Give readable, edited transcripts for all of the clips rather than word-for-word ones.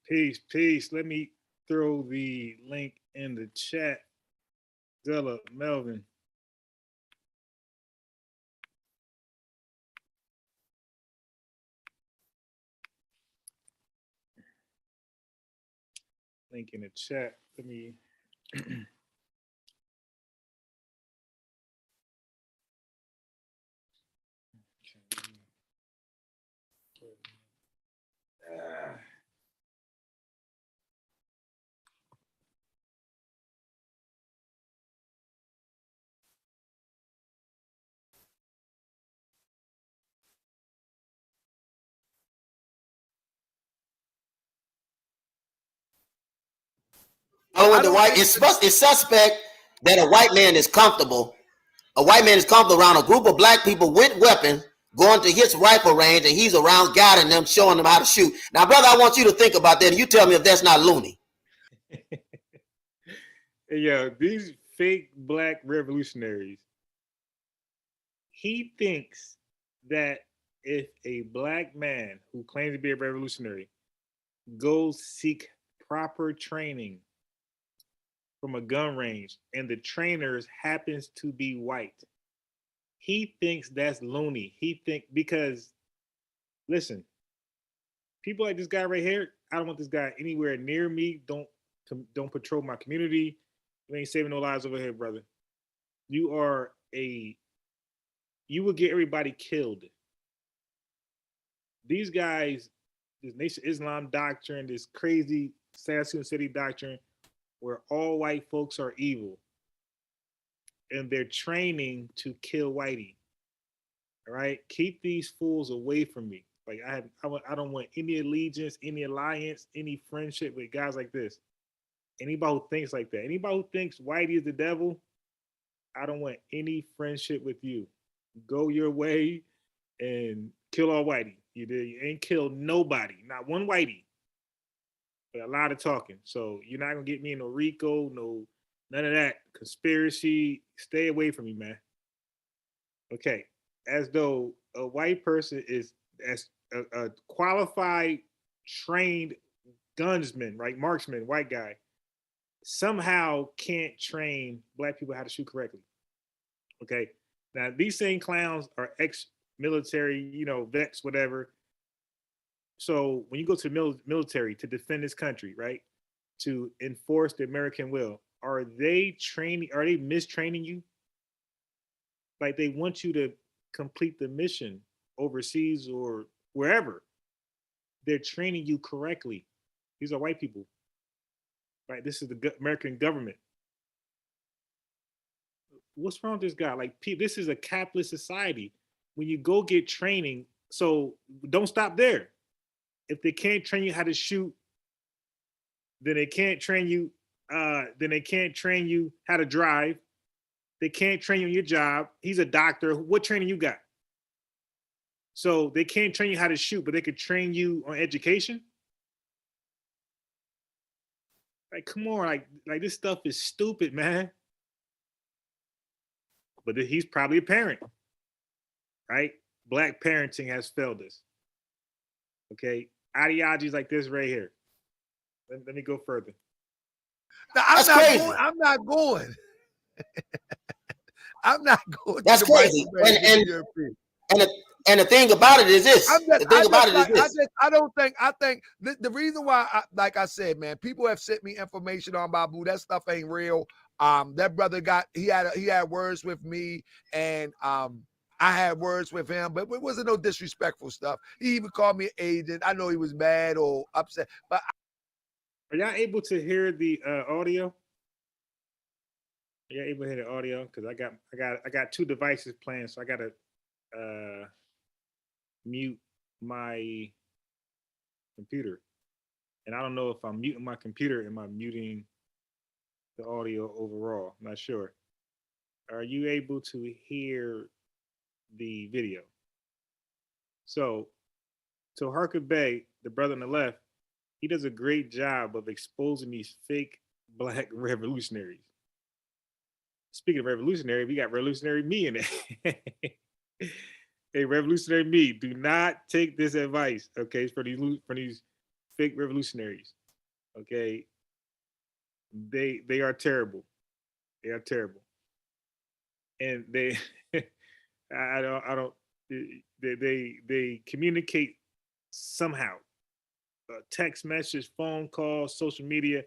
Peace, peace. Let me throw the link in the chat. Della, Melvin. Link in the chat. Let me. Following the white, it's suspect that a white man is comfortable. A white man is comfortable around a group of black people with weapons, going to his rifle range, and he's around guiding them, showing them how to shoot. Now, brother, I want you to think about that, and you tell me if that's not loony. Yeah, these fake black revolutionaries. He thinks that if a black man who claims to be a revolutionary goes seek proper training from a gun range and the trainers happens to be white, he thinks that's loony. He think because listen, people like this guy right here, I don't want this guy anywhere near me. Don't patrol my community. You ain't saving no lives over here, brother. You are a you will get everybody killed. These guys, this Nation Islam doctrine, this crazy Sassoon City doctrine, where all white folks are evil, and they're training to kill whitey. All right, keep these fools away from me. Like I don't want any allegiance, any alliance, any friendship with guys like this. Anybody who thinks like that, anybody who thinks whitey is the devil, I don't want any friendship with you. Go your way and kill all whitey. You ain't killed nobody, not one whitey. But a lot of talking. So you're not gonna get me in no Rico, no none of that conspiracy. Stay away from me, man. Okay, as though a white person is as a qualified, trained gunsman, right? Marksman, white guy, somehow can't train black people how to shoot correctly. Okay, now these same clowns are ex-military, vets, whatever. So when you go to the military to defend this country, right, to enforce the American will, are they training? Are they mistraining you? Like they want you to complete the mission overseas or wherever. They're training you correctly. These are white people, right? This is the American government. What's wrong with this guy? Like, this is a capitalist society. When you go get training, so don't stop there. If they can't train you how to shoot, then they can't train you. Then they can't train you how to drive. They can't train you on your job. He's a doctor. What training you got? So they can't train you how to shoot, but they could train you on education. Like, come on, like this stuff is stupid, man. But he's probably a parent, right? Black parenting has failed us. Okay, ideologies like this right here. Let me go further. Now, I'm not crazy. Going. I'm not going. I'm not going. That's crazy. And the thing about it is this. I don't think. I think the reason why, like I said, man, people have sent me information on Babu. That stuff ain't real. That brother he had words with me, and I had words with him, but it wasn't no disrespectful stuff. He even called me an agent. I know he was mad or upset, but. Are y'all able to hear the audio? Are y'all able to hear the audio? Because I got two devices playing, so I gotta mute my computer. And I don't know if I'm muting my computer, am I muting the audio overall? I'm not sure. Are you able to hear the video? So Harker Bay, the brother on the left, he does a great job of exposing these fake black revolutionaries. Speaking of revolutionary, we got revolutionary me in it. Hey, revolutionary me, do not take this advice, okay? For these fake revolutionaries. Okay, they are terrible. They are terrible, and they I don't they communicate somehow, text message, phone call, social media,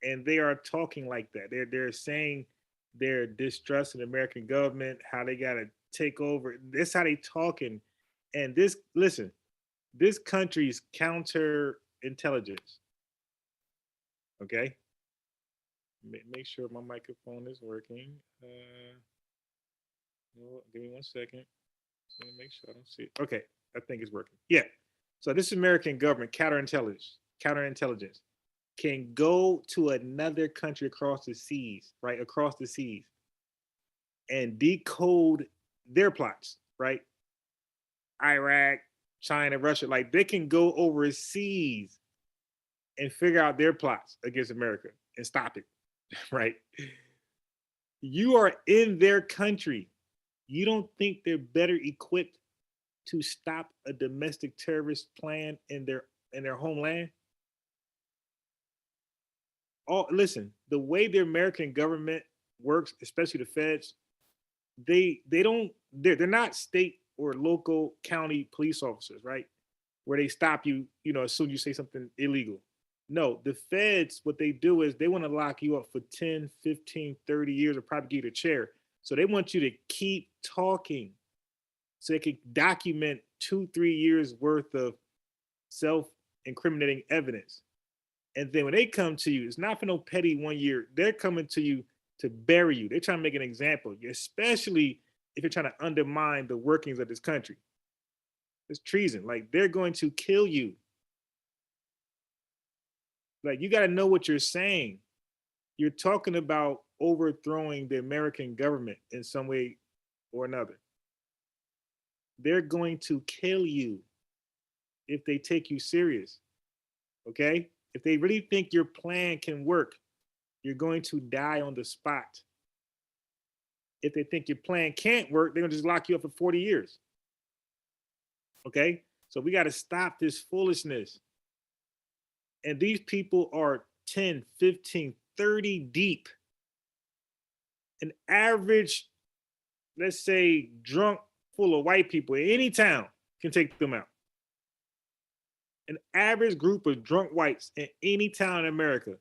and they are talking like that. They're saying their distrust in the American government, how they got to take over. That's how they talking. And this, listen, this country's counterintelligence. Okay, make sure my microphone is working. Give me 1 second. So make sure I don't see it. Okay, I think it's working. Yeah. So this American government counterintelligence can go to another country across the seas, right? Across the seas, and decode their plots, right? Iraq, China, Russia, like they can go overseas and figure out their plots against America and stop it, right? You are in their country. You don't think they're better equipped to stop a domestic terrorist plan in their homeland? Listen, the way the American government works, especially the feds, they're not state or local county police officers, right? Where they stop you, as soon as you say something illegal. No, the feds, what they do is they want to lock you up for 10, 15, 30 years or probably get a chair. So they want you to keep talking so they can document 2-3 years worth of self-incriminating evidence. And then when they come to you, it's not for no petty 1 year. They're coming to you to bury you. They're trying to make an example, especially if you're trying to undermine the workings of this country. It's treason. Like, they're going to kill you. Like, you got to know what you're saying. You're talking about overthrowing the American government in some way or another. They're going to kill you if they take you serious. Okay? If they really think your plan can work, you're going to die on the spot. If they think your plan can't work, they're going to just lock you up for 40 years. Okay? So we got to stop this foolishness. And these people are 10, 15, 30 deep. An average, let's say, drunk full of white people in any town can take them out. An average group of drunk whites in any town in America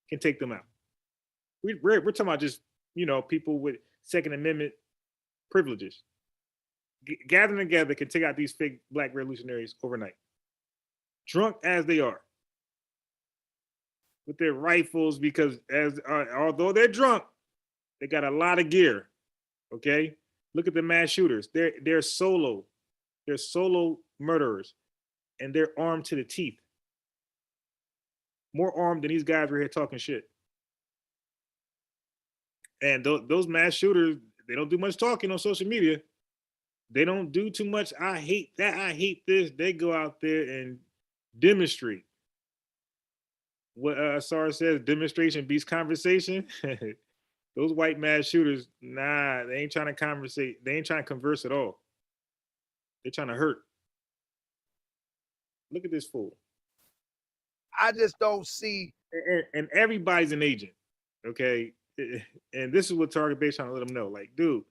can take them out. We're talking about just, people with Second Amendment privileges. Gathering together can take out these fake black revolutionaries overnight. Drunk as they are. With their rifles, because although they're drunk, they got a lot of gear. Okay? Look at the mass shooters. They're solo murderers. And they're armed to the teeth. More armed than these guys were here talking shit. And those mass shooters, they don't do much talking on social media. They don't do too much. I hate that. I hate this. They go out there and demonstrate. What Asar says, demonstration beats conversation. Those white mass shooters, nah, they ain't trying to conversate. They ain't trying to converse at all. They're trying to hurt. Look at this fool. I just don't see. And everybody's an agent, okay? And this is what Target Base trying to let them know. Like, dude,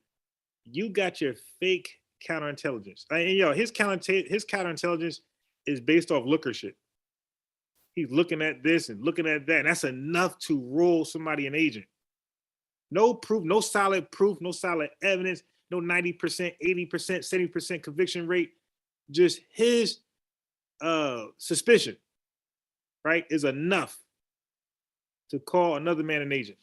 you got your fake counterintelligence. And his counterintelligence is based off looker shit. He's looking at this and looking at that, and that's enough to rule somebody an agent. No proof, no solid proof, no solid evidence, no 90%, 80%, 70% conviction rate. Just his suspicion, right, is enough to call another man an agent.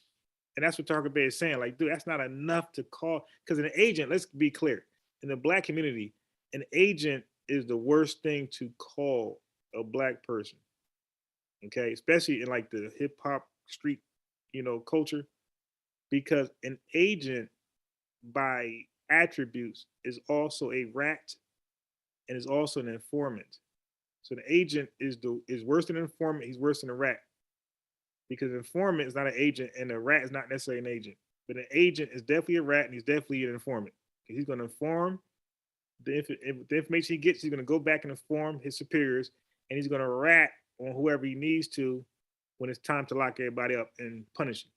And that's what Target Bay is saying. Like, dude, that's not enough to call. Because an agent, let's be clear, in the black community, an agent is the worst thing to call a black person. Okay, especially in like the hip hop street, culture, because an agent by attributes is also a rat and is also an informant. So the agent is worse than an informant. He's worse than a rat, because an informant is not an agent and a rat is not necessarily an agent. But an agent is definitely a rat and he's definitely an informant. He's going to inform the information he gets. He's going to go back and inform his superiors, and he's going to rat on whoever he needs to when it's time to lock everybody up and punish them.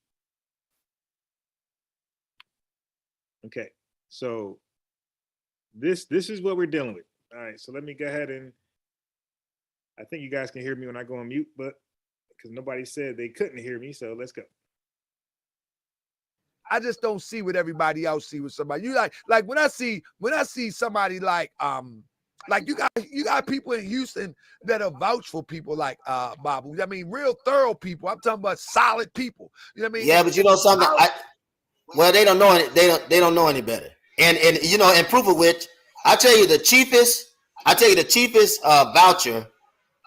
Okay, so this is what we're dealing with. All right, so let me go ahead and I think you guys can hear me when I go on mute, but because nobody said they couldn't hear me, so let's go. I just don't see what everybody else see with somebody. You like when I see somebody like you got people in Houston that are vouch for people like Babu. I mean, real thorough people. I'm talking about solid people. You know what I mean? Yeah, but you know something. Well, they don't know any. They don't know any better. And you know, and proof of which, I tell you the cheapest voucher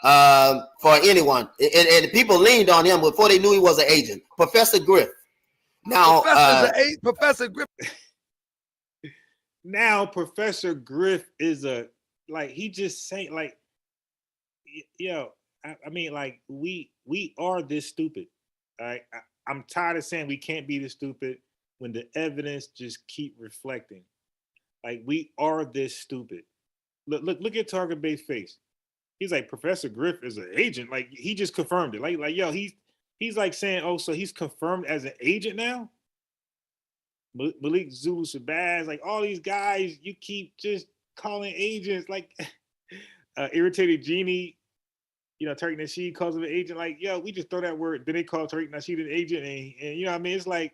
for anyone, and people leaned on him before they knew he was an agent. Professor Griff. Now, Professor Griff. Now, Professor Griff is he just saying like, yo, I mean, like we are this stupid. All right, I'm tired of saying we can't be this stupid when the evidence just keep reflecting. Like we are this stupid. Look at Target Bay's face. He's like, Professor Griff is an agent. Like he just confirmed it. Like yo, he's like saying, oh, so he's confirmed as an agent now. Malik Zulu Shabazz, like all these guys, you keep just calling agents. Like Irritated Genie, you know, Tariq Nasheed calls him an agent. Like, yo, we just throw that word. Then they call Tariq Nasheed an agent, and you know what I mean? It's like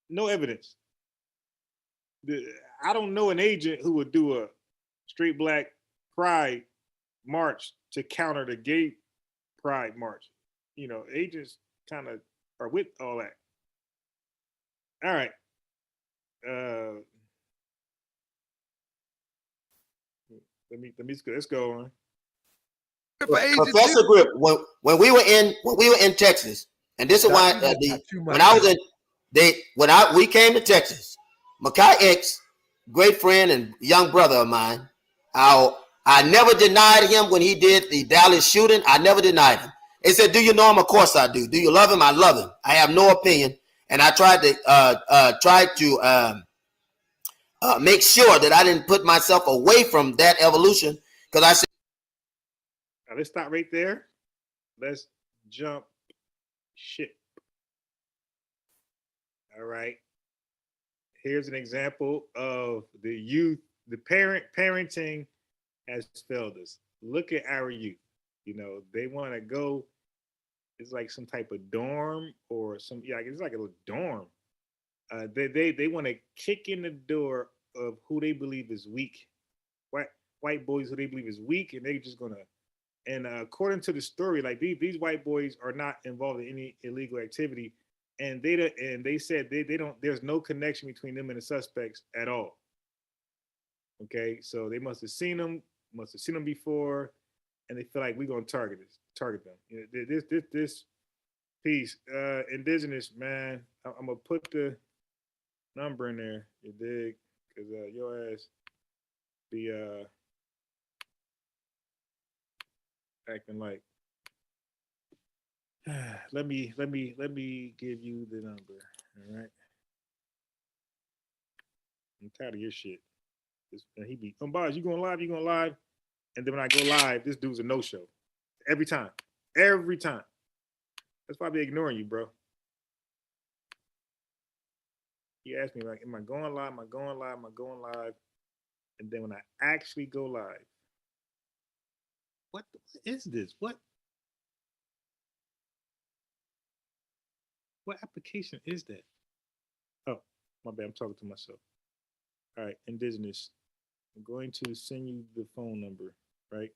no evidence. I don't know an agent who would do a straight black pride march to counter the gay pride march. You know, agents kind of are with all that. All right. Let's go on. Professor Griff, when we were in Texas, and this is why we came to Texas, Makai X, great friend and young brother of mine, I never denied him when he did the Dallas shooting. I never denied him. He said, "Do you know him? Of course I do. Do you love him? I love him. I have no opinion." And I tried to make sure that I didn't put myself away from that evolution, because I said, now let's stop right there. Let's jump ship. All right. Here's an example of the youth, the parenting has failed us. Look at our youth. You know, they want to go, it's like some type of dorm or it's like a little dorm. They want to kick in the door of who they believe is weak, white boys who they believe is weak, and they just gonna. And according to the story, like these white boys are not involved in any illegal activity, and they said they don't. There's no connection between them and the suspects at all. Okay, so they must have seen them before, and they feel like we're gonna target them. You know, this piece, indigenous man. I'm gonna put the number in there. You dig? Because your ass be acting like. Let me give you the number. All right. I'm tired of your shit. He be, Boz, you going live? You going live? And then when I go live, this dude's a no show. Every time. Every time. That's why I be ignoring you, bro. He asked me, like, am I going live? Am I going live? Am I going live? And then when I actually go live, what is this? What application is that? Oh, my bad. I'm talking to myself. All right, indigenous. I'm going to send you the phone number, right?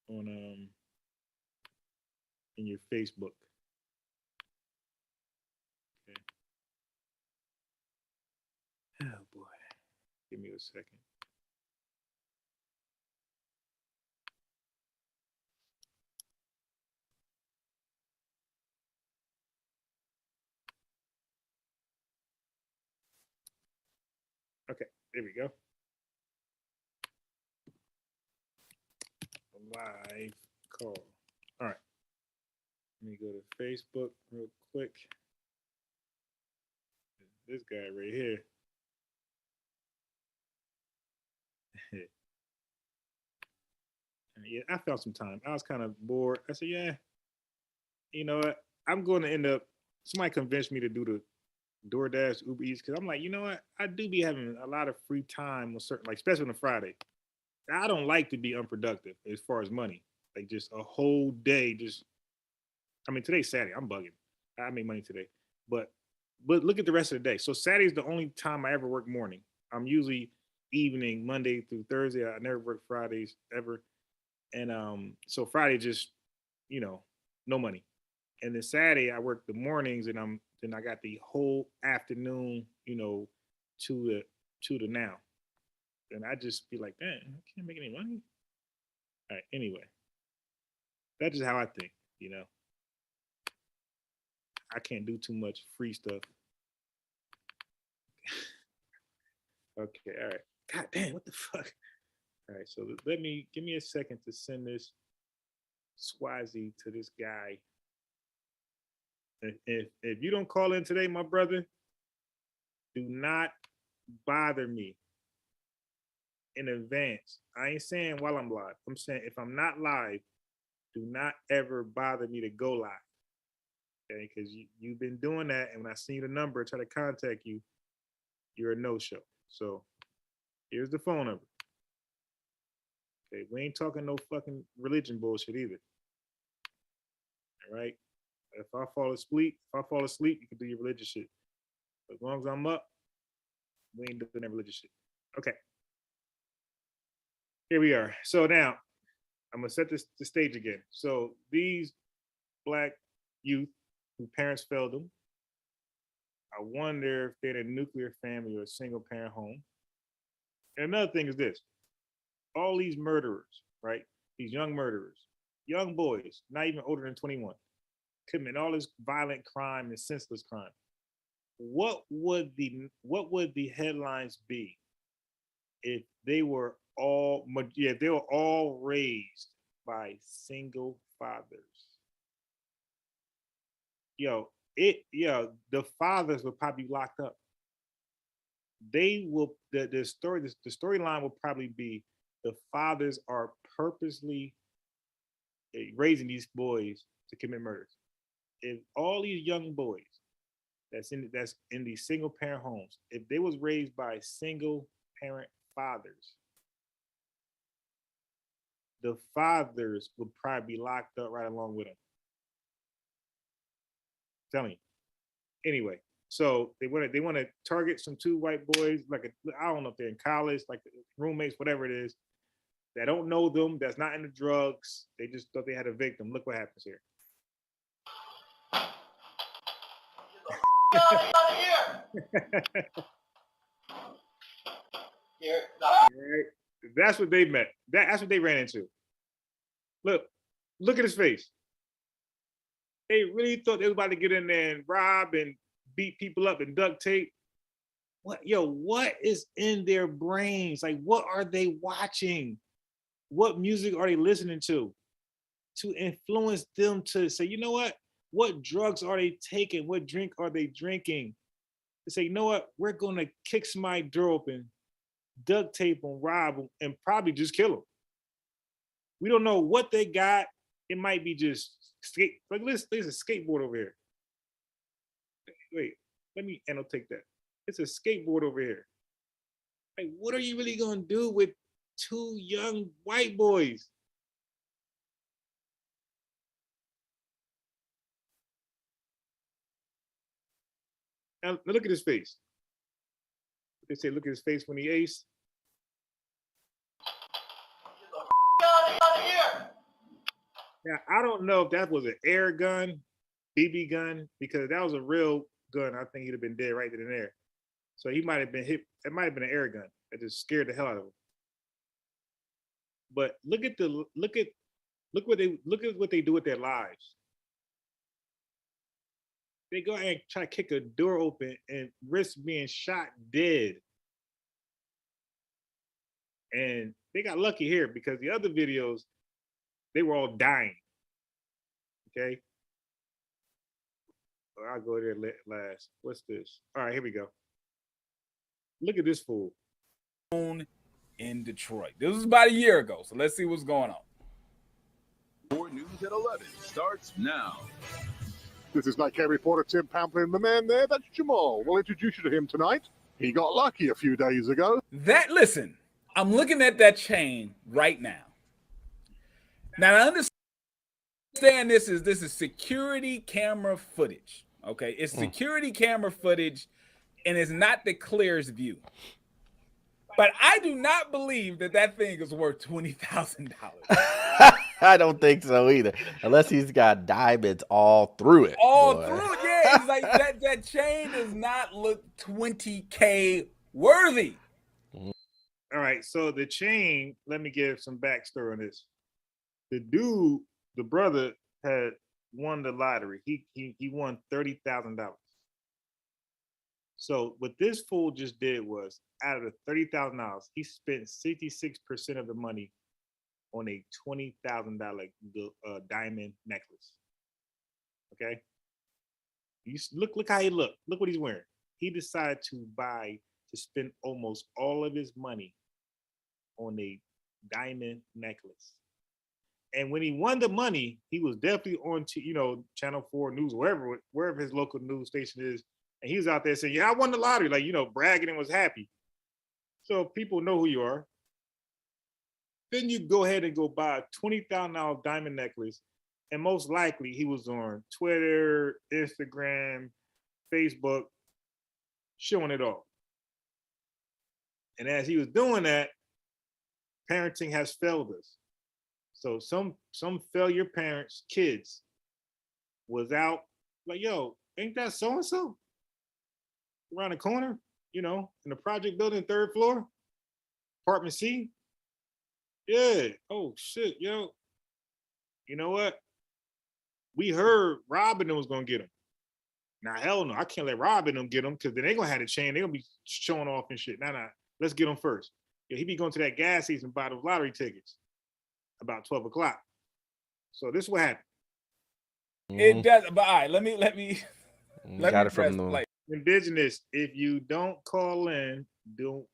On in your Facebook. Okay. Oh boy. Give me a second. Okay, there we go. Live call. All right. Let me go to Facebook real quick. This guy right here. Yeah, I found some time. I was kind of bored. I said, yeah, you know what? I'm going to end up. Somebody convinced me to do the DoorDash, Uber Eats, because I'm like, you know what? I do be having a lot of free time on certain, like especially on a Friday. I don't like to be unproductive as far as money. Like just a whole day, just I mean today's Saturday. I'm bugging. I make money today, but look at the rest of the day. So Saturday's the only time I ever work morning. I'm usually evening, Monday through Thursday. I never work Fridays ever, and so Friday just you know no money. And then Saturday I work the mornings, and then I got the whole afternoon, to the now. And I just be like, man, I can't make any money. All right, anyway, that's just how I think. You know, I can't do too much free stuff. Okay, all right. God damn, what the fuck? All right, so let me give me a second to send this Swazi to this guy. If you don't call in today, my brother, do not bother me in advance. I ain't saying while I'm live. I'm saying if I'm not live, do not ever bother me to go live. Okay, because you've been doing that, and when I see the number, try to contact you, you're a no-show. So here's the phone number. Okay, we ain't talking no fucking religion bullshit either. All right. If I fall asleep, you can do your religious shit. As long as I'm up, we ain't doing that religious shit. Okay. Here we are. So now I'm gonna set the stage again. So these black youth whose parents failed them, I wonder if they're in a nuclear family or a single parent home. And another thing is this: all these murderers, right? These young murderers, young boys, not even older than 21, commit all this violent crime and senseless crime. What would the headlines be if they were all raised by single fathers? The fathers will probably be locked up. They will the storyline will probably be the fathers are purposely raising these boys to commit murders. If all these young boys that's in these single parent homes, if they was raised by single parent fathers, the fathers would probably be locked up right along with them. I'm telling you. Anyway, so they want to target some two white boys, I don't know if they're in college, like roommates, whatever it is, that don't know them, that's not into drugs. They just thought they had a victim. Look what happens here. That's what they met. That's what they ran into. Look at his face. They really thought they was about to get in there and rob and beat people up and duct tape. What is in their brains? Like, what are they watching? What music are they listening to influence them to say, you know what? What drugs are they taking? What drink are they drinking? They say, you know what? We're going to kick my door open, duct tape them, rob them, and probably just kill them. We don't know what they got. It might be just like there's a skateboard over here. Wait, let me annotate that. It's a skateboard over here. Like, what are you really gonna do with two young white boys? Now look at his face. They say look at his face when he aced. Now, I don't know if that was an air gun, BB gun, because that was a real gun. I think he'd have been dead right then and there. So he might have been hit. It might have been an air gun that just scared the hell out of him. But look at what they do with their lives. They go and try to kick a door open and risk being shot dead. And they got lucky here because the other videos, they were all dying. Okay. I'll go there last. What's this? All right, here we go. Look at this fool. In Detroit. This was about a year ago, so let's see what's going on. 4 News at 11 starts now. This is Night Care reporter Tim Pamplin. The man there, that's Jamal. We'll introduce you to him tonight. He got lucky a few days ago. Listen, I'm looking at that chain right now. Now I understand this is security camera footage. Okay, it's security camera footage, and it's not the clearest view. But I do not believe that thing is worth $20,000. I don't think so either, unless he's got diamonds all through it. Through it, yeah. It's like that chain does not look $20K worthy. All right, so the chain, let me give some backstory on this. The dude, the brother, had won the lottery. He won $30,000. So what this fool just did was, out of the $30,000, he spent 66% of the money on a $20,000 diamond necklace. Okay, you look how he looked. Look what he's wearing. He decided to spend almost all of his money on a diamond necklace. And when he won the money, he was definitely on to Channel 4 News, wherever his local news station is, and he was out there saying, "Yeah, I won the lottery," bragging and was happy. So people know who you are. Then you go ahead and go buy a $20,000 diamond necklace, and most likely he was on Twitter, Instagram, Facebook, showing it off. And as he was doing that, parenting has failed us. So some failure parents' kids was out like, "Yo, ain't that so-and-so around the corner, in the project building, 3rd floor, apartment C? Yeah. Oh shit, yo. You know what? We heard Rob and them was gonna get him. Now, hell no, I can't let Rob and them get him because then they're gonna have the chain. They're gonna be showing off and shit. Nah, let's get him first." Yeah, he be going to that gas station buy those lottery tickets about 12 o'clock. So this is what happened. It does, but all right, let me got it from the Indigenous. If you don't call in, don't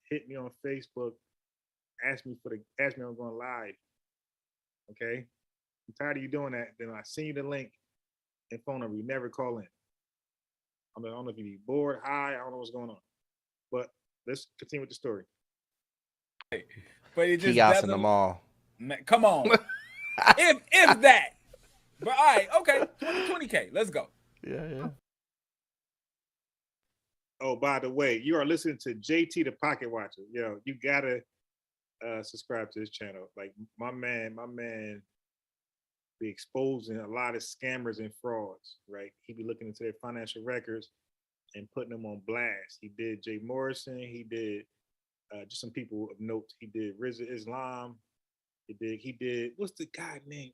hit me on Facebook. Ask me I'm going live. Okay? I'm tired of you doing that. Then I send you the link and phone number. You never call in. I don't know if you be bored, high, I don't know what's going on. But let's continue with the story. But it just kiosks in the mall. Man, come on. if that. But all right, okay. 20K. Let's go. Yeah. Oh, by the way, you are listening to JT the Pocket Watcher. Yo, you gotta subscribe to this channel. Like my man be exposing a lot of scammers and frauds, right? He be looking into their financial records and putting them on blast. He did Jay Morrison. He did just some people of note. He did Rizza Islam. He did what's the guy name?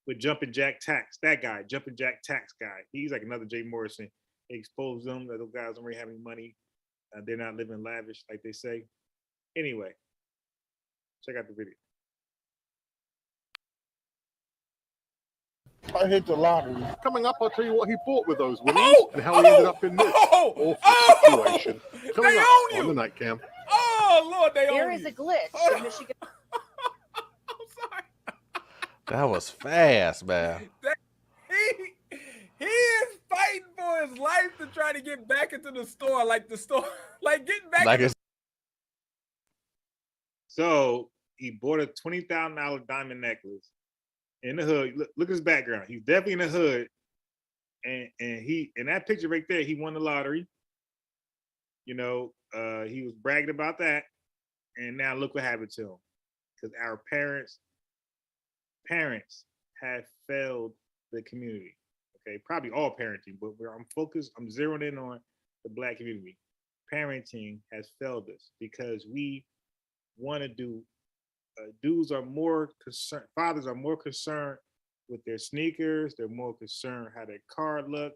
With Jumpin' Jack Tax. That guy, Jumpin' Jack Tax guy. He's like another Jay Morrison. He exposed them that those guys don't really have any money. They're not living lavish like they say. Anyway, check out the video. I hit the lottery. Coming up, I'll tell you what he bought with those winnings and how he ended up in this awful situation. Coming up on the Night Cam. Oh, Lord, there is a glitch in Michigan. I'm sorry. That was fast, man. He is fighting for his life to try to get back into the store, like getting back. Like So he bought a $20,000 diamond necklace in the hood. Look at his background. He's definitely in the hood, and he in that picture right there, he won the lottery. He was bragging about that, and now look what happened to him. Because our parents have failed the community. Okay, probably all parenting, but I'm zeroing in on the Black community. Parenting has failed us because we want to do. Dudes are more concerned. Fathers are more concerned with their sneakers. They're more concerned how their car look,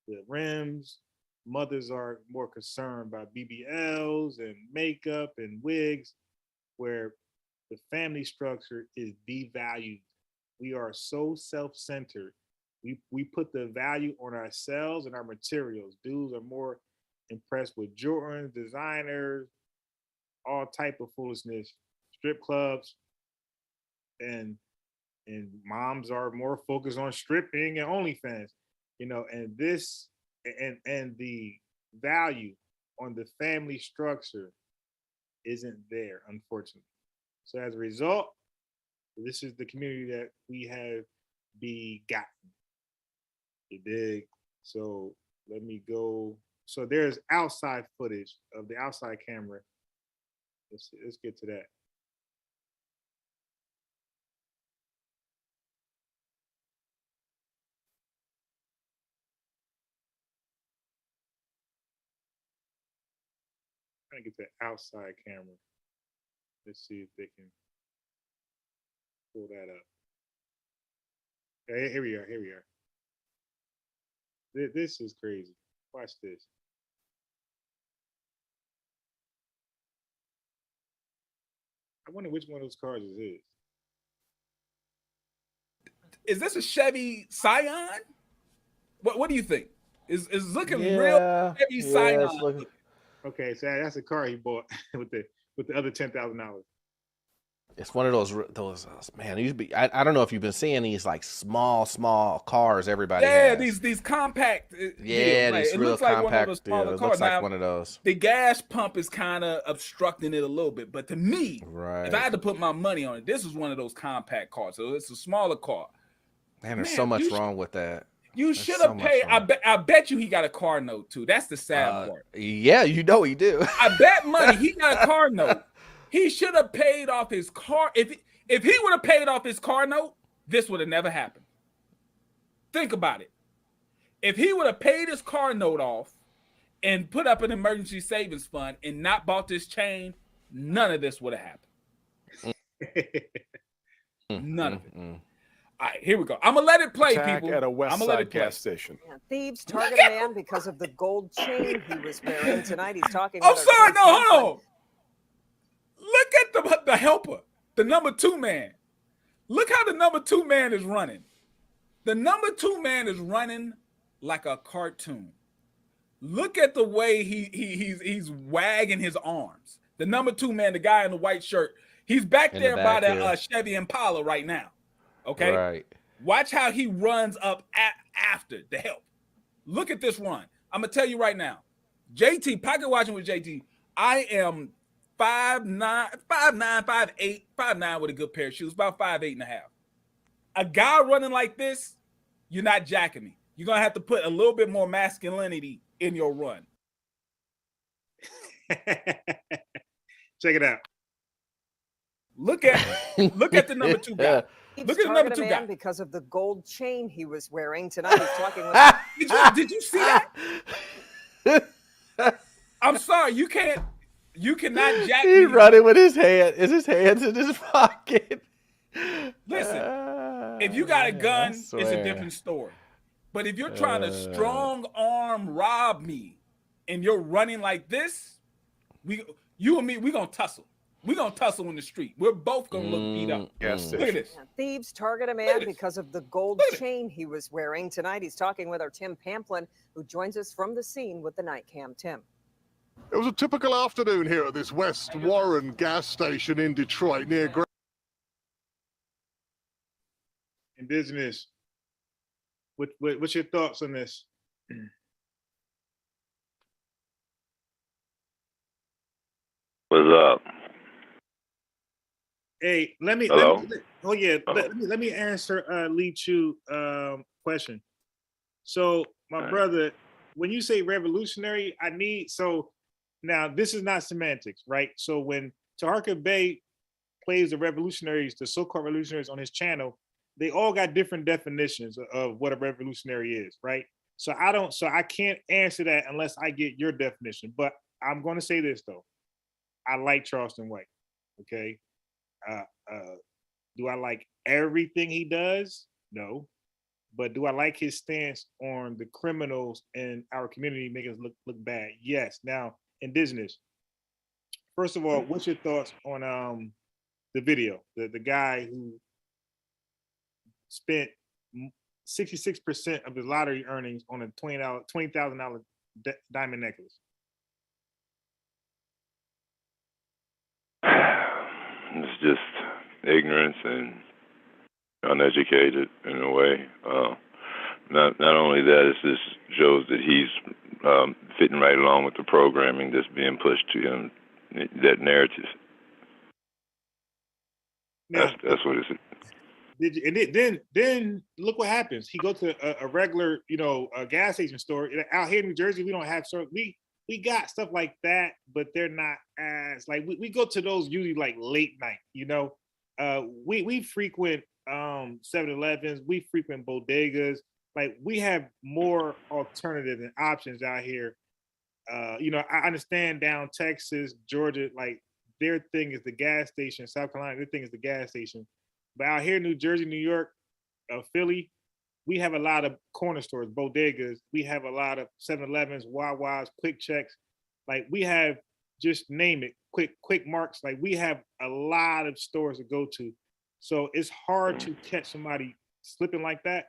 the rims. Mothers are more concerned about BBLs and makeup and wigs, where the family structure is devalued. We are so self-centered. We put the value on ourselves and our materials. Dudes are more impressed with Jordans, designers, all type of foolishness, strip clubs. and moms are more focused on stripping and OnlyFans, and this and the value on the family structure isn't there, unfortunately. So as a result, this is the community that we have begotten. You dig? So let me go. So there's outside footage of the outside camera. Let's get to that. Trying to get the outside camera. Let's see if they can pull that up. Okay, here we are. Here we are. This is crazy. Watch this. I wonder which one of those cars this is. Is this a Chevy Scion? What do you think? Is looking real Chevy Scion? Okay, so that's a car he bought with the other $10,000. It's one of those man. It used to be. I don't know if you've been seeing these like small cars. Everybody, has. these compact. Yeah, deals, these real looks like compact. one of those smaller It cars. looks like now, one of those. The gas pump is kind of obstructing it a little bit, but to me, if I had to put my money on it, this is one of those compact cars. So it's a smaller car. Man, there's so much wrong with that. You should have paid. I bet you he got a car note too. That's the sad part. Yeah, you know he do. I bet money he got a car note. He should have paid off his car. If he would have paid off his car note, this would have never happened. Think about it. If he would have paid his car note off and put up an emergency savings fund and not bought this chain, none of this would have happened. None of it. All right, here we go. I'm gonna let it play, Attack people. at a West I'm gonna let Side it play. gas station. Yeah, thieves target a man because of the gold chain he was wearing. Tonight he's talking. I'm with our sorry, Tim no, hold Franklin. on. Look at the helper, the number 2 man. Look how the number 2 man is running. The number 2 man is running like a cartoon. Look at the way he's wagging his arms. The number 2 man, the guy in the white shirt, he's back there by the Chevy Impala right now. Okay, right. Watch how he runs up after the help. Look at this run. I'm gonna tell you right now, JT, pocket watching with JT. I am 5'9", 5'8", 5'9" with a good pair of shoes, about 5'8.5". A guy running like this, you're not jacking me. You're gonna have to put a little bit more masculinity in your run. Check it out. Look at the number 2 guy. Look at the number 2 guy because of the gold chain he was wearing. Tonight he's talking with. Did you see that? I'm sorry, you cannot jack me. He's running with his hand. Is his hands in his pocket? Listen, if you got a gun, it's a different story. But if you're trying to strong arm rob me and you're running like this, you and me, we're gonna tussle. We're gonna tussle in the street. We're both gonna look beat up. Yes, look at this. Thieves target a man because of the gold chain he was wearing. Tonight he's talking with our Tim Pamplin, who joins us from the scene with the night cam. Tim. It was a typical afternoon here at this West Warren gas station in Detroit near Indigenous. What's your thoughts on this? What's up? Hey, let me answer Lee Chu question. So my brother, when you say revolutionary, now this is not semantics, right? So when Taharka Bey plays the revolutionaries, the so-called revolutionaries on his channel, they all got different definitions of what a revolutionary is, right? So I can't answer that unless I get your definition. But I'm going to say this though. I like Charleston White. Okay. Do I like everything he does? No. But do I like his stance on the criminals in our community making us look bad? Yes. Now, Indigenous. First of all, what's your thoughts on the video? The guy who spent 66% of his lottery earnings on a $20,000 diamond necklace. It's just ignorance and uneducated in a way. Not only that, it just shows that he's fitting right along with the programming that's being pushed to him, that narrative. Now, That's what it's. Then look what happens. He goes to a regular, a gas station store. Out here in New Jersey, we don't have we got stuff like that, but they're not as like we go to those usually like late night. We frequent 7-Elevens, we frequent bodegas. Like we have more alternatives and options out here. I understand down Texas, Georgia, like their thing is the gas station. South Carolina, their thing is the gas station. But out here, New Jersey, New York, Philly, we have a lot of corner stores, bodegas. We have a lot of 7-Elevens, Wawas, Quick Checks. Like we have, just name it, quick marks. Like we have a lot of stores to go to. So it's hard to catch somebody slipping like that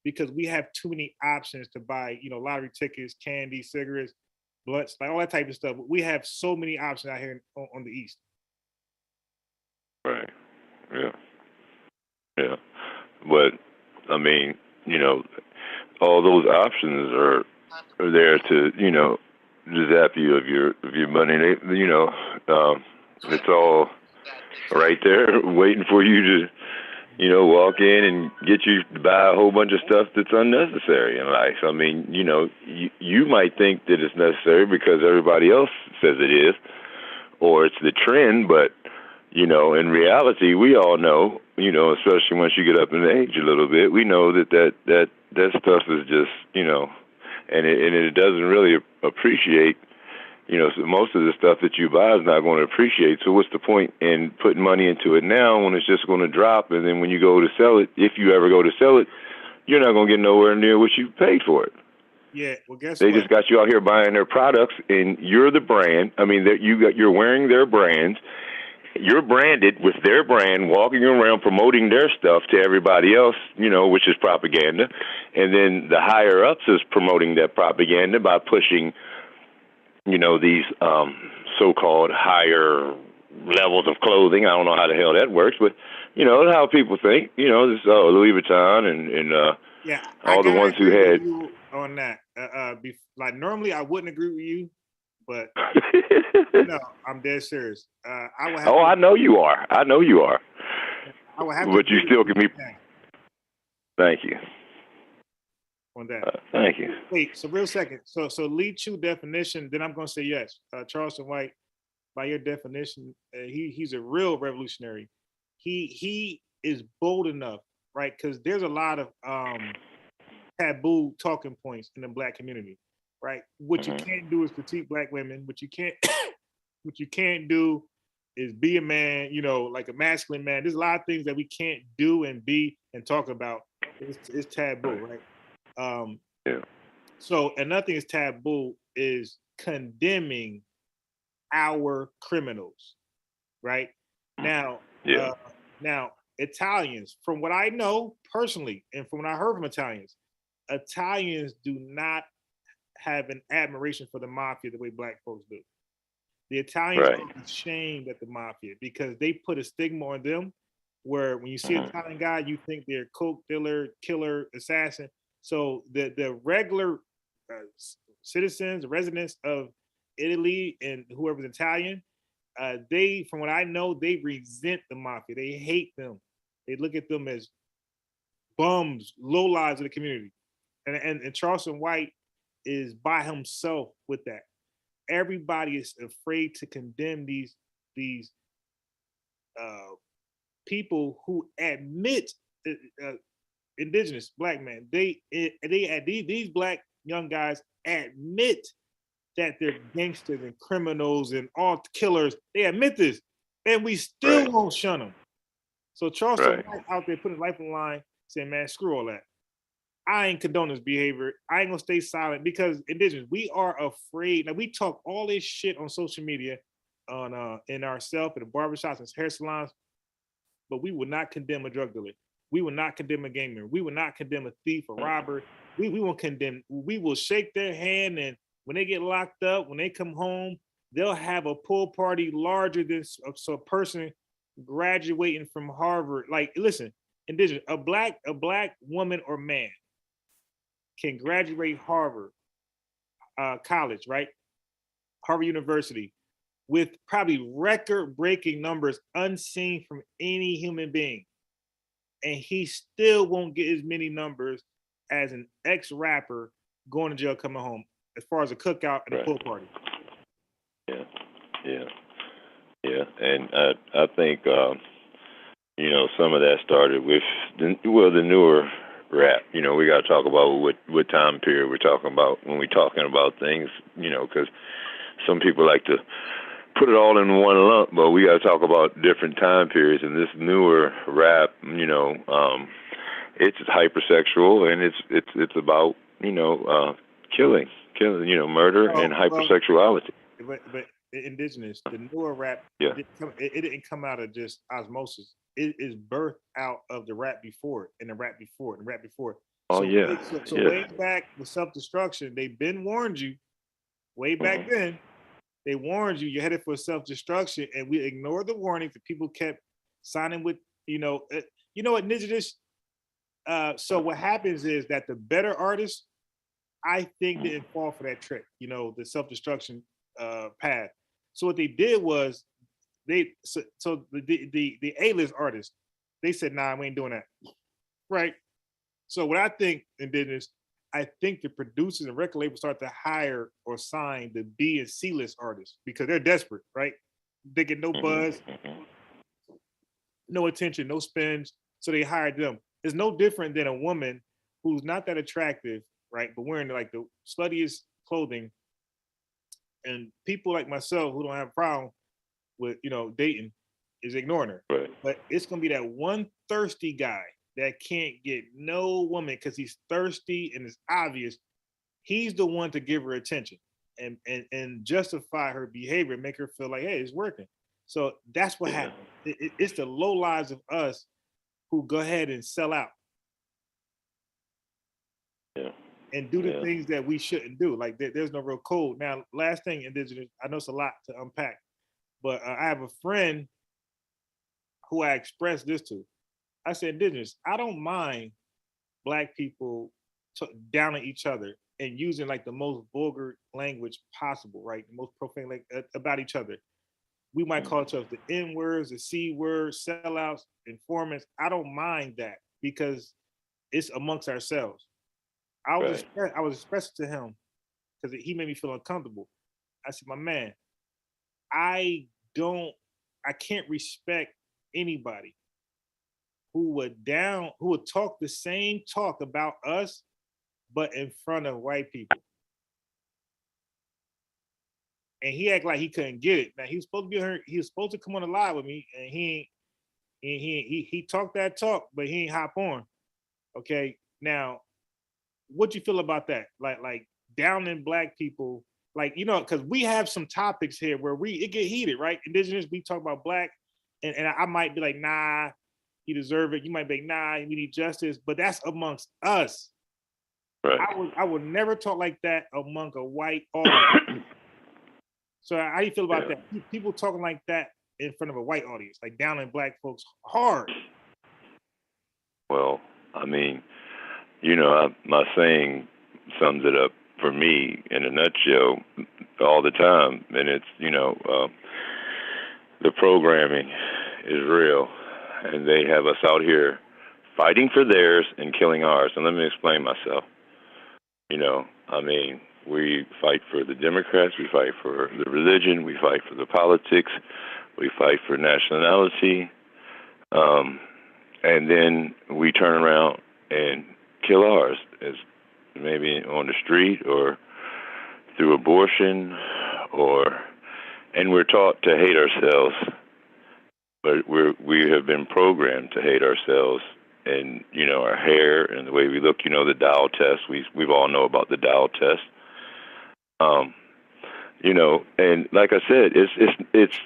because we have too many options to buy, lottery tickets, candy, cigarettes, blunts, like all that type of stuff. We have so many options out here on the East. Right. Yeah. Yeah. But I mean, all those options are there to, zap you of your money. It's all right there waiting for you to, walk in and get you to buy a whole bunch of stuff that's unnecessary in life. I mean, you might think that it's necessary because everybody else says it is, or it's the trend, but in reality, we all know, especially once you get up in age a little bit, we know that stuff is just, and it doesn't really appreciate, so most of the stuff that you buy is not going to appreciate. So what's the point in putting money into it now when it's just going to drop? And then when you go to sell it, if you ever go to sell it, you're not going to get nowhere near what you paid for it. Yeah, well, guess they what? just got you out here buying their products, and you're the brand. I mean, you're wearing their brands. You're branded with their brand, walking around promoting their stuff to everybody else, which is propaganda. And then the higher ups is promoting that propaganda by pushing, these so-called higher levels of clothing. I don't know how the hell that works, but, how people think, this Louis Vuitton and yeah, all the ones who had. On that, like normally I wouldn't agree with you, but no, I'm dead serious. I would have I know you are. I know you are. I would have but you still can be. Thank you. On that. Thank you. Wait, so real second. So Lee Chu definition, then I'm going to say yes. Charleston White, by your definition, he's a real revolutionary. He is bold enough, right? Because there's a lot of taboo talking points in the Black community, right? What you can't do is critique Black women. What you can't do is be a man, like a masculine man. There's a lot of things that we can't do and be and talk about. It's taboo, right? Yeah. So another thing is taboo is condemning our criminals, right? Now, now Italians, from what I know personally, and from what I heard from Italians do not have an admiration for the mafia the way Black folks do. The Italians are ashamed at the mafia because they put a stigma on them where when you see an Italian guy, you think they're coke dealer, killer, assassin. So the regular citizens, residents of Italy and whoever's Italian, they, from what I know, they resent the mafia. They hate them. They look at them as bums, low lives of the community. And Charleston White is by himself with that. Everybody is afraid to condemn these people who admit indigenous Black men. These Black young guys admit that they're gangsters and criminals and all killers. They admit this, and we still won't shun them. So Charleston White out there putting life on the line, saying, "Man, screw all that. I ain't condone this behavior. I ain't gonna stay silent because indigenous, we are afraid." Now we talk all this shit on social media, on in ourselves, in the barbershops and hair salons, but we will not condemn a drug dealer. We will not condemn a gang member. We will not condemn a thief, a robber. We won't condemn. We will shake their hand, and when they get locked up, when they come home, they'll have a pool party larger than a person graduating from Harvard. Like, listen, indigenous, a black woman or man can graduate Harvard college, right? Harvard University with probably record-breaking numbers unseen from any human being. And he still won't get as many numbers as an ex-rapper going to jail, coming home, as far as a cookout and a pool party. Yeah. And I think, some of that started with the newer rap. We got to talk about what time period we're talking about when we're talking about things, because some people like to put it all in one lump, but we got to talk about different time periods. And this newer rap, it's hypersexual, and it's about killing, murder and hypersexuality. But indigenous, the newer rap, it didn't come out of just osmosis. It is birthed out of the rap before it, and the rap before it, and the rap before it. So way back with self-destruction, they've been warned you. Way back then, they warned you, you're headed for self-destruction, and we ignored the warnings. The people kept signing with, indigenous. So what happens is that the better artists, I think, didn't fall for that trick, the self-destruction path. So what they did was the A-list artists, they said, nah, we ain't doing that. Right. So what I think, indigenous, I think the producers and record labels start to hire or sign the B and C list artists because they're desperate, right? They get no buzz, no attention, no spins. So they hired them. It's no different than a woman who's not that attractive, right? But wearing like the sluttiest clothing. And people like myself who don't have a problem with, dating is ignoring her. Right. But it's going to be that one thirsty guy that can't get no woman because he's thirsty and it's obvious. He's the one to give her attention and justify her behavior, make her feel like, hey, it's working. So that's what happens. It's the low lives of us who go ahead and sell out. Yeah. And do the things that we shouldn't do. Like there's no real code. Now, last thing, indigenous, I know it's a lot to unpack, but I have a friend who I expressed this to. I said, indigenous, I don't mind Black people downing each other and using like the most vulgar language possible, right? The most profane about each other. We might call each other the N words, the C words, sellouts, informants. I don't mind that because it's amongst ourselves. I was expressing to him because he made me feel uncomfortable. I said, my man, I can't respect anybody who would talk the same talk about us, but in front of white people. And he acted like he couldn't get it. Now he was supposed to be here. He was supposed to come on the live with me, and he talked that talk, but he ain't hop on. Okay, now what you feel about that? Like downing Black people, because we have some topics here where it get heated, right? Indigenous, we talk about Black, and I might be like, nah, he deserve it. You might be like, nah, we need justice, but that's amongst us. Right. I would never talk like that among a white audience. So how do you feel about that? People talking like that in front of a white audience, like downing Black folks hard. Well, I mean, my saying sums it up for me in a nutshell all the time. And it's, the programming is real. And they have us out here fighting for theirs and killing ours. And let me explain myself. We fight for the Democrats, we fight for the religion, we fight for the politics, we fight for nationality, and then we turn around and kill ours, as maybe on the street or through abortion, and we're taught to hate ourselves, but we have been programmed to hate ourselves. And, our hair and the way we look, the Dow test, we've all know about the Dow test. And like I said, it's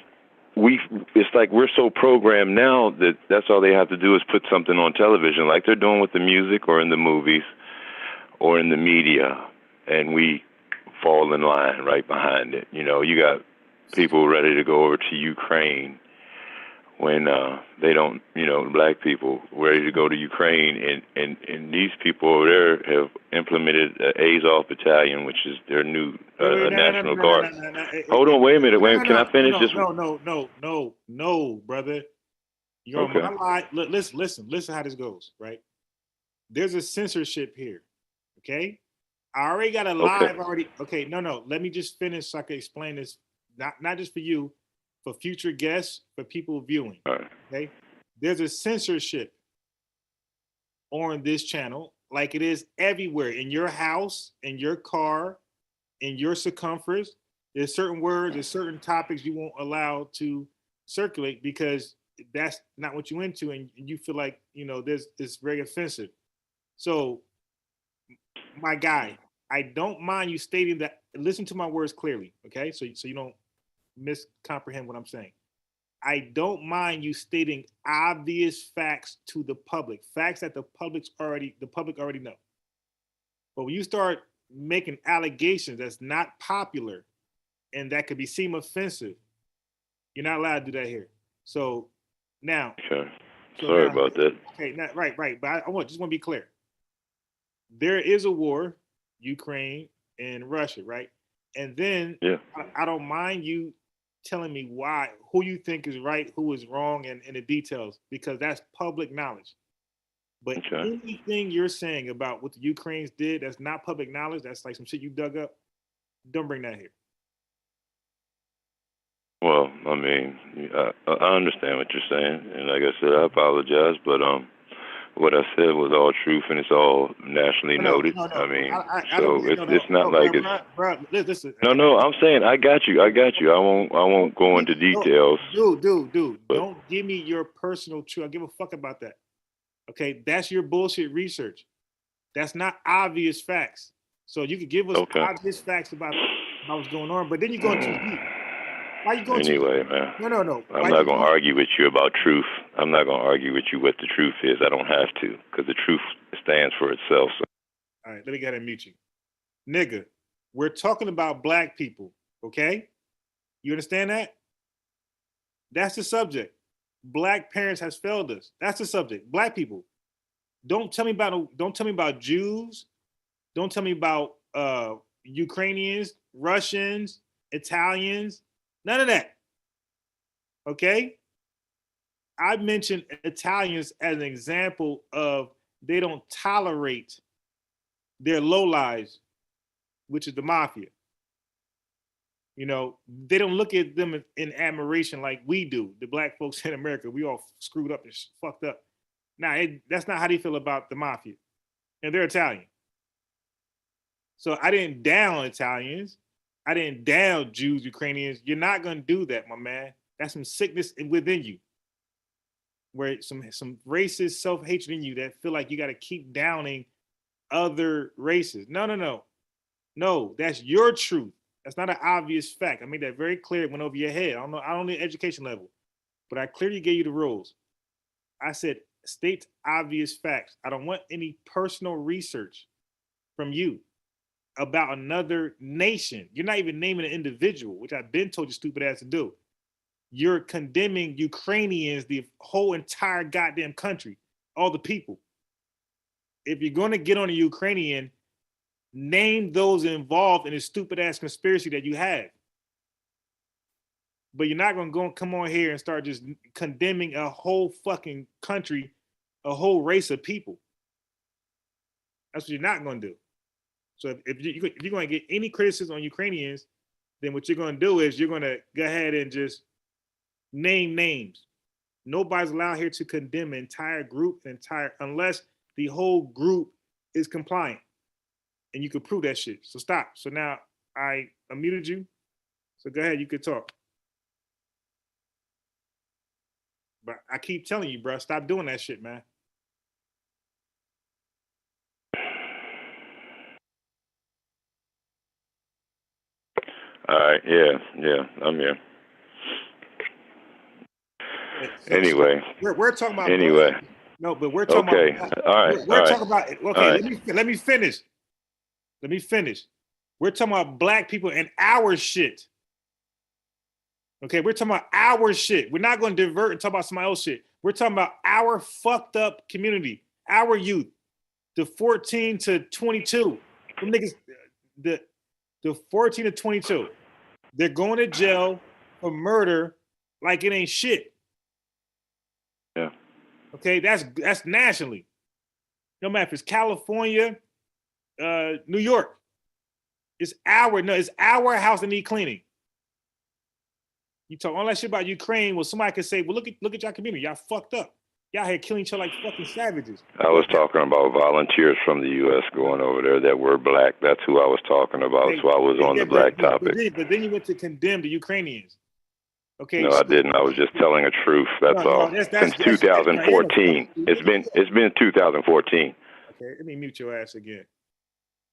like we're so programmed now that that's all they have to do is put something on television, like they're doing with the music or in the movies or in the media, and we fall in line right behind it. You got people ready to go over to Ukraine when they don't, black people ready to go to Ukraine, and these people over there have implemented Azov Battalion, which is their new National Guard. Hold on, wait a minute. Can I finish this? No, brother. You're on my line. Listen how this goes, right? There's a censorship here, okay? I already got a live already. Okay, no. Let me just finish so I can explain this, not just for you, for future guests, for people viewing. All right. Okay, there's a censorship on this channel, like it is everywhere in your house, in your car, in your circumference. There's certain words, there's certain topics you won't allow to circulate because that's not what you're into, and you feel like it's very offensive. So, my guy, I don't mind you stating that. Listen to my words clearly, okay? So you don't miscomprehend what I'm saying. I don't mind you stating obvious facts to the public, facts that the public already know. But when you start making allegations that's not popular and that could seem offensive, you're not allowed to do that here. So now, sorry about that. Okay, right. But I just want to be clear. There is a war, Ukraine and Russia, right? And then I don't mind you telling me who you think is right, who is wrong, and the details, because that's public knowledge. But anything you're saying about what the Ukrainians did that's not public knowledge, that's like some shit you dug up, don't bring that here. Well, I mean, I understand what you're saying, and like I said, I apologize, but what I said was all truth, and it's all nationally noted. I mean, it's not like it's. Bro, listen. No, I'm saying I got you. I won't go into details. Dude, don't give me your personal truth. I give a fuck about that. Okay, that's your bullshit research. That's not obvious facts. So you could give us obvious facts about what's going on, but then you're going too deep. Why you going anyway, too man? No. I'm not going to argue with you about truth. I'm not going to argue with you what the truth is. I don't have to, because the truth stands for itself. So. All right, let me go ahead and mute you. Nigga, we're talking about black people, okay? You understand that? That's the subject. Black parents has failed us. That's the subject. Black people. Don't tell me about Jews. Don't tell me about Ukrainians, Russians, Italians. None of that. Okay? I mentioned Italians as an example of they don't tolerate their lowlives, which is the mafia. They don't look at them in admiration like we do, the black folks in America. We all screwed up and fucked up. Nah, that's not how they feel about the mafia. And they're Italian. So I didn't down Italians. I didn't down Jews, Ukrainians. You're not going to do that, my man. That's some sickness within you. Where some racist self-hatred in you that feel like you got to keep downing other races. No. No, that's your truth. That's not an obvious fact. I made that very clear. It went over your head. I don't need education level. But I clearly gave you the rules. I said, state obvious facts. I don't want any personal research from you about another nation. You're not even naming an individual, which I've been told you stupid ass to do. You're condemning Ukrainians, the whole entire goddamn country, all the people. If you're going to get on a Ukrainian, name those involved in a stupid ass conspiracy that you have. But you're not going to come on here and start just condemning a whole fucking country, a whole race of people. That's what you're not going to do. So if you're going to get any criticism on Ukrainians, then what you're going to do is you're going to go ahead and just name names. Nobody's allowed here to condemn an entire group, unless the whole group is compliant. And you can prove that shit. So stop. So now I unmuted you. So go ahead, you could talk. But I keep telling you, bro, stop doing that shit, man. All right, yeah, I'm here. Anyway, we're talking about. Anyway, no, but we're talking about. All right, we're talking about. Okay, right. Let me finish. We're talking about black people and our shit. Okay, we're talking about our shit. We're not going to divert and talk about somebody else's shit. We're talking about our fucked up community, our youth, the 14 to 22. Them niggas, the 14 to 22. They're going to jail for murder like it ain't shit. Yeah. Okay, that's nationally. No matter if it's California, New York. It's our house that need cleaning. You talk all that shit about Ukraine. Well, somebody could say, well, look at y'all community. Y'all fucked up. Y'all here killing each other like fucking savages. I was talking about volunteers from the U.S. going over there that were black. That's who I was talking about. So I was on the black topic. But then you went to condemn the Ukrainians. Okay. No, I didn't. I was just telling a truth. That's all. Since 2014. It's been 2014. Okay, let me mute your ass again.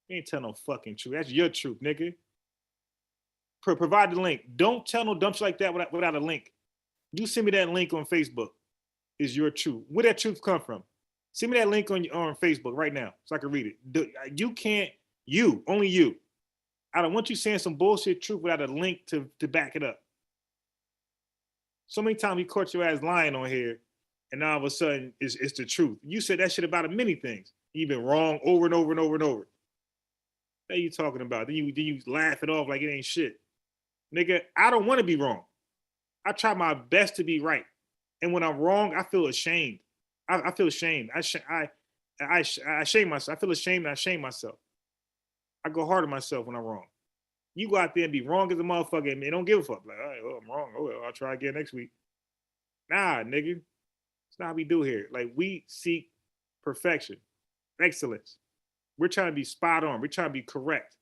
You ain't tell no fucking truth. That's your truth, nigga. Provide the link. Don't tell no dumb shit like that without a link. You send me that link on Facebook. Is your truth. Where that truth come from? Send me that link on Facebook right now so I can read it. You can't, only you. I don't want you saying some bullshit truth without a link to back it up. So many times you caught your ass lying on here, and now all of a sudden it's the truth. You said that shit about many things. You've been wrong over and over and over and over. What are you talking about? Then you laugh it off like it ain't shit. Nigga, I don't want to be wrong. I try my best to be right. And when I'm wrong, I feel ashamed. I feel ashamed. I shame myself. I feel ashamed and I shame myself. I go hard on myself when I'm wrong. You go out there and be wrong as a motherfucker and don't give a fuck. Like, all right, well, I'm wrong. Oh, well, I'll try again next week. Nah, nigga. It's not what we do here. Like, we seek perfection, excellence. We're trying to be spot on. We're trying to be correct.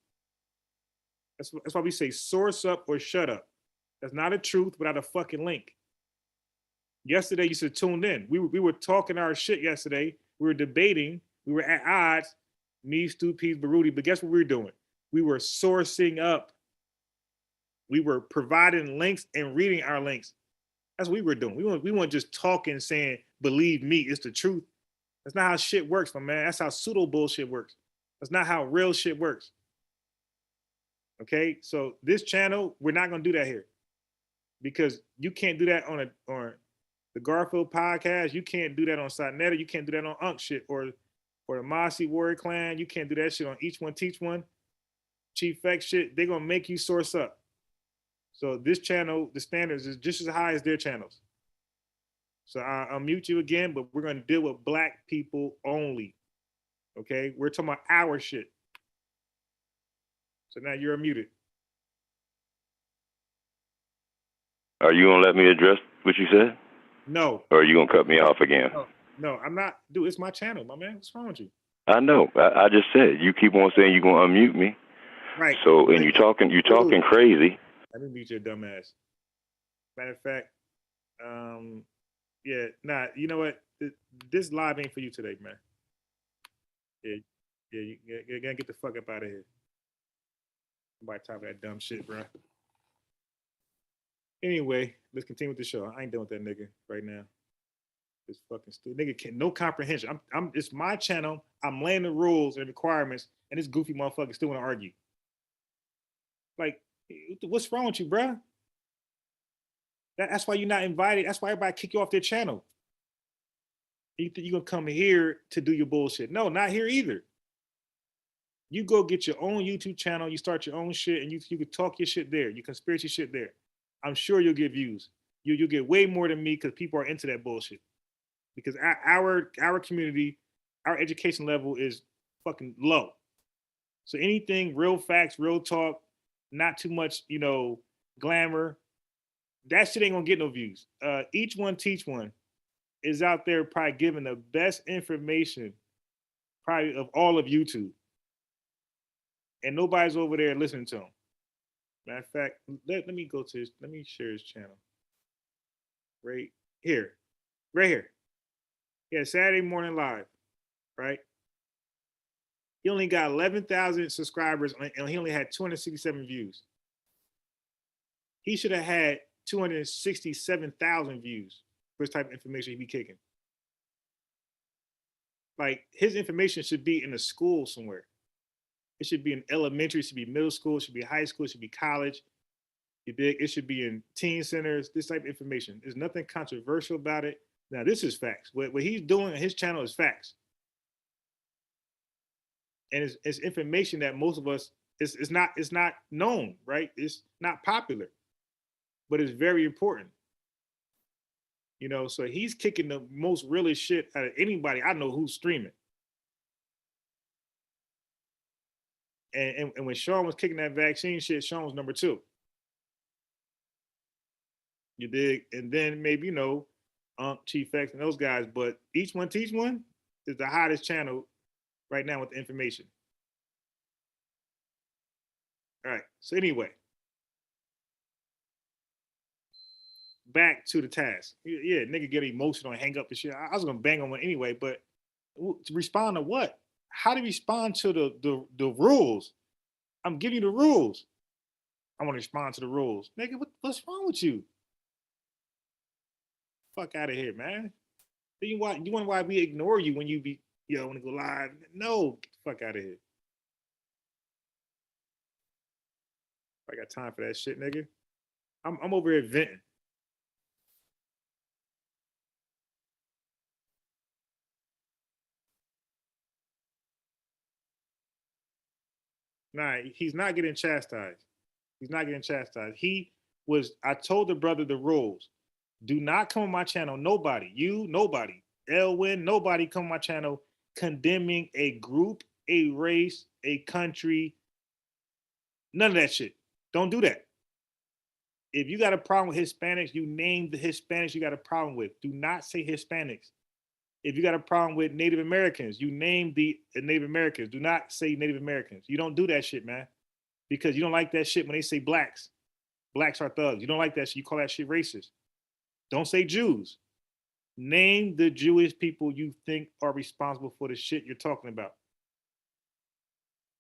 That's why we say source up or shut up. That's not a truth without a fucking link. Yesterday, you should have tuned in. We were talking our shit yesterday. We were debating. We were at odds. Me, Stu, Pease, Baruti. But guess what we were doing? We were sourcing up. We were providing links and reading our links. That's what we were doing. We weren't just talking saying, believe me, it's the truth. That's not how shit works, my man. That's how pseudo bullshit works. That's not how real shit works. Okay? So this channel, we're not going to do that here. Because you can't do that on the Garfield podcast. You can't do that on Sonetta. You can't do that on Unk shit or the Mossy Warrior Clan. You can't do that shit on Each One Teach One. Chief X shit. They're going to make you source up. So this channel, the standards is just as high as their channels. So I'll mute you again, but we're going to deal with black people only. Okay? We're talking about our shit. So now you're muted. Are you going to let me address what you said? No. Or are you going to cut me off again? No, I'm not. Dude, it's my channel, my man. What's wrong with you? I know. I just said, you keep on saying you're going to unmute me. Right. So, and you're talking crazy. Let me mute your dumb ass. Matter of fact, yeah, nah, you know what? This live ain't for you today, man. Yeah, you're gonna get the fuck up out of here. Nobody talk that dumb shit, bro. Anyway, let's continue with the show. I ain't done with that nigga right now. This fucking stupid nigga can't, no comprehension. It's my channel. I'm laying the rules and requirements, and this goofy motherfucker still want to argue. Like, what's wrong with you, bro? That's why you're not invited. That's why everybody kick you off their channel. You think you're gonna come here to do your bullshit? No, not here either. You go get your own YouTube channel. You start your own shit, and you can talk your shit there. You conspiracy shit there. I'm sure you'll get views. You'll get way more than me because people are into that bullshit. Because our community, our education level is fucking low. So anything real facts, real talk, not too much, glamour, that shit ain't gonna get no views. Each One Teach One is out there probably giving the best information probably of all of YouTube. And nobody's over there listening to him. Matter of fact, let me go to let me share his channel. Right here. Yeah, Saturday Morning Live, right? He only got 11,000 subscribers and he only had 267 views. He should have had 267,000 views for this type of information he be kicking. Like, his information should be in a school somewhere. It should be in elementary, it should be middle school, it should be high school, it should be college. You dig? It should be in teen centers, this type of information. There's nothing controversial about it. Now, this is facts. What he's doing on his channel is facts. And it's information that most of us, it's not known, right? It's not popular, but it's very important. You know, so he's kicking the most realest shit out of anybody I know who's streaming. And when Sean was kicking that vaccine shit, Sean was number 2. You dig? And then maybe, you know, Chief X and those guys, but Each One Teach One is the hottest channel right now with the information. All right. So anyway, back to the task. Yeah, nigga get emotional and hang up and shit. I was gonna bang on one anyway, but to respond to what? How to respond to the rules? I'm giving you the rules. I want to respond to the rules, nigga. What's wrong with you? Fuck out of here, man. You wonder why we ignore you when you be, want to go live? No, get the fuck out of here. I got time for that shit, nigga. I'm over here venting. Nah, he's not getting chastised. He's not getting chastised. I told the brother the rules. Do not come on my channel. Nobody, nobody, Elwin, nobody come on my channel condemning a group, a race, a country. None of that shit. Don't do that. If you got a problem with Hispanics, you name the Hispanics you got a problem with. Do not say Hispanics. If you got a problem with Native Americans, you name the Native Americans. Do not say Native Americans. You don't do that shit, man. Because you don't like that shit when they say blacks. Blacks are thugs. You don't like that shit. You call that shit racist. Don't say Jews. Name the Jewish people you think are responsible for the shit you're talking about.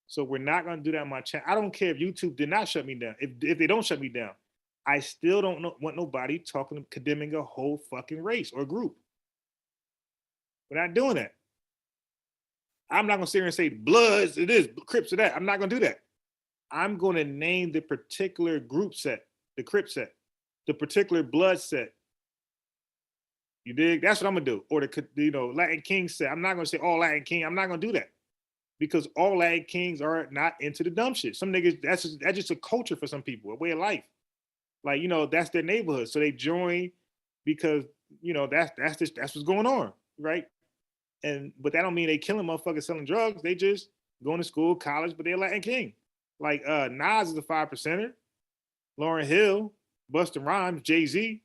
So we're not going to do that on my channel. I don't care if YouTube did not shut me down. If they don't shut me down, I still don't want nobody condemning a whole fucking race or group. We're not doing that. I'm not going to sit here and say Bloods, it is, Crips, or that. I'm not going to do that. I'm going to name the particular group set, the Crip set, the particular Blood set. You dig? That's what I'm going to do. Or the Latin King set. I'm not going to say all Latin King. I'm not going to do that. Because all Latin Kings are not into the dumb shit. Some niggas, that's just a culture for some people, a way of life. Like, that's their neighborhood. So they join because, that's what's going on, right? But that don't mean they killing motherfuckers selling drugs. They just going to school, college, but they're Latin King. Like Nas is a 5%er. Lauryn Hill, Busta Rhymes, Jay-Z.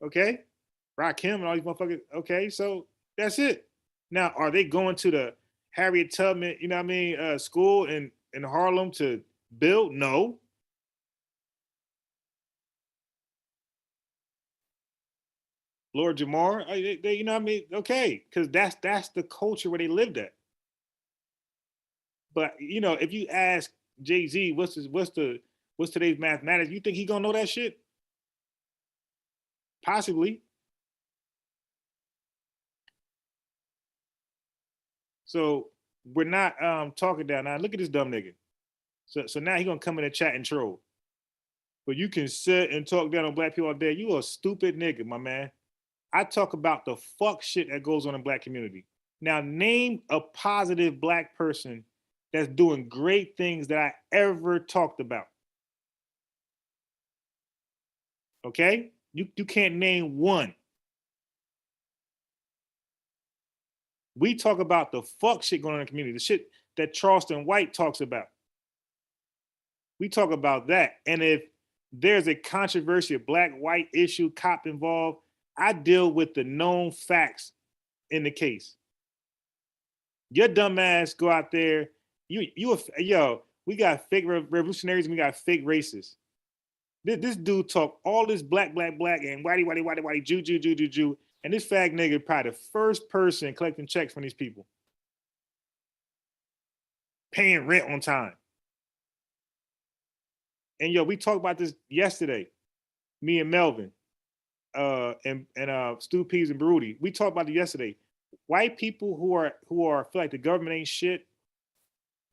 Okay? Rakim and all these motherfuckers. Okay, so that's it. Now, are they going to the Harriet Tubman, school in Harlem to build? No. Lord Jamar, they okay, because that's the culture where they lived at. But if you ask Jay-Z, what's today's mathematics, you think he gonna know that shit? Possibly. So we're not talking down. Now look at this dumb nigga. So now he gonna come in the chat and troll. But you can sit and talk down on black people all day. You a stupid nigga, my man. I talk about the fuck shit that goes on in the black community. Now name a positive black person that's doing great things that I ever talked about. Okay? You can't name one. We talk about the fuck shit going on in the community, the shit that Charleston White talks about. We talk about that. And if there's a controversy, a black-white issue, cop involved, I deal with the known facts in the case. Your dumb ass go out there, we got fake revolutionaries and we got fake racists. This dude talk all this black, and whitey, Jew. And this fag nigga probably the first person collecting checks from these people. Paying rent on time. And we talked about this yesterday. Me and Melvin. And Stu Pease and Broody. We talked about it yesterday. White people who feel like the government ain't shit,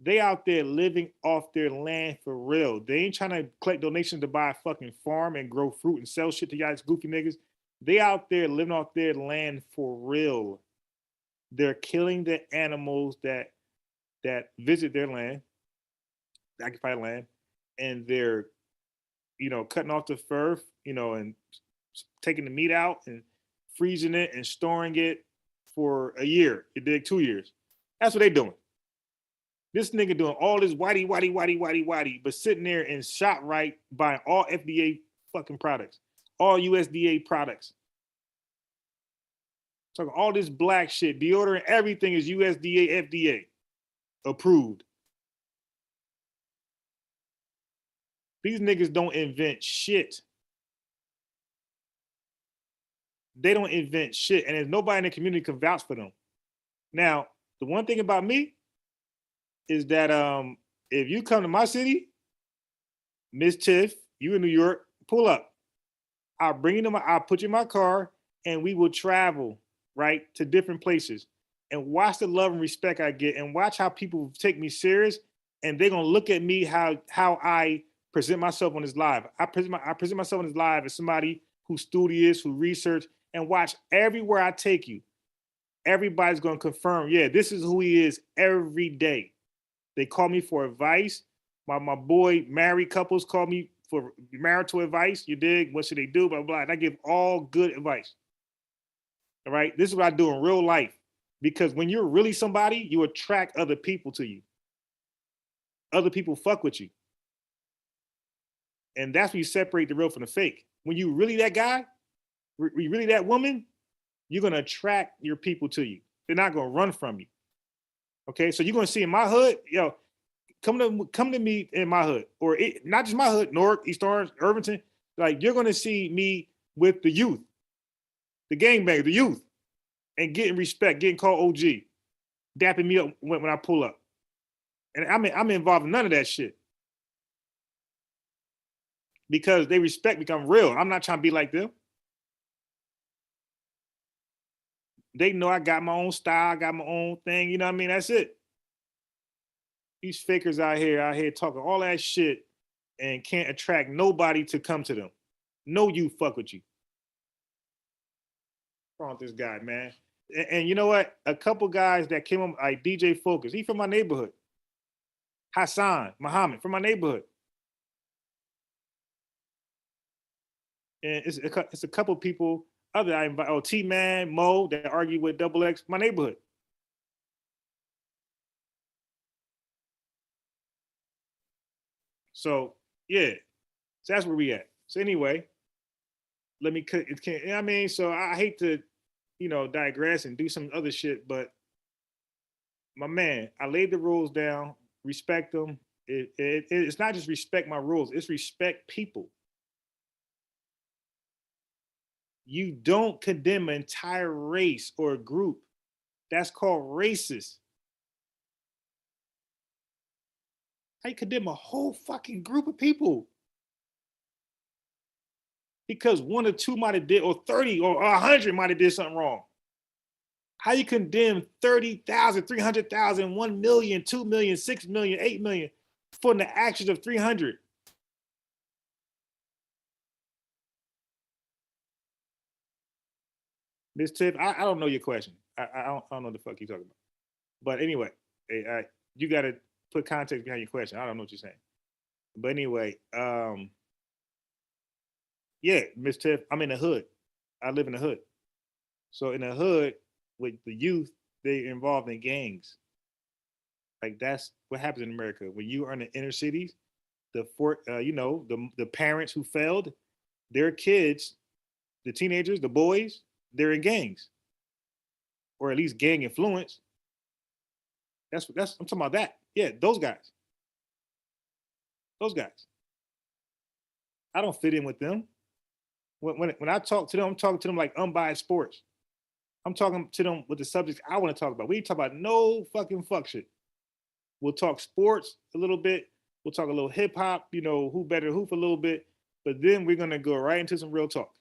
They out there living off their land for real. They ain't trying to collect donations to buy a fucking farm and grow fruit and sell shit to y'all goofy niggas. They out there living off their land for real. They're killing the animals that visit their land, occupied land, and they're, cutting off the fur, and taking the meat out and freezing it and storing it for a year. You dig? 2 years. That's what they doing. This nigga doing all this whitey, but sitting there in ShopRite buying all FDA fucking products, all USDA products. Talking all this black shit, deodorant, everything is USDA, FDA approved. These niggas don't invent shit. They don't invent shit, and there's nobody in the community can vouch for them. Now, the one thing about me is that if you come to my city, Miss Tiff, you in New York, pull up. I'll bring you to I'll put you in my car, and we will travel, right, to different places and watch the love and respect I get and watch how people take me serious, and they're gonna look at me how I present myself on this live. I present myself on this live as somebody who's studious, who research, and watch everywhere I take you. Everybody's gonna confirm, yeah, this is who he is every day. They call me for advice. My boy, married couples call me for marital advice. You dig? What should they do? Blah, blah, blah. And I give all good advice. All right? This is what I do in real life. Because when you're really somebody, you attract other people to you. Other people fuck with you. And that's when you separate the real from the fake. When you really that guy, you really that woman, you're going to attract your people to you. They're not going to run from you. Okay, so you're gonna see in my hood, come to me in my hood, or not just my hood, Newark, East Orange, Irvington. Like you're gonna see me with the youth, the gangbangers, the youth, and getting respect, getting called OG, dapping me up when I pull up, and I'm involved in none of that shit because they respect me. I'm real. I'm not trying to be like them. They know I got my own style, I got my own thing. You know what I mean? That's it. These fakers out here talking all that shit and can't attract nobody to come to them. No youth fuck with you. What's wrong with this guy, man? And you know what? A couple guys that came up, like DJ Focus, he from my neighborhood. Hassan, Muhammad, from my neighborhood. And it's a couple people. Other I invite, T-Man, Mo, that argue with Double X, my neighborhood. So yeah, so that's where we at. So anyway, let me cut. So I hate to, digress and do some other shit, but my man, I laid the rules down, respect them. It's not just respect my rules; it's respect people. You don't condemn an entire race or a group. That's called racist. How you condemn a whole fucking group of people? Because one or two might have did, or 30 or 100 might have did something wrong. How you condemn 30,000, 300,000, 1 million, 2 million, 6 million, 8 million for the actions of 300? Miss Tiff, I don't know your question. I don't know what the fuck you're talking about. But anyway, you got to put context behind your question. I don't know what you're saying. But anyway, yeah, Miss Tiff, I'm in the hood. I live in the hood. So in the hood, with the youth, they're involved in gangs. Like that's what happens in America. When you are in the inner cities, the parents who failed, their kids, the teenagers, the boys, they're in gangs, or at least gang influence. That's I'm talking about that. Yeah, those guys. Those guys. I don't fit in with them. When I talk to them, I'm talking to them like unbiased sports. I'm talking to them with the subjects I want to talk about. We talk about no fucking fuck shit. We'll talk sports a little bit. We'll talk a little hip hop, who better who for a little bit. But then we're gonna go right into some real talk.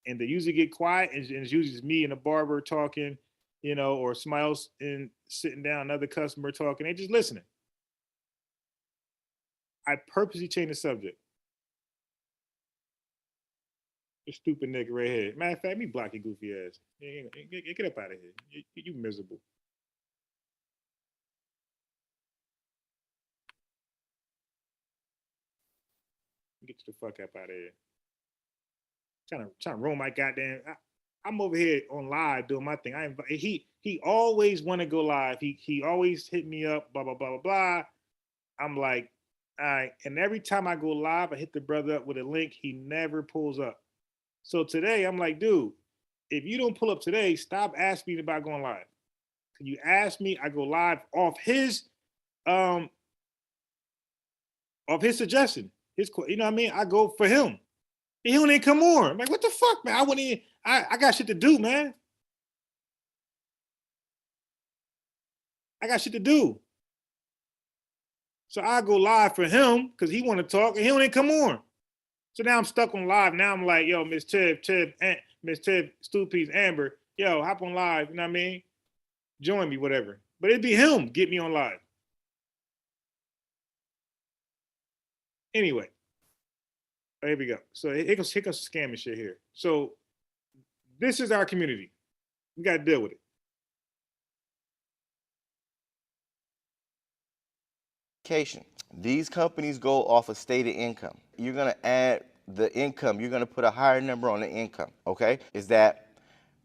And they usually get quiet, and it's usually just me and the barber talking, you know, or somebody else in sitting down, another customer talking, they just listening. I purposely changed the subject. This stupid nigga right here. Matter of fact, me block your goofy ass. Get up out of here. You miserable. Get the fuck up out of here. Trying to ruin my goddamn. I'm over here on live doing my thing. He always want to go live. He always hit me up. Blah blah blah blah blah. I'm like, all right. And every time I go live, I hit the brother up with a link. He never pulls up. So today I'm like, dude, if you don't pull up today, stop asking me about going live. Can you ask me? I go live off his suggestion. You know what I mean? I go for him. He don't even come on. I'm like, what the fuck, man? I got shit to do, man. I got shit to do. So I go live for him because he want to talk and he don't even come on. So now I'm stuck on live. Now I'm like, yo, Miss Tiff, Miss Tiff, Stuppies, Amber, yo, hop on live. You know what I mean? Join me, whatever. But it'd be him get me on live. Anyway, here we go. So here comes scamming shit here. So this is our community. We got to deal with it. These companies go off of stated income. You're going to add the income. You're going to put a higher number on the income, okay? Is that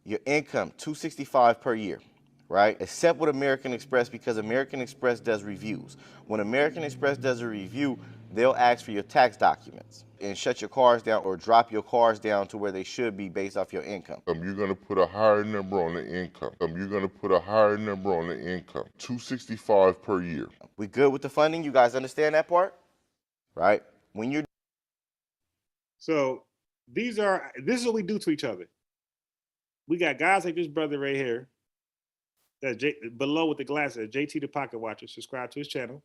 your income, $265 per year, right? Except with American Express, because American Express does reviews. When American Express does a review, they'll ask for your tax documents and shut your cars down or drop your cars down to where they should be based off your income. You're going to put a higher number on the income. You're going to put a higher number on the income. $265 per year. We good with the funding? You guys understand that part? Right? When you're So this is what we do to each other. We got guys like this brother right here. That's below with the glasses, JT the Pocket Watcher. Subscribe to his channel.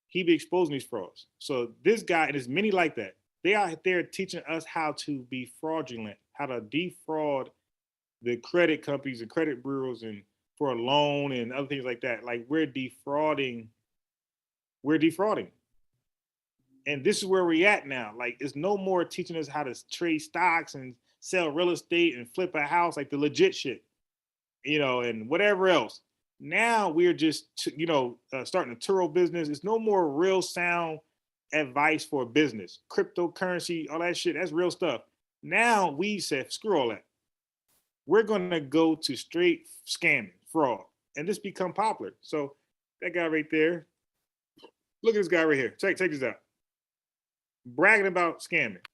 He be exposing these frauds. So this guy, and there's many like that. They out there teaching us how to be fraudulent, how to defraud the credit companies and credit bureaus and for a loan and other things like that. Like we're defrauding. And this is where we're at now. Like it's no more teaching us how to trade stocks and sell real estate and flip a house, like the legit shit, you know, and whatever else. Now we're just, starting a Turo business. It's no more real sound advice for a business. Cryptocurrency, all that shit, that's real stuff. Now we said, screw all that. We're going to go to straight scamming, fraud, and this become popular. So that guy right there, look at this guy right here. Check this out. Bragging about scamming.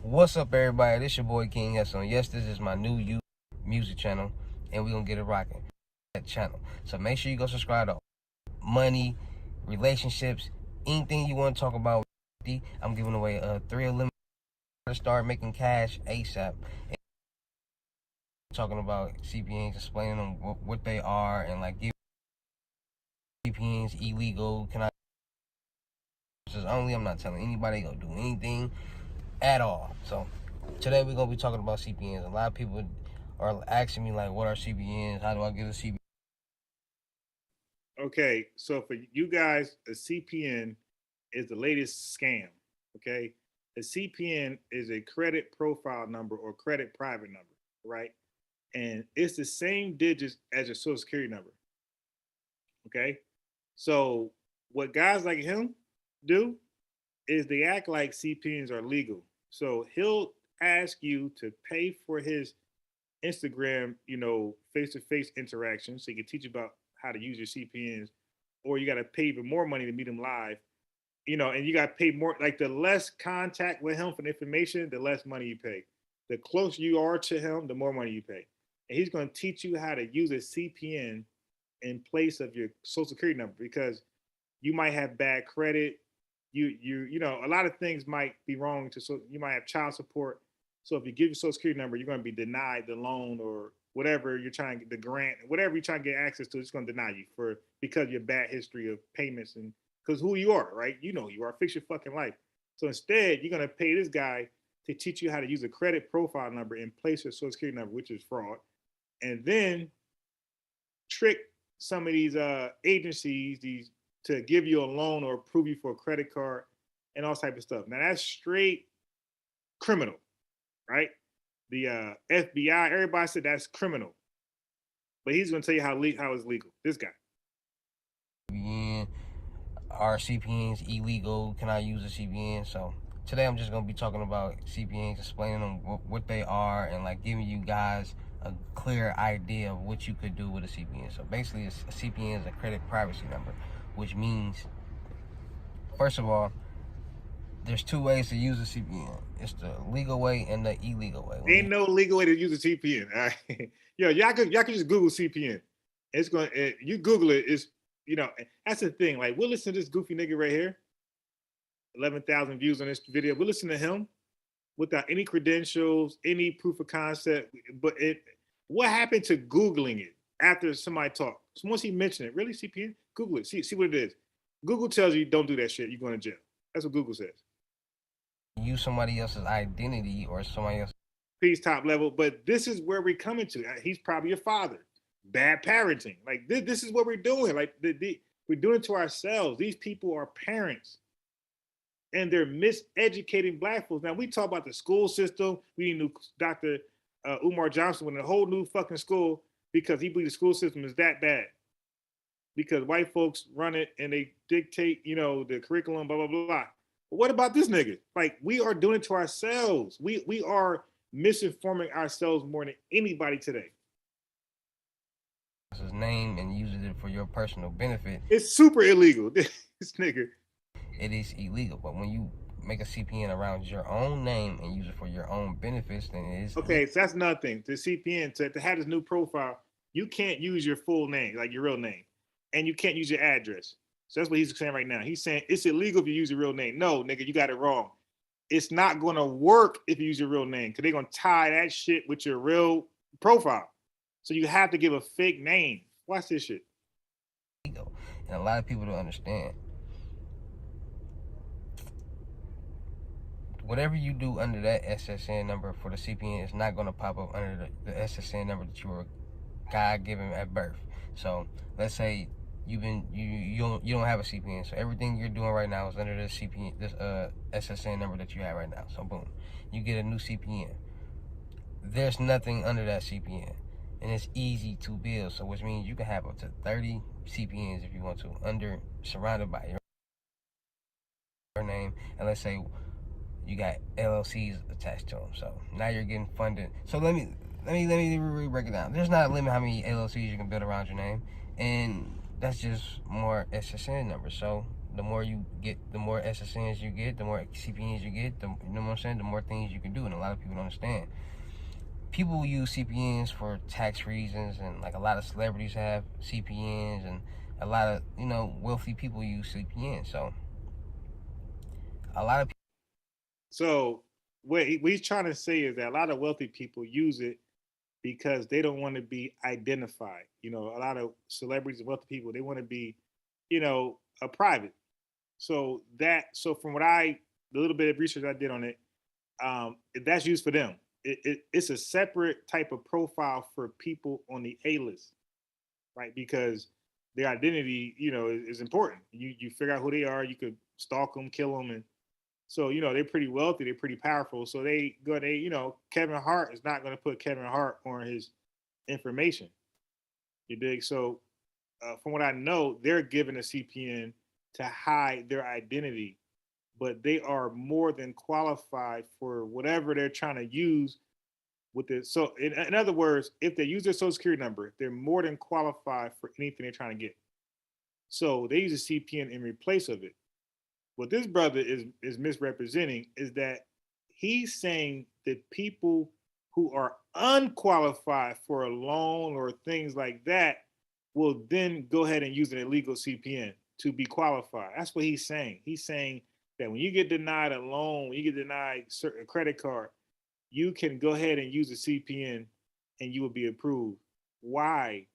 What's up, everybody? This your boy King Hesson. Yes, this is my new music channel, and we're going to get it rocking. That channel. So make sure you go subscribe to money, relationships, anything you want to talk about. I'm giving away 3 unlimited to start making cash ASAP. And talking about CPNs, explaining them what they are, and like give CPNs illegal. Can I only? I'm not telling anybody go do anything at all. So today we're gonna be talking about CPNs. A lot of people are asking me like, what are CPNs? How do I get a CPN? Okay, so for you guys, a CPN is the latest scam, okay? A CPN is a credit profile number or credit private number, right? And it's the same digits as your social security number, okay? So what guys like him do is they act like CPNs are legal. So he'll ask you to pay for his Instagram, face-to-face interaction so he can teach you about how to use your CPNs, or you got to pay even more money to meet him live, and you got to pay more. Like the less contact with him for the information, the less money you pay. The closer you are to him, the more money you pay. And he's going to teach you how to use a CPN in place of your social security number, because you might have bad credit. A lot of things might be wrong. So you might have child support. So if you give your social security number, you're going to be denied the loan or whatever you're trying to get, the grant, whatever you're trying to get access to, it's going to deny you because of your bad history of payments and because who you are, right? You know who you are. Fix your fucking life. So instead, you're going to pay this guy to teach you how to use a credit profile number in place of social security number, which is fraud. and then trick some of these agencies to give you a loan or approve you for a credit card and all type of stuff. Now that's straight criminal, right? The FBI, everybody said that's criminal, but he's going to tell you how it's legal. This guy. Are CPNs illegal? Can I use a CPN? So today I'm just going to be talking about CPNs, explaining them what they are, and like giving you guys a clear idea of what you could do with a CPN. So basically, a CPN is a credit privacy number, which means, first of all, there's two ways to use a CPN. It's the legal way and the illegal way. Ain't no legal way to use a CPN. All right? Yo, y'all can just Google CPN. It's going you Google it. It's, you know, that's the thing. Like, we'll listen to this goofy nigga right here. 11,000 views on this video. We'll listen to him without any credentials, any proof of concept. But what happened to Googling it after somebody talked? So once he mentioned it, really CPN? Google it. See what it is. Google tells you don't do that shit. You're going to jail. That's what Google says. Use somebody else's identity or somebody else. Peace, top level. But this is where we're coming to. He's probably your father. Bad parenting. Like this is what we're doing. Like we're doing it to ourselves. These people are parents, and they're miseducating black folks. Now we talk about the school system. We need new Dr. Umar Johnson with a whole new fucking school because he believes the school system is that bad. Because white folks run it and they dictate, you know, the curriculum, blah blah blah. But what about this nigga? Like, we are doing it to ourselves. We are misinforming ourselves more than anybody today. His name and using it for your personal benefit. It's super illegal. This nigga. It is illegal, but when you make a CPN around your own name and use it for your own benefits, then it is okay. So that's another thing. The CPN to have this new profile, you can't use your full name, like your real name, and you can't use your address. So that's what he's saying right now. He's saying it's illegal if you use your real name. No, nigga, you got it wrong. It's not going to work if you use your real name because they're going to tie that shit with your real profile. So you have to give a fake name. Watch this shit. And a lot of people don't understand. Whatever you do under that SSN number for the CPN is not going to pop up under the SSN number that you were God given at birth. So let's say you don't have a CPN, so everything you're doing right now is under this CPN, this SSN number that you have right now. So boom, you get a new CPN. There's nothing under that CPN, and it's easy to build. So which means you can have up to 30 CPNs if you want to, surrounded by your name. And let's say you got LLCs attached to them. So now you're getting funded. So let me break it down. There's not a limit how many LLCs you can build around your name, and that's just more SSN numbers. So the more you get, the more SSNs you get, the more CPNs you get, you know what I'm saying? The more things you can do, and a lot of people don't understand. People use CPNs for tax reasons, and like a lot of celebrities have CPNs, and a lot of, you know, wealthy people use CPNs. So a lot of people. So what he's trying to say is that a lot of wealthy people use it because they don't want to be identified. You know, a lot of celebrities and wealthy people, they want to be, you know, a private. So from what the little bit of research I did on it, that's used for them. It's a separate type of profile for people on the A-list, right? Because their identity, you know, is important. You figure out who they are, you could stalk them, kill them, and so, you know, they're pretty wealthy, they're pretty powerful. So you know, Kevin Hart is not going to put Kevin Hart on his information. You dig? So from what I know, they're given a CPN to hide their identity, but they are more than qualified for whatever they're trying to use with it. So in other words, if they use their social security number, they're more than qualified for anything they're trying to get. So they use a CPN in replace of it. What this brother is misrepresenting is that he's saying that people who are unqualified for a loan or things like that will then go ahead and use an illegal CPN to be qualified. That's what he's saying. He's saying that when you get denied a loan, when you get denied a credit card, you can go ahead and use a CPN and you will be approved. Why,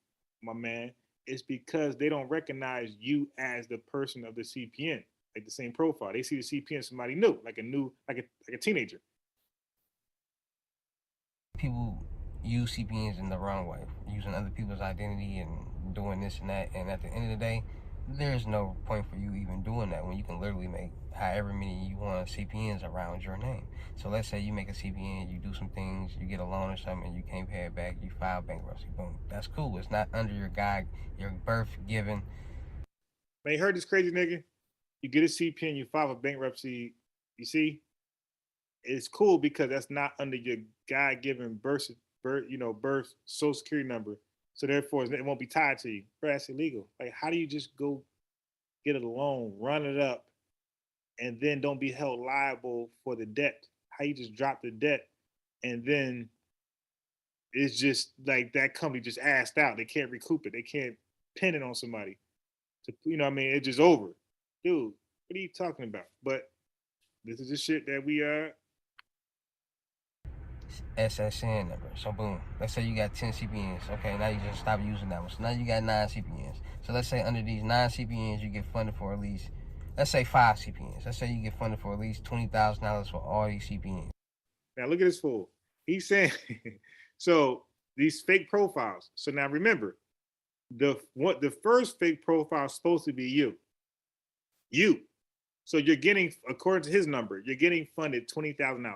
my man? It's because they don't recognize you as the person of the CPN. Like the same profile. They see the CPN as somebody new, like a teenager. People use CPNs in the wrong way, using other people's identity and doing this and that. And at the end of the day, there's no point for you even doing that when you can literally make however many you want CPNs around your name. So let's say you make a CPN, you do some things, you get a loan or something, and you can't pay it back, you file bankruptcy. Boom. That's cool. It's not under your birth given. Man, you heard this crazy nigga? You get a CPN, you file a bankruptcy. You see, it's cool because that's not under your God-given birth Social Security number. So therefore, it won't be tied to you. Bro, that's illegal. Like, how do you just go get a loan, run it up, and then don't be held liable for the debt? How you just drop the debt, and then it's just like that company just asked out. They can't recoup it. They can't pin it on somebody. It's just over. Dude, what are you talking about? But this is the shit that we SSN number. So boom, let's say you got 10 CPNs. Okay, now you just stop using that one. So now you got 9 CPNs. So let's say under these 9 CPNs, you get funded for at least, let's say 5 CPNs. Let's say you get funded for at least $20,000 for all these CPNs. Now look at this fool. He's saying, so these fake profiles. So now remember, the first fake profile is supposed to be you. So you're getting, according to his number, you're getting funded $20,000.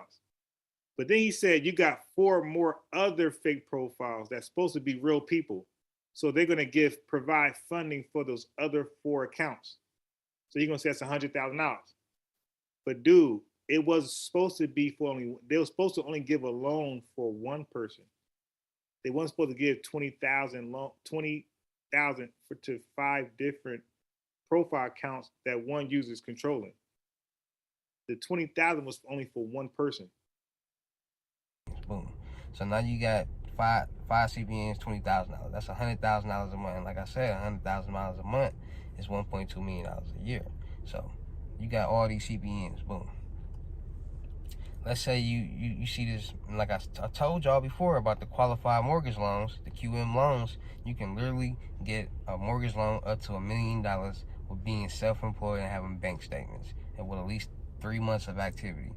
But then he said you got 4 more other fake profiles that's supposed to be real people. So they're going to provide funding for those other 4 accounts. So you're going to say that's $100,000. But dude, it was supposed to be they were supposed to only give a loan for one person. They weren't supposed to give $20,000 to 5 different profile accounts that one user is controlling. The $20,000 was only for one person. Boom. So now you got five CPNs, $20,000. That's $100,000 a month. And like I said, $100,000 a month is $1.2 million a year. So you got all these CPNs. Boom. Let's say you see this, like I told y'all before about the qualified mortgage loans, the QM loans. You can literally get a mortgage loan up to $1 million with being self-employed and having bank statements and with at least 3 months of activity.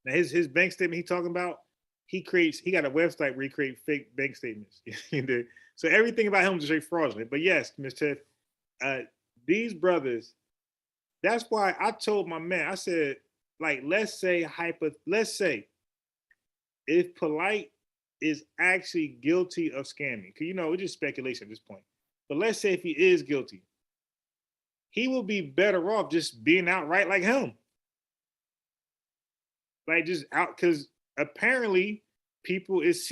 Now his bank statement he talking about, he got a website where he creates fake bank statements. So everything about him is straight fraudulent. But yes, Mr. These brothers, that's why I told my man, I said, like, let's say if Polite is actually guilty of scamming, because it's just speculation at this point. But let's say if he is guilty, he will be better off just being outright like him. Like just out, because apparently people is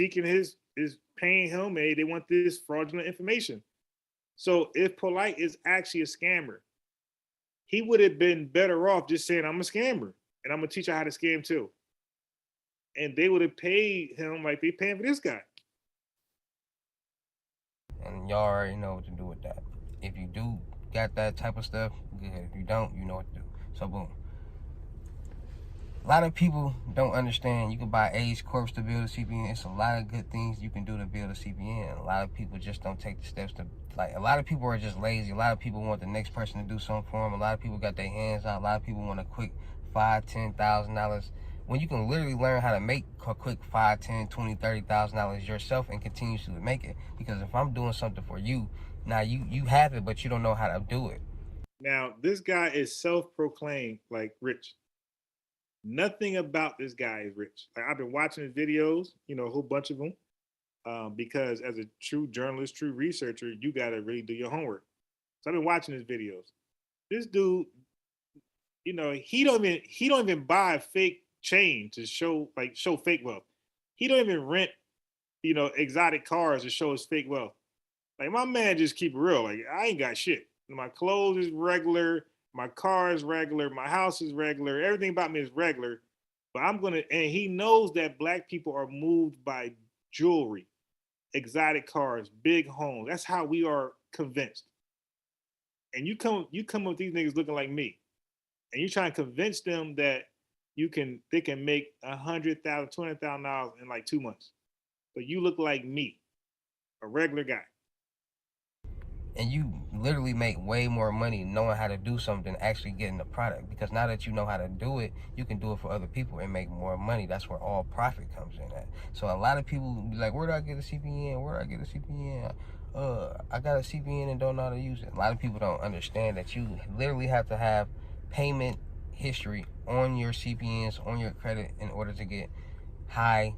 paying him, and they want this fraudulent information. So if Polite is actually a scammer, he would have been better off just saying, I'm a scammer and I'm gonna teach you how to scam too. And they would have paid him like they paying for this guy. And y'all already know what to do with that. If you do got that type of stuff, good. If you don't, you know what to do. So boom. A lot of people don't understand you can buy Age Corps to build a CPN. It's a lot of good things you can do to build a CPN. A lot of people just don't take the steps to, a lot of people are just lazy. A lot of people want the next person to do something for them. A lot of people got their hands out. A lot of people want a quick $5,000, $10,000. When you can literally learn how to make a quick $5,000, $10,000, $20,000, $30,000 yourself and continuously make it. Because if I'm doing something for you, now you have it, but you don't know how to do it. Now, this guy is self-proclaimed like rich. Nothing about this guy is rich. Like, I've been watching his videos, a whole bunch of them, because as a true journalist, true researcher, you got to really do your homework. So I've been watching his videos. This dude, he don't even buy a fake chain to show fake wealth. He don't even rent, exotic cars to show his fake wealth. Like, my man just keep it real. Like, I ain't got shit. My clothes is regular. My car is regular. My house is regular. Everything about me is regular. But and he knows that Black people are moved by jewelry, exotic cars, big homes. That's how we are convinced. And you come with these niggas looking like me, and you try and convince them that they can make $100,000, $200,000 in like 2 months. But you look like me, a regular guy. And you literally make way more money knowing how to do something than actually getting the product. Because now that you know how to do it, you can do it for other people and make more money. That's where all profit comes in at. So a lot of people be like, where do I get a CPN? Where do I get a CPN? I got a CPN and don't know how to use it. A lot of people don't understand that you literally have to have payment history on your CPNs, on your credit, in order to get high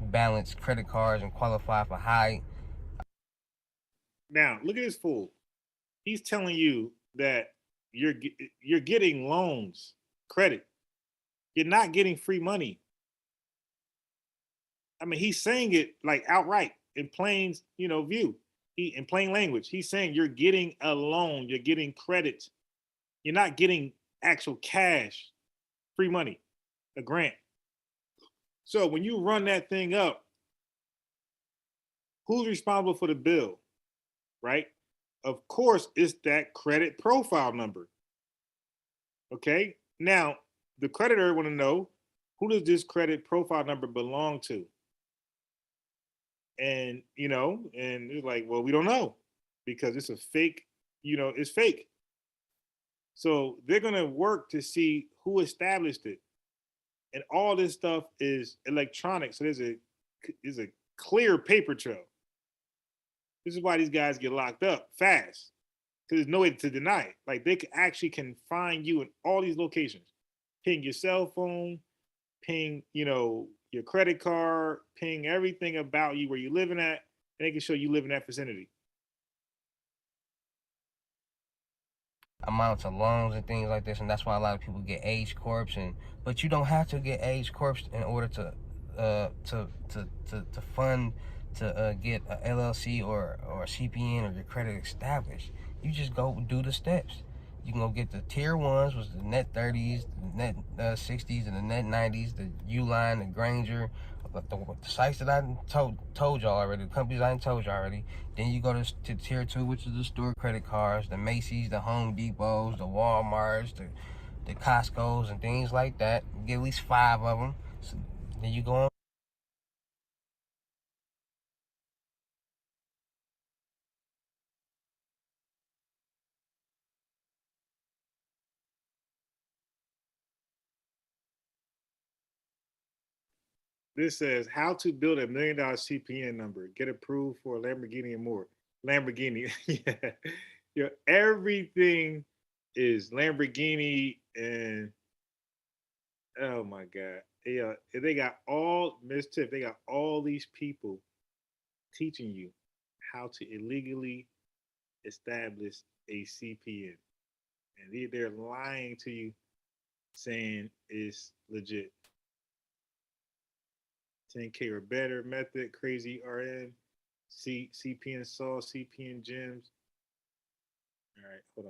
balance credit cards and qualify for high. Now, look at this fool. He's telling you that you're getting loans, credit. You're not getting free money. I mean, he's saying it like outright in plain, view. In plain language, he's saying you're getting a loan, you're getting credit. You're not getting actual cash, free money, a grant. So when you run that thing up, who's responsible for the bill? Right? Of course, it's that credit profile number. Okay? Now, the creditor want to know, who does this credit profile number belong to? And, and it's like, well, we don't know because it's a fake, it's fake. So they're going to work to see who established it. And all this stuff is electronic. So there's a clear paper trail. This is why these guys get locked up fast, because there's no way to deny it. Like they can find you in all these locations, ping your cell phone, ping, your credit card, ping everything about you, where you're living at, and they can show you live in that vicinity. Amounts of loans and things like this, and that's why a lot of people get age corps, but you don't have to get age corps in order to fund to get a LLC or a CPN or your credit established. You just go do the steps. You can go get the tier 1s, which is the net 30s, the net 60s, and the net 90s, the Uline, the Granger, the sites that I told y'all already, the companies I told you already. Then you go to tier 2, which is the store credit cards, the Macy's, the Home Depots, the Walmarts, the Costco's, and things like that. You get at least 5 of them. So then you go on. This says how to build $1 million CPN number, get approved for a Lamborghini and more. Lamborghini, yeah. Everything is Lamborghini and oh my God. They got all, Ms. Tiff, they got all these people teaching you how to illegally establish a CPN. And they're lying to you saying it's legit. 10K or better method, crazy RN, CPN Saw, CPN Gems. All right, hold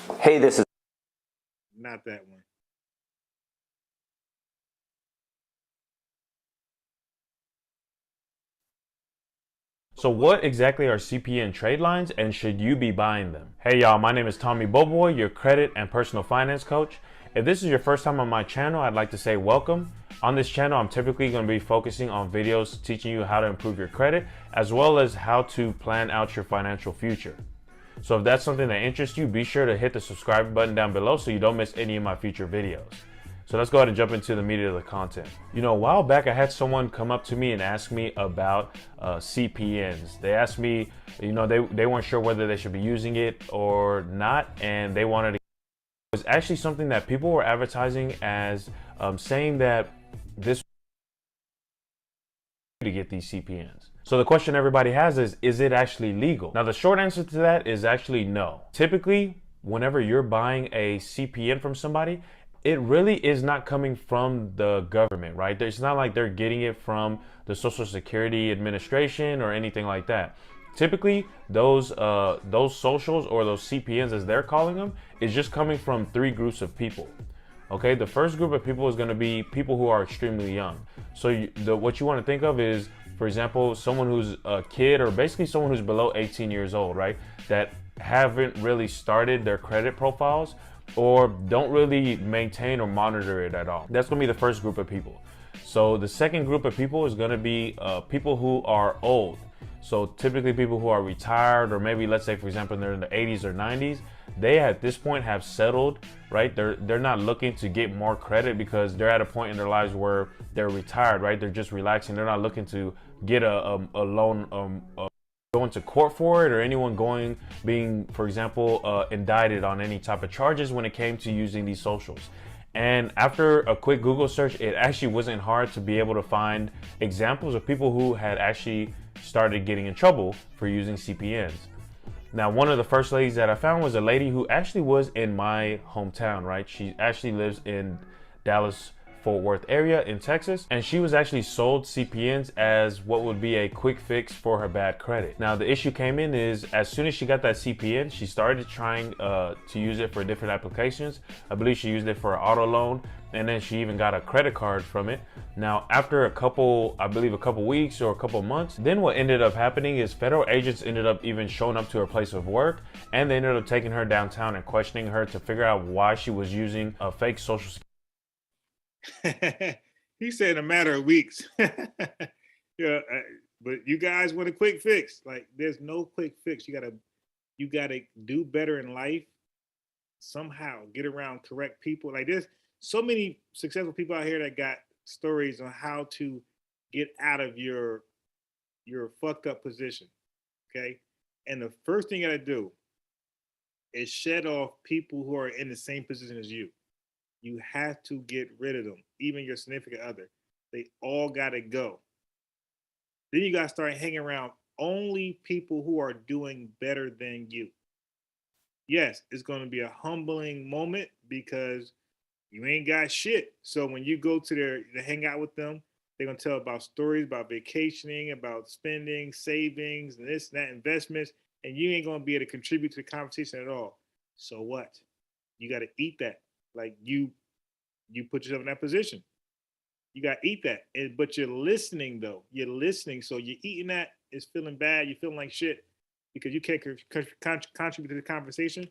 on. Hey, this is not that one. So what exactly are CPN trade lines, and should you be buying them? Hey y'all, my name is Tommy Boboy, your credit and personal finance coach. If this is your first time on my channel, I'd like to say welcome. On this channel, I'm typically going to be focusing on videos teaching you how to improve your credit, as well as how to plan out your financial future. So if that's something that interests you, be sure to hit the subscribe button down below so you don't miss any of my future videos. So let's go ahead and jump into the meat of the content. A while back, I had someone come up to me and ask me about CPNs. They asked me, they weren't sure whether they should be using it or not, and they wanted to. It was actually something that people were advertising as saying that this to get these CPNs. So the question everybody has is it actually legal? Now the short answer to that is actually no. Typically, whenever you're buying a CPN from somebody, it really is not coming from the government, right? It's not like they're getting it from the Social Security Administration or anything like that. Typically, those socials or those CPNs, as they're calling them, is just coming from 3 groups of people. Okay, the first group of people is going to be people who are extremely young. So what you want to think of is, for example, someone who's a kid or basically someone who's below 18 years old, right? That haven't really started their credit profiles, or don't really maintain or monitor it at all. That's gonna be the first group of people. So the second group of people is gonna be people who are old. So typically people who are retired, or maybe let's say for example they're in the 80s or 90s, they at this point have settled, right? They're not looking to get more credit because they're at a point in their lives where they're retired, right? They're just relaxing. They're not looking to get a loan, going to court for it, or anyone being, for example, indicted on any type of charges when it came to using these socials. And after a quick Google search, it actually wasn't hard to be able to find examples of people who had actually started getting in trouble for using CPNs. Now, one of the first ladies that I found was a lady who actually was in my hometown, right? She actually lives in Dallas, Fort Worth area in Texas, and she was actually sold CPNs as what would be a quick fix for her bad credit. Now, the issue came in is as soon as she got that CPN, she started trying to use it for different applications. I believe she used it for an auto loan, and then she even got a credit card from it. Now, after a couple weeks or a couple months, then what ended up happening is federal agents ended up even showing up to her place of work, and they ended up taking her downtown and questioning her to figure out why she was using a fake social security. He said in a matter of weeks. Yeah, but you guys want a quick fix. Like, there's no quick fix. You gotta do better in life. Somehow get around correct people. Like, there's so many successful people out here that got stories on how to get out of your fucked up position. Okay. And the first thing you gotta do is shed off people who are in the same position as you. You have to get rid of them, even your significant other. They all gotta go. Then you gotta start hanging around only people who are doing better than you. Yes, it's gonna be a humbling moment because you ain't got shit. So when you go to hang out with them, they're gonna tell about stories about vacationing, about spending, savings, and this and that, investments, and you ain't gonna be able to contribute to the conversation at all. So what? You gotta eat that. Like, you put yourself in that position. You got to eat that. But you're listening, though. You're listening. So you're eating that. It's feeling bad. You're feeling like shit because you can't contribute to the conversation,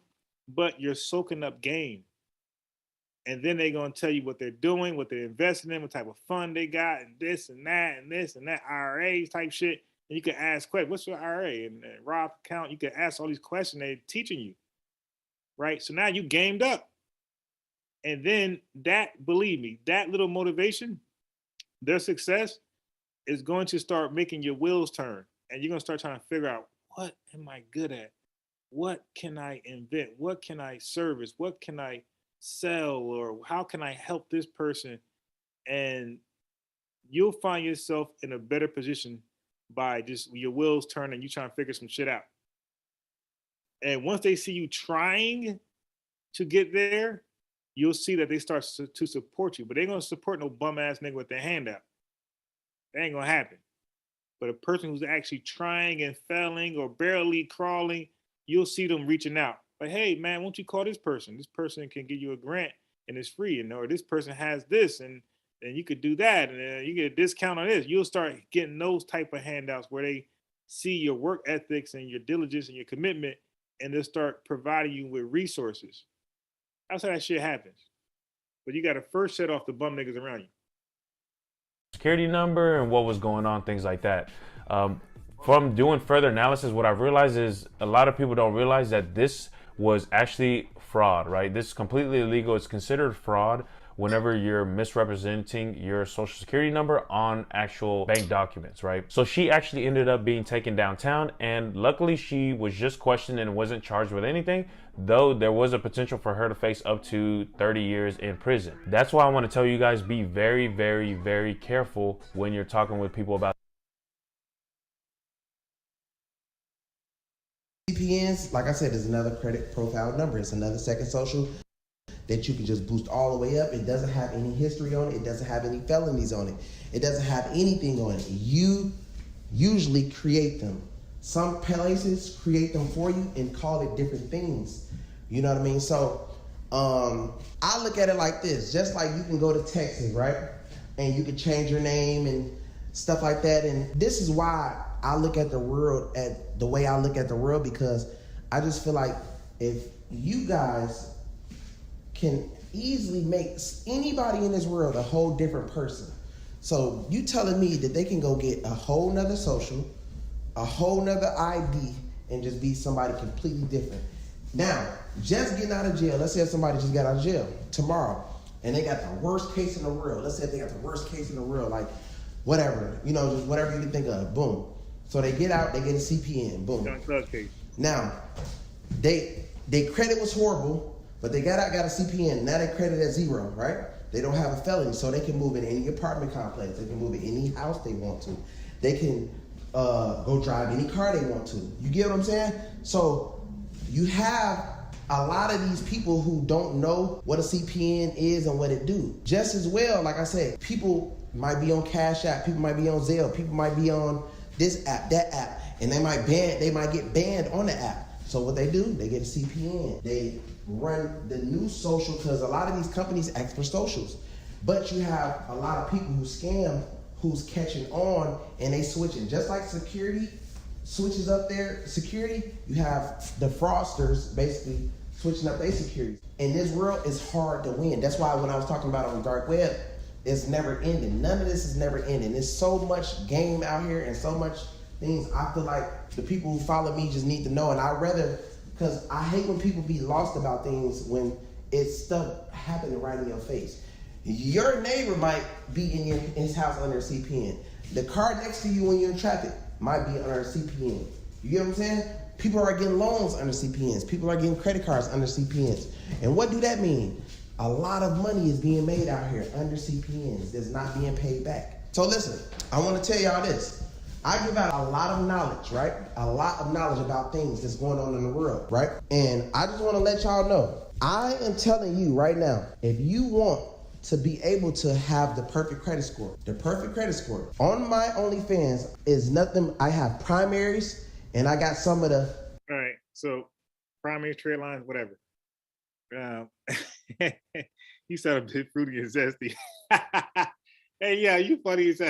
but you're soaking up game. And then they're going to tell you what they're doing, what they're investing in, what type of fund they got, and this and that, and this and that, IRAs type shit. And you can ask questions. What's your IRA and Roth account? You can ask all these questions they're teaching you, right? So now you gamed up. And then that, believe me, that little motivation, their success is going to start making your wheels turn. And you're going to start trying to figure out, what am I good at? What can I invent? What can I service? What can I sell? Or how can I help this person? And you'll find yourself in a better position by just your wheels turning and you trying to figure some shit out. And once they see you trying to get there, you'll see that they start to support you, but they ain't gonna support no bum ass nigga with their hand out. That ain't gonna happen. But a person who's actually trying and failing or barely crawling, you'll see them reaching out. Like, hey man, won't you call this person? This person can give you a grant and it's free, and or this person has this and you could do that, and you get a discount on this. You'll start getting those type of handouts where they see your work ethics and your diligence and your commitment, and they'll start providing you with resources. That's how that shit happens. But you got to first set off the bum niggas around you. Security number and what was going on, things like that. From doing further analysis, what I've realized is a lot of people don't realize that this was actually fraud, right? This is completely illegal. It's considered fraud whenever you're misrepresenting your social security number on actual bank documents, right? So she actually ended up being taken downtown, and luckily she was just questioned and wasn't charged with anything, though there was a potential for her to face up to 30 years in prison. That's why I want to tell you guys, be very, very, very careful when you're talking with people about CPNs. Like I said, is another credit profile number. It's another second social that you can just boost all the way up. It doesn't have any history on it. It doesn't have any felonies on it. It doesn't have anything on it. You usually create them. Some places create them for you and call it different things. You know what I mean? So I look at it like this. Just like you can go to Texas, right? And you can change your name and stuff like that. And this is why I look at the world at the way I look at the world, because I just feel like if you guys can easily make anybody in this world a whole different person. So you telling me that they can go get a whole nother social, a whole nother ID, and just be somebody completely different. Now, just getting out of jail, let's say if somebody just got out of jail tomorrow, and they got the worst case in the world. Let's say if they got the worst case in the world, like whatever, just whatever you can think of, boom. So they get out, they get a CPN, boom. Now, they credit was horrible, but they got out, got a CPN. Now they credit at 0, right? They don't have a felony, so they can move in any apartment complex. They can move in any house they want to. They can go drive any car they want to. You get what I'm saying? So you have a lot of these people who don't know what a CPN is and what it do. Just as well, like I said, people might be on Cash App, people might be on Zelle, people might be on this app, that app, and they might get banned on the app. So what they do, they get a CPN. They run the new social, because a lot of these companies ask for socials. But you have a lot of people who scam, who's catching on, and they switching. Just like security switches up their security, you have the fraudsters basically switching up their security. In this world, it's hard to win. That's why when I was talking about on the dark web, it's never ending. None of this is never ending. There's so much game out here and so much things. I feel like the people who follow me just need to know, and I'd rather, because I hate when people be lost about things when it's stuff happening right in your face. Your neighbor might be in his house under a CPN. The car next to you when you're in traffic might be under a CPN. You get what I'm saying? People are getting loans under CPNs. People are getting credit cards under CPNs. And what do that mean? A lot of money is being made out here under CPNs that's not being paid back. So listen, I want to tell y'all this. I give out a lot of knowledge, right? A lot of knowledge about things that's going on in the world, right? And I just want to let y'all know, I am telling you right now, if you want to be able to have the perfect credit score on my OnlyFans is nothing. I have primaries and I got some of the. All right, so primary, trade lines, whatever. He said a bit fruity and zesty. Hey, yeah, you funny as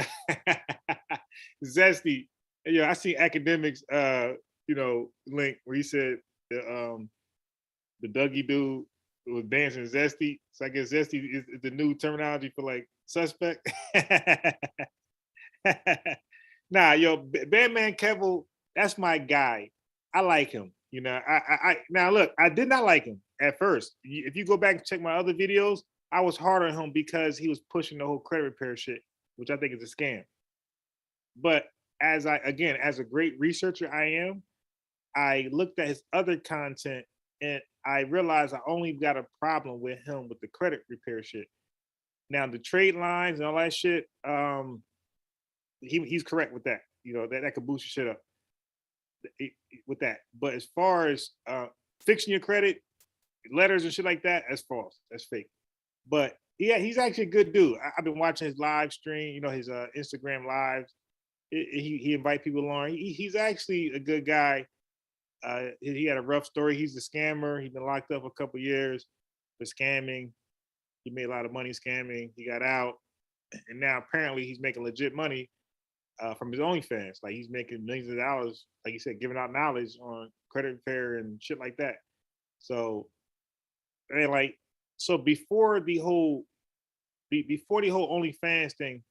zesty. Hey, yo, I see academics, link where he said the Dougie dude was dancing zesty. So I guess zesty is the new terminology for like suspect. Nah, yo, Bandman Kevo, that's my guy. I like him. I now look, I did not like him at first. If you go back and check my other videos, I was hard on him because he was pushing the whole credit repair shit, which I think is a scam. But as a great researcher I am, I looked at his other content and I realized I only got a problem with him with the credit repair shit. Now the trade lines and all that shit, he's correct with that. That could boost your shit up with that. But as far as fixing your credit, letters and shit like that, that's false. That's fake. But yeah, he's actually a good dude. I've been watching his live stream, his Instagram lives. He invite people along. He's actually a good guy. He had a rough story. He's a scammer. He's been locked up a couple years for scamming. He made a lot of money scamming. He got out, and now apparently he's making legit money from his OnlyFans. Like he's making millions of dollars, like you said, giving out knowledge on credit repair and shit like that. So, before the whole OnlyFans thing,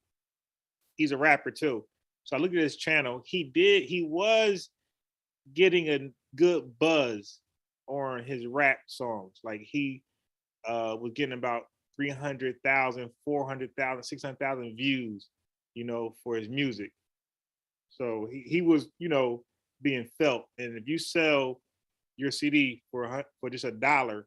he's a rapper too. So I looked at his channel. He was getting a good buzz on his rap songs. Like he was getting about 300,000, 400,000, 600,000 views, for his music. So he was, being felt. And if you sell your CD for just $1,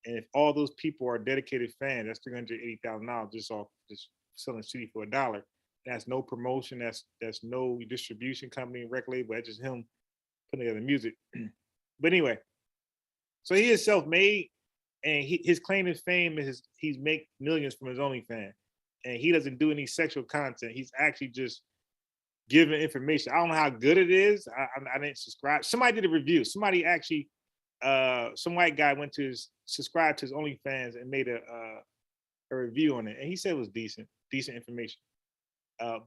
and if all those people are dedicated fans, that's $380,000 just off just selling a CD for $1. That's no promotion. That's no distribution company, record label. That's just him putting together music. But anyway, so he is self-made, and his claim to fame is he's make millions from his OnlyFans, and he doesn't do any sexual content. He's actually just giving information. I don't know how good it is. I didn't subscribe. Somebody did a review. Somebody actually, some white guy went to subscribe to his OnlyFans and made a review on it, and he said it was decent information.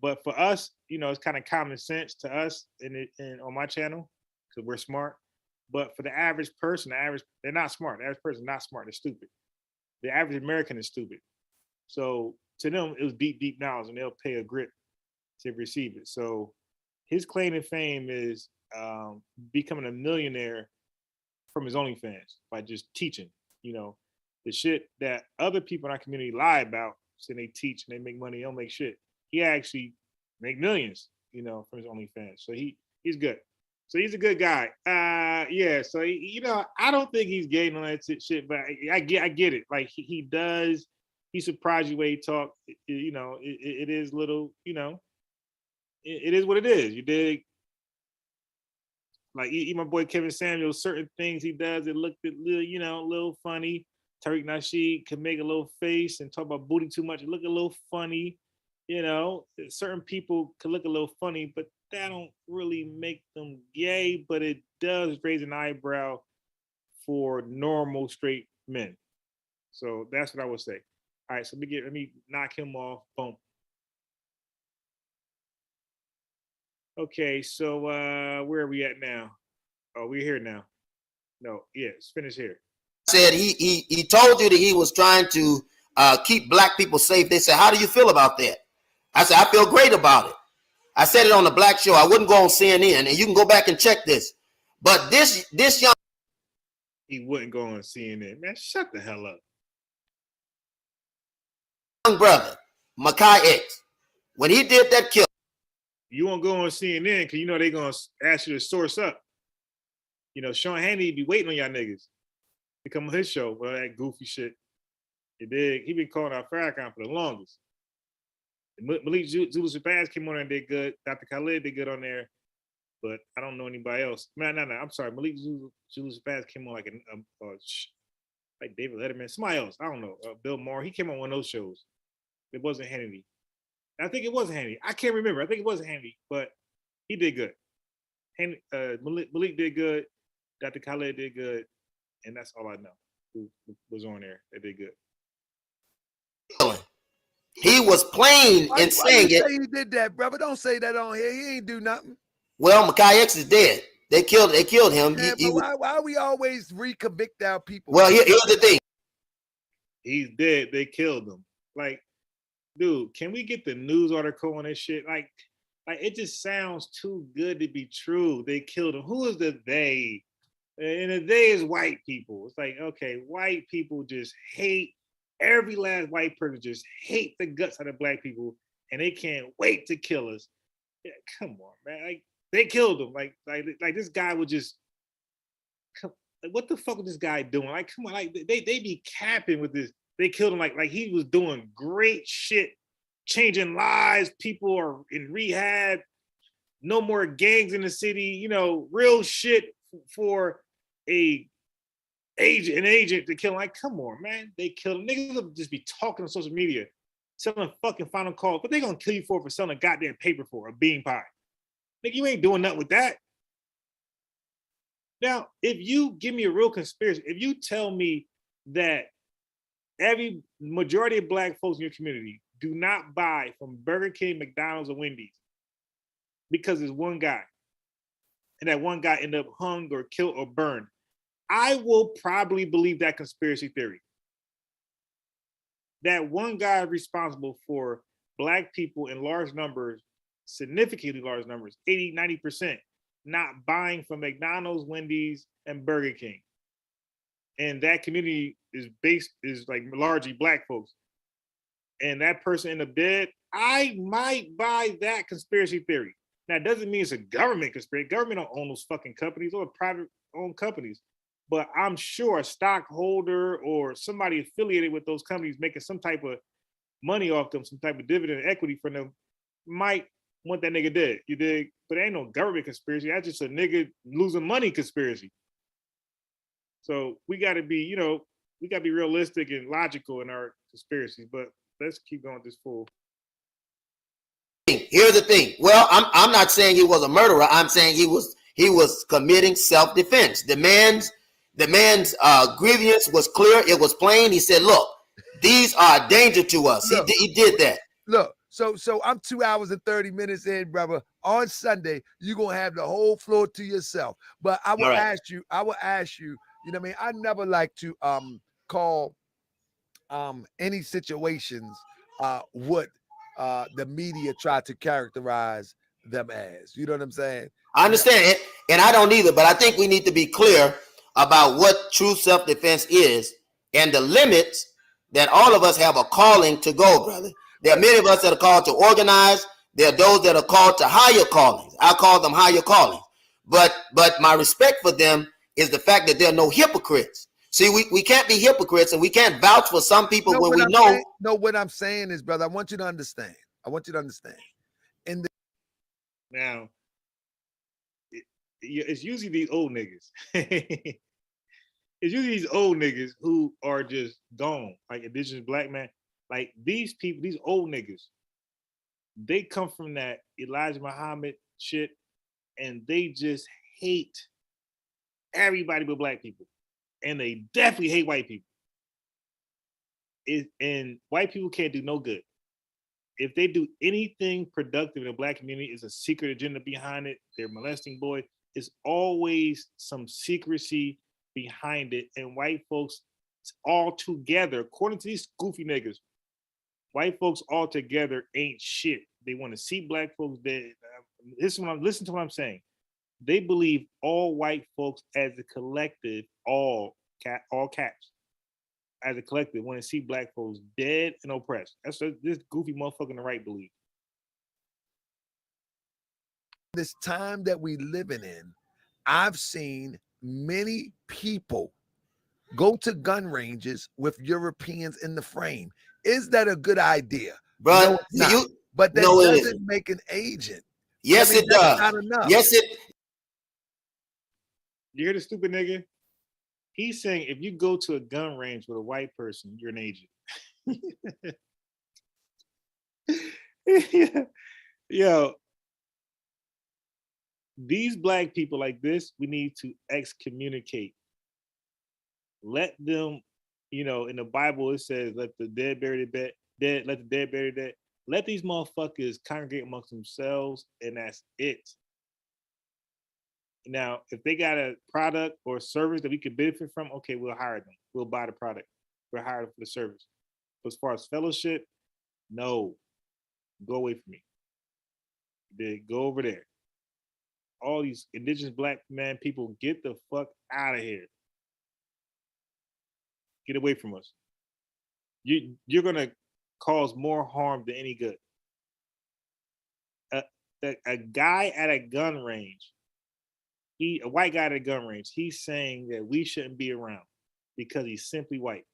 But for us, it's kind of common sense to us and on my channel because we're smart. But for the average person, they're not smart. The average person is not smart. They're stupid. The average American is stupid. So to them, it was deep, deep knowledge, and they'll pay a grip to receive it. So his claim to fame is becoming a millionaire from his OnlyFans by just teaching. You know, the shit that other people in our community lie about, saying they teach and they make money, they don't make shit. He actually make millions, you know, from his OnlyFans. So he's good. So he's a good guy. Yeah. So you know, I don't think he's gay on that shit, but I get it. Like he does. He surprised you when he talk. You know, it is little. You know, it is what it is. You dig? Like my boy Kevin Samuels, certain things he does, it looked a little, you know, a little funny. Tariq Nasheed can make a little face and talk about booty too much. It look a little funny. You know, certain people can look a little funny, but that don't really make them gay, but it does raise an eyebrow for normal straight men. So that's what I would say. All right, so let me knock him off. Boom. Okay, so where are we at now? Oh, we're here now. No, yeah, it's finished here. Said he told you that he was trying to keep black people safe. They said, how do you feel about that? I said, I feel great about it. I said it on the Black Show. I wouldn't go on CNN, and you can go back and check this. But this young, he wouldn't go on CNN. Man, shut the hell up. Young brother, Makai X, when he did that kill, you won't go on CNN because you know they're gonna ask you to source up. You know, Sean Hannity be waiting on y'all niggas to come on his show for that goofy shit. You dig? He been calling out Farrakhan for the longest. Malik Zulu Shabazz came on there and did good. Dr. Khaled did good on there, but I don't know anybody else. No, I'm sorry. Malik Zulu Shabazz came on like like David Letterman, somebody else. I don't know. Bill Maher. He came on one of those shows. It wasn't Hannity. I think it was Hannity. I can't remember. I think it was Hannity, but he did good. Malik did good. Dr. Khaled did good, and that's all I know. Who was on there that did good? He was playing and saying it. Say he did that, brother. Don't say that on here. He ain't do nothing. Well, Makai X is dead. They killed him. Yeah, why we always reconvict our people? Well, here's the thing. He's dead. They killed him. Like, dude, can we get the news article on this shit? Like it just sounds too good to be true. They killed him. Who is the they? And the they is white people. It's like, okay, white people just hate. Every last white person just hate the guts out of black people, and they can't wait to kill us. Yeah, come on, man. Like they killed him. Like this guy would just come. Like, what the fuck was this guy doing? Like, come on, like they be capping with this. They killed him like he was doing great shit, changing lives. People are in rehab. No more gangs in the city. You know, real shit for an agent to kill him. Like, come on, man. They killed him. Niggas will just be talking on social media, selling fucking final call, but they gonna kill you for selling a goddamn paper for a bean pie. Nigga, you ain't doing nothing with that. Now, if you give me a real conspiracy, if you tell me that every majority of black folks in your community do not buy from Burger King, McDonald's, or Wendy's because there's one guy, and that one guy ended up hung or killed or burned, I will probably believe that conspiracy theory. That one guy responsible for black people in large numbers, significantly large numbers, 80, 90%, not buying from McDonald's, Wendy's, and Burger King. And that community is like largely black folks. And that person ended up dead. I might buy that conspiracy theory. Now, it doesn't mean it's a government conspiracy. Government don't own those fucking companies or private owned companies. But I'm sure a stockholder or somebody affiliated with those companies making some type of money off them, some type of dividend equity from them, might want that nigga dead. You dig? But ain't no government conspiracy. That's just a nigga losing money conspiracy. So we got to be, we got to be realistic and logical in our conspiracies. But let's keep going with this fool. Here's the thing. Well, I'm not saying he was a murderer. I'm saying he was committing self-defense. The man's grievance was clear. It was plain. He said, look, these are a danger to us. Look, he did that. Look, so I'm 2 hours and 30 minutes in, brother. On Sunday, you're going to have the whole floor to yourself. But I will ask you, you know what I mean? I never like to call any situations what the media try to characterize them as. You know what I'm saying? I understand it, and I don't either, but I think we need to be clear about what true self-defense is and the limits that all of us have a calling to go, brother. There are many of us that are called to organize. There are those that are called to higher callings. I call them higher callings. But my respect for them is the fact that there are no hypocrites. See, we can't be hypocrites, and we can't vouch for some people when we know. No, what I'm saying is, brother, I want you to understand. Now, it's usually these old niggas. It's usually these old niggas who are just gone, like indigenous black man. Like these people, these old niggas, they come from that Elijah Muhammad shit, and they just hate everybody but black people. And they definitely hate white people. And white people can't do no good. If they do anything productive in the black community, it's a secret agenda behind it. They're molesting boys. It's always some secrecy behind it. And white folks all together, according to these goofy niggas, white folks all together ain't shit. They want to see black folks dead. Listen to what I'm saying. They believe all white folks as a collective, all caps, as a collective, want to see black folks dead and oppressed. That's what this goofy motherfucker on the right believe. This time that we living in, I've seen many people go to gun ranges with Europeans in the frame. Is that a good idea? Bro, no, but that doesn't make an agent. Yes, it does. Not enough. Yes, it. You hear the stupid nigga? He's saying if you go to a gun range with a white person, you're an agent. Yo, these black people like this, we need to excommunicate. Let them, in the Bible it says, let the dead bury the dead, let the dead bury the dead. Let these motherfuckers congregate amongst themselves, and that's it. Now, if they got a product or service that we could benefit from, okay, we'll hire them. We'll buy the product. We'll hire them for the service. But as far as fellowship, no. Go away from me. They go over there. All these indigenous black man people, get the fuck out of here. Get away from us. You're gonna cause more harm than any good. A guy at a gun range, a white guy at a gun range, he's saying that we shouldn't be around because he's simply white.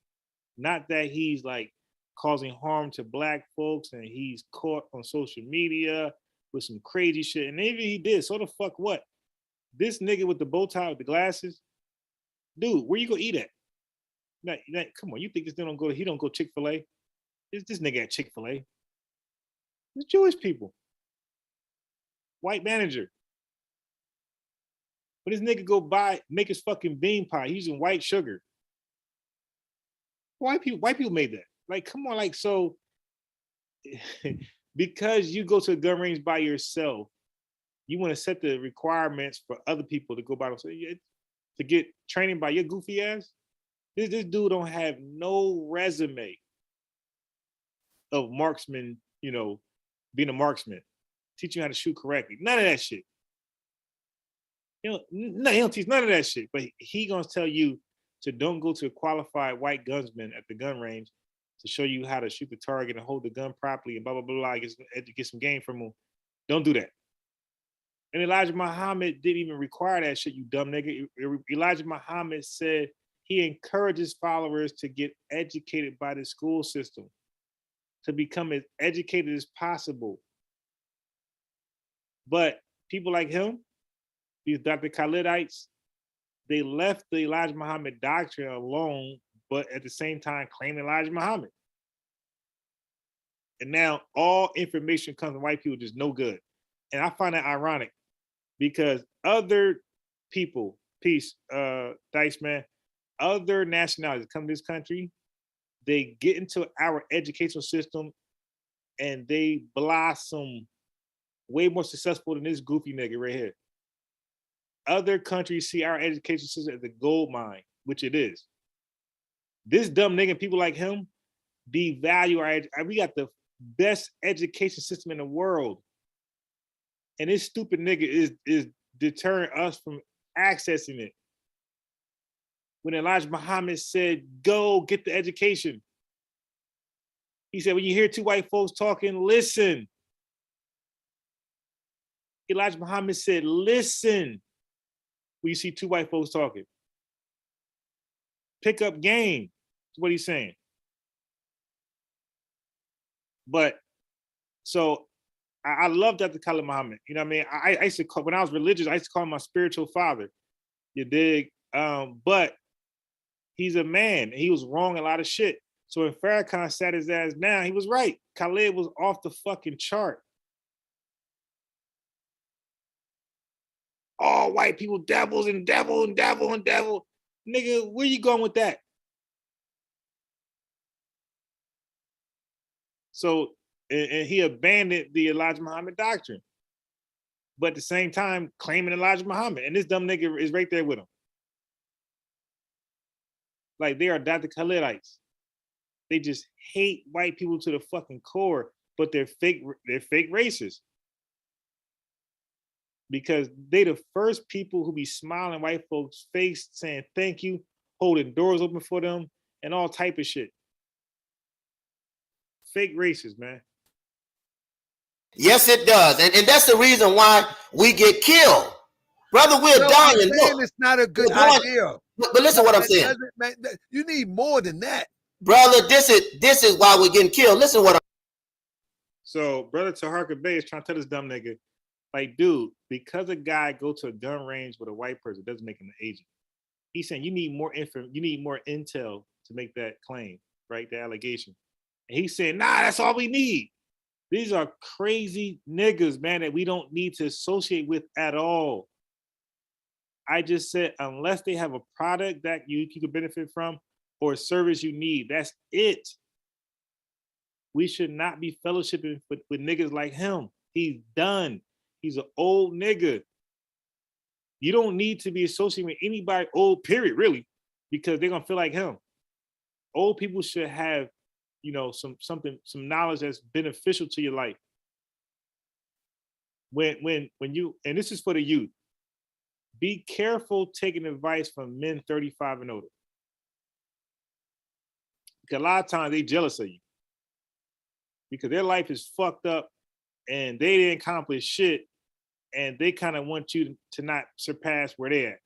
Not that he's like causing harm to black folks and he's caught on social media with some crazy shit. And even he did, so the fuck what? This nigga with the bow tie with the glasses, dude, where you gonna eat at? Come on, you think this dude he don't go Chick-fil-A? This nigga at Chick-fil-A. It's Jewish people. White manager. But this nigga go make his fucking bean pie. He's using white sugar. White people made that. Like, come on, like, so because you go to a gun range by yourself, you want to set the requirements for other people to go by themselves to get training by your goofy ass. This dude don't have no resume of marksman, being a marksman, teaching you how to shoot correctly. None of that shit. He don't teach none of that shit. But he gonna tell you to don't go to a qualified white gunsman at the gun range to show you how to shoot the target and hold the gun properly and blah, blah, blah, blah, get some game from him. Don't do that. And Elijah Muhammad didn't even require that shit, you dumb nigga. Elijah Muhammad said he encourages followers to get educated by the school system, to become as educated as possible. But people like him, these Dr. Khalidites, they left the Elijah Muhammad doctrine alone, but at the same time claim Elijah Muhammad. And now all information comes from white people, just no good. And I find that ironic because other people, Dice man, other nationalities come to this country, they get into our educational system and they blossom way more successful than this goofy nigga right here. Other countries see our education system as a gold mine, which it is. This dumb nigga and people like him, devalue we got the best education system in the world. And this stupid nigga is deterring us from accessing it. When Elijah Muhammad said, go get the education, he said, when you hear two white folks talking, listen. Elijah Muhammad said, listen when you see two white folks talking. Pick up game, is what he's saying. But, so, I love Dr. Khalid Muhammad. You know what I mean? I used to call, when I was religious, I used to call him my spiritual father. You dig? But he's a man. And he was wrong a lot of shit. So when Farrakhan sat his ass down, he was right. Khalid was off the fucking chart. All white people devils and devil and devil and devil. Nigga, where you going with that? So, and he abandoned the Elijah Muhammad doctrine. But at the same time, claiming Elijah Muhammad. And this dumb nigga is right there with him. Like, they are Dr. Khalidites. They just hate white people to the fucking core, but they're fake racists. Because they the first people who be smiling white folks' face, saying thank you, holding doors open for them, and all type of shit. Fake racists, man. Yes, it does. And that's the reason why we get killed. Brother, we're dying. Look, it's not a good idea. But listen what I'm saying. You need more than that. Brother, this is why we're getting killed. Listen what I'm So, Brother Taharka Bey is trying to tell this dumb nigga, like, dude, because a guy go to a gun range with a white person doesn't make him an agent. He's saying you need more info, you need more intel to make that claim, right? The allegation. And he's saying, nah, that's all we need. These are crazy niggas, man, that we don't need to associate with at all. I just said, unless they have a product that you can benefit from or a service you need, that's it. We should not be fellowshipping with niggas like him. He's done. He's an old nigga. You don't need to be associating with anybody old, period, really, because they're gonna feel like him. Old people should have, you know, some knowledge that's beneficial to your life. When you, and this is for the youth, be careful taking advice from men 35 and older. Because a lot of times they jealous of you. Because their life is fucked up and they didn't accomplish shit, and they kind of want you to not surpass where they're at.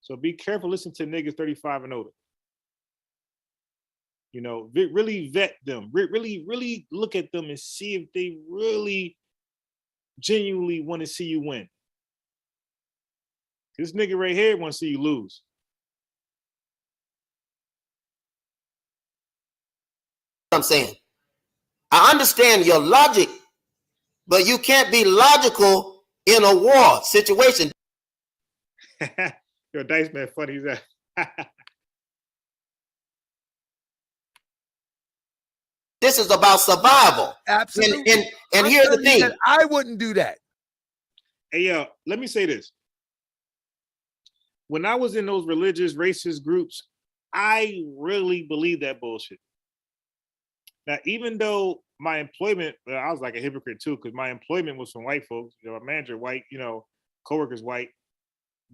So be careful, listen to niggas 35 and older. You know, really vet them, really look at them and see if they really genuinely want to see you win. This nigga right here wants to see you lose. I'm saying. I understand your logic, but you can't be logical in a war situation. Yo, Dice Man, funny as that. This is about survival. Absolutely. And here's the thing. I wouldn't do that. Hey, yo, let me say this. When I was in those religious, racist groups, I really believed that bullshit. Now, even though my employment, I was like a hypocrite too, because my employment was from white folks. You know, my manager white, you know, coworkers white.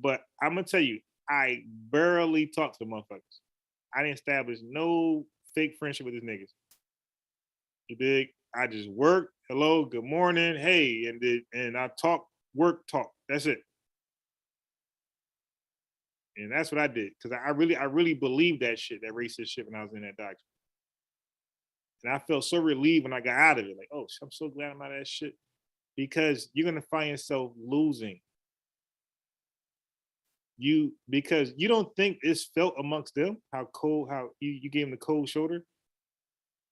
But I'm gonna tell you, I barely talked to the motherfuckers. I didn't establish no fake friendship with these niggas. You dig? I just worked. Hello, good morning, hey, and I talk, work, talk. That's it. And that's what I did, because I really believed that shit, that racist shit, when I was in that doctrine. And I felt so relieved when I got out of it. Like, oh, I'm so glad I'm out of that shit. Because you're gonna find yourself losing. Because you don't think it's felt amongst them, how cold, how you gave them the cold shoulder.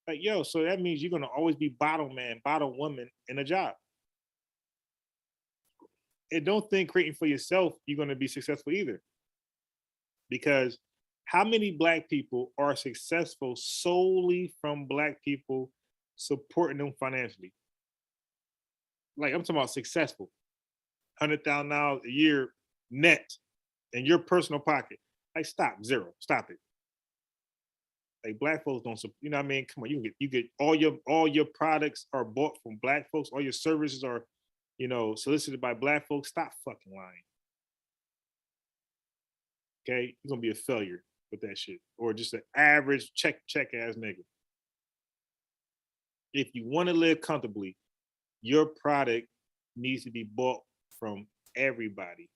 Like, yo, so that means you're gonna always be bottom man, bottom woman in a job. And don't think creating for yourself, you're gonna be successful either. Because how many Black people are successful solely from Black people supporting them financially? Like, I'm talking about successful. $100,000 a year net in your personal pocket. Like, stop, zero, stop it. Like black folks don't, you know what I mean? Come on, you get all your products are bought from black folks. All your services are, you know, solicited by black folks. Stop fucking lying. Okay, you're gonna be a failure with that shit, or just an average check ass nigga. If you want to live comfortably, your product needs to be bought from everybody.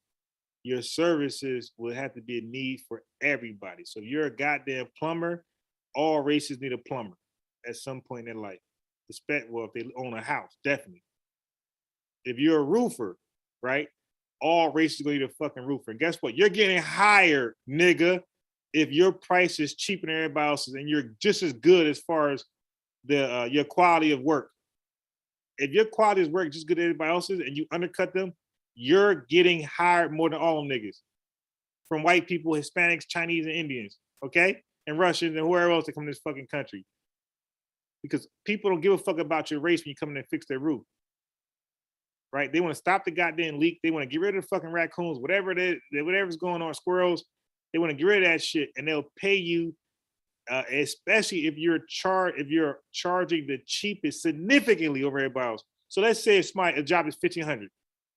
Your services will have to be a need for everybody. So if you're a goddamn plumber, all races need a plumber at some point in their life. Well, if they own a house, definitely. If you're a roofer, right? All races gonna need a fucking roofer. And guess what? You're getting hired, nigga, if your price is cheaper than everybody else's and you're just as good as far as the your quality of work. If your quality of work just good as everybody else's and you undercut them, you're getting hired more than all them niggas. From white people, Hispanics, Chinese, and Indians, okay? And Russians and whoever else that come to this fucking country. Because people don't give a fuck about your race when you come in and fix their roof. Right? They want to stop the goddamn leak. They want to get rid of the fucking raccoons, whatever it is, whatever's going on, squirrels. They want to get rid of that shit, and they'll pay you, especially if you're charging the cheapest significantly over everybody else. So let's say a job is $1,500,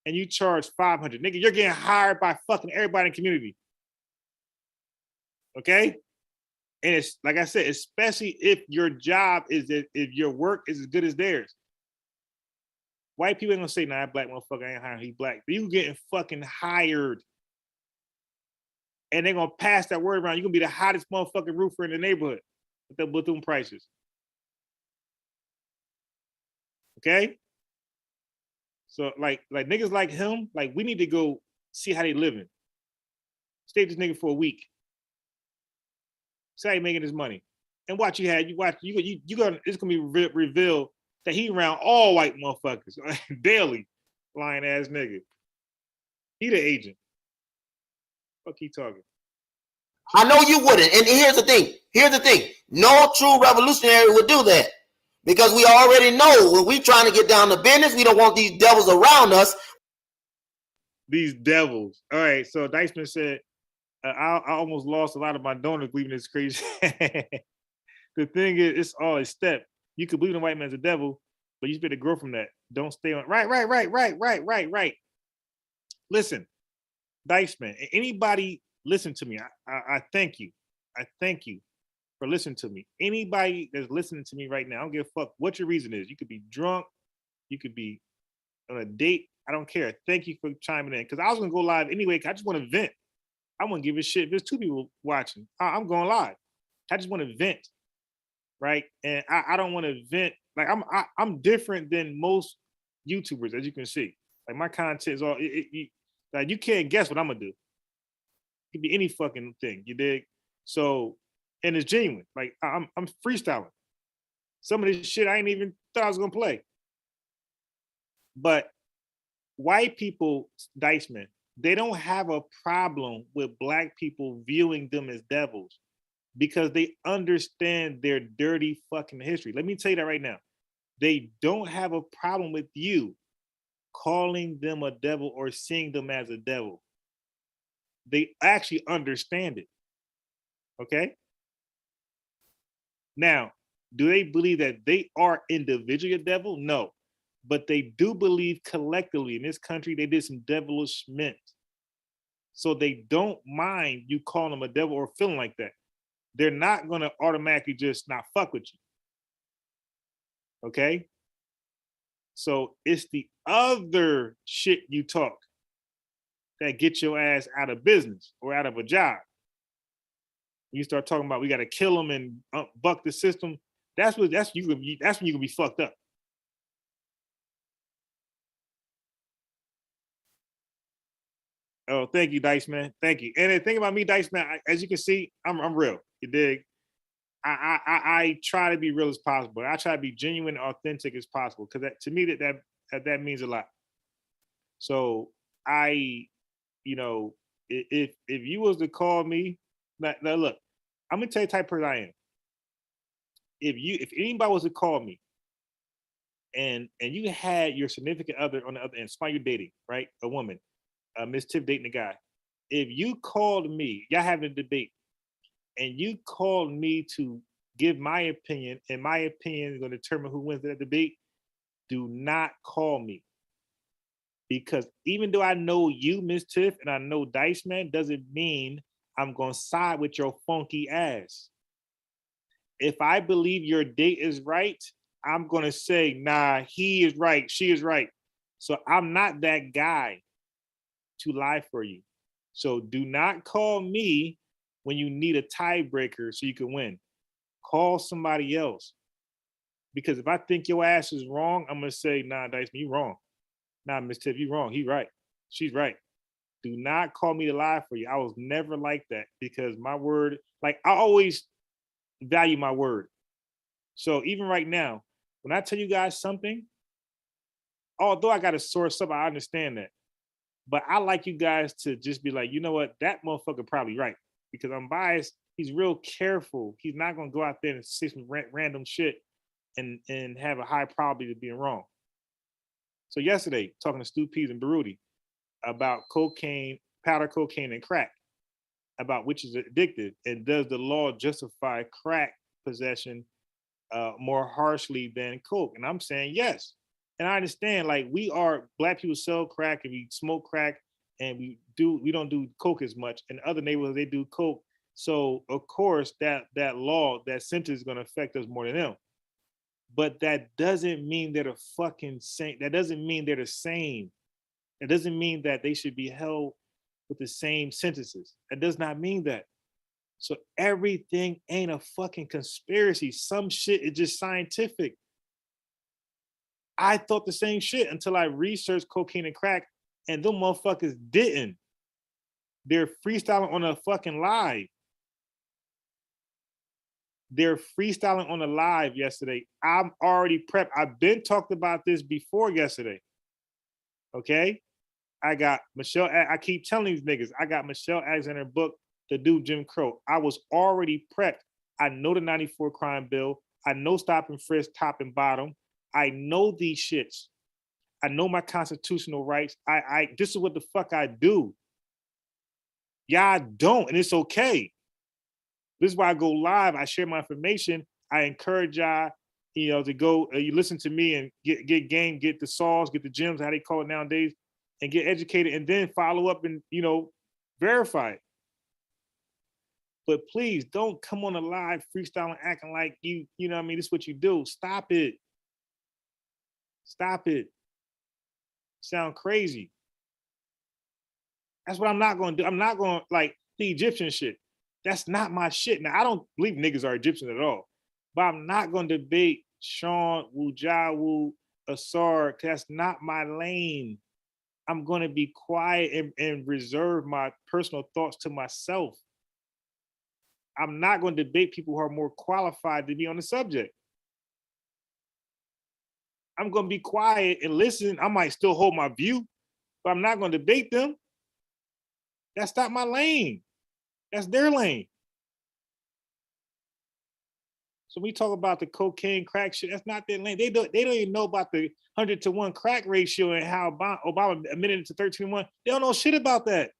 and you charge $500. Nigga, you're getting hired by fucking everybody in the community. Okay? And it's like I said, especially if your job is if your work is as good as theirs. White people ain't gonna say, nah, that black motherfucker ain't hiring, he black. But you getting fucking hired. And they're gonna pass that word around. You're gonna be the hottest motherfucking roofer in the neighborhood with them prices. Okay? So like niggas like him, like we need to go see how they living. Stay with this nigga for a week. See how he making his money. And watch you gonna it's gonna be revealed that he around all white motherfuckers daily, lying ass nigga. He the agent. Fuck he talking. I know you wouldn't. And here's the thing. No true revolutionary would do that. Because we already know when we trying to get down to business, we don't want these devils around us. These devils. All right, so Diceman said, I almost lost a lot of my donors believing this crazy. The thing is, it's all a step. You could believe the white man's a devil, but you better grow from that. Don't stay on. Right. Listen, Diceman, anybody listen to me. I thank you. I thank you for listening to me. Anybody that's listening to me right now, I don't give a fuck what your reason is. You could be drunk. You could be on a date. I don't care. Thank you for chiming in. Because I was going to go live anyway. I just want to vent. I want to give a shit. If there's 2 people watching, I'm going live. I just want to vent. Right? And I don't want to vent. Like I'm different than most YouTubers, as you can see. Like my content is all like you can't guess what I'm gonna do. It could be any fucking thing, you dig? So, and it's genuine. Like I'm freestyling. Some of this shit I ain't even thought I was gonna play. But white people, Diceman, they don't have a problem with black people viewing them as devils because they understand their dirty fucking history. Let me tell you that right now. They don't have a problem with you calling them a devil or seeing them as a devil. They actually understand it. Okay? Now, do they believe that they are individually a devil? No. But they do believe collectively in this country they did some devilishment. So they don't mind you calling them a devil or feeling like that. They're not going to automatically just not fuck with you. Okay? So it's the other shit you talk that get your ass out of business or out of a job. You start talking about we got to kill them and buck the system. That's when you can be fucked up. Oh, thank you, Diceman. Thank you. And the thing about me, Diceman, as you can see, I'm real. You dig? I try to be real as possible. I try to be genuine, authentic as possible because to me that means a lot. So if you was to call me, now look, I'm gonna tell you the type of person I am. If anybody was to call me and you had your significant other on the other end, somebody you're dating, right? A woman, Miss Tiff dating a guy. If you called me, y'all having a debate, and you called me to give my opinion, and my opinion is going to determine who wins that debate, do not call me. Because even though I know you, Miss Tiff, and I know Dice Man, doesn't mean I'm going to side with your funky ass. If I believe your date is right, I'm going to say, nah, he is right, she is right. So I'm not that guy to lie for you. So do not call me when you need a tiebreaker so you can win. Call somebody else. Because if I think your ass is wrong, I'm going to say, nah, Dice, you wrong. Nah, Miss Tiff, you wrong. He right. She's right. Do not call me to lie for you. I was never like that because my word, like I always value my word. So even right now, when I tell you guys something, although I got to source up, I understand that. But I like you guys to just be like, you know what, that motherfucker probably right. Because I'm biased. He's real careful. He's not gonna go out there and say some random shit and have a high probability of being wrong. So yesterday, talking to Stu Pease and Baruti about cocaine, powder cocaine, and crack, about which is addictive, and does the law justify crack possession more harshly than coke? And I'm saying yes. And I understand, like, black people sell crack and we smoke crack, and we don't do coke as much. In other neighborhoods, they do coke. So of course that law, that sentence is going to affect us more than them. But that doesn't mean they're the fucking same. That doesn't mean they're the same. It doesn't mean that they should be held with the same sentences. That does not mean that. So everything ain't a fucking conspiracy. Some shit is just scientific. I thought the same shit until I researched cocaine and crack, and them motherfuckers didn't. They're freestyling on a fucking live. They're freestyling on a live yesterday. I'm already prepped. I've been talked about this before yesterday. Okay? I got Michelle, I keep telling these niggas, I got Michelle Alexander book, The New Jim Crow. I was already prepped. I know the 94 crime bill. I know stop and frisk top and bottom. I know these shits. I know my constitutional rights. This is what the fuck I do. Y'all don't, and it's okay. This is why I go live. I share my information. I encourage y'all, to go, you listen to me and get game, get the saws, get the gems, how they call it nowadays, and get educated, and then follow up and, verify it. But please don't come on a live freestyling acting like you know what I mean, this is what you do. Stop it. Stop it. Sound crazy. That's what I'm not going to do. I'm not going to, like, the Egyptian shit. That's not my shit. Now, I don't believe niggas are Egyptian at all. But I'm not going to debate Sean, Wujawu, Asar. That's not my lane. I'm going to be quiet and reserve my personal thoughts to myself. I'm not going to debate people who are more qualified to be on the subject. I'm going to be quiet and listen. I might still hold my view, but I'm not going to debate them. That's not my lane. That's their lane. So we talk about the cocaine crack shit. That's not their lane. They don't even know about the 100-to-1 crack ratio and how Obama admitted it to 13-1. They don't know shit about that.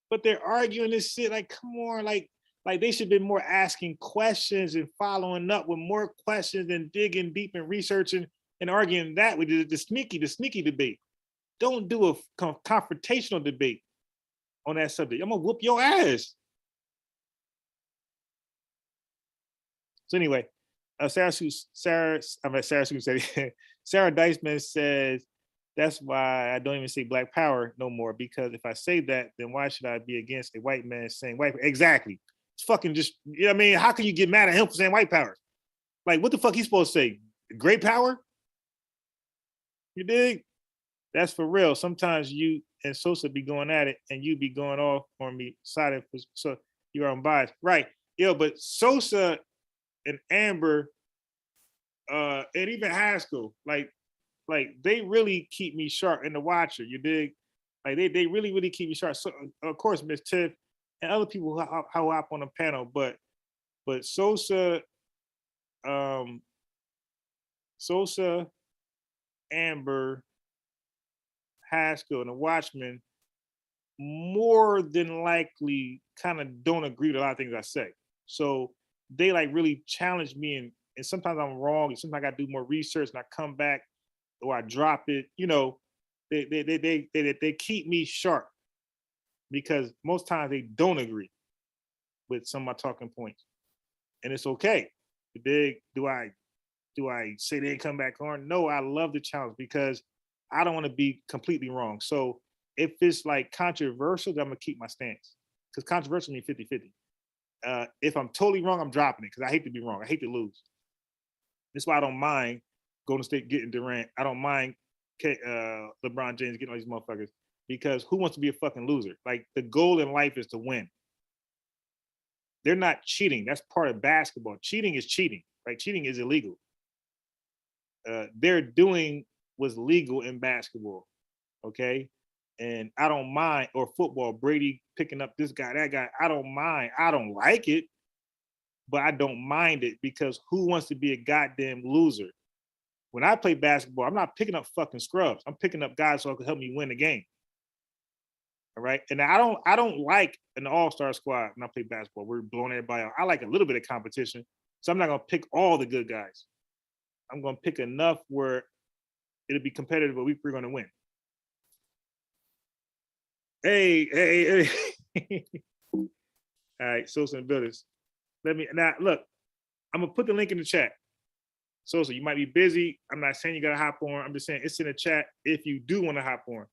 But they're arguing this shit like, come on, like they should be more asking questions and following up with more questions and digging deep and researching and arguing that with the sneaky debate. Don't do a confrontational debate on that subject. I'm gonna whoop your ass. So anyway, Sarah Diceman says, that's why I don't even say Black Power no more, because if I say that, then why should I be against a white man saying white power? Exactly. It's fucking just, you know what I mean? How can you get mad at him for saying white power? Like, what the fuck he supposed to say? Great power? You dig? That's for real. Sometimes you and Sosa be going at it and you be going off on me, siding, so you're unbiased. Right. Yo, but Sosa and Amber, and even Haskell, like they really keep me sharp in the watcher. You dig? Like they really keep me sharp. So of course, Miss Tiff and other people who hop on the panel, but Sosa, Amber, Haskell, and the Watchmen more than likely kind of don't agree with a lot of things I say. So they like really challenge me, and sometimes I'm wrong, and sometimes I gotta do more research, and I come back or I drop it. You know, they keep me sharp because most times they don't agree with some of my talking points, and it's okay. Do I say they come back on? No, I love the challenge because I don't want to be completely wrong. So if it's like controversial, then I'm gonna keep my stance because controversial means 50-50. If I'm totally wrong, I'm dropping it because I hate to be wrong. I hate to lose. That's why I don't mind Golden State getting Durant. I don't mind LeBron James getting all these motherfuckers because who wants to be a fucking loser? Like the goal in life is to win. They're not cheating. That's part of basketball. Cheating is cheating. Right? Cheating is illegal. They're doing what's legal in basketball. Okay. And I don't mind, or football, Brady picking up this guy, that guy. I don't mind. I don't like it, but I don't mind it because who wants to be a goddamn loser? When I play basketball, I'm not picking up fucking scrubs. I'm picking up guys so I can help me win the game. All right. And I don't like an all-star squad when I play basketball. We're blowing everybody out. I like a little bit of competition. So I'm not gonna pick all the good guys. I'm gonna pick enough where it'll be competitive, but we're gonna win. Hey. All right, Sosa and Builders. Now look, I'm gonna put the link in the chat. Sosa, you might be busy. I'm not saying you gotta hop on. I'm just saying it's in the chat if you do want to hop on.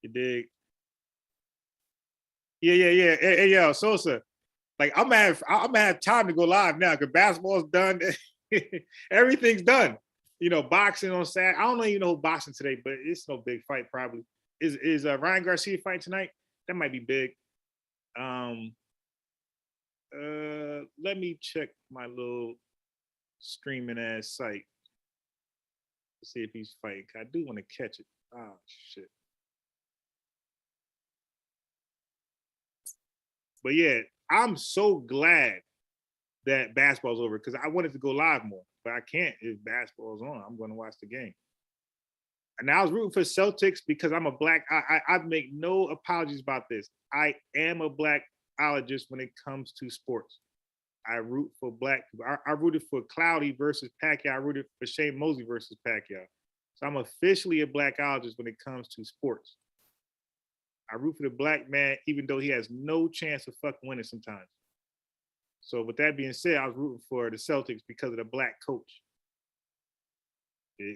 You dig? Yeah. Hey, yo, Sosa. Like I'm gonna have time to go live now because basketball's done. Everything's done. You know, boxing on Saturday. I don't even know who boxing today, but it's no big fight probably. Is Ryan Garcia fight tonight? That might be big. Let me check my little streaming ass site to see if he's fighting. I do want to catch it. Oh shit. But yeah, I'm so glad that basketball's over because I wanted to go live more, but I can't if basketball's on. I'm going to watch the game. And I was rooting for Celtics because I'm a black. I make no apologies about this. I am a blackologist when it comes to sports. I root for black people. I rooted for Cloudy versus Pacquiao. I rooted for Shane Mosley versus Pacquiao. So I'm officially a blackologist when it comes to sports. I root for the black man, even though he has no chance of fucking winning sometimes. So with that being said, I was rooting for the Celtics because of the black coach.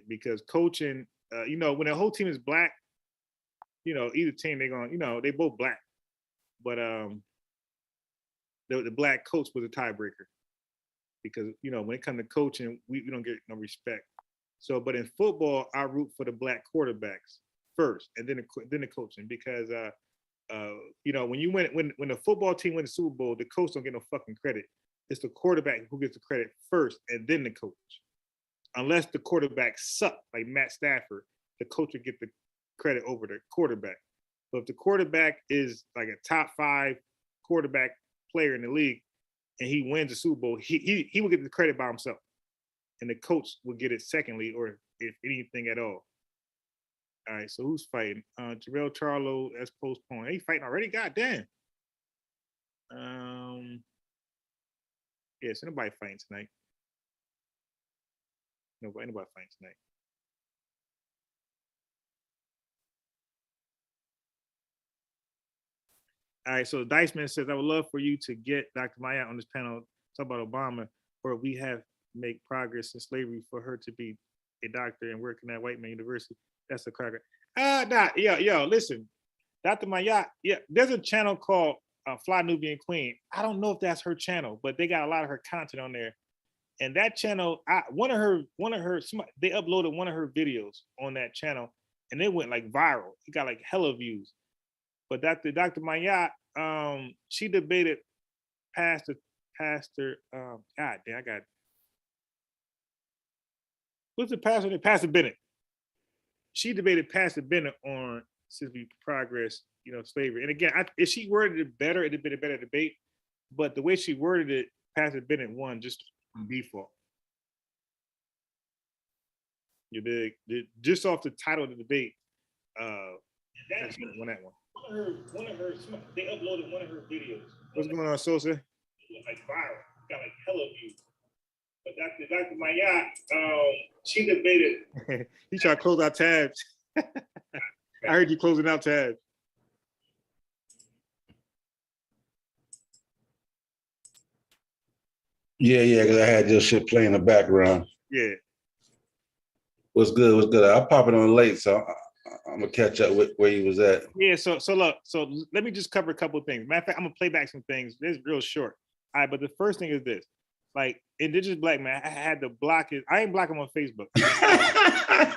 Because coaching, you know, when the whole team is black, you know, either team they're going, you know, they both black. But the black coach was a tiebreaker because, you know, when it comes to coaching, we don't get no respect. So, but in football, I root for the black quarterbacks first, and then the coaching because, you know, when the football team wins the Super Bowl, the coach don't get no fucking credit. It's the quarterback who gets the credit first, and then the coach. Unless the quarterback suck, like Matt Stafford, the coach will get the credit over the quarterback. But if the quarterback is like a top 5 quarterback player in the league, and he wins the Super Bowl, he will get the credit by himself, and the coach will get it secondly, or if anything at all. All right, so who's fighting? Jarrell Charlo, that's postponed. He fighting already? God damn. Yeah, so nobody fighting tonight. Nobody fighting tonight. All right, so Diceman says, I would love for you to get Dr. Maya on this panel, talk about Obama, where we have make progress in slavery for her to be a doctor and working at White Man University. That's a cracker. Yo, listen, Dr. Maya, yeah, there's a channel called Fly Nubian Queen. I don't know if that's her channel, but they got a lot of her content on there. And that channel, they uploaded one of her videos on that channel, and it went like viral. It got like hella views. But Dr. Maya, she debated Pastor. God damn, I got. What's the pastor name? Pastor Bennett. She debated Pastor Bennett on since we progress, you know, slavery. And again, if she worded it better, it'd have been a better debate. But the way she worded it, Pastor Bennett won just from default. You dig? Just off the title of the debate, Pastor Bennett won that one. They uploaded one of her videos. What's going on, Sosa? Like viral, got like hella views. But Dr. Maya, she debated. He tried to close out tabs. I heard you closing out tabs. Yeah, because I had your shit playing in the background. Yeah. What's good? What's good? I'll pop it on late, so I'm gonna catch up with where you was at. Yeah, so look, so let me just cover a couple of things. Matter of fact, I'm gonna play back some things. This is real short. All right, but the first thing is this. Like, Indigenous Black Man, I had to block it. I ain't block him on Facebook. I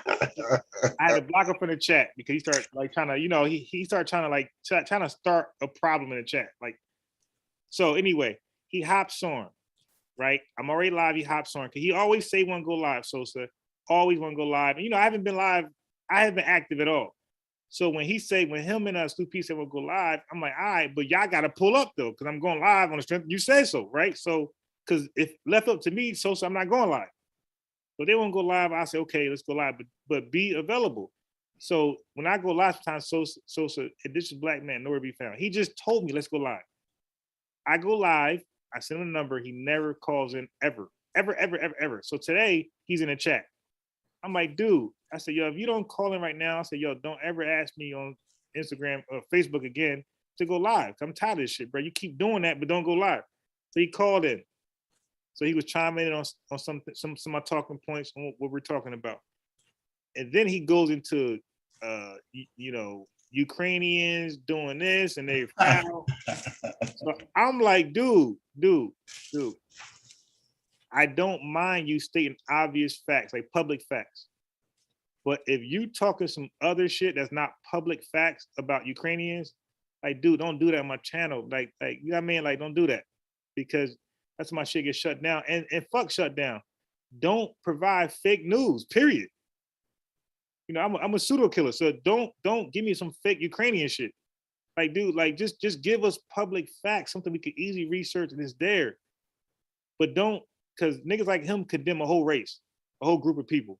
had to block him from the chat because he started like trying to, he started trying to like trying to start a problem in the chat. Like, so anyway, he hops on, right? I'm already live. He hops on because he always say want to go live. Sosa always want to go live. And I haven't been live. I haven't been active at all. So when him and Stu P said we'll go live, I'm like, all right, but y'all got to pull up though, because I'm going live on the strength. You say so, right? So, because if left up to me, Sosa, I'm not going live. So they won't go live. I say, okay, let's go live, but be available. So when I go live, sometimes Sosa, Indigenous Black Man, nowhere to be found. He just told me, let's go live. I go live. I send him a number. He never calls in ever. So today he's in the chat. I'm like, dude, I said, yo, if you don't call in right now, I said, yo, don't ever ask me on Instagram or Facebook again to go live. I'm tired of this shit, bro. You keep doing that, but don't go live. So he called in. So he was chiming in on some of my talking points on what we're talking about. And then he goes into, Ukrainians doing this and they foul. So I'm like, dude. I don't mind you stating obvious facts, like public facts. But if you talking some other shit that's not public facts about Ukrainians, like, dude, don't do that on my channel. Like, you know what I mean? Like, don't do that. Because that's when my shit gets shut down. And fuck shut down. Don't provide fake news, period. I'm a pseudo killer. So don't give me some fake Ukrainian shit. Like, dude, like just give us public facts, something we could easily research and it's there. But don't, because niggas like him condemn a whole race, a whole group of people.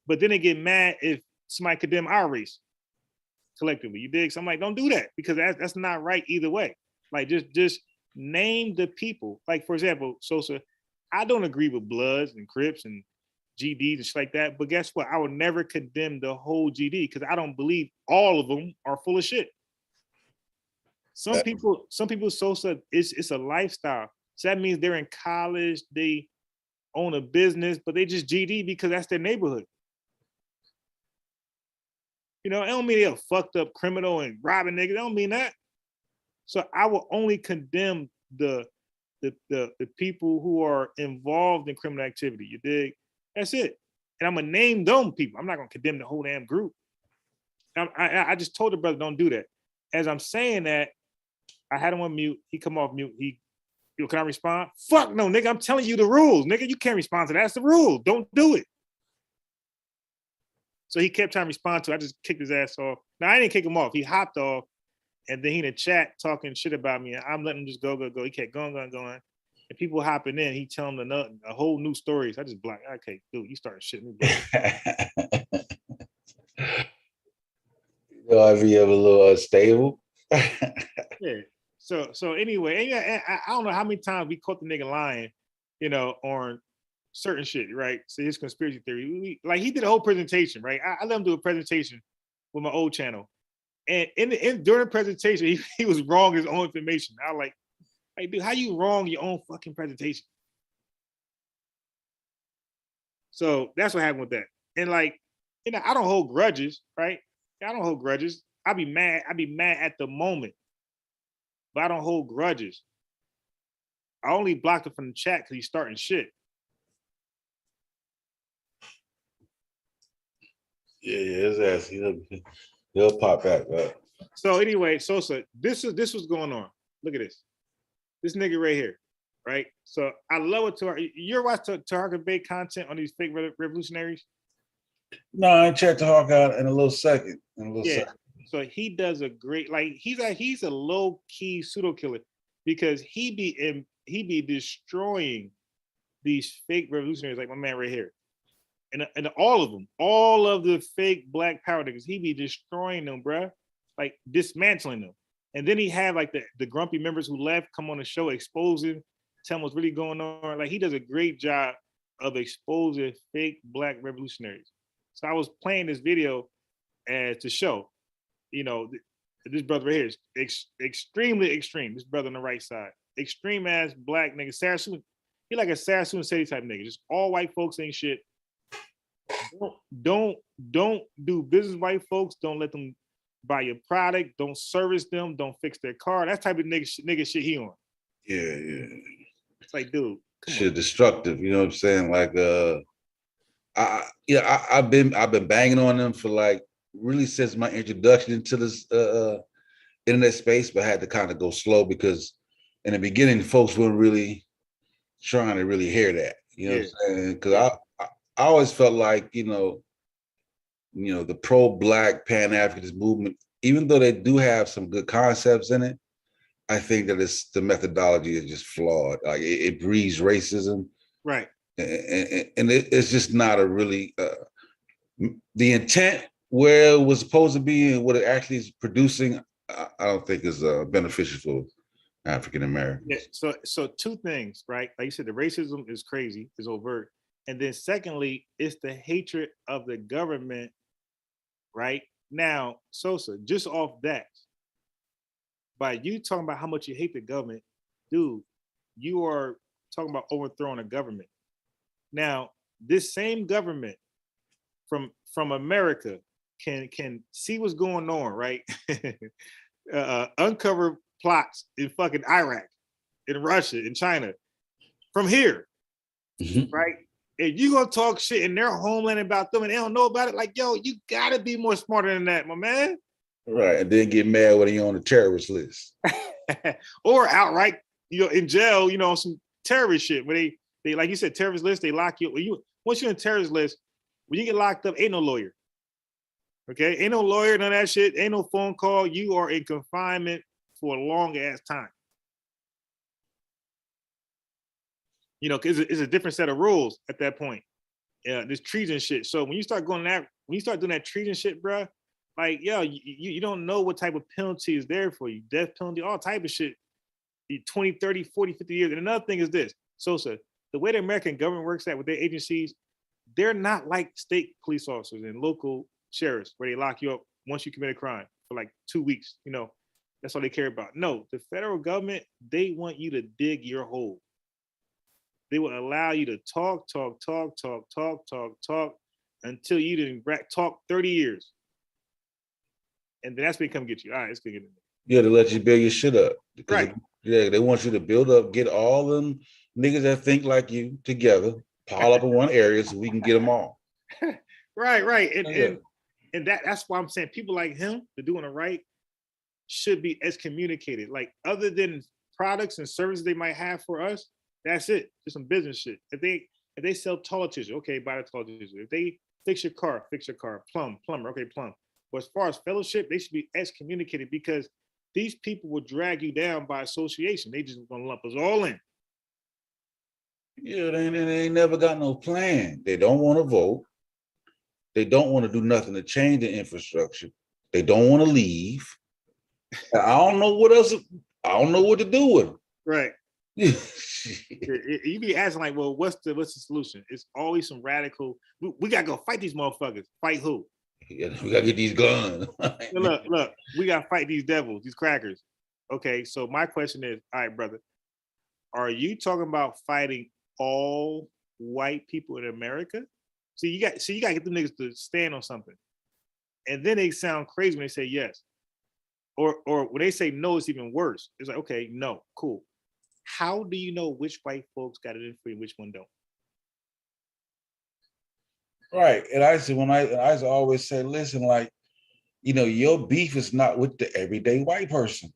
But then they get mad if somebody condemn our race collectively. You dig? So I'm like, don't do that, because that's not right either way. Like, just name the people. Like, for example, Sosa, I don't agree with Bloods and Crips and GDs and shit like that. But guess what? I would never condemn the whole GD because I don't believe all of them are full of shit. Some people, Sosa, it's a lifestyle. So that means they're in college, they own a business, but they just GD because that's their neighborhood. It don't mean they're a fucked up criminal and robbing niggas. It don't mean that. So I will only condemn the people who are involved in criminal activity. You dig? That's it. And I'm gonna name them people. I'm not gonna condemn the whole damn group. I just told the brother, don't do that. As I'm saying that, I had him on mute. He come off mute. Can I respond? Fuck no, nigga. I'm telling you the rules, nigga. You can't respond to that. That's the rule. Don't do it. So he kept trying to respond to it. I just kicked his ass off. Now, I didn't kick him off. He hopped off, and then he in the chat talking shit about me. And I'm letting him just go. He kept going. And people hopping in. He telling them a whole new stories. I just blocked. Okay, dude, you started shitting me. I be a little unstable. Yeah. So anyway, and I don't know how many times we caught the nigga lying, on certain shit, right? So his conspiracy theory, like he did a whole presentation, right? I let him do a presentation with my old channel, and during the presentation, he was wrong his own information. I was like, dude, how you wrong your own fucking presentation? So that's what happened with that. And I don't hold grudges, right? I don't hold grudges. I be mad at the moment. But I don't hold grudges. I only blocked him from the chat because he's starting shit. Yeah, his ass, he'll pop back up. So anyway, Sosa, this was going on. Look at this. This nigga right here, right? So I love it. You're watching Taharka Bay content on these fake revolutionaries? No, I checked Taharka out in a little second. So he does a great, he's a low key pseudo killer because he be destroying these fake revolutionaries like my man right here, and all of them, all of the fake Black Power niggas, he be destroying them, bruh. like dismantling them. And then he had like the grumpy members who left come on the show exposing, tell them what's really going on. Like he does a great job of exposing fake black revolutionaries. So I was playing this video to show, you know, this brother right here is extremely extreme. This brother on the right side, extreme ass black nigga. Sarasota, he like a Sarasota City type nigga. Just all white folks ain't shit. Don't do business with white folks. Don't let them buy your product. Don't service them. Don't fix their car. That type of nigga shit he on. Yeah. It's like, dude, shit destructive. You know what I'm saying? Like, I've been banging on them for like really since my introduction into this internet space, but I had to kind of go slow because in the beginning, folks weren't really trying to really hear that. You know what I'm saying? Because I always felt like, you know, the pro-black Pan-Africanist movement, even though they do have some good concepts in it, I think that the methodology is just flawed. Like it breeds racism, right? And it's just not a really the intent where it was supposed to be and what it actually is producing. I don't think is beneficial for African Americans. Yeah. So two things, right? Like you said, the racism is crazy, is overt, and then secondly, it's the hatred of the government. Right now, Sosa, just off that, by you talking about how much you hate the government, dude, you are talking about overthrowing a government. Now, this same government from America can see what's going on, right? Uncover plots in fucking Iraq, in Russia, in China, from here, right? If you gonna talk shit in their homeland about them and they don't know about it, like, yo, you gotta be more smarter than that, my man. Right, and then get mad when you're on the terrorist list. Or outright, in jail, some terrorist shit. Where they like you said, terrorist list, they lock you. Once you're in terrorist list, when you get locked up, ain't no lawyer. Okay, ain't no lawyer, none of that shit, ain't no phone call. You are in confinement for a long ass time. Because it's a different set of rules at that point. This treason shit. So when you start doing that treason shit, bro, like, yo, you don't know what type of penalty is there for you. Death penalty, all type of shit. 20, 30, 40, 50 years. And another thing is this, Sosa, the way the American government works with their agencies, they're not like state police officers and local sheriffs where they lock you up once you commit a crime for like 2 weeks. That's all they care about. No, the federal government, they want you to dig your hole. They will allow you to talk until you didn't talk 30 years. And then that's when they come get you. All right, it's gonna get in there. Yeah, to let you build your shit up. Right. They want you to build up, get all them niggas that think like you together, pile up in one area so we can get them all. Right. And that's why I'm saying people like him, the doing it right, should be excommunicated. Like, other than products and services they might have for us, that's it. Just some business shit. If they sell toilet tissue, okay, buy the toilet tissue. If they fix your car. Plumber, okay, plumb. But as far as fellowship, they should be excommunicated because these people will drag you down by association. They just want to lump us all in. Yeah, they ain't never got no plan. They don't want to vote. They don't want to do nothing to change the infrastructure. They don't want to leave. I don't know what else. I don't know what to do with them. Right. You be asking like, well, what's the solution? It's always some radical. We gotta go fight these motherfuckers. Fight who? Yeah, we gotta get these guns. Look, we gotta fight these devils, these crackers. Okay, so my question is, all right, brother, are you talking about fighting all white people in America? So you gotta get them niggas to stand on something, and then they sound crazy when they say yes, or when they say no, it's even worse. It's like, okay, no, cool. How do you know which white folks got it in for you and which one don't? Right. And I always say, listen, like, your beef is not with the everyday white person.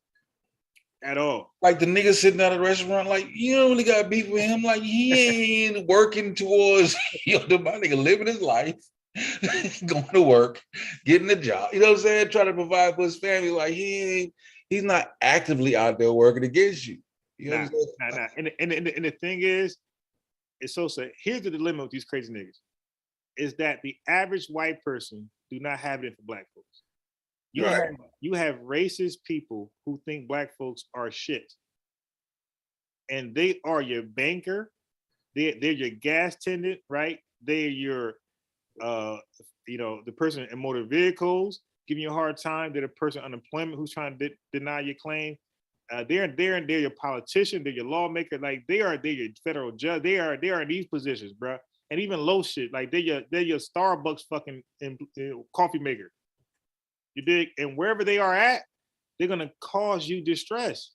At all. Like the nigga sitting at a restaurant, like, you don't really got beef with him. Like, he ain't working towards, my nigga living his life, going to work, getting a job, you know what I'm saying? Trying to provide for his family. Like, he's not actively out there working against you. Nah. And the thing is, it's so sad. Here's the dilemma with these crazy niggas, is that the average white person do not have it in for black folks. You you have racist people who think black folks are shit. And they are your banker, they're your gas attendant, right? They're your the person in motor vehicles giving you a hard time. They're the person unemployment who's trying to deny your claim. They're your politician, they're your lawmaker, like they're your federal judge. They are in these positions, bro. And even low shit, like they're your Starbucks fucking coffee maker. You dig? And wherever they are at, they're gonna cause you distress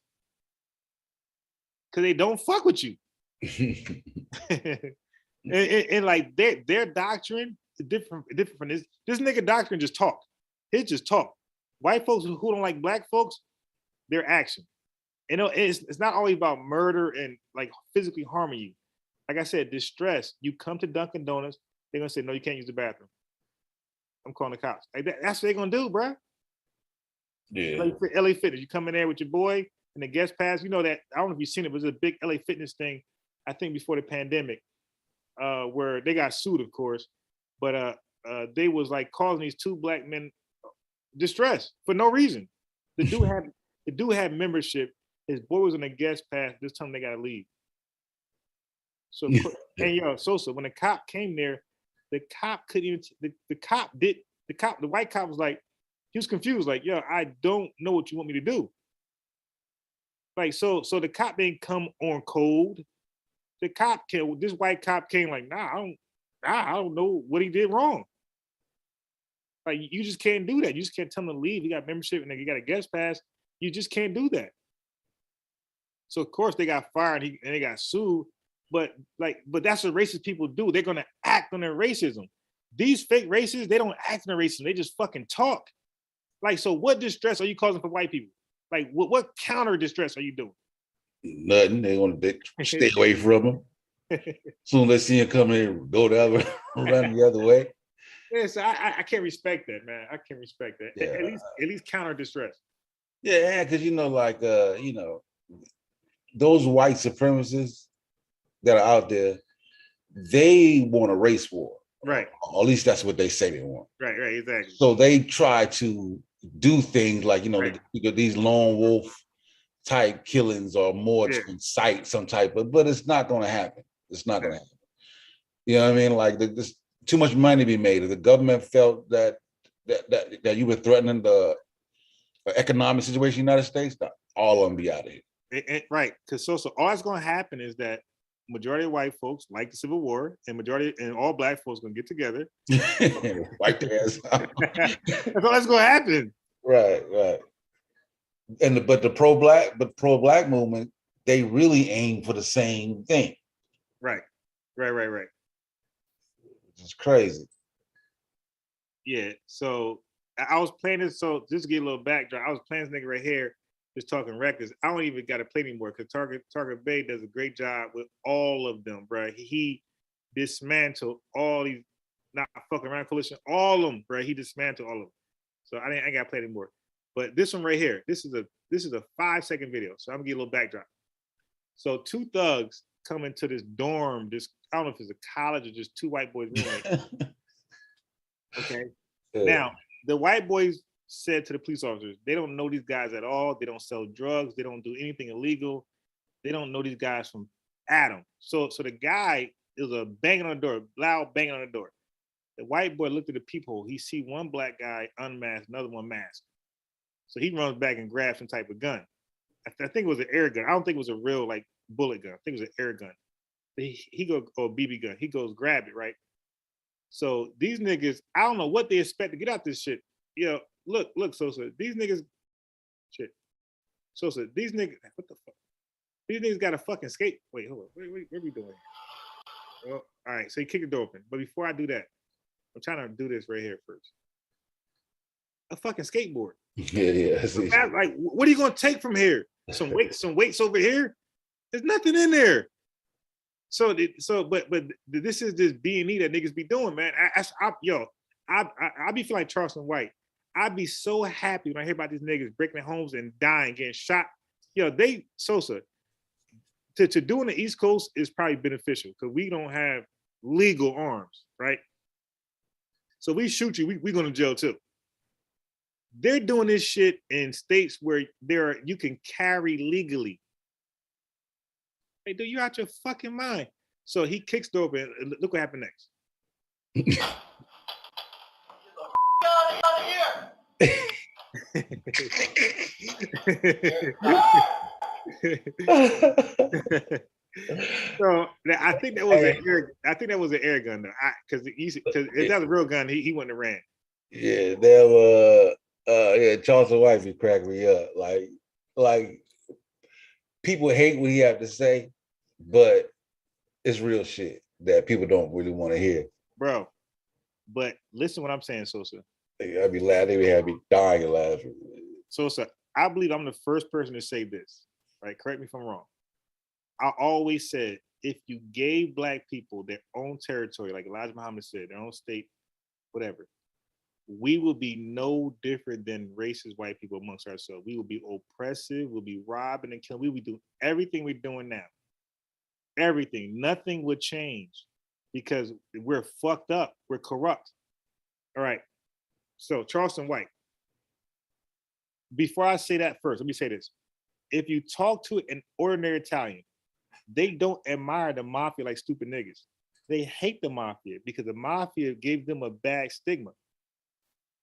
because they don't fuck with you. and like their doctrine is different from this. This nigga doctrine just talk. It's just talk. White folks who don't like black folks, their action. You know, it's not always about murder and like physically harming you. Like I said, distress. You come to Dunkin' Donuts, they're gonna say, no, you can't use the bathroom. I'm calling the cops. Like that's what they're gonna do, bro. Yeah. LA Fitness. You come in there with your boy and the guest pass. You know that, I don't know if you've seen it, but it was a big LA Fitness thing, I think before the pandemic, where they got sued, of course. But they was like causing these two black men distress for no reason. The dude had membership. His boy was on a guest pass. This time they gotta leave. So and Sosa, when the cop came there, the cop couldn't even. The white cop was like, he was confused. Like, yo, I don't know what you want me to do. Like, so the cop didn't come on cold. This white cop came like, nah, I don't know what he did wrong. Like, you just can't do that. You just can't tell him to leave. He got membership and then you got a guest pass. You just can't do that. So of course they got fired and they got sued. But that's what racist people do. They're gonna act on their racism. These fake racists, they don't act on their racism. They just fucking talk. Like, so what distress are you causing for white people? Like, what counter distress are you doing? Nothing. They want to stay away from them. As soon as they see him come in, go the other, run the other way. Yeah, so I can't respect that, man. I can't respect that. Yeah. At least counter distress. Yeah, because those white supremacists that are out there, they want a race war. Right. Or at least that's what they say they want. Right, exactly. So they try to do things like, these lone wolf type killings or more to incite some type of, but it's not going to happen. It's not going to happen. You know what I mean? Like, there's too much money to be made. If the government felt that you were threatening the economic situation in the United States, all of them be out of here. Right. Because so all that's going to happen is that majority of white folks like the Civil War, and all black folks gonna get together, wipe their ass out. That's all that's gonna happen. Right. And but the pro black movement, they really aim for the same thing. Right. It's crazy. Yeah. So I was playing this. So just to get a little backdrop, I was playing this nigga right here. Just talking records. I don't even got to play anymore because Target Bay does a great job with all of them, bro. He dismantled all these not fucking around coalition, all of them, bro. He dismantled all of them. So I ain't got to play anymore. But this one right here, this is a 5-second video. So I'm gonna get a little backdrop. So two thugs come into this dorm. I don't know if it's a college or just two white boys roommates. Okay. Yeah. Now the white boys said to the police officers, they don't know these guys at all. They don't sell drugs. They don't do anything illegal. They don't know these guys from Adam. So the guy, it was a banging on the door, loud banging on the door. The white boy looked at the peephole. He see one black guy unmasked, another one masked. So he runs back and grabs some type of gun. I think it was an air gun. I don't think it was a real like bullet gun. I think it was an air gun. He goes, or BB gun. He goes grab it, right? So these niggas, I don't know what they expect to get out this shit. Look, Sosa, these niggas, Sosa, these niggas, what the fuck? These niggas got a fucking skate. Wait, hold on. What are we doing? Well, all right, so you kick the door open. But before I do that, I'm trying to do this right here first. A fucking skateboard. Yeah. Like, what are you gonna take from here? Some weights over here? There's nothing in there. But this is this B&E that niggas be doing, man. I be feeling like Charleston White. I'd be so happy when I hear about these niggas breaking their homes and dying, getting shot. Sosa, to do in the East Coast is probably beneficial because we don't have legal arms, right? So we shoot you, we going to jail too. They're doing this shit in states where you can carry legally. Hey, dude, you're out your fucking mind. So he kicks the door open. Look what happened next. So I think that was an air gun though. Because if that was a real gun, he wouldn't have ran. Yeah, that Charleston White be cracking me up. Like people hate what he have to say, but it's real shit that people don't really want to hear. Bro, but listen what I'm saying, Sosa. I'd be laughing. They have me dying and laughing. Sosa, I believe I'm the first person to say this. Right? Correct me if I'm wrong. I always said if you gave black people their own territory, like Elijah Muhammad said, their own state, whatever, we will be no different than racist white people amongst ourselves. We will be oppressive, we'll be robbing and killing, we will do everything we're doing now. Everything. Nothing would change because we're fucked up. We're corrupt. All right. So Charleston White. Before I say that first, let me say this. If you talk to an ordinary Italian, they don't admire the mafia like stupid niggas. They hate the mafia because the mafia gave them a bad stigma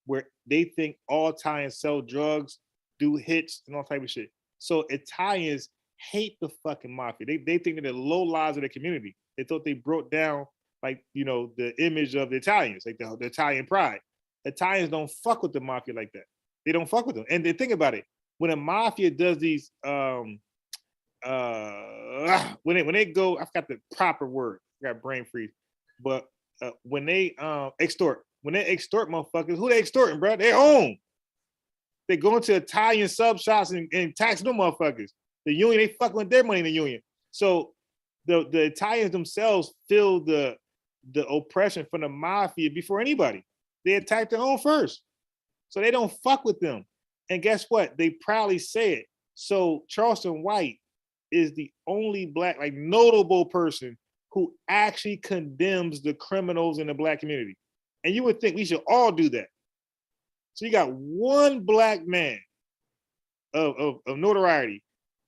where they think all Italians sell drugs, do hits, and all type of shit. So Italians hate the fucking mafia. They think they're the low lives of the community. They thought they broke down like, the image of the Italians, like the Italian pride. Italians don't fuck with the mafia like that. They don't fuck with them. And they think about it. When a mafia does these, when they go, I forgot the proper word. I got brain freeze. But when they extort motherfuckers, who they extorting, bro? Their own. They go into Italian sub shops and tax them motherfuckers. The union, they fucking with their money in the union. So the Italians themselves feel the oppression from the mafia before anybody. They attack their own first. So they don't fuck with them. And guess what? They proudly say it. So Charleston White is the only black, like notable person who actually condemns the criminals in the black community. And you would think we should all do that. So you got one black man of notoriety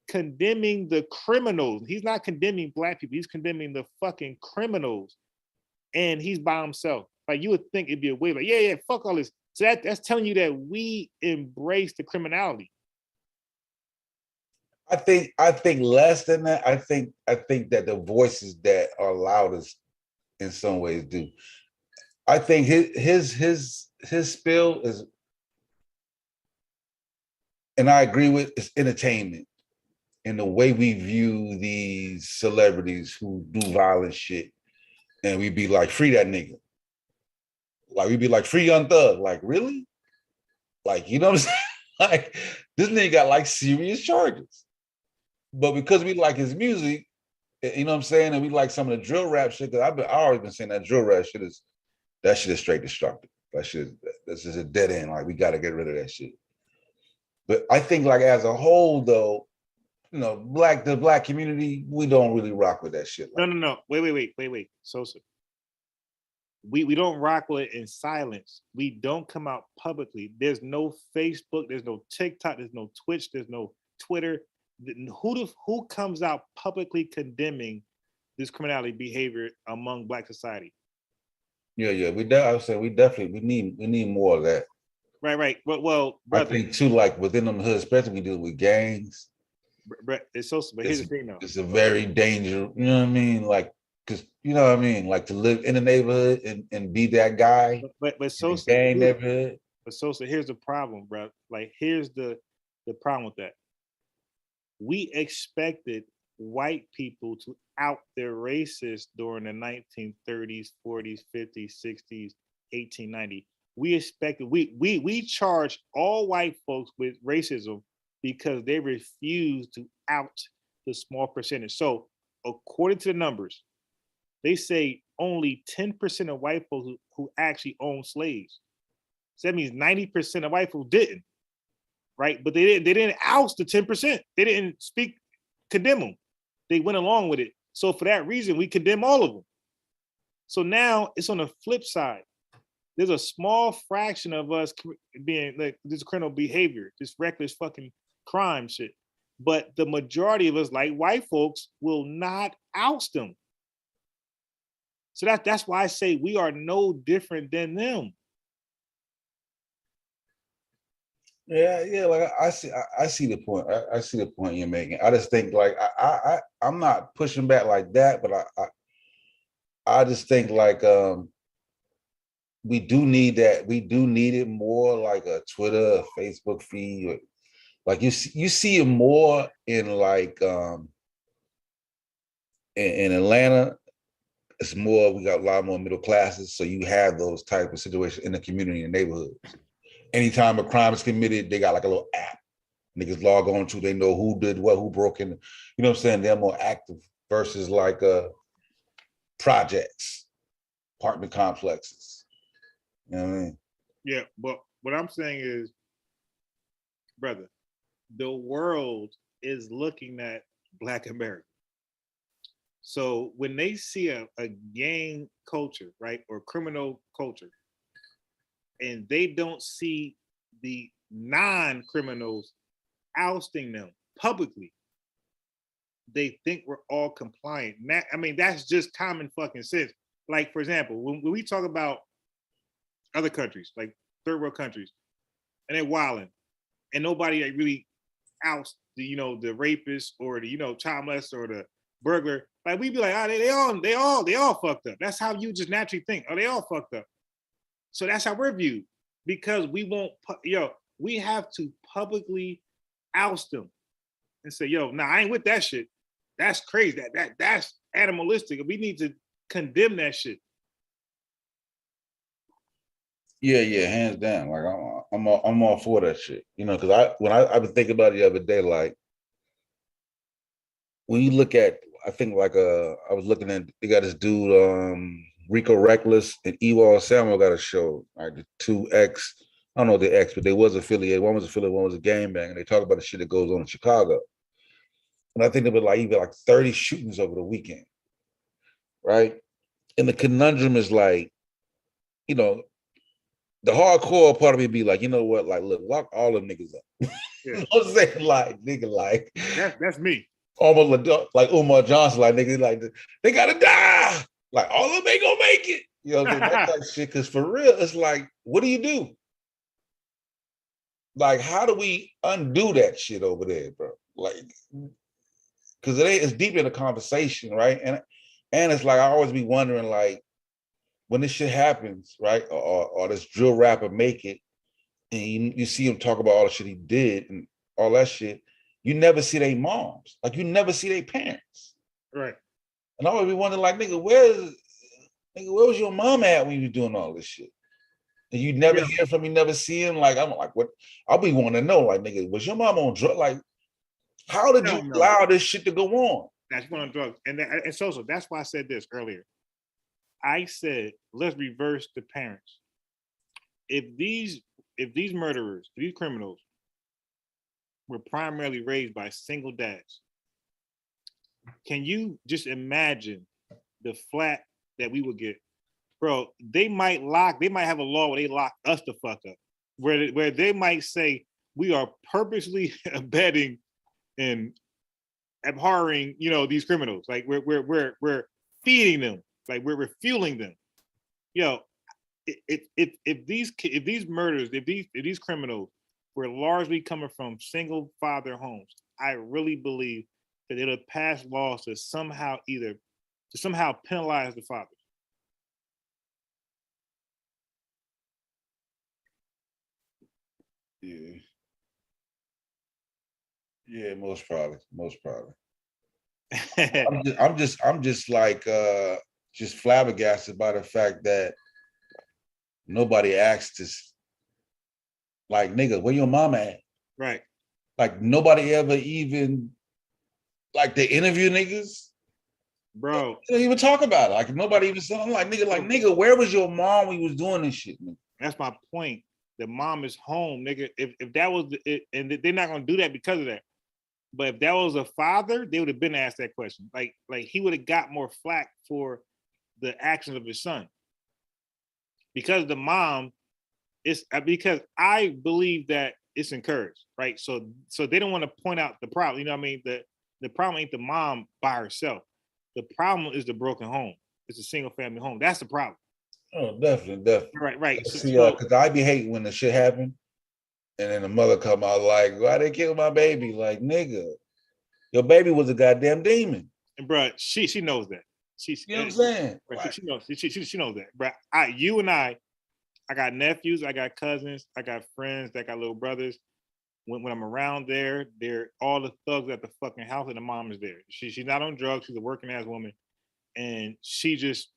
condemning the criminals. He's not condemning black people. He's condemning the fucking criminals. And he's by himself. Like you would think it'd be a way like, yeah, fuck all this. So that's telling you that we embrace the criminality. I think less than that. I think that the voices that are loudest in some ways do. I think his spill is, and I agree with, it's entertainment in the way we view these celebrities who do violent shit, and we be like, free that nigga. Like we'd be like, free Young Thug. Like, really? Like, you know what I'm saying? Like, this nigga got like serious charges. But because we like his music, you know what I'm saying? And we like some of the drill rap shit, because I always been saying that drill rap shit is straight destructive. That's just a dead end. Like, we got to get rid of that shit. But I think like as a whole though, the black community, we don't really rock with that shit. No. Wait. Sosa. We don't rock with it in silence. We don't come out publicly. There's no Facebook, there's no TikTok, there's no Twitch, there's no Twitter. Who comes out publicly condemning this criminality behavior among black society? Yeah. I would say we need more of that. Right. Well, brother, I think too, like within the hood, especially we deal with gangs. It's so. But here's the thing, though. It's a very dangerous. You know what I mean? Like, because you know what I mean. Like to live in the neighborhood and be that guy. But so gang neighborhood. But so here's the problem, bro. Like here's the problem with that. We expected white people to out their racists during the 1930s, 40s, 50s, 60s, 1890. We expected, we charged all white folks with racism because they refused to out the small percentage. So according to the numbers, they say only 10% of white folks who actually own slaves. So that means 90% of white folks didn't. Right, but they didn't oust the 10%. They didn't condemn them. They went along with it. So for that reason, we condemn all of them. So now it's on the flip side. there's a small fraction of us being like this criminal behavior, this reckless fucking crime shit. But the majority of us, like white folks, will not oust them. So that's why I say we are no different than them. Yeah, like I see the point. I see the point you're making. I just think like I'm not pushing back like that, but I just think like we do need that. We do need it more like a Twitter, a Facebook feed. Or, like you see it more in like in Atlanta. It's more, we got a lot more middle classes, so you have those type of situations in the community and neighborhoods. Anytime a crime is committed, they got like a little app niggas log on to. They know who did what, who broke in. You know what I'm saying? They're more active versus like projects, apartment complexes. You know what I mean? Yeah, but what I'm saying is, brother, the world is looking at Black America. So when they see a gang culture, right, or criminal culture, and they don't see the non-criminals ousting them publicly, they think we're all compliant. I mean, that's just common fucking sense. Like, for example, when we talk about other countries, like third world countries, and they're wilding, and nobody like really ousts the, the rapist or the, child molester or the burglar. Like, we'd be like, they all fucked up. That's how you just naturally think. Oh, they all fucked up. So that's how we're viewed, because we won't, we have to publicly oust them and say, nah, I ain't with that shit. That's crazy. That's animalistic. We need to condemn that shit. Yeah, hands down. Like I'm all for that shit. Because I've been thinking about it the other day, like when you look at, I think like I was looking at, they got this dude, Rico Reckless and Ewald Samuel got a show, like the two ex, I don't know the ex, but they was affiliated. One was affiliated, one was a gangbang, and they talk about the shit that goes on in Chicago. And I think there were like even like 30 shootings over the weekend, right? And the conundrum is like, the hardcore part of me be like, you know what? Like, look, lock all them niggas up. Yeah. You know what I'm saying? Like, nigga, like that's me. Almost like Umar Johnson, like nigga, like they gotta die. Like all of them ain't gonna make it. You know what I mean? That type of shit. Cause for real, it's like, what do you do? Like, how do we undo that shit over there, bro? Like, cause it's deep in the conversation, right? And it's like I always be wondering, like, when this shit happens, right? Or this drill rapper make it, and you see him talk about all the shit he did and all that shit, you never see their moms. Like, you never see their parents. Right. And I always be wondering, like, nigga, where was your mom at when you was doing all this shit? And you never hear from him, you never see him. Like, I'm like, what? I'll be wanting to know, like, nigga, was your mom on drugs? Like, how did you allow this shit to go on? That's one on drugs. And so that's why I said this earlier. I said, let's reverse the parents. If these murderers, these criminals were primarily raised by single dads, can you just imagine the flat that we would get? Bro, they might have a law where they lock us the fuck up. Where they might say we are purposely abetting and abhorring, these criminals. Like we're feeding them. Like we're fueling them. If these murders, if these criminals were largely coming from single father homes, I really believe that it'll pass laws to somehow penalize the fathers. Yeah, most probably. I'm just like just flabbergasted by the fact that nobody asked us, like, nigga, where your mama at? Right. Like, nobody ever even, like, they interview niggas, bro. They don't even talk about it. Like, nobody even said, I'm like, nigga, where was your mom when you was doing this shit, nigga? That's my point. The mom is home, nigga. If that was it, and they're not gonna do that because of that. But if that was a father, they would have been asked that question. Like he would have got more flack for the actions of his son. because the mom is because I believe that it's encouraged, right? So they don't want to point out the problem. You know what I mean? The problem ain't the mom by herself. The problem is the broken home. It's a single family home. That's the problem. Oh, definitely. Right. See, because I be hating when the shit happen, and then the mother come out like, "Why they kill my baby?" Like, nigga, your baby was a goddamn demon. And bro, she knows that. You know what I'm saying? Right. She knows. She knows that, bro. I got nephews, I got cousins, I got friends that got little brothers. When I'm around there, they're all the thugs at the fucking house, and the mom is there. She's not on drugs. She's a working ass woman, and she just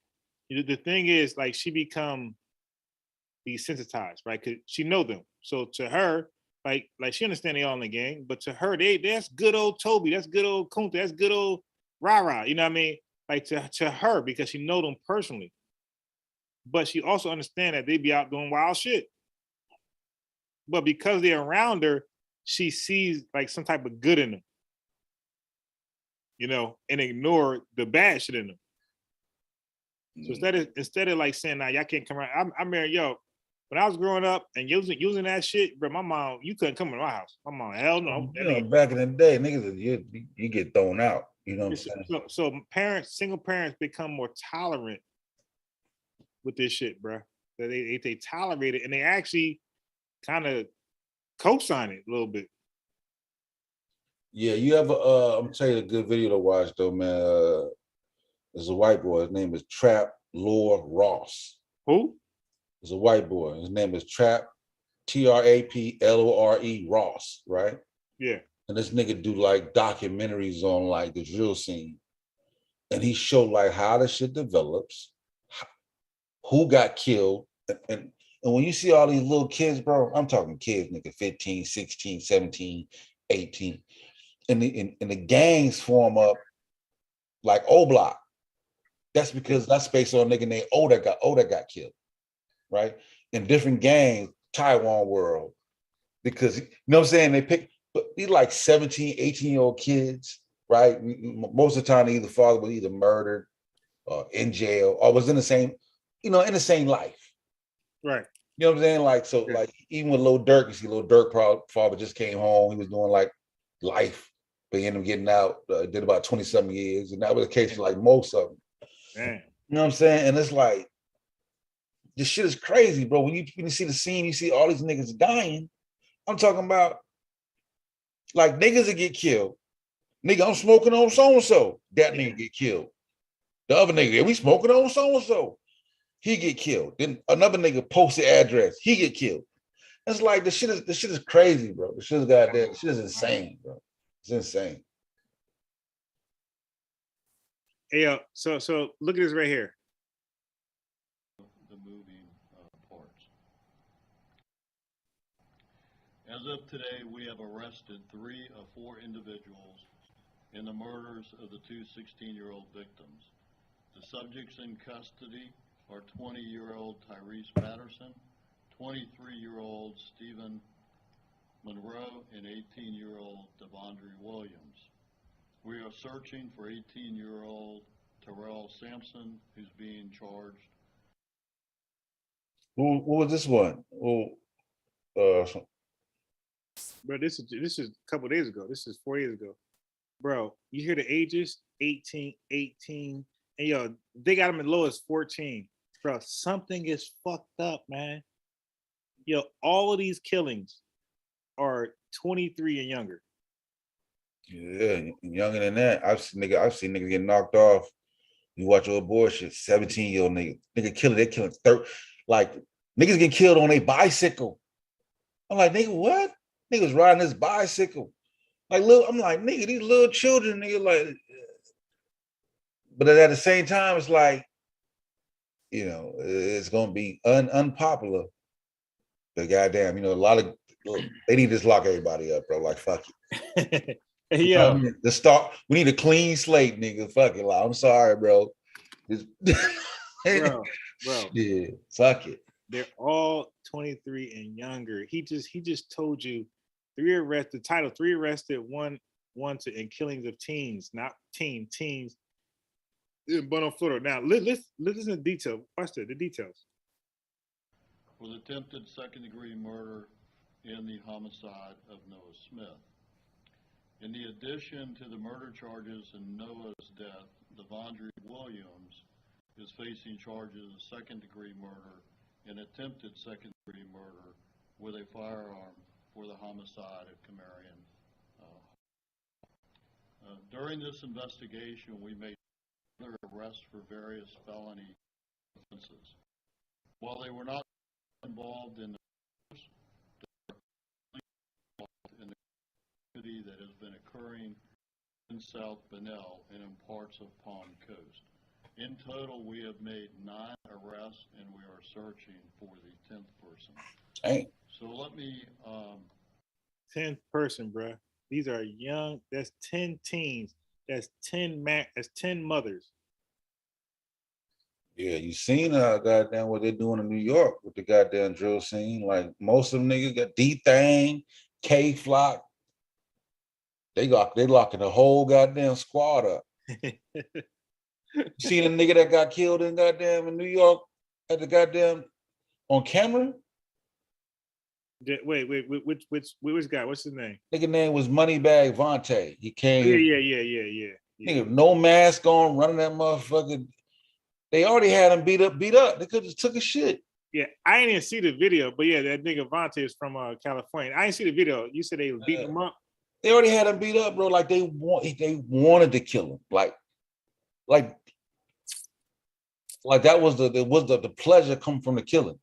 the thing is like she become desensitized, right? Because she know them. So to her, like she understand they all in the gang, but to her, that's good old Toby, that's good old Kunta, that's good old Rara. You know what I mean? Like to her, because she know them personally. But she also understand that they be out doing wild shit. But because they're around her, she sees like some type of good in them, you know, and ignore the bad shit in them. So instead of like saying, "Nah, y'all can't come around." I married when I was growing up and using that shit, bro. My mom, you couldn't come to my house. My mom, hell no. You know, back in the day, niggas, you get thrown out. You know what I'm saying? So single parents become more tolerant with this shit, bro. That they tolerate it and they actually kind of co-sign it a little bit. Yeah, you ever I'm gonna tell you a good video to watch though, man. There's a white boy, his name is Trap Lore Ross. Who? There's a white boy, his name is Trap, TRAPLORE Ross, right? Yeah. And this nigga do like documentaries on like the drill scene. And he showed like how the shit develops, who got killed, and when you see all these little kids, bro, I'm talking kids, nigga, 15, 16, 17, 18, and the gangs form up like O-Block. That's because that's based on a nigga named O that got killed, right? In different gangs, Taiwan world, because you know what I'm saying? They pick, but these like 17, 18-year-old kids, right? Most of the time, either father was either murdered or in jail or was in the same, in the same life. Right. You know what I'm saying? Like, so like even with Lil Durk, you see Lil Durk father just came home. He was doing like life, but he ended up getting out, did about 20-something years. And that was the case for like most of them. Man. You know what I'm saying? And it's like, this shit is crazy, bro. When you see the scene, you see all these niggas dying. I'm talking about like niggas that get killed. Nigga, I'm smoking on so-and-so. That nigga get killed. The other nigga, we smoking on so-and-so. He get killed. Then another nigga post the address. He get killed. It's like the shit is crazy, bro. The shit is goddamn. The shit is insane, bro. It's insane. Hey, yo, so look at this right here. The moving parts. As of today, we have arrested 3 of 4 individuals in the murders of the 2 16-year-old victims. The subjects in custody are 20-year-old Tyrese Patterson, 23-year-old Stephen Monroe, and 18-year-old Devondre Williams. We are searching for 18-year-old Terrell Sampson, who's being charged. What was this one? Bro, this is a couple days ago. This is 4 years ago. Bro, you hear the ages? 18, and yo, they got them as low as 14. Bro, something is fucked up, man. Yo, all of these killings are 23 and younger. Yeah, younger than that. I've seen niggas get knocked off. You watch old bullshit, 17-year-old nigga killing, they killing 30. Like niggas get killed on a bicycle. I'm like, nigga, what? Niggas riding this bicycle. Like I'm like, nigga, these little children, nigga, like, but at the same time, it's like, it's gonna be unpopular. But goddamn, a lot of they need to just lock everybody up, bro. Like, fuck it. Yeah. We need a clean slate, nigga. Fuck it. Like, I'm sorry, bro. bro. Yeah, fuck it. They're all 23 and younger. He just told you 3 arrested. Title 3 arrested, one in killings of teens, not teens in Bono, Florida. Now listen to the detail. Watch the details. for the attempted second-degree murder in the homicide of Noah Smith. In the addition to the murder charges in Noah's death, Devondre Williams is facing charges of second-degree murder and attempted second-degree murder with a firearm for the homicide of Camarion. During this investigation, we made other arrests for various felony offenses. While they were not involved in the activity that has been occurring in South Bunnell and in parts of Palm Coast. In total, we have made 9 arrests, and we are searching for the 10th person. Hey. So let me... 10th person, bruh. These are young. That's 10 teens. That's 10 that's 10 mothers. Yeah, you seen goddamn what they're doing in New York with the goddamn drill scene. Like most of them niggas got D-Thang, K-Flock. They locking the whole goddamn squad up. You seen a nigga that got killed in New York at the goddamn on camera? Wait, which guy? What's his name? Nigga name was Moneybag Vontae. He came. Yeah. Nigga, no mask on, running that motherfucker. They already had him beat up. They could just took a shit. Yeah, I didn't even see the video, but yeah, that nigga Vontae is from California. I didn't see the video. You said they beat him up. They already had him beat up, bro. Like they wanted to kill him. Like that was the pleasure come from the killing.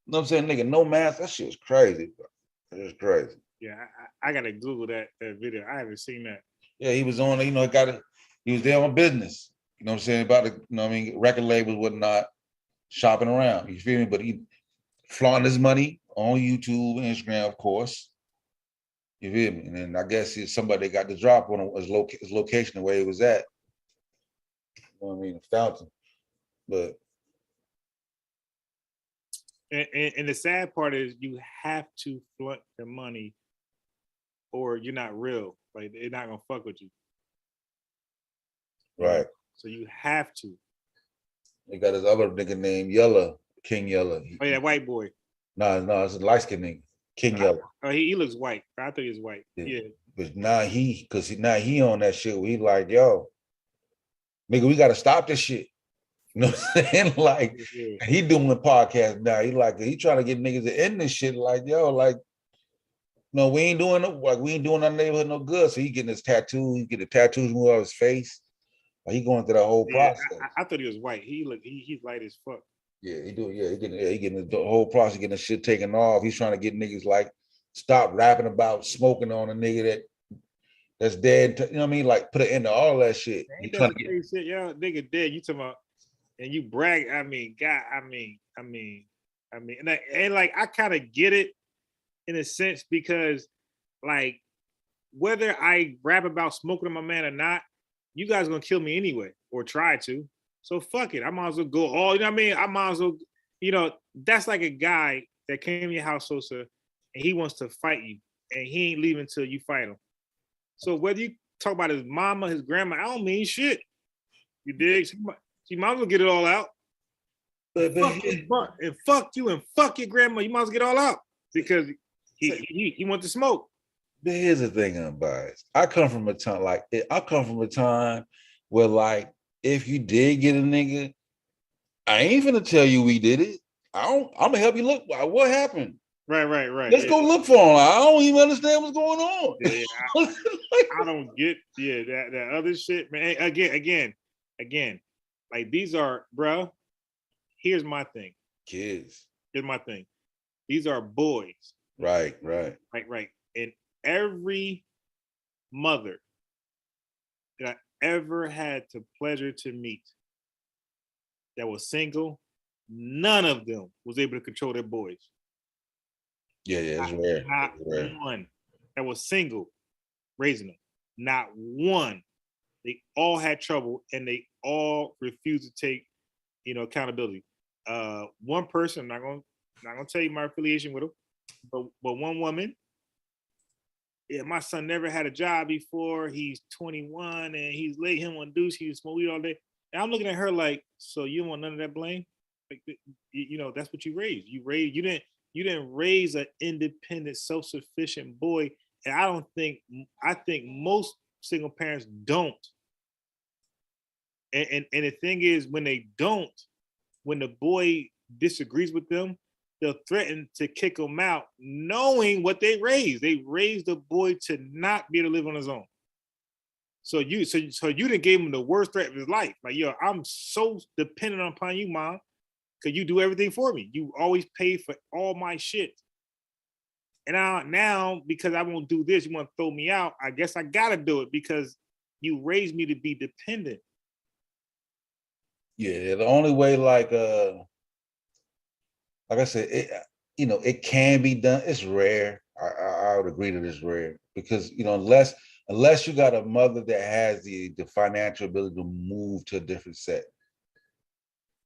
You know what I'm saying, nigga? No mask. That shit is crazy, bro. It's crazy. Yeah, I gotta Google that video. I haven't seen that. Yeah, he was on. He was there on business. You know what I'm saying, about the, record labels, whatnot, shopping around. You feel me? But he flaunting his money on YouTube and Instagram, of course. You feel me? And then I guess it's somebody got the drop on his location, where he was at. You know what I mean? Fountain. But and the sad part is you have to flaunt the money, or you're not real. Like they're not gonna fuck with you. Right. So you have to. They got this other nigga named Yella, King Yella. Oh yeah, white boy. No, it's a light skinned nigga, King Yella. Oh, he looks white. I thought he was white. Yeah. But now he on that shit where he like, yo, nigga, we gotta stop this shit. You know what I'm saying? Like, he doing the podcast now. He trying to get niggas to end this shit. Like, yo, like, no, we ain't doing our neighborhood no good. So he getting his tattoo. He get the tattoos move out his face. Like, he going through the whole process. I thought he was white. He's light as fuck. Yeah, he do. Yeah, he getting the whole process, getting the shit taken off. He's trying to get niggas like stop rapping about smoking on a nigga that's dead. You know what I mean? Like put an end to all that shit. He trying to get shit, yo, nigga dead. You talking about? And you brag, I mean, God, I mean, and like I kind of get it in a sense because, like, whether I rap about smoking on my man or not, you guys gonna kill me anyway or try to. So fuck it, I might as well go all. You know what I mean? I might as well. You know, that's like a guy that came to your house, Sosa, and he wants to fight you, and he ain't leaving until you fight him. So whether you talk about his mama, his grandma, I don't mean shit. You dig? She might as well get it all out. And fuck you and fuck your grandma. You might as well get it all out because he wants to smoke. But here's the thing, unbiased. I come from a time where, like, if you did get a nigga, I ain't finna tell you we did it. I'm gonna help you look. What happened? Right. Let's go look for him. I don't even understand what's going on. Yeah, I don't get that other shit, man. Again. Like these are, bro. Here's my thing. Kids. Here's my thing. These are boys. Right. And every mother that I ever had the pleasure to meet that was single, none of them was able to control their boys. Yeah, it's rare. Not one that was single raising them. Not one. They all had trouble and they all refused to take, accountability. One person, I'm not gonna tell you my affiliation with him, but one woman. Yeah, my son never had a job before. He's 21 and he's late. Him on deuce. He was smoking weed all day. And I'm looking at her like, so you don't want none of that blame? Like, you know, that's what you raised. You didn't raise an independent, self-sufficient boy. And I think most single parents don't. And the thing is, when they don't, when the boy disagrees with them, they'll threaten to kick him out, knowing what they raised. They raised the boy to not be able to live on his own. So you didn't give him the worst threat of his life. Like, yo, I'm so dependent upon you, mom, because you do everything for me. You always pay for all my shit. And now, because I won't do this, you want to throw me out. I guess I gotta do it because you raised me to be dependent. Yeah, the only way, like I said, it can be done. It's rare. I would agree that it's rare because, unless you got a mother that has the financial ability to move to a different set.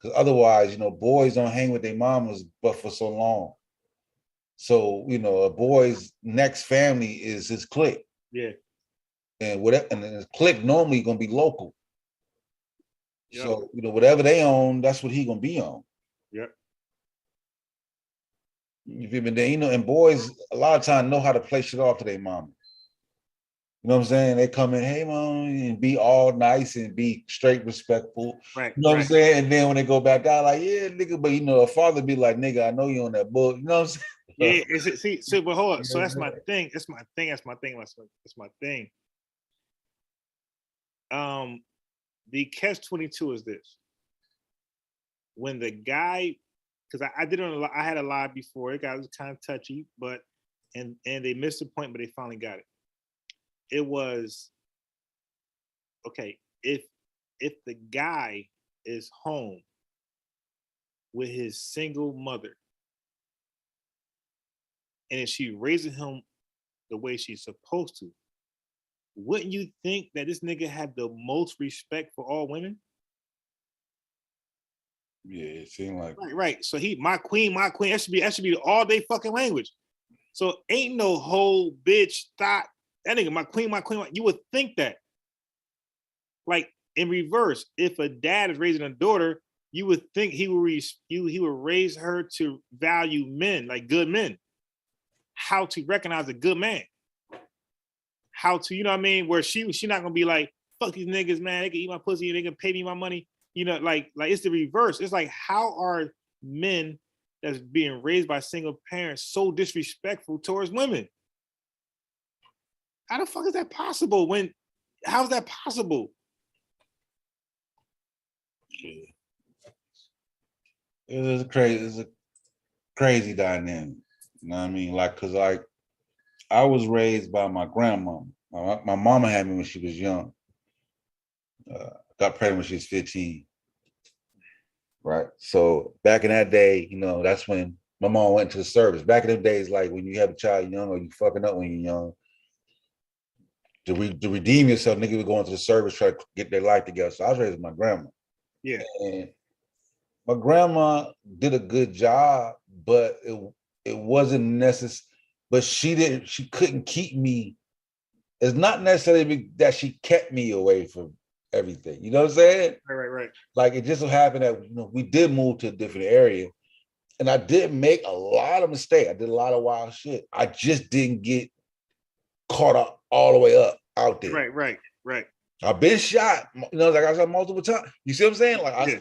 Because otherwise, boys don't hang with their mamas but for so long. So, a boy's next family is his clique. Yeah. And his clique normally gonna be local. Yep. So, whatever they own, that's what he gonna be on. Yep. You feel me? And boys a lot of times know how to play shit off to their mama. You know what I'm saying? They come in, hey mom, and be all nice and be straight respectful. Right. You know what I'm saying? And then when they go back out, like, yeah, nigga, but a father be like, nigga, I know you on that book. You know what I'm saying? Yeah, but hold on. So that's my thing. That's my thing. The catch-22 is this. When the guy, because I did I had a live before, it was kind of touchy, but and they missed the point, but they finally got it. It was okay, if the guy is home with his single mother, and if she raising him the way she's supposed to, wouldn't you think that this nigga had the most respect for all women? Yeah, it seemed like right. So my queen. That should be the all day fucking language. So ain't no whole bitch thought that nigga my queen. You would think that. Like in reverse, if a dad is raising a daughter, you would think he would raise her to value men, like good men. How to recognize a good man. How to, you know what I mean? Where she not gonna be like, fuck these niggas, man. They can eat my pussy and they can pay me my money. Like it's the reverse. It's like, how are men that's being raised by single parents so disrespectful towards women? How the fuck is that possible? How's that possible? Yeah. It's a crazy dynamic. You know what I mean? Like, cause I was raised by my grandmama. My mama had me when she was young. Got pregnant when she was 15. Right. So back in that day, that's when my mom went to the service. Back in them days, like when you have a child young or you fucking up when you're young, to redeem yourself, nigga would go into the service, try to get their life together. So I was raised with my grandma. Yeah. And my grandma did a good job, but it wasn't necessary. But she couldn't keep me. It's not necessarily that she kept me away from everything. You know what I'm saying? Right. Like it just so happened that we did move to a different area, and I did make a lot of mistakes. I did a lot of wild shit. I just didn't get caught up all the way up out there. Right. I've been shot. Like I said multiple times. You see what I'm saying? Like yeah.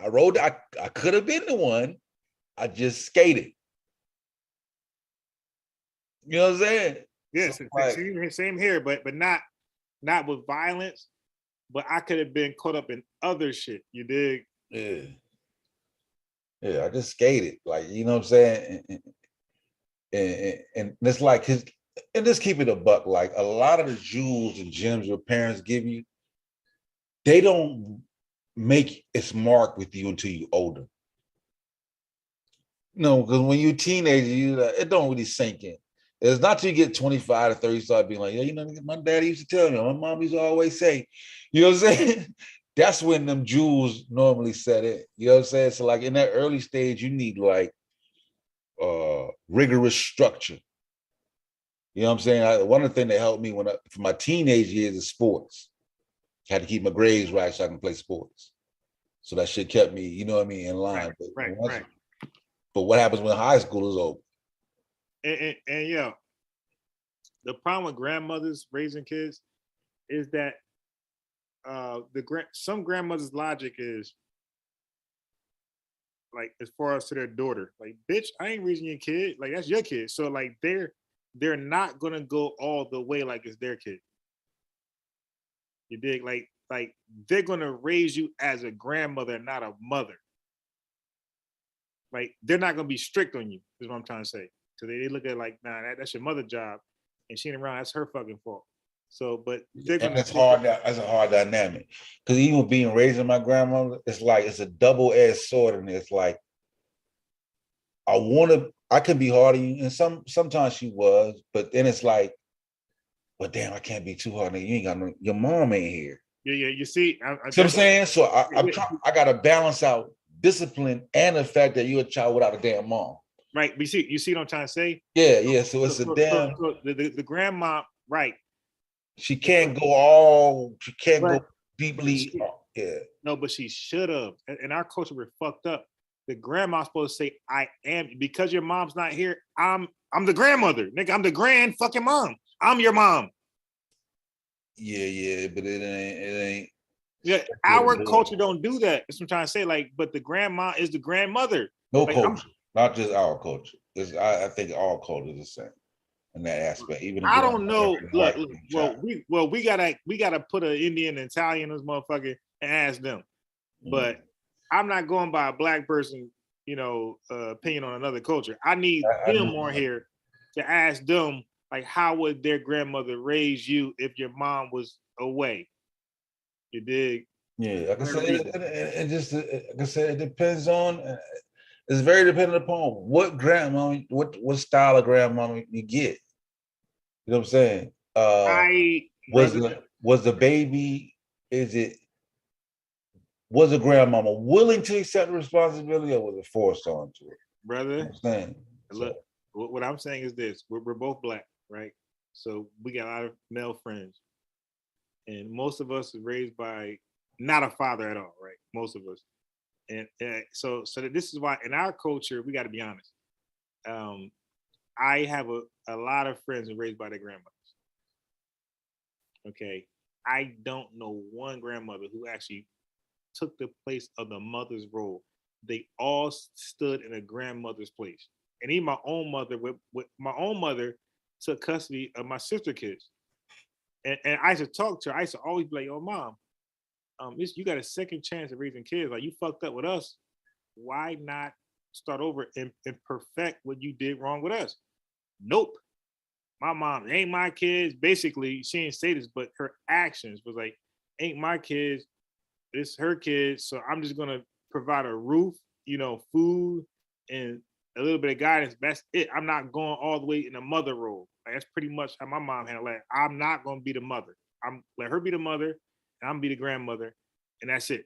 I rode. I could have been the one. I just skated. You know what I'm saying? Yes, so, same here, but not with violence. But I could have been caught up in other shit. You dig? Yeah. I just skated, like, you know what I'm saying, and it's like and just keep it a buck. Like a lot of the jewels and gems your parents give you, they don't make its mark with you until you're older. Because when you're a teenager, it don't really sink in. It's not till you get 25 to 30, you start being like, yeah, my daddy used to tell me, my mom used to always say, you know what I'm saying? That's when them jewels normally set in. You know what I'm saying? So like in that early stage, you need like rigorous structure. You know what I'm saying? One of the things that helped me for my teenage years is sports. I had to keep my grades right so I can play sports. So that shit kept me, you know what I mean, in line. Right. But what happens when high school is over? And yeah, the problem with grandmothers raising kids is that some grandmothers' logic is like, as far as to their daughter, like, bitch, I ain't raising your kid. Like, that's your kid. So like they're not gonna go all the way like it's their kid. You dig? Like they're gonna raise you as a grandmother, not a mother. Like, they're not gonna be strict on you, is what I'm trying to say. So they look at it like, nah, that's your mother's job, and she ain't around, that's her fucking fault. So, but they're gonna. That's hard. That's a hard dynamic. Because even being raised with my grandmother, it's like it's a double-edged sword, and it's like I can be hard on you, and sometimes she was, but then it's like, well, damn, I can't be too hard on you. You ain't got no, your mom ain't here. Yeah. You see, See what I'm saying? So I got to balance out discipline and the fact that you're a child without a damn mom. Right. But you see what I'm trying to say? Yeah. So it's damn. The grandma, right? She can't go deeply. Yeah. No, but she should have. In our culture, we're fucked up. The grandma's supposed to say, "I am," because your mom's not here. I'm the grandmother, nigga. I'm the grand fucking mom. I'm your mom. Yeah, but it ain't. Yeah, our culture don't do that. That's what I'm trying to say. Like, but the grandma is the grandmother. No like, culture, not just our culture. I think all culture is the same in that aspect. Even I don't know. Look, we gotta put an Indian, Italian, this motherfucker, and ask them. But I'm not going by a black person, opinion on another culture. I need them on here to ask them, like, how would their grandmother raise you if your mom was away? You dig? Yeah, like I said, it depends on. It's very dependent upon what grandma, what style of grandma you get. You know what I'm saying? Was the baby? Was the grandmama willing to accept the responsibility, or was it forced onto her? Brother, you know what I'm saying? Look, what I'm saying is this: we're both black, right? So we got a lot of male friends, and most of us are raised by not a father at all, right? Most of us, and so this is why in our culture we got to be honest. I have a lot of friends who are raised by their grandmothers. Okay, I don't know one grandmother who actually took the place of the mother's role. They all stood in a grandmother's place. And even my own mother, with my own mother, took custody of my sister kids. And I used to talk to her. I used to always be like, "Oh, mom, you got a second chance of raising kids. Like, you fucked up with us. Why not start over and perfect what you did wrong with us?" Nope. My mom ain't my kids. Basically, she didn't say this, but her actions was like, ain't my kids. It's her kids, so I'm just gonna provide a roof, food, and a little bit of guidance. That's it. I'm not going all the way in the mother role. Like, that's pretty much how my mom handled it. I'm not gonna be the mother. I'm let her be the mother, and I'm be the grandmother, and that's it.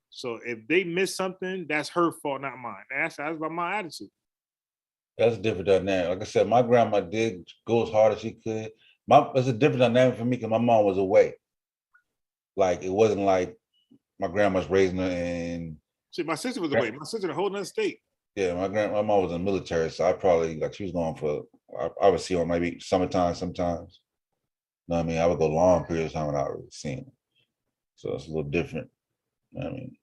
So if they miss something, that's her fault, not mine. That's my attitude. That's a different dynamic. Like I said, my grandma did go as hard as she could. It's a different dynamic for me because my mom was away. Like, it wasn't like my grandma's raising her, and see, my sister was away. My sister in a whole nother state. Yeah, my mom was in the military, so I probably she was going for. I would see her maybe summertime sometimes. You know what I mean? I would go long periods of time without really seeing her. So it's a little different. You know what I mean?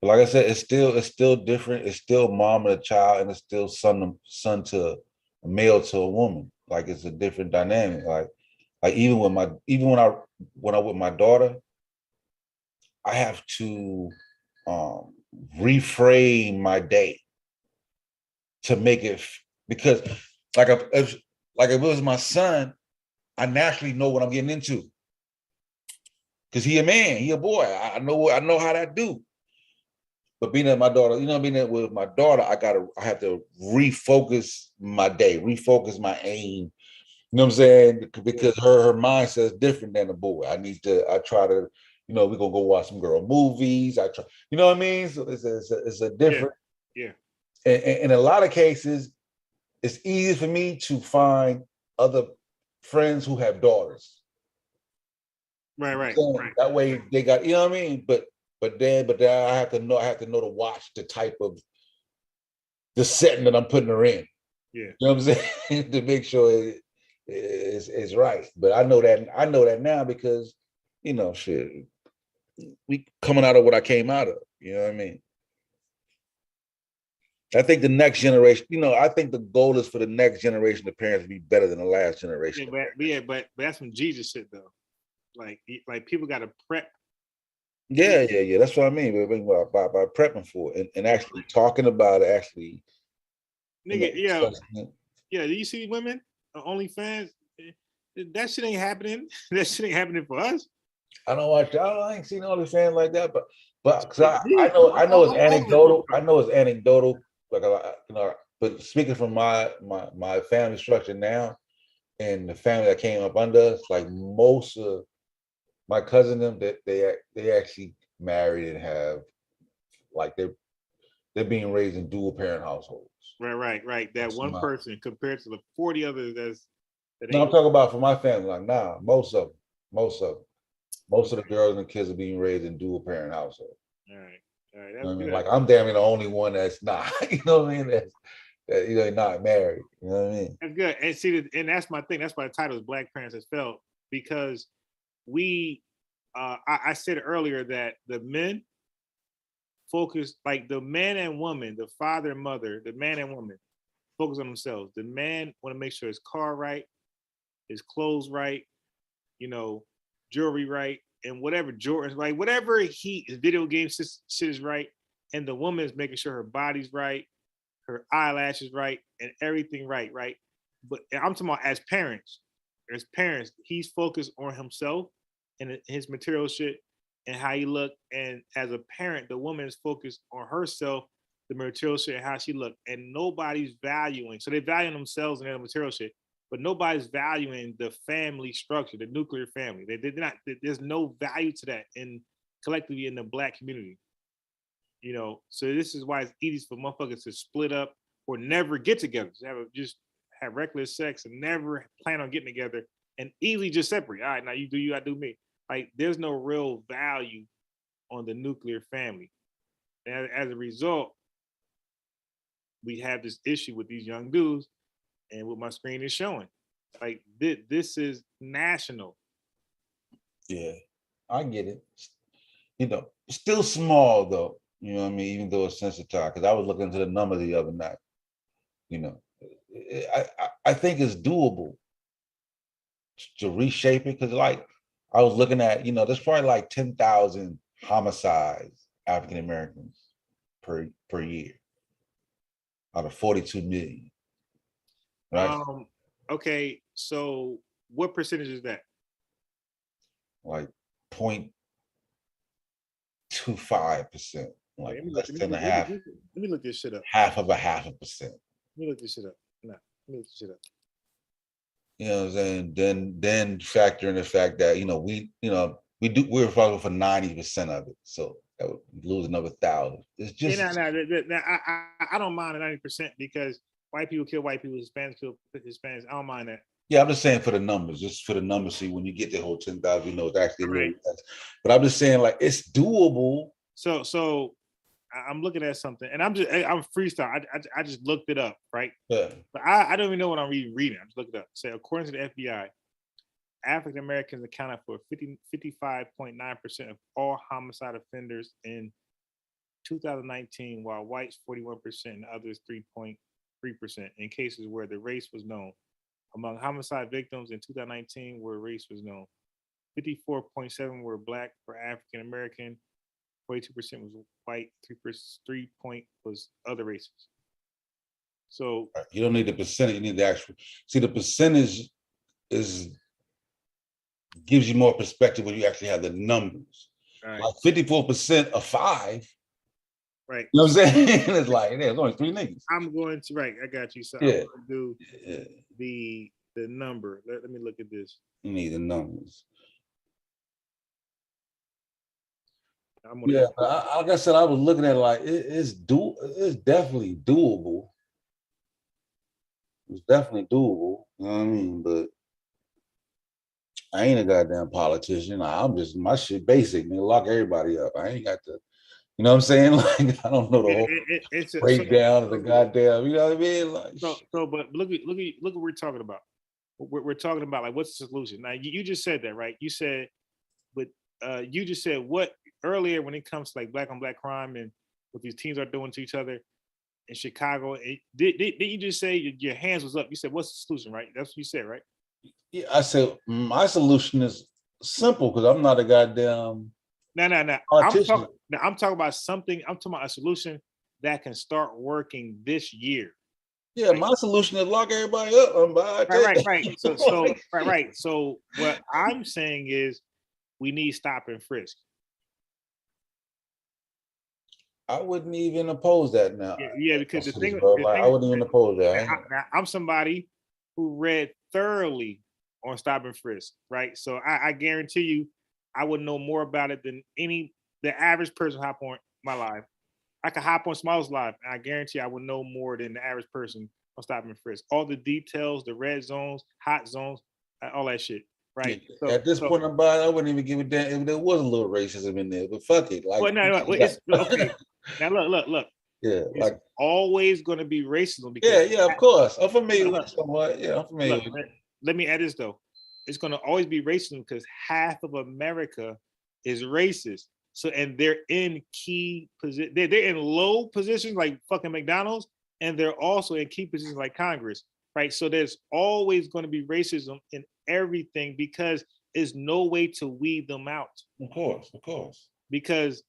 But like I said, it's still different. It's still mom and a child, and it's still son to a male to a woman. Like, it's a different dynamic. Like even when I with my daughter, I have to reframe my day to make it, because if it was my son, I naturally know what I'm getting into. Because he a man, he a boy. I know how that do. But being at my daughter, being at with my daughter, I have to refocus my day, refocus my aim. You know what I'm saying? Because her mindset is different than a boy. I try to, we're gonna go watch some girl movies. I try, you know what I mean? So it's a different. Yeah. And in a lot of cases, it's easy for me to find other friends who have daughters. Right. That way they got, you know what I mean? But But then I have to know to watch the type of the setting that I'm putting her in. Yeah. You know what I'm saying? To make sure it's right. But I know that now because, you know, shit, we coming out of what I came out of. You know what I mean? I think the next generation, you know, I think the goal is for the next generation of parents to be better than the last generation. But that's some Jesus shit though. Like people got to prep. Yeah. That's what I mean. By prepping for it and actually talking about it, actually. Nigga, yeah. Do you see women on OnlyFans? That shit ain't happening. That shit ain't happening for us. I don't watch. I ain't seen OnlyFans like that, but cause I know it's anecdotal. I know it's anecdotal. Like you know, but speaking from my family structure now, and the family that came up under us, like most of my cousin them, that they actually married and have, like they're being raised in dual parent households. Right. That one person compared to the 40 others No, I'm talking about for my family. Like, nah, most of the girls and kids are being raised in dual parent households. All right. You know what I mean? Like, I'm damn near the only one that's not. You know what I mean? That you know, not married. You know what I mean? That's good. And see, and that's my thing. That's why the title is Black Parents Has Failed, because we, I said earlier that the men focus, like the man and woman, the father and mother, the man and woman focus on themselves. The man want to make sure his car right, his clothes right, you know, jewelry right, and whatever Jordan's right, whatever his video game shit is right, and the woman is making sure her body's right, her eyelashes right, and everything right. But I'm talking about as parents, he's focused on himself and his material shit and how he look. And as a parent, the woman is focused on herself, the material shit, and how she look. And nobody's valuing. So they value themselves and their material shit, but nobody's valuing the family structure, the nuclear family. They're not. There's no value to that collectively in the Black community. You know, so this is why it's easy for motherfuckers to split up or never get together. Just have reckless sex and never plan on getting together and easily just separate. All right, now you do you, I do me. Like, there's no real value on the nuclear family. And as a result, we have this issue with these young dudes, and what my screen is showing. Like, this is national. Yeah, I get it. You know, still small though. You know what I mean? Even though it's sensitized, because I was looking into the number the other night. You know, I think it's doable to reshape it, because like I was looking at, you know, there's probably like 10,000 homicides African Americans per year out of 42 million. Right? Okay, so what percentage is that? Like 0.25%. Like less than a half. Let me look this shit up. Half of a %. Let me look this shit up. Nah, let me look this shit up. You know what I'm saying? Then factor in the fact that, you know, we're responsible for 90% of it. So that would lose another 1,000. It's just I don't mind the 90% because white people kill white people, Hispanics kill Hispanics. I don't mind that. Yeah, I'm just saying for the numbers, see when you get the whole 10,000, you know, it's actually really less. But I'm just saying, like, it's doable. So I'm looking at something, and I'm freestyle. I just looked it up, right? Yeah. But I don't even know what I'm reading. I just looked it up. Say, according to the FBI, African Americans accounted for 55.9% of all homicide offenders in 2019, while whites 41% and others 3.3% in cases where the race was known. Among homicide victims in 2019, where race was known, 54.7% were Black or African American. 42% was white, 3 point was other races. So you don't need the percentage, you need the actual. See, the percentage gives you more perspective when you actually have the numbers. Right. Like 54% of 5. Right. You know what I'm saying? It's like, there's only 3 niggas. I'm going to, I got you. So yeah. I'm going to do the number. Let me look at this. You need the numbers. Like I said, I was looking at it like it's definitely doable. It's definitely doable. You know what I mean? But I ain't a goddamn politician. I'm just my shit basic. Nigga, lock everybody up. I ain't got to. You know what I'm saying? Like I don't know the whole It's a breakdown of the goddamn. You know what I mean? Like but look what we're talking about. We're talking about like what's the solution? Now you just said that, right? You said, but you just said what earlier when it comes to like black on black crime and what these teams are doing to each other in Chicago. Did you just say your hands was up? You said what's the solution, right? That's what you said, right? yeah, I said my solution is simple because I'm not a goddamn. No. politician. I'm talking about something. I'm talking about a solution that can start working this year. Yeah, my solution is lock everybody up. Right. So what I'm saying is we need stop and frisk. I wouldn't even oppose that now. Yeah, because the thing I wouldn't even oppose that. I'm somebody who read thoroughly on stop and frisk, right? So I guarantee you, I would know more about it than the average person hop on my live. I could hop on Small's live, and I guarantee I would know more than the average person on stop and frisk. All the details, the red zones, hot zones, all that shit, right? Yeah, at this point, I wouldn't even give a damn if there was a little racism in there. But fuck it, like. Well, no, it's okay. Now look. Yeah, it's like always going to be racism. Because yeah, of course. I'm familiar with somewhat. Yeah, I'm familiar. Let me add this though. It's going to always be racism because half of America is racist. So, and they're in key positions. They're in low positions like fucking McDonald's, and they're also in key positions like Congress, right? So there's always going to be racism in everything because there's no way to weed them out. Of course. Because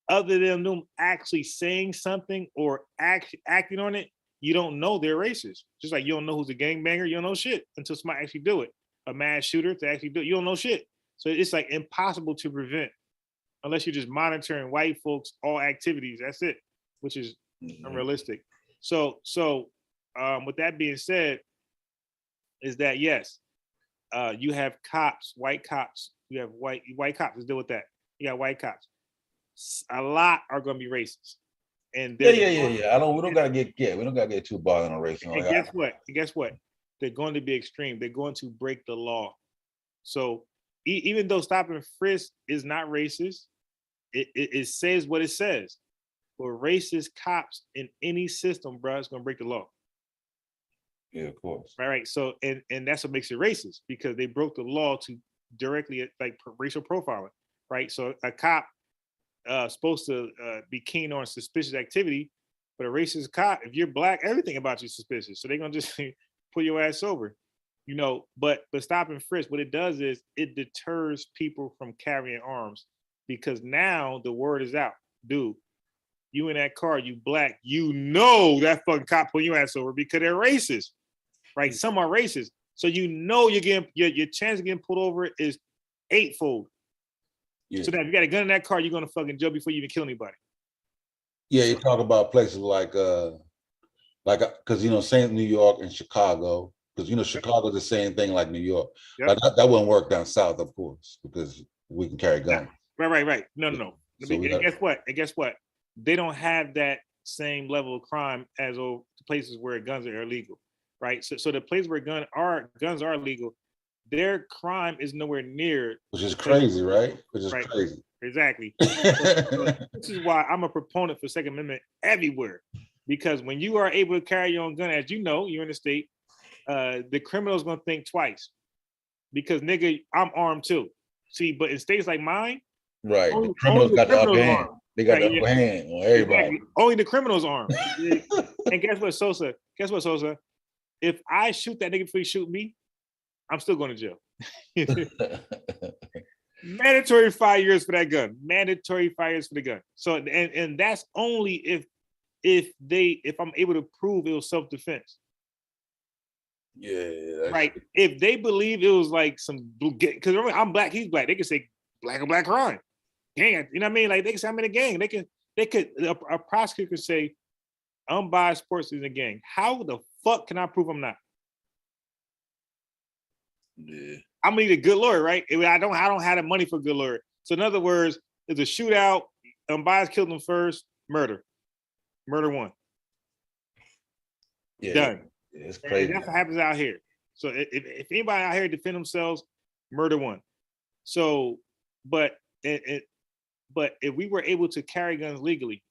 other than them actually saying something or acting on it, you don't know they're racist. Just like you don't know who's a gangbanger, you don't know shit until somebody actually do it. A mass shooter to actually do it, you don't know shit. So it's like impossible to prevent unless you're just monitoring white folks' all activities. That's it, which is unrealistic. So with that being said, is that yes, you have cops, white cops. You have white cops. Let's deal with that. You got white cops. A lot are going to be racist, and Yeah. We don't gotta get too bothered on race. And guess what? They're going to be extreme. They're going to break the law. So even though stop and frisk is not racist, it says what it says. But racist cops in any system, bro, is going to break the law. Yeah, of course. Right. So and that's what makes it racist because they broke the law to directly like racial profiling. Right. So a cop supposed to be keen on suspicious activity, but a racist cop, if you're black, everything about you is suspicious. So they're gonna just pull your ass over, you know. But stop and frisk, what it does is it deters people from carrying arms because now the word is out, dude. You in that car, you black, you know that fucking cop pull your ass over because they're racist, right? Some are racist, so you know you're getting your chance of getting pulled over is eightfold. Yeah. So that if you got a gun in that car, you're gonna fucking jump before you even kill anybody. Yeah, you talk about places like because you know, same New York and Chicago, because you know Chicago's the same thing like New York. Yep. Like that wouldn't work down south, of course, because we can carry guns. Right. No. So Guess what? They don't have that same level of crime as places where guns are illegal, right? So the places where guns are illegal, their crime is nowhere near. Which is crazy, right? Crazy. Exactly. So this is why I'm a proponent for Second Amendment everywhere. Because when you are able to carry your own gun, as you know, you're in the state, the criminal's gonna think twice. Because nigga, I'm armed too. See, but in states like mine, right, the criminals got the upper hand. They got the upper hand on everybody. Exactly. Only the criminals armed. And guess what, Sosa? If I shoot that nigga before he shoot me, I'm still going to jail. Mandatory 5 years for that gun. Mandatory 5 years for the gun. So and that's only if I'm able to prove it was self-defense. Yeah. Right. If they believe it was like some because I'm black, he's black. They can say black on black crime. Gang, you know what I mean? Like they can say I'm in a gang. They could a prosecutor could say unbiased sports is a gang. How the fuck can I prove I'm not? Yeah. I'm gonna need a good lawyer, right? I don't have the money for a good lawyer. So in other words, there's a shootout, unbiased killed them first, murder one. Yeah. Done. Yeah, it's crazy. And that's what happens out here. So if anybody out here defend themselves, murder one. So, but if we were able to carry guns legally,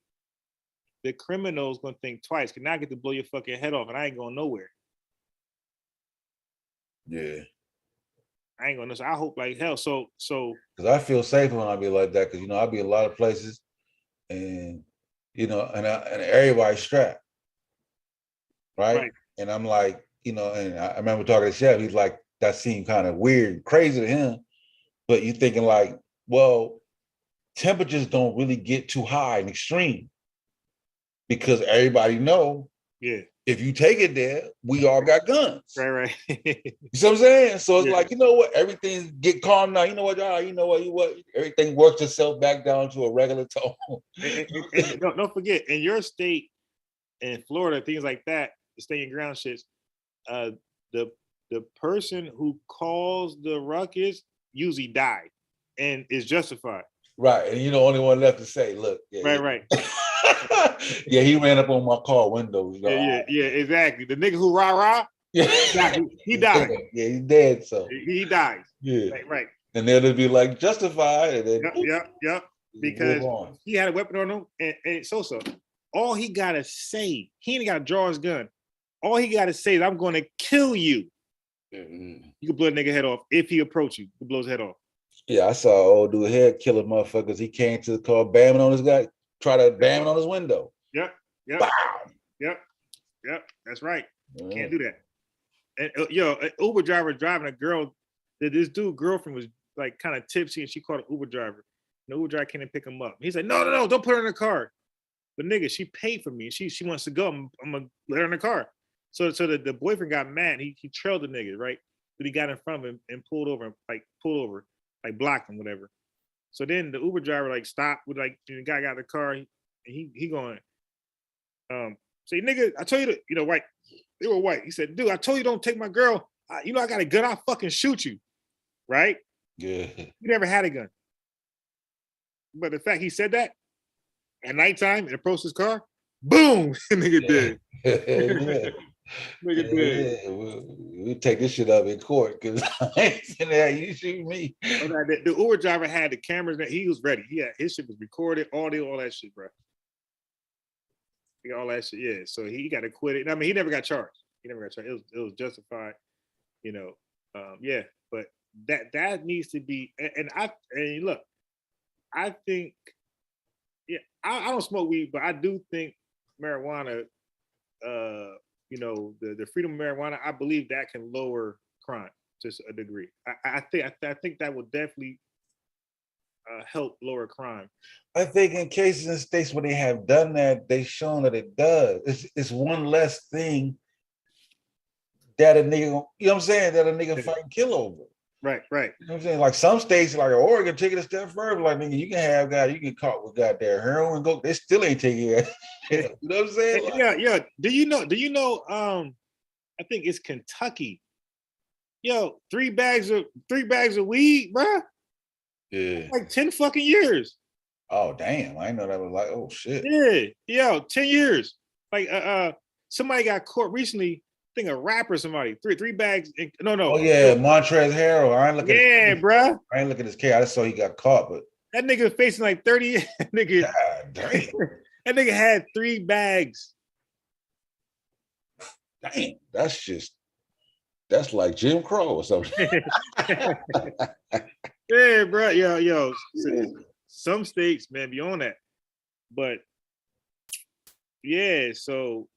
the criminal's gonna think twice. Can I get to blow your fucking head off, and I ain't going nowhere. Yeah. I ain't gonna. So I hope like hell. So because I feel safer when I be like that. Because I be a lot of places, and and everybody's strapped, right? And I'm like, and I remember talking to Chef. He's like, that seemed kind of weird, crazy to him. But you're thinking like, well, temperatures don't really get too high and extreme because everybody know. Yeah. If you take it there, we all got guns. Right. You see what I'm saying? So it's like, you know what? Everything get calm now. You know what? Everything works itself back down to a regular tone. and don't forget, in your state, in Florida, things like that, the staying ground shits, the person who calls the ruckus usually died and is justified. Right. And you're the only one left to say, look. Yeah, right. Yeah, he ran up on my car windows. Yeah, exactly. The nigga who rah, he died. Yeah, he's dead. So he dies. Yeah, right. And then it'd be like justified, and then yep. Because he had a weapon on him, and so all he gotta say, he ain't gotta draw his gun. All he gotta say is, "I'm going to kill you." Mm-hmm. You can blow a nigga head off if he approach you. You blow his head off. Yeah, I saw an old dude head killing motherfuckers. He came to the car, bamming on his guy, try to bam it on his window. Yep. That's right. Can't do that. And an Uber driver driving a girl. This dude girlfriend was like kind of tipsy, and she called an Uber driver. And the Uber driver came and pick him up. He's like, no, don't put her in the car. But nigga, she paid for me. She wants to go. I'm gonna let her in the car. So the boyfriend got mad. He trailed the nigga, right? But he got in front of him and pulled over, blocked him, whatever. So then the Uber driver like stopped with like the guy got in the car. And he going, say, nigga, I told you to, white. They were white. He said, dude, I told you don't take my girl. I got a gun. I'll fucking shoot you. Right? Yeah. He never had a gun. But the fact he said that at nighttime and approached his car, boom, nigga did. Nigga did. We take this shit up in court because I ain't saying that you shoot me. The Uber driver had the cameras that he was ready. His shit was recorded, audio, all that shit, bro. All that shit, yeah. So he got acquitted. I mean, he never got charged. It was justified, yeah. But that needs to be. And look, I think, I don't smoke weed, but I do think marijuana, the freedom of marijuana, I believe that can lower crime to a degree. I think that will definitely help lower crime. I think in cases in states where they have done that, they've shown that it does. It's one less thing that a nigga, that a nigga fight and kill over. Right. You know what I'm saying? Like some states, like Oregon, take it a step further. Like, nigga, you can get caught with goddamn heroin and go, they still ain't taking it. You know what I'm saying? Like, yeah. Do you know, I think it's Kentucky. 3 bags of weed, bruh. Yeah. Like 10 fucking years. Oh, damn. I didn't know that was like, oh shit. Yeah. 10 years. Like somebody got caught recently. I think a rapper, somebody, three bags. No. Oh yeah, Montrezl Harrell. I ain't looking. Yeah, bruh. I ain't looking at his case. I just saw he got caught, but that nigga facing like 30. Nigga, God damn. That nigga had 3 bags. Damn, that's like Jim Crow or something. Yeah, bro. Yo. Some states, man, be on that. But yeah, so.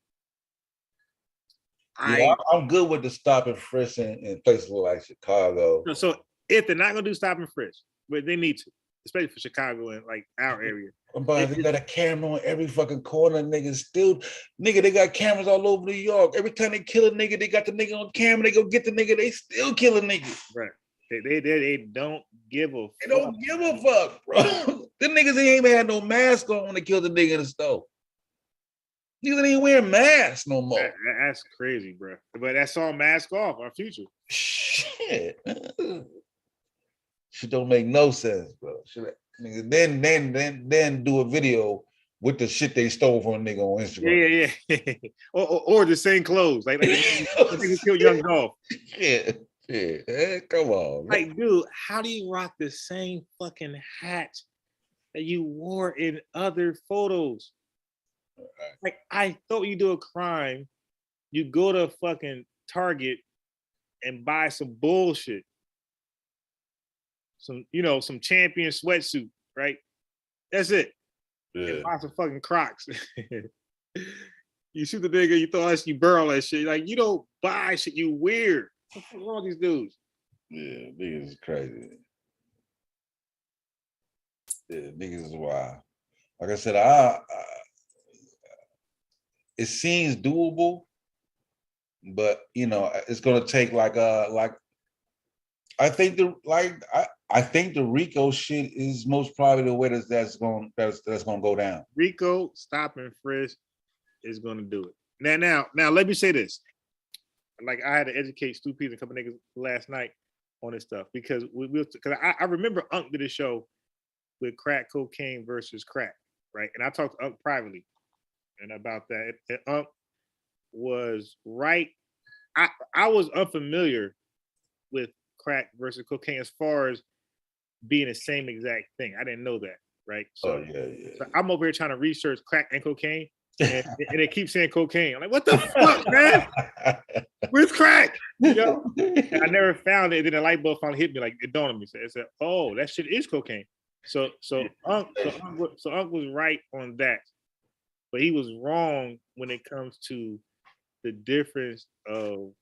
I'm good with the stop and frisk in places like Chicago. So if they're not gonna do stop and frisk, but they need to, especially for Chicago and like our area. But they got a camera on every fucking corner, they got cameras all over New York. Every time they kill a nigga, they got the nigga on camera, they go get the nigga, they still kill a nigga. Right. They don't give a fuck. They don't give a fuck, bro. The niggas ain't even had no mask on when they killed the nigga in the stove. Niggas ain't wearing masks no more. That's crazy, bro. But that's all mask off, our future. Shit. Shit don't make no sense, bro. Then do a video with the shit they stole from a nigga on Instagram. Yeah. or the same clothes. Like niggas kill Young Dolph. Yeah. Yeah, come on. Man. Like, dude, how do you rock the same fucking hat that you wore in other photos? Like, I thought you do a crime, you go to fucking Target and buy some bullshit. Some champion sweatsuit, right? That's it. Yeah. And buy some fucking Crocs. You shoot the nigga, you throw that, you burl that shit. Like, you don't buy shit, you weird. What's wrong with these dudes? Yeah, niggas is crazy. Yeah, niggas is wild. Like I said, it seems doable, but it's gonna take I think the Rico shit is most probably the way that's gonna go down. Rico stop and frisk is gonna do it. Now, let me say this. Like, I had to educate Stu Peterson, a couple niggas last night on this stuff because I remember Unc did a show with crack cocaine versus crack, right? And I talked to Unc privately and about that. And Unc was right. I was unfamiliar with crack versus cocaine as far as being the same exact thing. I didn't know that, right? So, so I'm over here trying to research crack and cocaine, and they keep saying cocaine. I'm like, what the fuck, man? Where's crack? And I never found it. And then the light bulb finally hit me, like it dawned on me. So it said, oh, that shit is cocaine. So Unc was right on that, but he was wrong when it comes to the difference of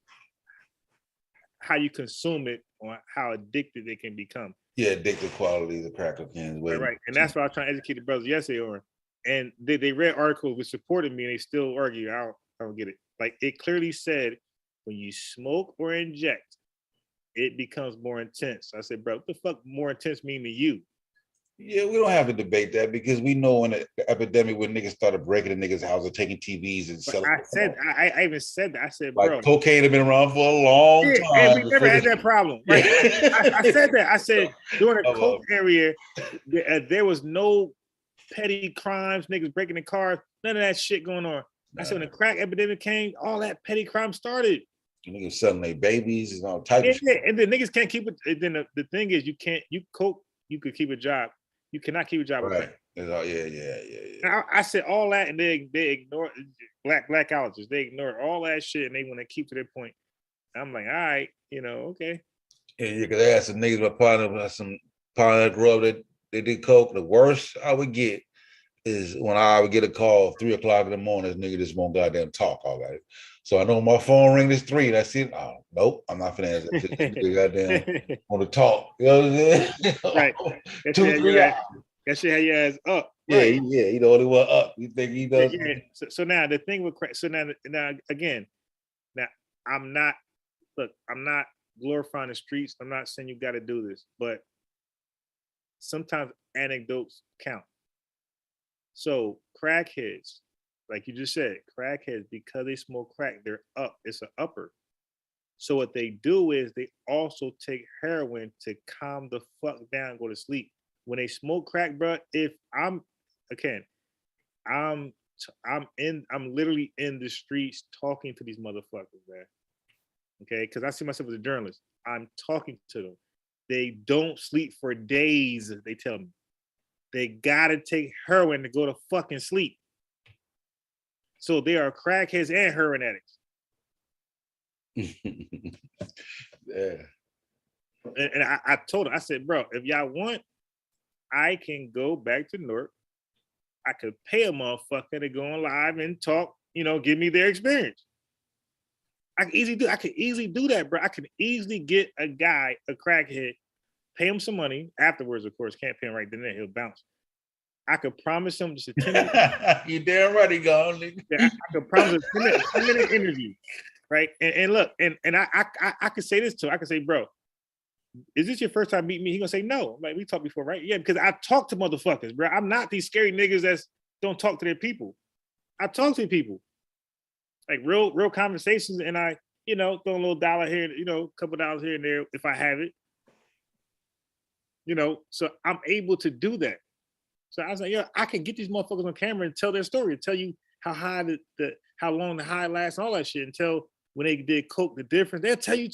how you consume it or how addicted it can become. Yeah, addictive qualities of crack cocaine. Right. And that's what I was trying to educate the brothers yesterday on. And they read articles which supported me and they still argue. I don't get it. Like, it clearly said when you smoke or inject, it becomes more intense. I said, bro, what the fuck more intense mean to you? Yeah, we don't have to debate that because we know when the epidemic when niggas started breaking the niggas' houses, taking TVs and selling. I even said that. I said, like, bro, cocaine had been around for a long time. And we never had that problem. Right? I said that. I said during the coke area, there was no petty crimes, niggas breaking the cars, none of that shit going on. I said when the crack epidemic came, all that petty crime started. Niggas selling their babies and all type of shit. And the niggas can't keep it. And then the thing is, you could keep a job. You cannot keep a job. Right. Yeah. I said all that, and they ignore blackologist. They ignore all that shit, and they want to keep to their point. I'm like, all right, okay. Yeah, because I had some niggas, some partner that grew up that they did coke. The worst I would get is when I would get a call 3 o'clock in the morning. This nigga just won't goddamn talk all right. So I know my phone ring is 3. That's it. Oh, nope, I'm not finna answer that. Goddamn want to talk. You know what I'm saying? Right. 2, 3 hours. That shit had your ass up. Right. Yeah, he the only one up. You think he does? Yeah. So now the thing with crack. So now again, I'm not glorifying the streets. I'm not saying you got to do this, but sometimes anecdotes count. So crackheads, like you just said, crackheads, because they smoke crack, they're up. It's an upper. So what they do is they also take heroin to calm the fuck down, go to sleep. When they smoke crack, bro, I'm literally in the streets talking to these motherfuckers, man. Okay, because I see myself as a journalist. I'm talking to them. They don't sleep for days, they tell me. They gotta take heroin to go to fucking sleep. So they are crackheads and heroin addicts. Yeah. And I told him, I said, bro, if y'all want, I can go back to Newark. I could pay a motherfucker to go on live and talk, give me their experience. I could easily do that, bro. I could easily get a guy, a crackhead, pay him some money afterwards, of course. Can't pay him right then and there. He'll bounce. I could promise him just a 10-minute. You damn right he gone. I could promise a 10-minute interview, right? And look, and I could say this to him. I could say, bro, is this your first time meeting me? He gonna say no. Like, we talked before, right? Yeah, because I talk to motherfuckers, bro. I'm not these scary niggas that don't talk to their people. I talk to people, like real conversations, and I, throw a little dollar here, a couple dollars here and there if I have it. So I'm able to do that. So I was like, I can get these motherfuckers on camera and tell their story, and tell you how high how long the high lasts and all that shit, and tell when they did coke, the difference, they'll tell you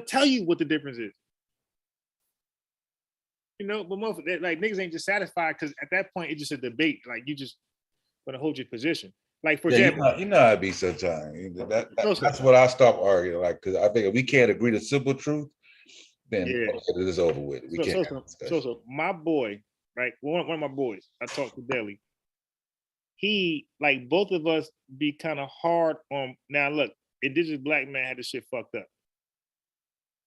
tell you what the difference is. You know, but most like niggas ain't just satisfied because at that point it's just a debate. Like you just want to hold your position. Like for example, you know how it be sometimes. That's what I stop arguing. Like, because I think if we can't agree to simple truth, then okay, it is over with. We can't. So my boy, right? One of my boys, I talked to daily. He like both of us be kind of hard on. Now look, indigenous black man had this shit fucked up.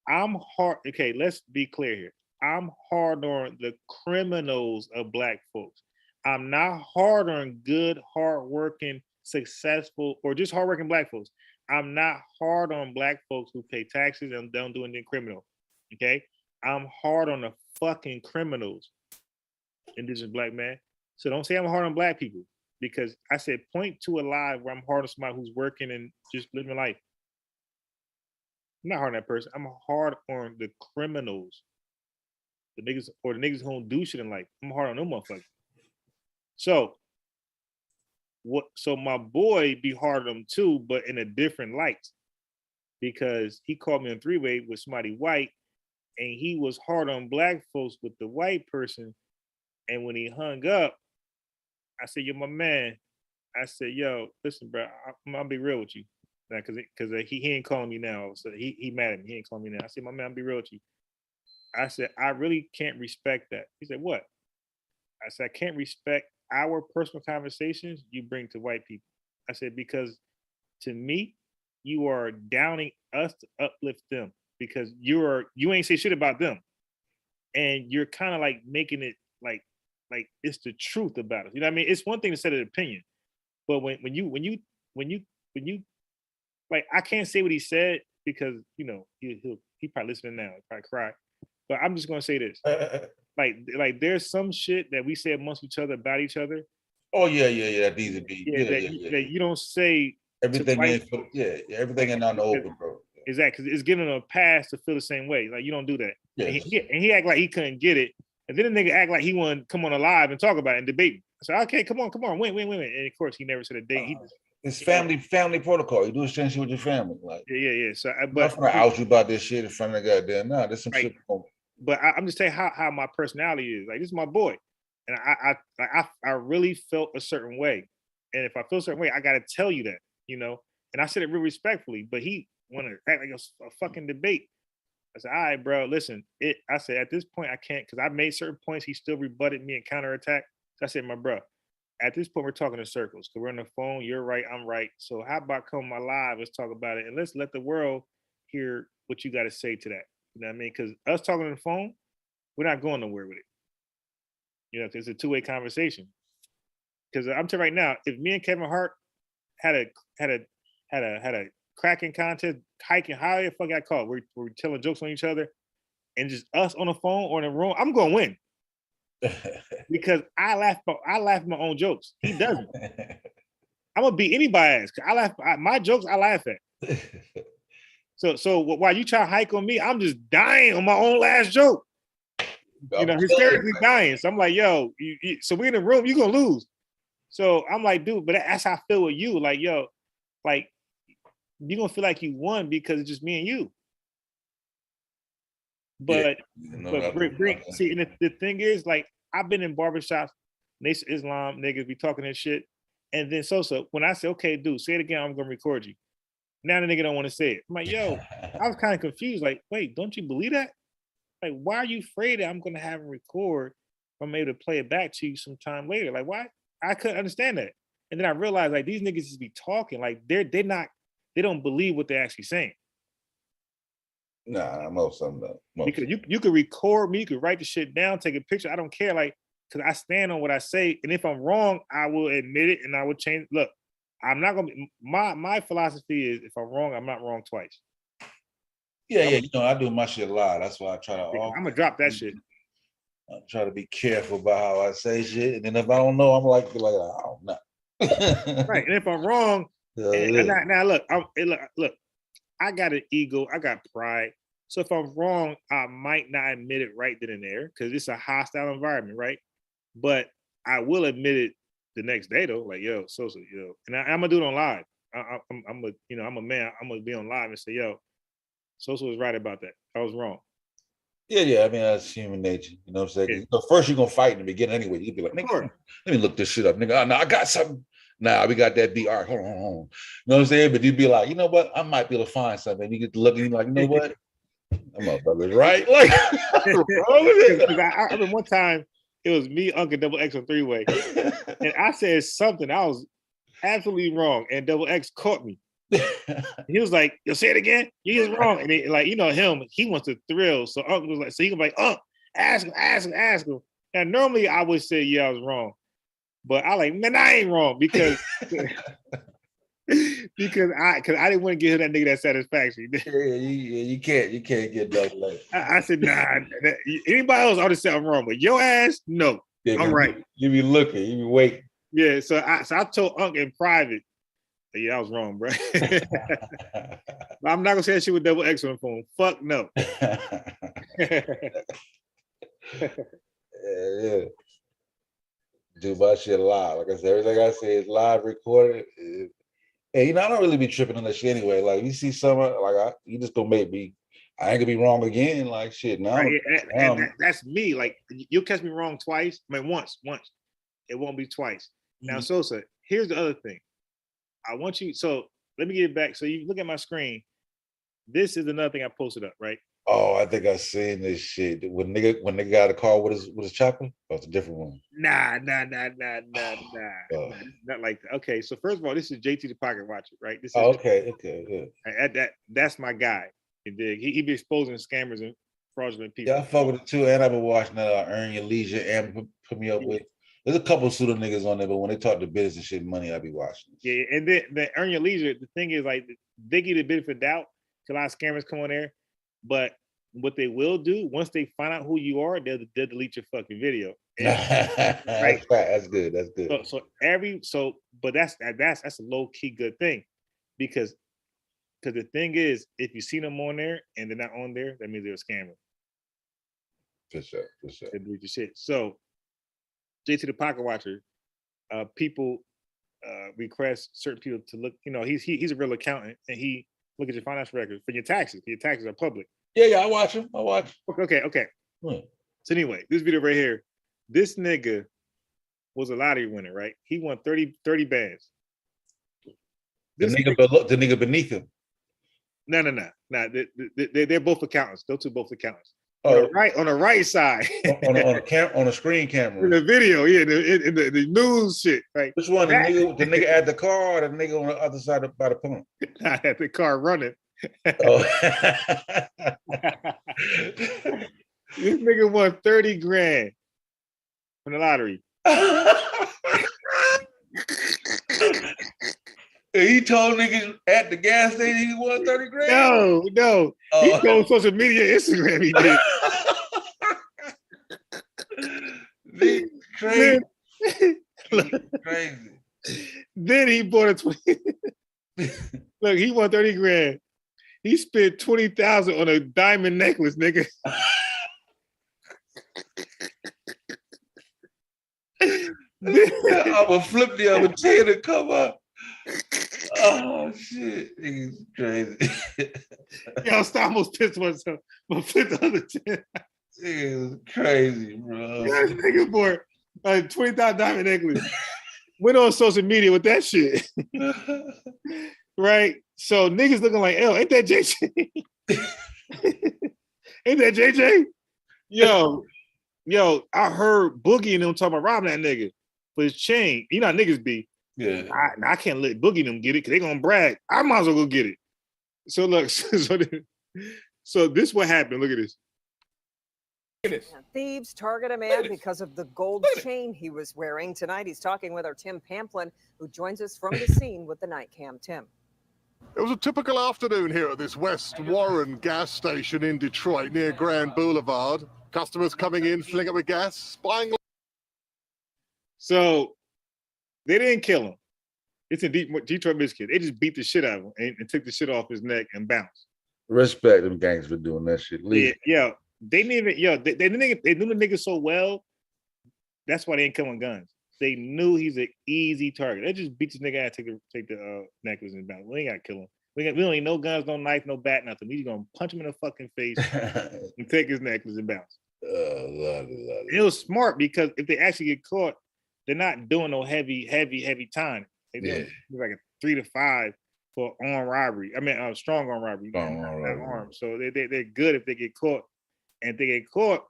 I'm hard. Okay, let's be clear here. I'm hard on the criminals of black folks. I'm not hard on good, hardworking, successful, or just hardworking black folks. I'm not hard on black folks who pay taxes and don't do anything criminal. Okay? I'm hard on the fucking criminals, indigenous black man. So don't say I'm hard on black people, because I said point to a lie where I'm hard on somebody who's working and just living life. I'm not hard on that person. I'm hard on the criminals. The niggas or the niggas who don't do shit in life. I'm hard on them motherfuckers. So my boy be hard on them too, but in a different light. Because he called me on three-way with somebody white, and he was hard on black folks with the white person. And when he hung up, I said, yo, my man. I said, yo, listen, bro, I'm gonna be real with you. Now, cause he ain't calling me now. So he mad at me. He ain't calling me now. I said, my man, I'll be real with you. I said, I really can't respect that. He said, what? I said, I can't respect our personal conversations you bring to white people. I said, because to me, you are downing us to uplift them, because you ain't say shit about them. And you're kind of like making it like it's the truth about it. You know what I mean? It's one thing to say an opinion, but when you like, I can't say what he said because, you know, he probably listening now, he'll probably cry. But I'm just gonna say this. like there's some shit that we say amongst each other about each other. Oh yeah. That needs to be. That you don't say everything. Everything ain't on the open, bro. Exactly, because it's giving them a pass to feel the same way. Like you don't do that. Yes. And he act like he couldn't get it, and then the nigga act like he wanted to come on live and talk about it and debate. So okay, come on, win. And of course, he never said a date. It's family protocol. You do the same shit with your family, like yeah. So, but I'm gonna out you about this shit in front of the goddamn. No, there's some shit. But I'm just saying how my personality is. Like this is my boy, and I really felt a certain way, and if I feel a certain way, I gotta tell you that, you know. And I said it real respectfully, but he wanted to act like a fucking debate. I said, all right, bro, listen. I said at this point I can't, because I made certain points. He still rebutted me and counterattacked. So I said, my bro, at this point we're talking in circles because we're on the phone. You're right, I'm right. So how about come on my live? Let's talk about it, and let's let the world hear what you got to say to that. You know what I mean? Because us talking on the phone, we're not going nowhere with it. You know, it's a two-way conversation. Because I'm telling you right now, if me and Kevin Hart had a cracking contest, hiking, how the fuck I call it? We're telling jokes on each other, and just us on the phone or in the room, I'm gonna win. Because I laugh at my own jokes. He doesn't. I'm gonna beat anybody's ass. I laugh at my jokes. I laugh at. So while you try to hike on me, I'm just dying on my own last joke. You know, hysterically dying. So I'm like, yo, so we're in the room, you're gonna lose. So I'm like, dude, but that's how I feel with you. Like, yo, like you're gonna feel like you won because it's just me and you. But see, and the thing is, like, I've been in barbershops, Nation Islam niggas be talking that shit, and then so when I say, okay, dude, say it again, I'm gonna record you. Now the nigga don't want to say it. I'm like, yo, I was kind of confused. Like, wait, don't you believe that? Like, why are you afraid that I'm gonna have him record? I'm able to play it back to you sometime later. Like, why? I couldn't understand that. And then I realized, like, these niggas just be talking. Like, they don't believe what they're actually saying. Nah, most of them don't. Because you could record me, you could write the shit down, take a picture. I don't care, like, because I stand on what I say. And if I'm wrong, I will admit it and I will change. Look, I'm not gonna be, my philosophy is if I'm wrong, I'm not wrong twice. Yeah, you know, I do my shit a lot. That's why I try to. I'm gonna drop that shit. I try to be careful about how I say shit, and then if I don't know, I'm like, I don't know. Right, and if I'm wrong, now look, look, I got an ego, I got pride. So if I'm wrong, I might not admit it right then and there because it's a hostile environment, right? But I will admit it the next day though, like yo, and I'm gonna do it on live. I'm a man. I'm gonna be on live and say, yo, Sosa was right about that. I was wrong. Yeah. I mean, that's human nature. You know what I'm saying? Yeah. So first, you're gonna fight in the beginning anyway. You'd be like, nigga, let me look this shit up, nigga. No, I got something. Nah, we got that beat. All right, hold on. You know what I'm saying? But you'd be like, you know what? I might be able to find something. You get to look and you're like, you know what? That motherfucker's right. Like, I remember one time it was me, Uncle Double X on three-way, and I said something I was absolutely wrong, and Double X caught me. He was like, "You'll say it again? You is wrong." And like, you know him, he wants to thrill. So Uncle was like, so he was like, ask him. And normally I would say, yeah, I was wrong, but I like, man, I ain't wrong because because I didn't want to give that nigga that satisfaction. You can't get Double X. I said, nah. Anybody else, I would have said I'm wrong, but your ass, no, I'm right. You be looking, you be waiting. Yeah, so I told Unc in private, yeah, I was wrong, bro. I'm not gonna say that shit with Double X on the phone. Fuck no. Yeah. Do my shit live. Like I said, everything I say is live recorded. And you know, I don't really be tripping on that shit anyway. Like you see someone, like you just gonna make me. I ain't gonna be wrong again. Like shit. No, right, and that's me. Like you'll catch me wrong twice. I mean, once. It won't be twice. Now, Sosa, here's the other thing. I want you. So let me get it back. So you look at my screen. This is another thing I posted up, right? Oh, I think I seen this shit. When nigga got a car with his chopper. Oh, it's a different one. Nah. Not like that. Okay, so first of all, this is JT the Pocket Watcher, right? This is okay, good. That's my guy. He be exposing scammers and fraudulent people. Yeah, I fuck with it too, and I've been watching that Earn Your Leisure and put me up with. There's a couple of pseudo niggas on there, but when they talk to business and shit money, I be watching. Yeah, and then the Earn Your Leisure. The thing is, like, they get a benefit of doubt. A lot of scammers come on there, but what they will do once they find out who you are, they'll delete your fucking video. Right. That's good. But that's a low key good thing, because the thing is, if you see them on there and they're not on there, that means they're a scammer. For sure. They delete your shit. So, JT the Pocket Watcher, people request certain people to look. You know, he's a real accountant, and he look at your financial records for your taxes. Your taxes are public. Yeah, I watch him. Okay. So anyway, this video right here, this nigga was a lottery winner, right? He won 30 bands. The nigga beneath him. No. They're both accountants. Those two both accountants. On the right side. on a screen camera. In the video, yeah, in the news shit. Right. Which one? The nigga at the car or the nigga on the other side by the pump? I had the car running. Oh. This nigga won 30 grand from the lottery. He told niggas at the gas station he won 30 grand? No. He told social media, Instagram he did. Crazy. Crazy. Then he bought a 20. Look, he won 30 grand. He spent 20,000 on a diamond necklace, nigga. I'ma flip the other 10 to come up. Oh shit, he's crazy. Yo, I almost pissed myself. But flip the other 10. It's crazy, bro. This nigga bought a 20,000 diamond necklace. Went on social media with that shit. Right? So niggas looking like, ain't that JJ? Ain't that JJ? Yo, I heard Boogie and them talking about robbing that nigga for his chain. You know how niggas be. Yeah. I can't let Boogie and them get it because they gonna brag. I might as well go get it. So look, so this what happened. Look at this. Thieves target a man because of the gold chain he was wearing. Tonight, he's talking with our Tim Pamplin, who joins us from the scene with the night cam. Tim. It was a typical afternoon here at this West Warren gas station in Detroit near Grand Boulevard. Customers coming in, filling up with gas, spying. So they didn't kill him. It's in Detroit, Michigan. They just beat the shit out of him and took the shit off his neck and bounced. Respect them gangs for doing that shit. Yeah. They didn't even, they knew the nigga so well. That's why they didn't come with guns. they knew he's an easy target. They just beat this nigga ass, take the necklace and bounce. We ain't gotta kill him. We don't need no guns, no knife, no bat, nothing. We just gonna punch him in the fucking face and take his necklace and bounce. Love it. It was smart because if they actually get caught, they're not doing no heavy time. They doing like a 3 to 5 for armed robbery. I mean, strong arm robbery. Not armed. So they're good if they get caught. And if they get caught,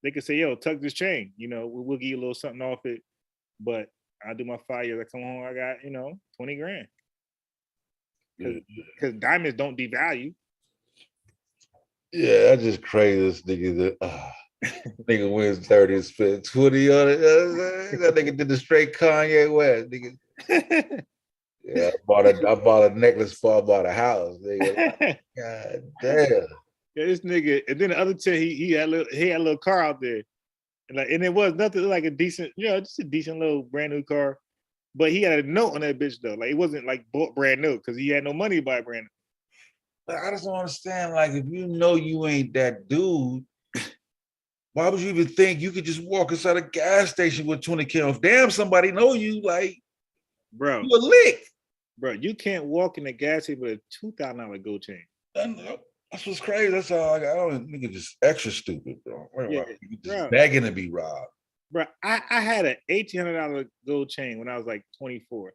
they can say, yo, tuck this chain. You know, we'll give you a little something off it. But I do my 5 years. I come home, I got, 20 grand. Because diamonds don't devalue. Yeah, I just crazy this nigga that nigga wins 30 and spend 20 on it. That nigga did the straight Kanye West, nigga. Yeah, I bought a necklace before I bought a house. Nigga. God damn. Yeah, this nigga, and then the other 10, he had a little car out there. And it was nothing like a decent, just a decent little brand new car. But he had a note on that bitch though. Like it wasn't like bought brand new because he had no money to buy brand new. But I just don't understand. Like, if you know you ain't that dude, why would you even think you could just walk inside a gas station with 20K? If damn somebody know you, like, bro, you a lick. Bro, you can't walk in the gas station with a $2,000 gold chain. That's what's crazy. That's all. I don't think it's just extra stupid, bro. Yeah, You just begging to be robbed. Bro, I had an $1,800 gold chain when I was like 24.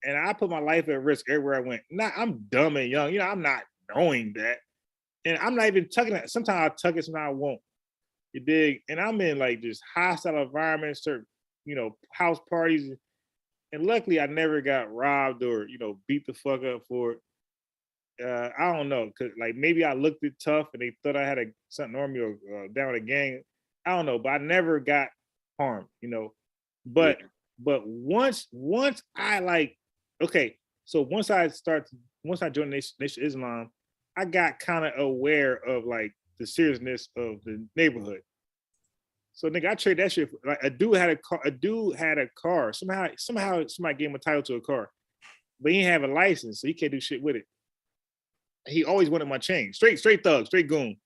And I put my life at risk everywhere I went. I'm dumb and young. I'm not knowing that. And I'm not even tucking it. Sometimes I'll tuck it, sometimes I won't. You dig? And I'm in like just hostile environments, certain, house parties. And luckily I never got robbed or, beat the fuck up for it. I don't know, cause like maybe I looked it tough and they thought I had something on me or down with a gang. I don't know, but I never got harmed, But once I once I joined Nation of Islam, I got kind of aware of like the seriousness of the neighborhood. So nigga, I trade that shit for, like a dude had a car. Somehow somebody gave him a title to a car, but he didn't have a license, so he can't do shit with it. He always wanted my chain. Straight thug, straight goon.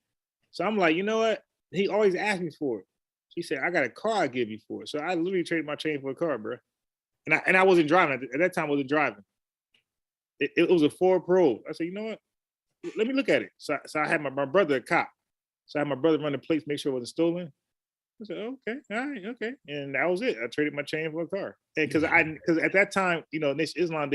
So I'm like, you know what? He always asked me for it. He said, I got a car I'll give you for it. So I literally traded my chain for a car, bro. And I wasn't driving. At that time, I wasn't driving. It was a Ford Probe. I said, you know what? Let me look at it. So I had my brother a cop. So I had my brother run the plates, make sure it wasn't stolen. I said, okay, all right, okay. And that was it. I traded my chain for a car. And because at that time, Nation Islam,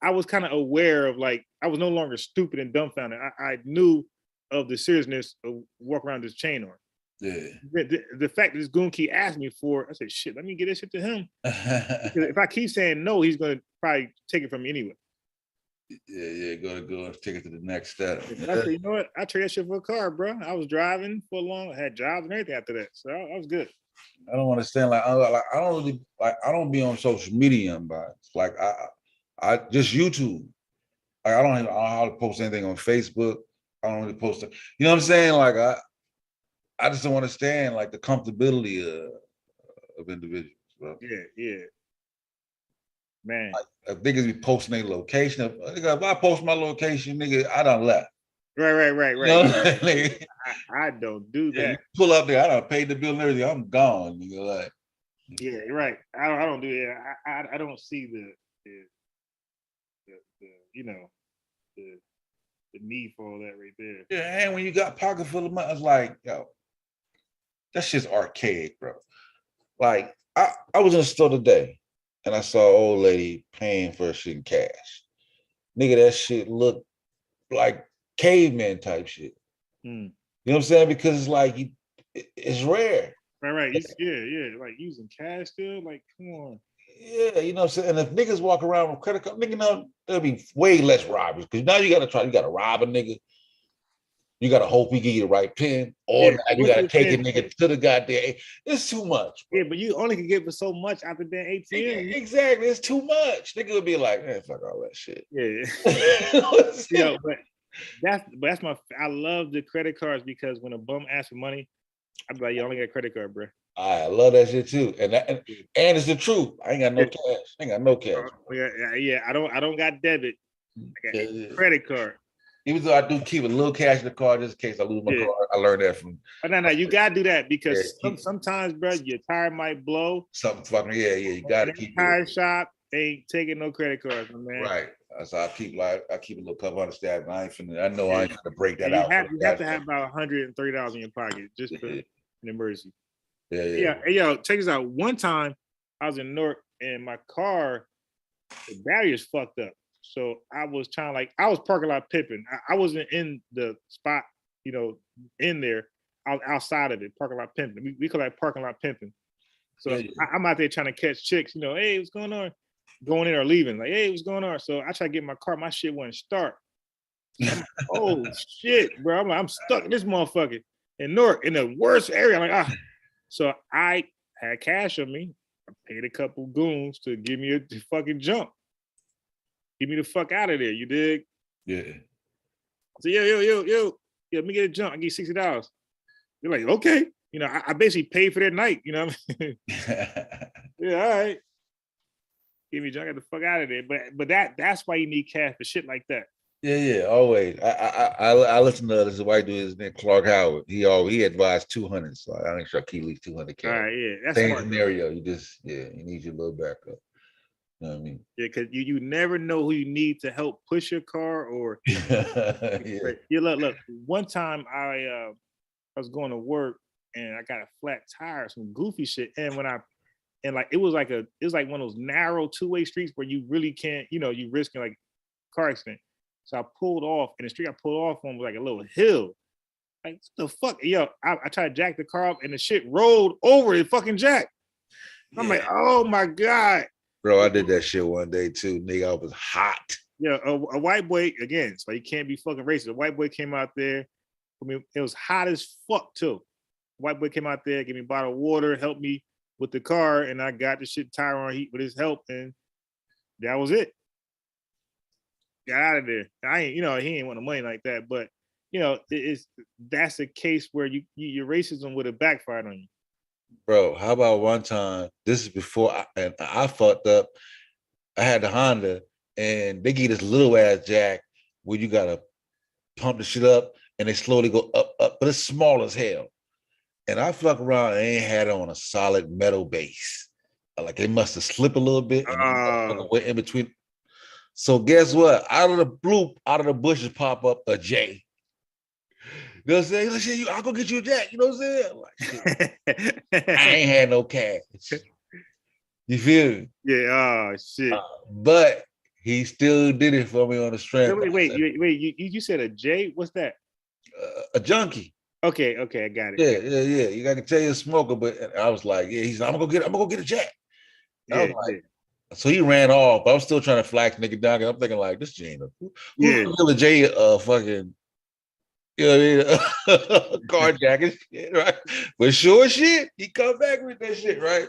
I was kind of aware of like, I was no longer stupid and dumbfounded. I knew of the seriousness of walking around this chain on. Yeah. The fact that this goon keep asking me for it, I said, shit, let me get this shit to him. If I keep saying no, he's going to probably take it from me anyway. Yeah, go take it to the next step. I said, you know what? I traded that shit for a car, bro. I was driving for long, I had jobs and everything after that. So I was good. I don't understand. Like, I don't really, like, I don't be on social media, but like, I just YouTube. Like, I don't know how to post anything on Facebook. I don't really post it. You know what I'm saying? Like, I just don't understand like the comfortability of individuals, bro. Yeah. Man. Like, niggas be posting their location. If I post my location, nigga, I done left. Right. You know what I mean? I don't do that. You pull up there, I done paid the bill and everything. I'm gone, nigga. Like, yeah, right. I don't do that. I don't see the need for all that right there. Yeah, and when you got pocket full of money, it's like, yo, that shit's archaic, bro. Like, I was in the store today and I saw an old lady paying for shit in cash. Nigga, that shit looked like caveman type shit. You know what I'm saying? Because it's like, it's rare. Right. Yeah. Like using cash still? Like, come on. Yeah, you know what I'm saying? And if niggas walk around with credit card, nigga, there'll be way less robberies. Because now you gotta rob a nigga. You gotta hope he give you the right pin. Or you gotta take a nigga to the goddamn. It's too much. Yeah, but you only can get for so much after that ATM. Exactly, it's too much. Nigga would be like, man, fuck all that shit. Yeah. But that's I love the credit cards because when a bum asks for money, I'm like, you only got a credit card, bro. I love that shit too, and it's the truth. I ain't got no cash. Yeah. I don't got debit. I got credit card. Even though I do keep a little cash in the car just in case I lose my car. I learned that from. No, you gotta do that because sometimes, bro, your tire might blow. Something fucking you gotta keep tire shop ain't taking no credit cards, man. Right. So I keep a little couple hundred stab. I ain't finna. I know I ain't gonna break that out. You have to have about $130 in your pocket just for an emergency. Yeah. Hey, yo, check this out. One time I was in Newark and my car, the battery is fucked up. So I was I was parking lot pimping. I wasn't in the spot, in there. I was outside of it, parking lot pimping. We call that parking lot pimping. So I'm out there trying to catch chicks, hey, what's going on? Going in or leaving, like, hey, what's going on? So I try to get in my car, my shit wouldn't start. Oh shit, bro. I'm stuck in this motherfucker in Newark, in the worst area. I'm like, So I had cash on me. I paid a couple goons to give me a fucking jump. Get me the fuck out of there, you dig? Yeah. So yo, let me get a jump. I give you $60. They're like, okay. I basically paid for that night, what I mean? Yeah, all right. Give me a jump, get the fuck out of there. But that's why you need cash for shit like that. Yeah, always. I listen to this white dude, his name Clark Howard. He advised 200, so I make sure I keep at least 200 cash. All right, yeah, that's same smart. scenario. You need your little backup. You know what I mean? Yeah, because you never know who you need to help push your car or. Look. One time I was going to work and I got a flat tire, some goofy shit, and it was like one of those narrow two-way streets where you really can't, you risking like car accident. So I pulled off, and the street I pulled off on was like a little hill. Like, what the fuck? Yo, I tried to jack the car up, and the shit rolled over the fucking jack. I'm like, oh my God. Bro, I did that shit one day too, nigga. I was hot. Yeah, a white boy, again, so you can't be fucking racist. A white boy came out there. I mean, it was hot as fuck too. White boy came out there, gave me a bottle of water, helped me with the car, and I got the shit tire on heat with his help, and that was it. Got out of there. I ain't, he ain't want the money like that, but that's a case where your racism would have backfired on you. Bro, how about one time? This is before I fucked up. I had the Honda, and they get this little ass jack where you gotta pump the shit up, and they slowly go up, but it's small as hell. And I fuck around and ain't had it on a solid metal base. Like it must have slipped a little bit and went in between. So guess what? Out of the bushes pop up a J. You know what I'm saying? Like, shit, I'll go get you a jack. You know what I'm saying? Like, I ain't had no cash. You feel me? Yeah. Oh shit. But he still did it for me on the strength. Wait. You said a J? What's that? A junkie. Okay, I got it. Yeah. You got to tell you a smoker, but I was like, yeah. He's like, I'm gonna go get a jack. So he ran off, but I'm still trying to flax nigga down. I'm thinking like, this J ain't who's a J fucking. You know what I mean? Carjacking shit, right? But sure shit, he come back with that shit, right?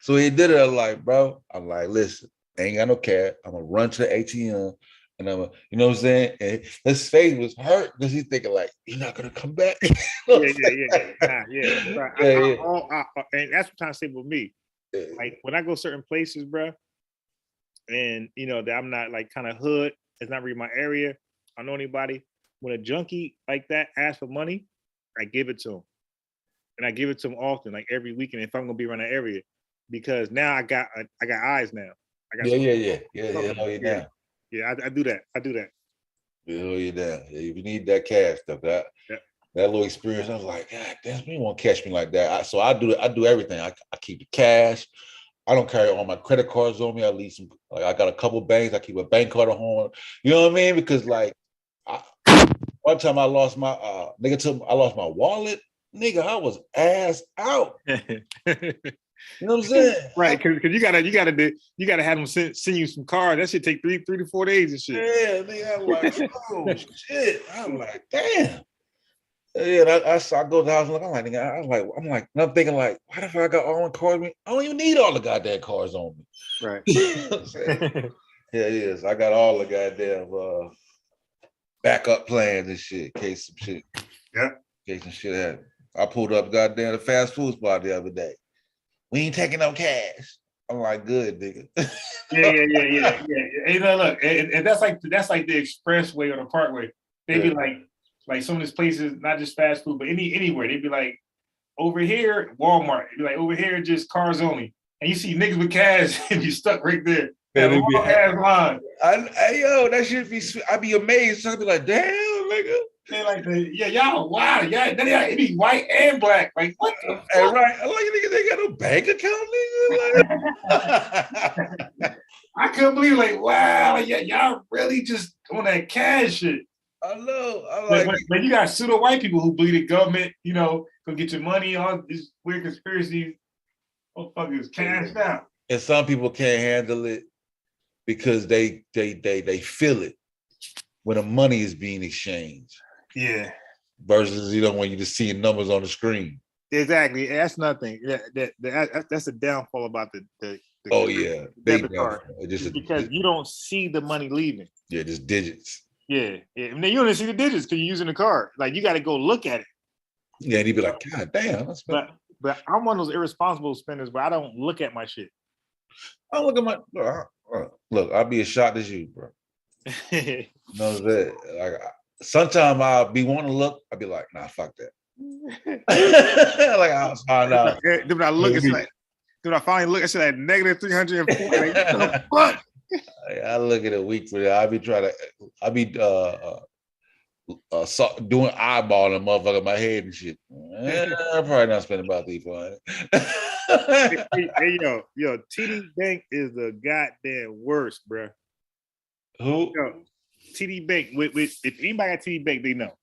So he did it. I'm like, listen, I ain't got no cash. I'm gonna run to the ATM and you know what I'm saying? And his face was hurt because he's thinking like, you're not gonna come back. Yeah. And that's what I'm trying to say with me. Like when I go certain places, bro, and that I'm not like kind of hood, it's not really my area. I don't know anybody. When a junkie like that asks for money, I give it to him. And I give it to him often, like every weekend if I'm gonna be around that area. Because now I got eyes now. I got Yeah, I do that. You know you down. Yeah, you need that cash stuff. That little experience, I was like, God damn, you won't catch me like that. So I do everything. I keep the cash. I don't carry all my credit cards on me. I leave some, like I got a couple banks. I keep a bank card at home. You know what I mean? Because like one time I lost my I lost my wallet. Nigga, I was ass out. You know what I'm saying? Right, because you gotta have them send you some cards. That shit take three to 4 days and shit. Yeah, nigga, I'm like, oh shit. I'm like, damn. Yeah, I go to the house and look. I'm like, nigga, and I'm thinking like, why the fuck I got all my cards on me? I don't even need all the goddamn cards on me. Right. You know what I'm saying? Yes, I got all the goddamn backup plans and shit, in case some shit. Yeah. In case some shit happened. I pulled up goddamn the fast food spot the other day. We ain't taking no cash. I'm like, good, nigga. Yeah. Look, and that's like the expressway or the parkway. They'd be like some of these places, not just fast food, but anywhere. They'd be like, over here, Walmart. It'd be like, over here, just cars only. And you see niggas with cash and you stuck right there. That long ass line. Yo, that should be sweet. I'd be amazed. I'd be like, damn, nigga. They like y'all wow, it be white and black. Like what the fuck? Hey, right. I'm like, nigga, they got no bank account, nigga. Like, I couldn't believe, like, wow, y'all really just on that cash shit. I know. But you got pseudo white people who believe the government, go get your money, all these weird conspiracies. Motherfuckers cashed out. And some people can't handle it because they feel it when the money is being exchanged. Yeah. Versus, when you just seeing numbers on the screen. Exactly. That's nothing. That's a downfall about the debit card. Because you don't see the money leaving. Yeah, just digits. Yeah. And then you don't see the digits because you're using the card. Like you got to go look at it. Yeah, and he'd be like, God damn. But I'm one of those irresponsible spenders where I don't look at my shit. I look at my look. I'll be as shocked as you, bro. You know what I'm saying? Like sometimes I'll be wanting to look. I'll be like, nah, fuck that. Like I'll find out. Then when I look, it's like, then I finally look, I said like negative 340. Like, what the fuck? I look at it week for that. I'll be doing eyeballing motherfucker in my head and shit. I'm probably not spending about $300. hey, yo, TD Bank is the goddamn worst, bro. Who? TD Bank. If anybody got TD Bank, they know.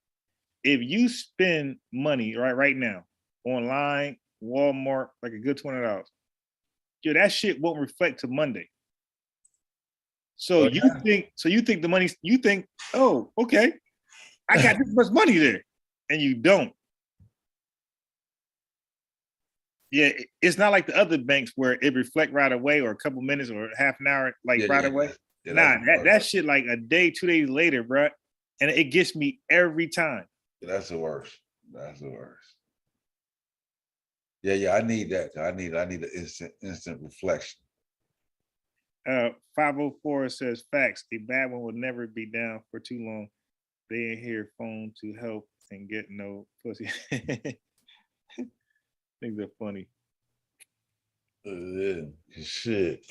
If you spend money right now online, Walmart, like a good $20, that shit won't reflect to Monday. So you think the money? You think, oh, okay, I got this much money there, and you don't. Yeah, it's not like the other banks where it reflect right away or a couple minutes or half an hour, away. Yeah, that shit like a day, 2 days later, bro, and it gets me every time. That's the worst. Yeah, I need that. I need an instant reflection. 504 says facts. A bad one will never be down for too long. They ain't here phone to help and get no pussy. Things are funny. Shit.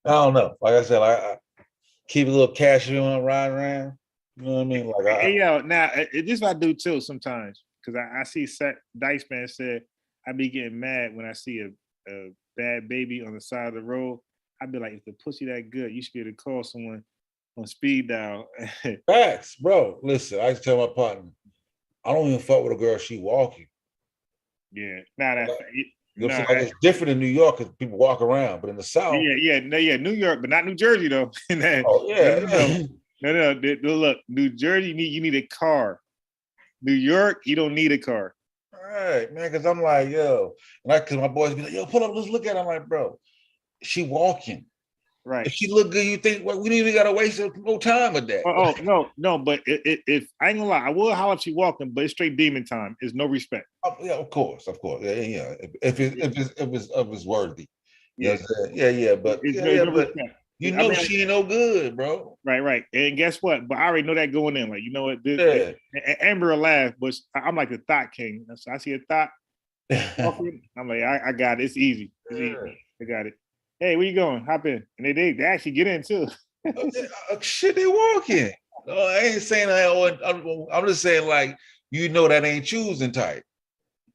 I don't know. Like I said, I keep a little cash if you want to ride around. You know what I mean? Like, now this I do too sometimes because I see Dice Man said I be getting mad when I see a bad baby on the side of the road. I'd be like, if the pussy that good, you should be able to call someone on speed dial. Facts, bro. Listen, I used to tell my partner, I don't even fuck with a girl, she walking. Yeah. It's different in New York because people walk around, but in the South. Yeah, New York, but not New Jersey though. No. Look, New Jersey, you need a car. New York, you don't need a car. All right, man, because I'm like, yo, because my boys be like, yo, pull up, let's look at it. I'm like, bro, she walking. Right. If she look good, you think, well, we don't even gotta waste no time with that. No, but if I ain't gonna lie, I will holler if she walking, but it's straight demon time. It's no respect. Yeah, of course. Yeah. If it's worthy. Yeah. But you know she ain't no good, bro. Right. And guess what? But I already know that going in. Like, you know what? Amber will laugh, but I'm like the thought king. So I see a thought. I'm like, I got it. It's easy. I got it. Hey, where you going? Hop in. And they actually get in too. Shit, they walking. I ain't saying that. I'm just saying, like, that ain't choosing type.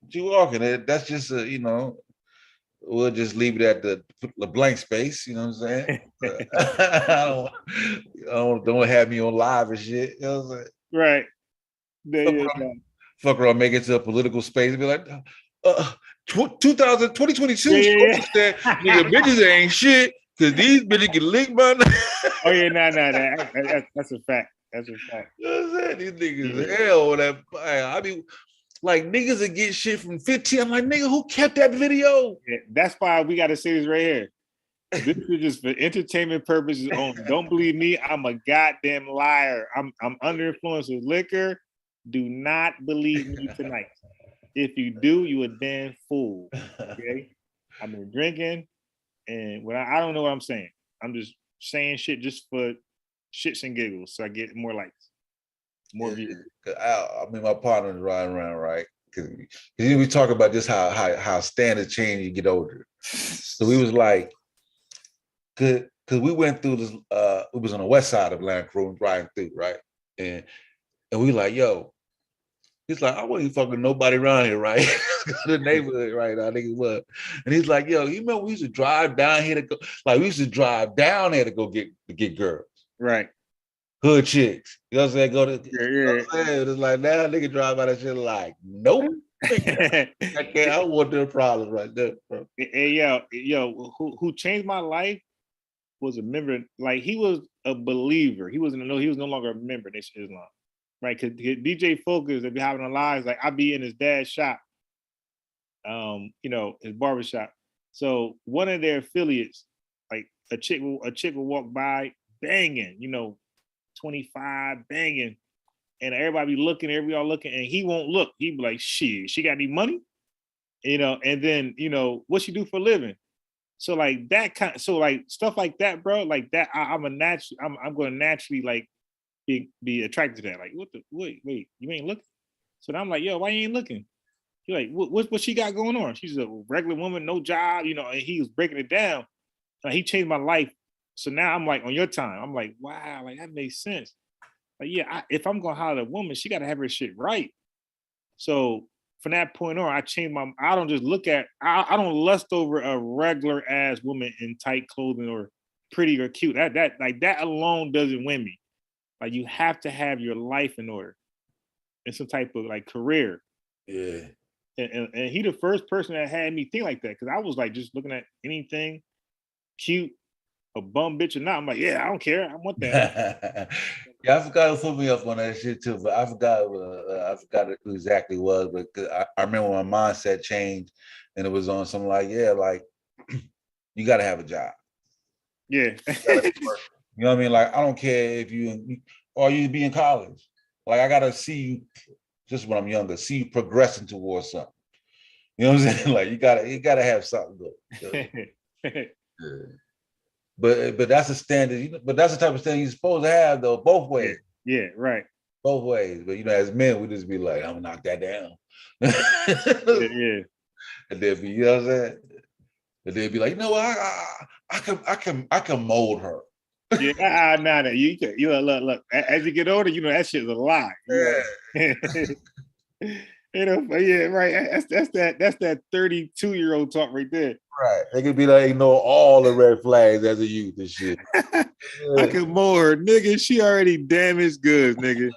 You walking. That's just we'll just leave it at the blank space. You know what I'm saying? don't have me on live and shit. You know what I'm saying? Right. Fuck around, make it to a political space and be like, 2022 said, nigga, bitches ain't shit because these bitches get licked by now. Oh yeah, that's a fact. That's a fact. You know what I'm saying? These niggas hell that I mean, like niggas that get shit from 15. I'm like, nigga, who kept that video? Yeah, that's why we gotta say this right here. This is just for entertainment purposes only. Don't believe me, I'm a goddamn liar. I'm under influence of liquor. Do not believe me tonight. If you do, you a damn fool. Okay, I've been drinking, and when I don't know what I'm saying. I'm just saying shit just for shits and giggles, so I get more likes. More views. I mean, my partner is riding around, right? Because we talk about just how standards change you get older. So we was like, because we went through this. We was on the west side of Land Crew riding through, right? And we like, yo, he's like, I wasn't fucking nobody around here, right? The neighborhood, right? I think it was. And he's like, yo, you remember we used to drive down here to go, like we used to drive down there to go get girls. Right. Hood chicks. You know what I'm saying? Go to You know what I'm saying? It's like now nigga drive out that shit like, nope. I want them problems right there, bro. And yo, who changed my life was a member, like he was a believer. He was no longer a member of Nation Islam. Right? Cause DJ Focus, if you're having a live, like I be in his dad's shop, his barbershop. So one of their affiliates, like a chick will walk by banging, 25 banging, and everybody be looking, everybody looking, and he won't look. He be like, shit, she got any money? And then, what she do for a living? So like that kind of, so like stuff like that, bro, like that, I'm going to naturally like be attracted to that. Like, wait, you ain't looking? So then I'm like, yo, why you ain't looking? He's like, what she got going on? She's a regular woman, no job, and he was breaking it down. Like, he changed my life. So now I'm like, on your time, I'm like, wow, like that makes sense. Like, yeah, if I'm gonna holler at a woman, she gotta have her shit right. So from that point on, I don't just look at, I don't lust over a regular ass woman in tight clothing or pretty or cute. That alone doesn't win me. Like, you have to have your life in order and some type of like career. Yeah. And he the first person that had me think like that, because I was like just looking at anything cute, a bum bitch or not. I'm like, yeah, I don't care. I want that. Yeah, I forgot to put me up on that shit too, but I forgot who exactly was. But I remember when my mindset changed, and it was on something like, yeah, like you got to have a job. Yeah. You know what I mean? Like, I don't care if you be in college. Like, I got to see you, just when I'm younger, see you progressing towards something. You know what I'm saying? Like, you gotta have something good. Yeah. But that's a standard, but that's the type of thing you're supposed to have, though, both ways. Yeah, right. Both ways. But as men, we just be like, I'm gonna knock that down. Yeah. And they'd be, you know what I'm saying? And they'd be like, what? I can mold her. Yeah, nah, you look. As you get older, that shit's a lie. Yeah, right. That's that 32-year-old talk right there. Right. They could be like, ignore all the red flags as a youth and shit. I can mold her, nigga. She already damaged goods, nigga.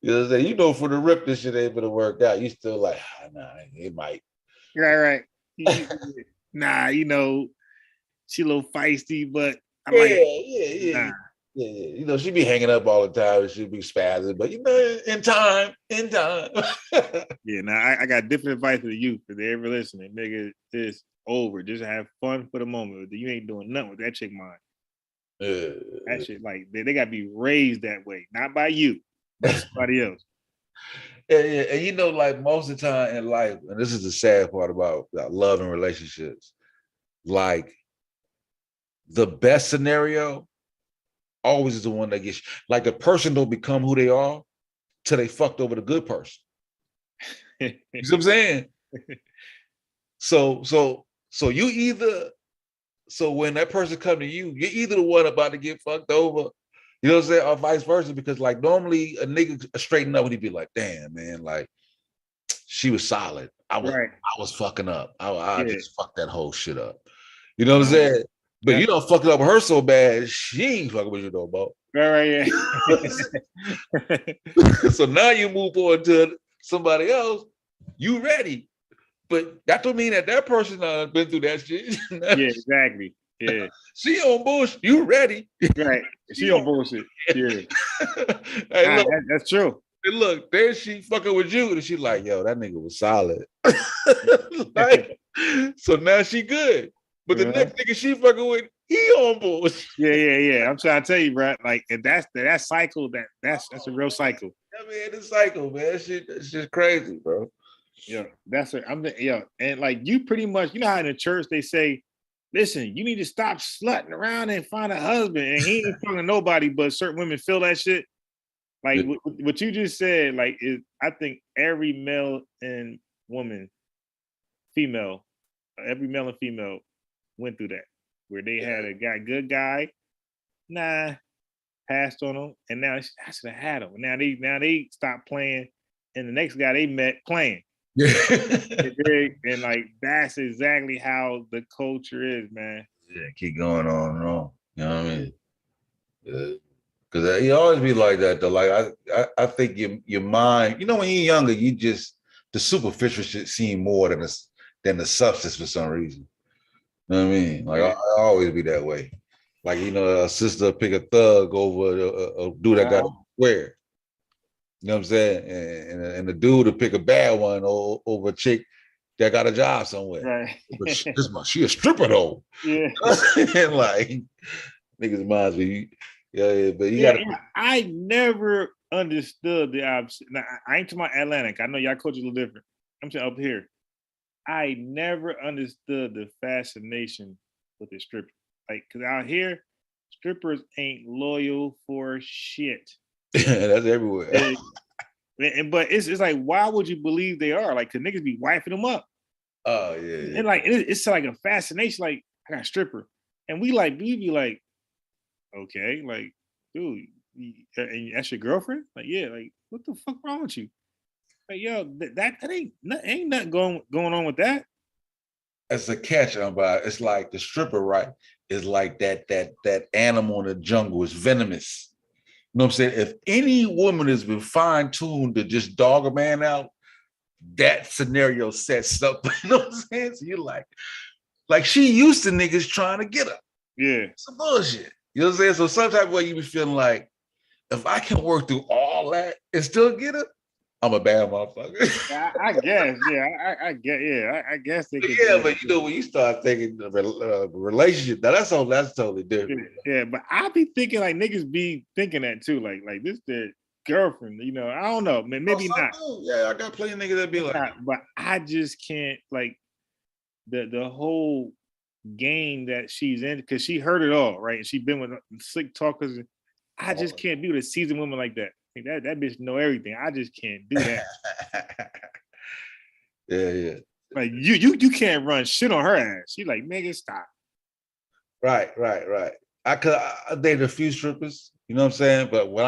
You know what I'm saying? For the rip, this shit ain't gonna work out. You still like, nah, it might. Right. Nah, she a little feisty, but I'm yeah. Nah. Yeah. She be hanging up all the time and she be spazzing, but in time. Yeah, nah, I got different advice for the youth if they ever listening. Nigga, it's over. Just have fun for the moment. You ain't doing nothing with that chick mind. That shit, like, they gotta be raised that way, not by you, but somebody else. Yeah, and like most of the time in life, and this is the sad part about love and relationships, like the best scenario always is the one that gets, like, the person don't become who they are till they fucked over the good person. You see what I'm saying? So when that person come to you, you're either the one about to get fucked over, you know what I'm saying, or vice versa, because like normally a nigga straighten up and he'd be like, damn, man, like she was solid. I was fucking up. I just fucked that whole shit up. You know what I'm saying? But you don't fuck it up with her so bad, she ain't fucking with you no more. Right, yeah. So now you move on to somebody else, you ready. But that don't mean that person been through that shit. Yeah, exactly. Yeah. She on bullshit, you ready. Right. She on bullshit. Yeah. Hey, look, that's true. And look, then she fucking with you, and she like, yo, that nigga was solid. Like, so now she good. But the next nigga she fucking with, he on bullshit. Yeah. I'm trying to tell you, bro. Like, and that cycle, that's a real cycle. I mean, it's a cycle, man. That's just crazy, bro. Yeah, that's it. And like, you pretty much, how in the church they say, listen, you need to stop slutting around and find a husband, and he ain't fucking nobody, but certain women feel that shit. Like what you just said, like I think every male and female went through that, where they had a good guy, passed on them, and now I should have had them. Now they stopped playing, and the next guy they met playing. And like that's exactly how the culture is, man. Yeah, keep going on and on. You know what I mean? Because you always be like that though. Like I think your mind, you know, when you're younger, you just the superficial shit seem more than the substance for some reason. You know what I mean? Like I always be that way. Like, you know, a sister pick a thug over a dude that got a square. You know what I'm saying? And the dude to pick a bad one over a chick that got a job somewhere. Right. But she a stripper though. Yeah. And like niggas minds be but you gotta. I never understood the opposite. Now, I ain't talking about Atlantic. I know y'all culture a little different. I'm saying up here. I never understood the fascination with the stripper. Like, cause out here, strippers ain't loyal for shit. That's everywhere. But it's like, why would you believe they are? Like, cause niggas be wifing them up. Oh yeah. And like it's like a fascination. Like, I got a stripper, and we be like, okay, like, dude, and that's your girlfriend? Like, yeah, like, what the fuck wrong with you? Like, yo, that ain't nothing going on with that. As a catch on by, it's like the stripper, right? Is like that animal in the jungle is venomous. You know what I'm saying? If any woman has been fine-tuned to just dog a man out, that scenario sets up. You know what I'm saying? So you're like she used to niggas trying to get her. Yeah. Some bullshit. You know what I'm saying? So some type of way you be feeling like, if I can work through all that and still get her, I'm a bad motherfucker. I guess, yeah. I guess they could. Yeah, but you know, when you start thinking of a relationship, now that's totally different. Yeah, but I be thinking like niggas be thinking that too. Like this their girlfriend, you know. I don't know, man, maybe not. Yeah, I got plenty of niggas that be like that. But I just can't like the whole game that she's in, because she heard it all, right? And she been with slick talkers. I just can't be with a seasoned woman like that. Like that bitch know everything. I just can't do that. Yeah. Like you can't run shit on her ass. She like, nigga, stop. Right. I dated a few strippers, you know what I'm saying? But when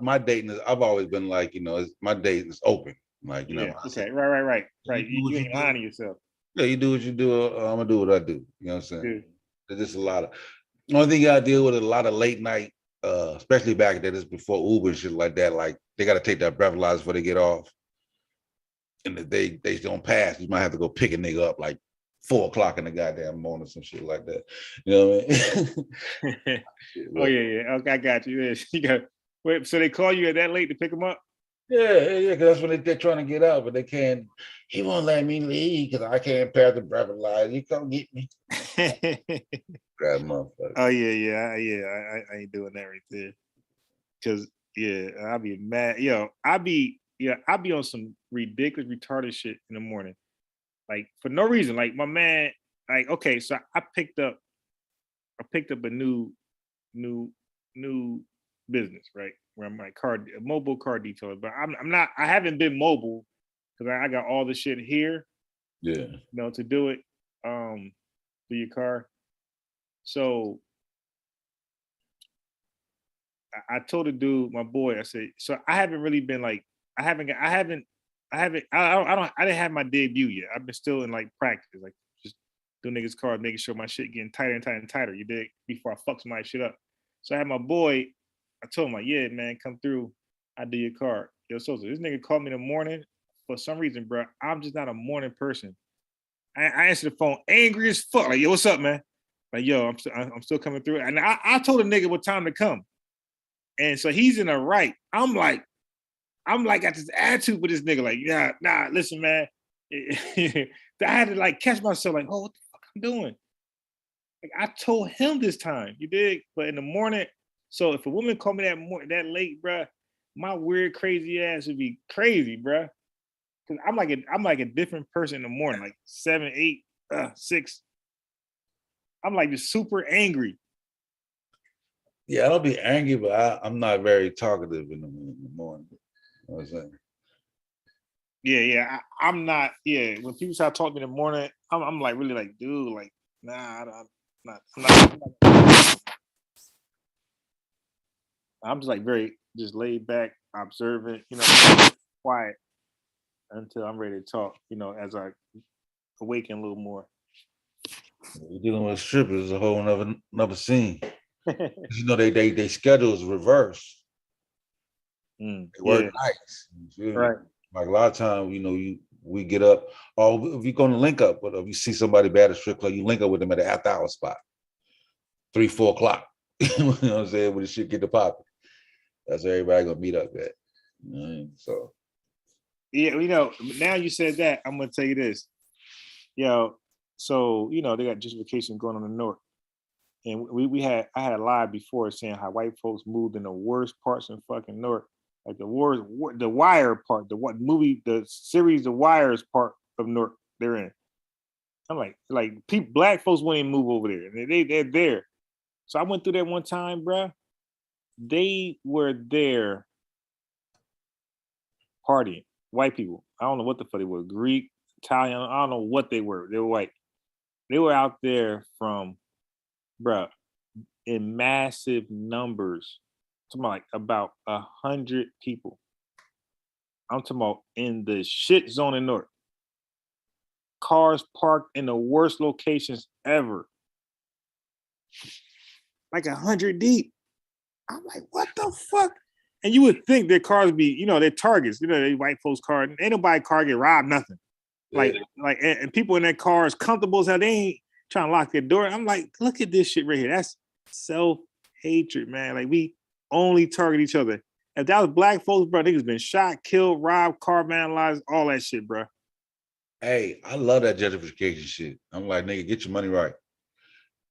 my dating is, I've always been like, you know, my dating is open. Like, you know. Yeah, okay, right. You ain't lying to yourself. Yeah, you do what you do. I'm gonna do what I do. You know what I'm saying? There's just a lot of. The only thing I deal with is a lot of late night, especially back then, this before Uber and shit like that. Like they got to take that breathalyzer before they get off, and if they don't pass, you might have to go pick a nigga up like 4:00 in the goddamn morning, some shit like that. You know what I mean? Oh yeah. Okay, I got you. Yeah, you got. Wait, so they call you at that late to pick them up? Yeah, because that's when they're trying to get out, but they can't. He won't let me leave because I can't pass the breathalyzer. You come get me. Grab motherfucker. Oh yeah. I ain't doing that right there. Cause I'll be mad. I'll be on some ridiculous retarded shit in the morning, like for no reason. Like my man, like okay, so I picked up a new business, right? Where I'm like a mobile car detailer, but I haven't been mobile because I got all the shit here. Yeah. You know, to do it, through your car. So I told the dude, my boy, I said, so I haven't really been like, I didn't have my debut yet. I've been still in like practice, like just doing niggas' cars, making sure my shit getting tighter and tighter and tighter, you dig, before I fuck somebody's shit up. So I had my boy, I told him like, yeah, man, come through. I do your car. Yo, so this nigga called me in the morning. For some reason, bro, I'm just not a morning person. I answered the phone angry as fuck. Like, yo, what's up, man? Like, yo, I'm still coming through. And I told a nigga what time to come. And so he's in the right. I'm like, got this attitude with this nigga. Like, nah, listen, man. I had to like catch myself like, oh, what the fuck I'm doing? Like, I told him this time, you dig? But in the morning, so if a woman called me that late, bro, my weird, crazy ass would be crazy, bro. Cause I'm like a different person in the morning, like 7, 8, 6. I'm like just super angry. Yeah, I don't be angry, but I'm not very talkative in the morning. You know what I'm saying? Yeah. I'm not. Yeah, when people start talking in the morning, I'm like really like, dude, like, nah, I'm not. I'm just like very just laid back, observant, quiet until I'm ready to talk. As I awaken a little more. We're dealing with strippers, is a whole another scene. They schedule is reversed. They work nights. Right. Like a lot of times, we get up. Or if you're going to link up, but if you see somebody bad at strip club, you link up with them at the after hour spot, 3-4 o'clock. You know what I'm saying? When the shit get to popping, that's where everybody gonna meet up at. So yeah, now you said that, I'm gonna tell you this. So they got gentrification going on in the north. And I had a live before saying how white folks moved in the worst parts in fucking north. Like the Wire part, the series The Wire's part of north they're in. I'm like black folks won't even move over there. They're there. So I went through that one time, bruh. They were there partying. White people. I don't know what the fuck they were. Greek, Italian. I don't know what they were. They were white. They were out there from, bruh, in massive numbers. I'm talking about 100 people. I'm talking about in the shit zone in north. Cars parked in the worst locations ever. Like 100 deep. I'm like, what the fuck? And you would think their cars be, their targets, they white folks' car. Ain't nobody car get robbed, nothing. Like, and people in their cars comfortable as hell. They ain't trying to lock their door. I'm like, look at this shit right here. That's self-hatred, man. Like, we only target each other. If that was black folks, bro, niggas been shot, killed, robbed, car vandalized, all that shit, bro. Hey, I love that gentrification shit. I'm like, nigga, get your money right.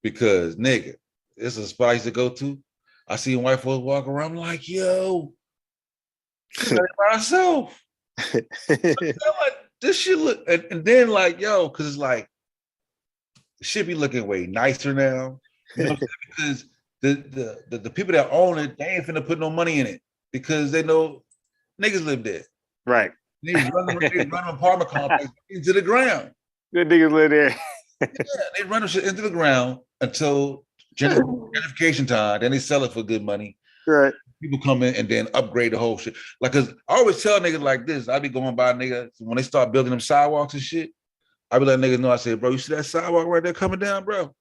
Because, nigga, it's a spot I used to go to. I see white folks walk around, I'm like, yo, by myself. Like, this shit look, and then like, yo, because it's like, it should be looking way nicer now. You know what I'm saying? Because the people that own it, they ain't finna put no money in it because they know niggas live there. Right. They run apartment complex into the ground. Good niggas live there. Yeah, they run them shit into the ground until gentrification time. Then they sell it for good money. Right. People come in and then upgrade the whole shit. Like, cause I always tell niggas like this. I be going by niggas when they start building them sidewalks and shit. I be letting niggas know. I say, bro, you see that sidewalk right there coming down, bro?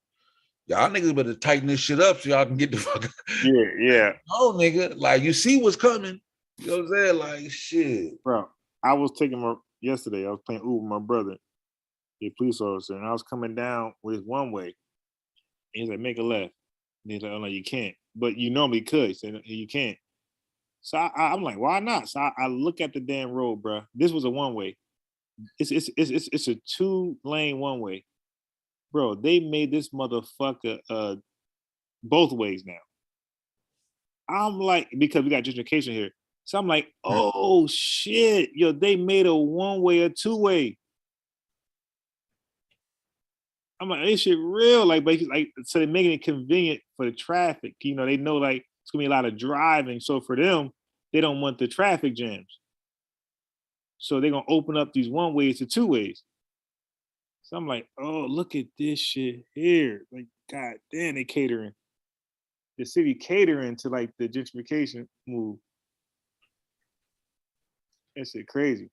Y'all niggas better tighten this shit up so y'all can get the fuck. Yeah. Oh, nigga, like you see what's coming. You know what I'm saying? Like shit, bro. I was taking yesterday. I was playing Uber with my brother, a police officer, and I was coming down with one way. And he's like, make a left. And he's like, oh no, you can't. But you normally could. So you can't. So I'm like, why not? So I look at the damn road, bro. This was a one way. It's a 2-lane one way, bro. They made this motherfucker both ways now. I'm like, because we got gentrification here. So I'm like, oh shit, yo, they made a one way, a 2-way. I'm like, this shit real, like, but like, so they're making it convenient for the traffic. They know like it's gonna be a lot of driving. So for them, they don't want the traffic jams. So they're gonna open up these one ways to 2 ways. So I'm like, oh, look at this shit here. Like, god damn, they catering. The city catering to like the gentrification move. That shit crazy.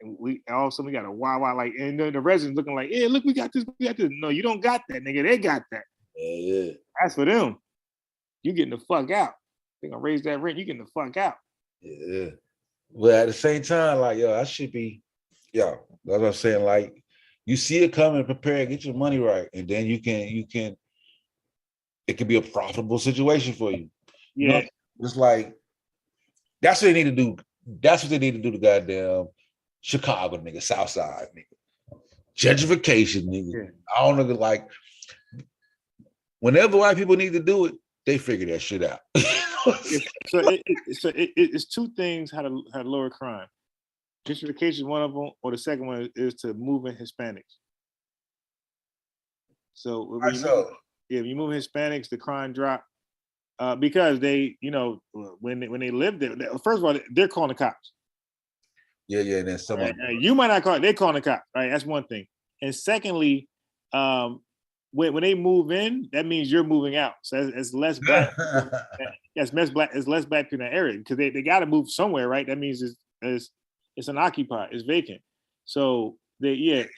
And we all of a sudden we got a Wawa, like, and the residents looking like, yeah, look, we got this. No, you don't got that, nigga. They got that. Yeah. That's for them. You getting the fuck out. They gonna raise that rent. You getting the fuck out. Yeah. But at the same time, like, yo, I should be, that's what I'm saying. Like, you see it coming, prepare, get your money right, and then you can. It could be a profitable situation for you. Yeah. It's like that's what they need to do. That's what they need to do to goddamn Chicago, nigga, South Side, nigga. Gentrification, nigga. Yeah. I don't know, like, whenever white people need to do it, they figure that shit out. It's 2 things how to lower crime. Gentrification, one of them, or the second one is to move in Hispanics. So when you move in Hispanics, the crime drop. because they, you know, when they lived there, first of all, they're calling the cops. Yeah, and then someone. Right? You might not call it, they're calling the cops, right? That's one thing. And secondly, when they move in, that means you're moving out. So it's less black. It's less black. It's less black people in that area because they got to move somewhere, right? That means it's an occupied. It's vacant. So if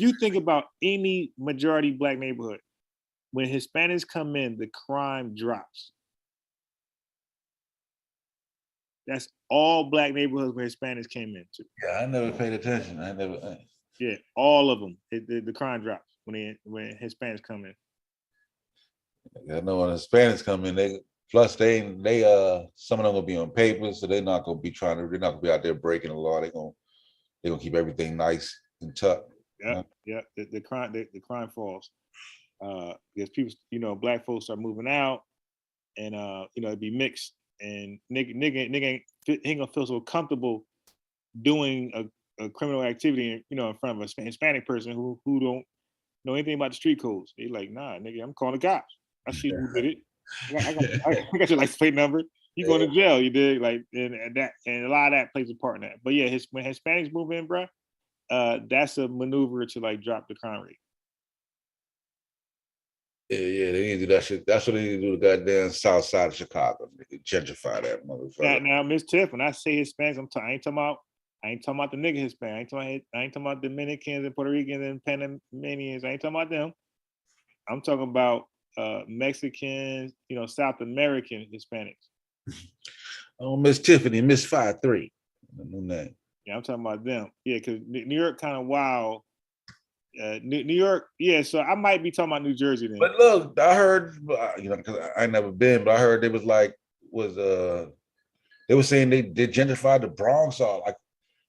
you think about any majority black neighborhood, when Hispanics come in, the crime drops. That's all black neighborhoods where Hispanics came into. Yeah, I never paid attention. Yeah, all of them. The crime drops when Hispanics come in. I know when Hispanics come in, they some of them gonna be on papers, so they're not gonna be out there breaking the law. They're gonna keep everything nice and tucked. Yeah. The crime falls. Because people, you know, black folks start moving out, and you know, it'd be mixed, and nigga ain't gonna feel so comfortable doing a criminal activity, you know, in front of a Hispanic person who don't know anything about the street codes. They like, nah, nigga, I'm calling the cops. I see who did it. I got your license plate number. You going to jail? You did, like, and a lot of that plays a part in that. But yeah, when Hispanics move in, bro, that's a maneuver to like drop the crime rate. Yeah, they need to do that shit. That's what they need to do. The goddamn south side of Chicago. They gentrify that motherfucker. Now, Miss Tiff, when I say Hispanics, I ain't talking about the nigga Hispanic. I ain't talking about Dominicans and Puerto Ricans and Panamanians. I ain't talking about them. I'm talking about Mexicans, you know, South American Hispanics. Oh, Miss Tiffany, Miss 5'3". Yeah, I'm talking about them. Yeah, because New York kind of wild. New York, yeah. So I might be talking about New Jersey then. But look, I heard, you know, because I ain't never been, but I heard they was like, they were saying they gentrified the Bronx or like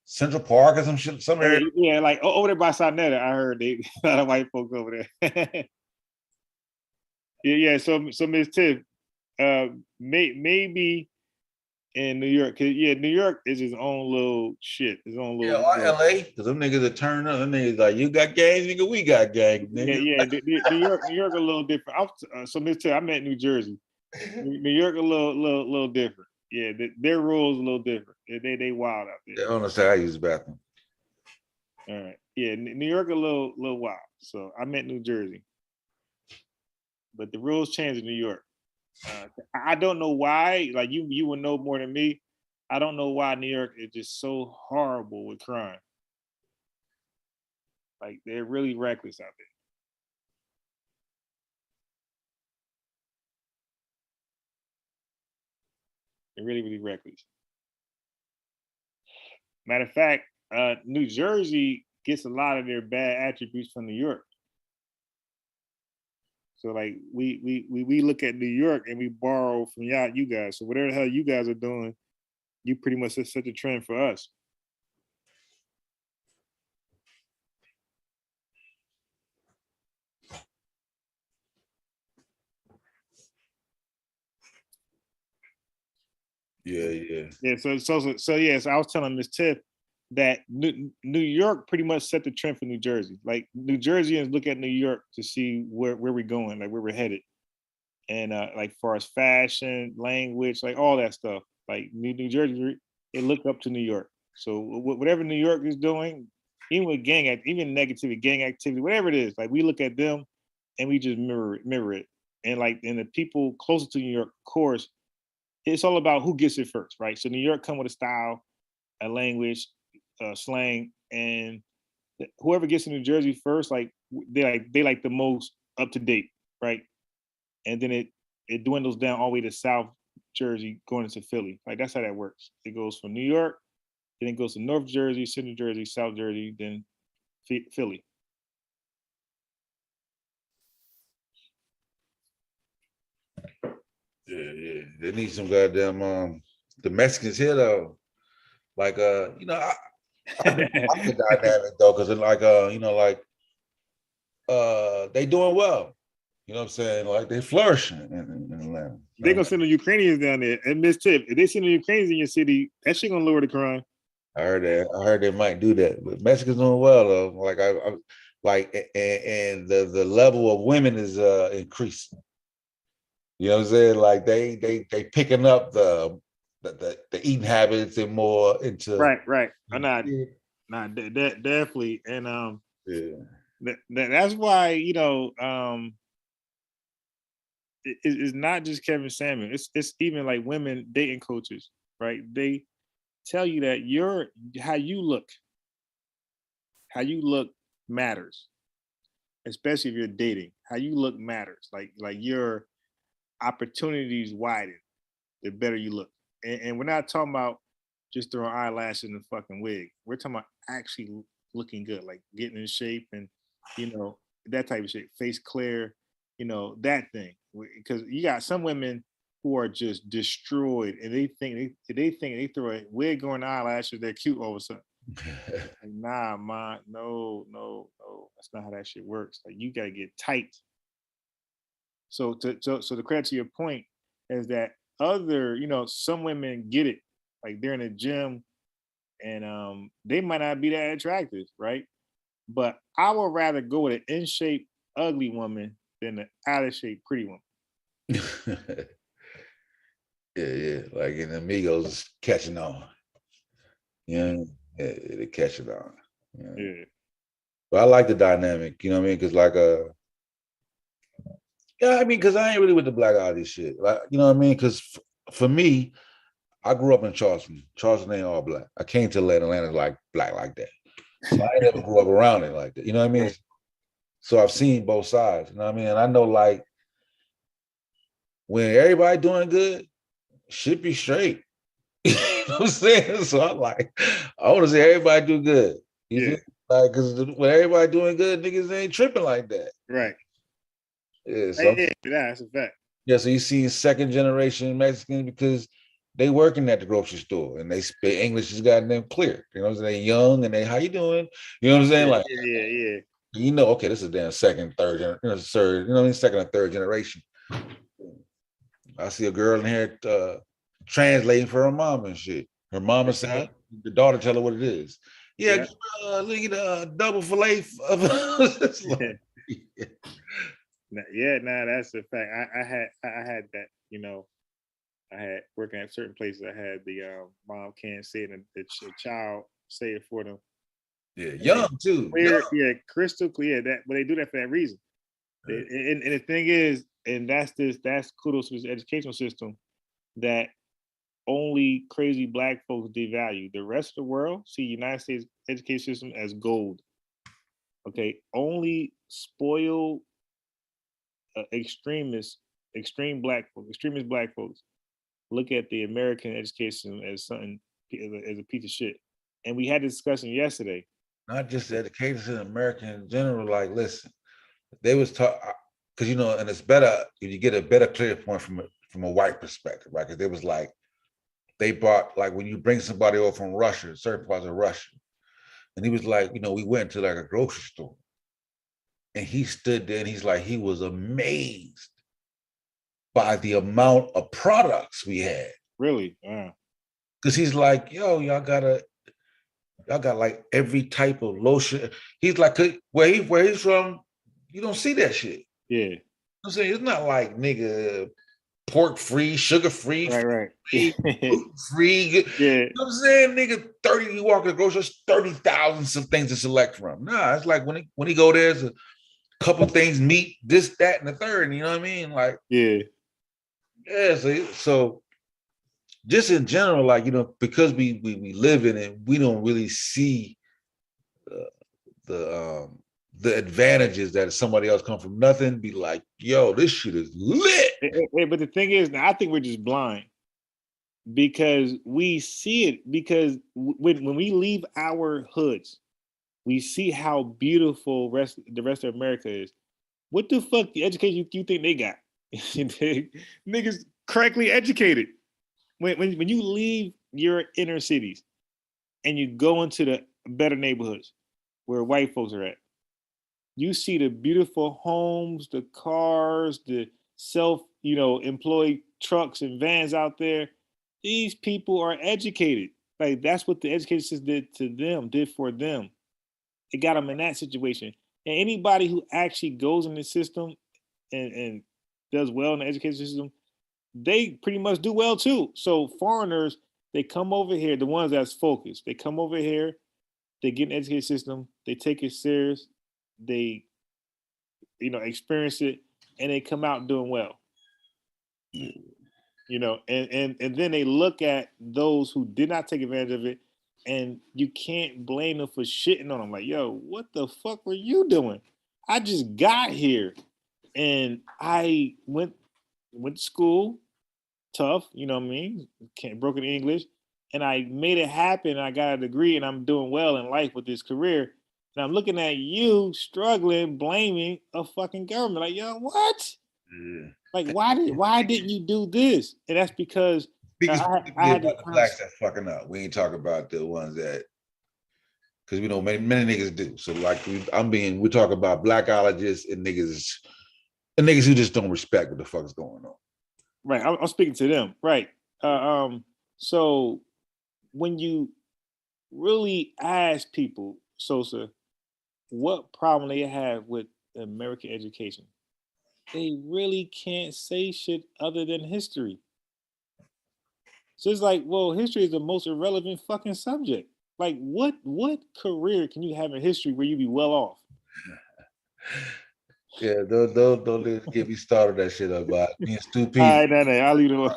Central Park or some shit. Some area. Yeah, like over there by Sonetta, I heard they a lot of white folks over there. yeah. So Miss Tiff, maybe in New York, cause New York is his own little shit, his own little. Yeah, LA, because them niggas are turning up. Them niggas like, you got gangs, nigga, we got gangs. Nigga. Yeah. New York a little different. So Miss Tiff, I met New Jersey. New York a little different. Yeah, their rules a little different. They wild out there. They don't understand how to use the bathroom. All right. Yeah, New York a little wild. So I met New Jersey, but the rules changed in New York. I don't know why. Like you would know more than me. I don't know why New York is just so horrible with crime. Like they're really reckless out there. They're really, really reckless. Matter of fact, New Jersey gets a lot of their bad attributes from New York. So like we look at New York and we borrow from you guys. So whatever the hell you guys are doing, you pretty much set the trend for us. Yeah. So yes, I was telling Miss Tiff that New York pretty much set the trend for New Jersey. Like New Jerseyans look at New York to see where we're going, like where we're headed, and like far as fashion, language, like all that stuff. Like New Jersey, they look up to New York. So whatever New York is doing, even with even negativity, gang activity, whatever it is, like we look at them and we just mirror it. And like the people closer to New York, of course, it's all about who gets it first, right? So New York come with a style, a language, slang, and whoever gets to New Jersey first, like they like the most up to date, right? And then it dwindles down all the way to South Jersey going into Philly. Like that's how that works. It goes from New York, then it goes to North Jersey, Central Jersey, South Jersey, then Philly. Yeah. They need some goddamn the Mexicans here though. Like you know, I the dynamic though, because like you know, like they doing well. You know what I'm saying? Like they flourishing in Atlanta. They're gonna send the Ukrainians down there. And Miss Tiff, if they send the Ukrainians in your city, that shit gonna lower the crime. I heard that. I heard they might do that. But Mexicans doing well though. Like I like and the level of women is increasing. You know what I'm saying? Like they picking up the eating habits and more into right. I'm not definitely, and that's why it's not just Kevin Samuel. It's even like women dating coaches, right? They tell you that how you look matters, especially if you're dating. How you look matters. Like your opportunities widen the better you look. And we're not talking about just throwing eyelashes in the fucking wig. We're talking about actually looking good, like getting in shape and that type of shit. Face clear, that thing. Because you got some women who are just destroyed, and they think they throw a wig on eyelashes, they're cute all of a sudden. Like, nah, man, no, that's not how that shit works. Like you gotta get tight. So the credit to your point is that some women get it. Like they're in the gym and they might not be that attractive, right? But I would rather go with an in shape ugly woman than an out of shape pretty woman. Yeah. Like in Amigos, it's catching on. Yeah, they're catching on. Yeah. But I like the dynamic, you know what I mean? Because because I ain't really with the black artist shit. Like, you know what I mean? Because for me, I grew up in Charleston. Charleston ain't all black. I came to Atlanta's like black like that. So I never grew up around it like that. You know what I mean? So I've seen both sides. You know what I mean? And I know like when everybody doing good, should be straight. You know what I'm saying? So I want to see everybody do good. You feel? Like, because when everybody doing good, niggas ain't tripping like that. Right. Yeah, so that's a fact. Yeah, so you see second generation Mexicans because they working at the grocery store and they speak English is goddamn clear. You know what I'm saying? They young and they how you doing? You know what I'm saying? Like yeah. Okay, this is damn second, third, third, you know what I mean? Second or third generation. I see a girl in here translating for her mom and shit. Her mama said the daughter tell her what it is. Yeah. Look at double fillet of that's a fact. I had that, I had working at certain places. I had the mom can't say it and the child say it for them. Yeah, young too. Clear, yeah, crystal clear. But they do that for that reason. And the thing is, and that's kudos to this educational system that only crazy black folks devalue. The rest of the world see United States education system as gold. Okay, only spoiled extremist black folks look at the American education as something as a piece of shit. And we had a discussion yesterday. Not just education in America in general. Like, listen, they was taught because and it's better if you get a better clear point from a white perspective, right? Because they was like they brought like when you bring somebody over from Russia, certain parts of Russia, and he was like, we went to like a grocery store. And he stood there and he's like, he was amazed by the amount of products we had. Really? Yeah. Because he's like, y'all got like every type of lotion. He's like, where he's from, you don't see that shit. Yeah. I'm saying it's not like nigga pork free, sugar free, right. free. Yeah. You know what I'm saying? Nigga, you walk to the grocery store, 30,000 of things to select from. Nah, it's like when he go there's a couple things, meat, this, that, and the third. You know what I mean? Like, yeah. So just in general, like, because we live in it, we don't really see the advantages that somebody else come from nothing. Be like, yo, this shit is lit. But the thing is, now I think we're just blind because we see it. Because when we leave our hoods, we see how beautiful the rest of America is. What the fuck the education you think they got? Niggas correctly educated. When you leave your inner cities and you go into the better neighborhoods where white folks are at, you see the beautiful homes, the cars, the employed trucks and vans out there. These people are educated. Like that's what the education system did for them. It got them in that situation. And anybody who actually goes in the system and does well in the education system, they pretty much do well too. So foreigners, they come over here, the ones that's focused, they come over here, they get an education system, they take it serious, they, experience it, and they come out doing well. And then they look at those who did not take advantage of it, and you can't blame them for shitting on them. Like, yo, what the fuck were you doing? I just got here, and I went to school, tough, you know what I mean? Broken English, and I made it happen. I got a degree, and I'm doing well in life with this career. And I'm looking at you struggling, blaming a fucking government. Like, yo, what? Yeah. Like, why didn't you do this? And that's because I had about the blacks that fucking up. We ain't talking about the ones that, because we know many niggas do. So like we talk about blackologists and niggas who just don't respect what the fuck is going on. Right, I'm speaking to them. Right. So when you really ask people, Sosa, what problem they have with American education, they really can't say shit other than history. So it's like, well, history is the most irrelevant fucking subject. Like, what career can you have in history where you be well off? Yeah, don't get me started that shit about me and Stu P. All right, I'll leave it alone.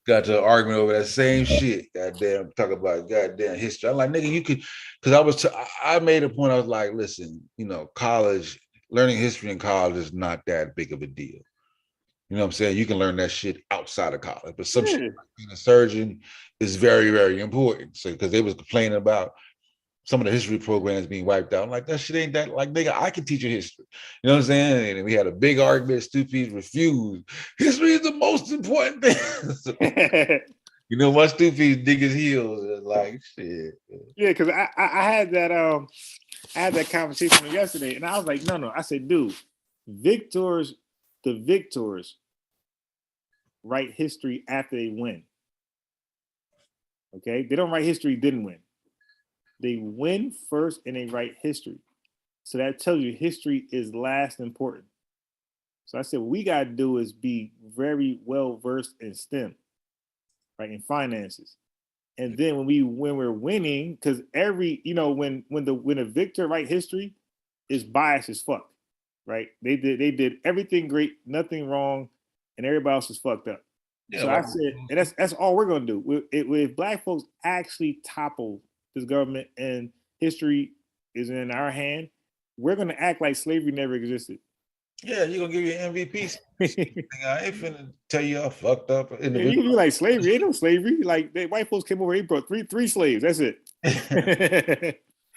Got to an argument over that same shit. Goddamn, talk about goddamn history. I'm like, nigga, you could, because I made a point. I was like, listen, college, learning history in college is not that big of a deal. You know what I'm saying? You can learn that shit outside of college, but some shit like being a surgeon is very, very important. So, because they was complaining about some of the history programs being wiped out. I'm like, that shit ain't that, like, nigga, I can teach you history. You know what I'm saying? And we had a big argument. Stupid refused. History is the most important thing. My Stupid dig his heels and like, shit. Yeah, because I had that conversation yesterday, and I was like, no. I said, dude, the victors write history after they win. Okay? They don't write history didn't win. They win first and they write history. So that tells you history is last important. So I said, what we got to do is be very well versed in STEM, right? In finances. And then when we're winning, because when a victor write history, is biased as fuck, right? They did everything great, nothing wrong, and everybody else is fucked up. Yeah, so I said, and that's all we're gonna do. If black folks actually topple this government and history is in our hand, we're gonna act like slavery never existed. Yeah, you're gonna give you an MVP. I ain't finna tell you I fucked up. You be like slavery, ain't no slavery. Like white folks came over, he brought three slaves. That's it.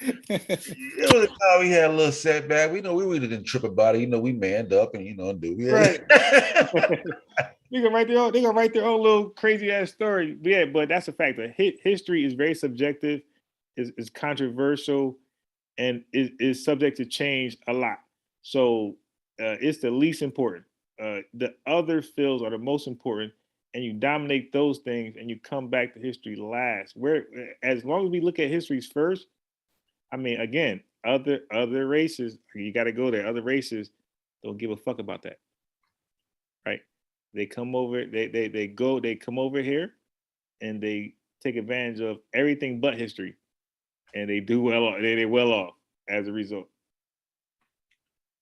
It was a time we had a little setback. We know we really didn't trip about it. We manned up and do. Yeah. Right. They gonna write their own little crazy ass story. Yeah, but that's a fact. That history is very subjective, is controversial, and is subject to change a lot. So it's the least important. The other fields are the most important, and you dominate those things, and you come back to history last. As long as we look at histories first, I mean, again, other races, you got to go there. Other races don't give a fuck about that, right? They come over, they come over here, and they take advantage of everything but history, and they do well. They're well off as a result.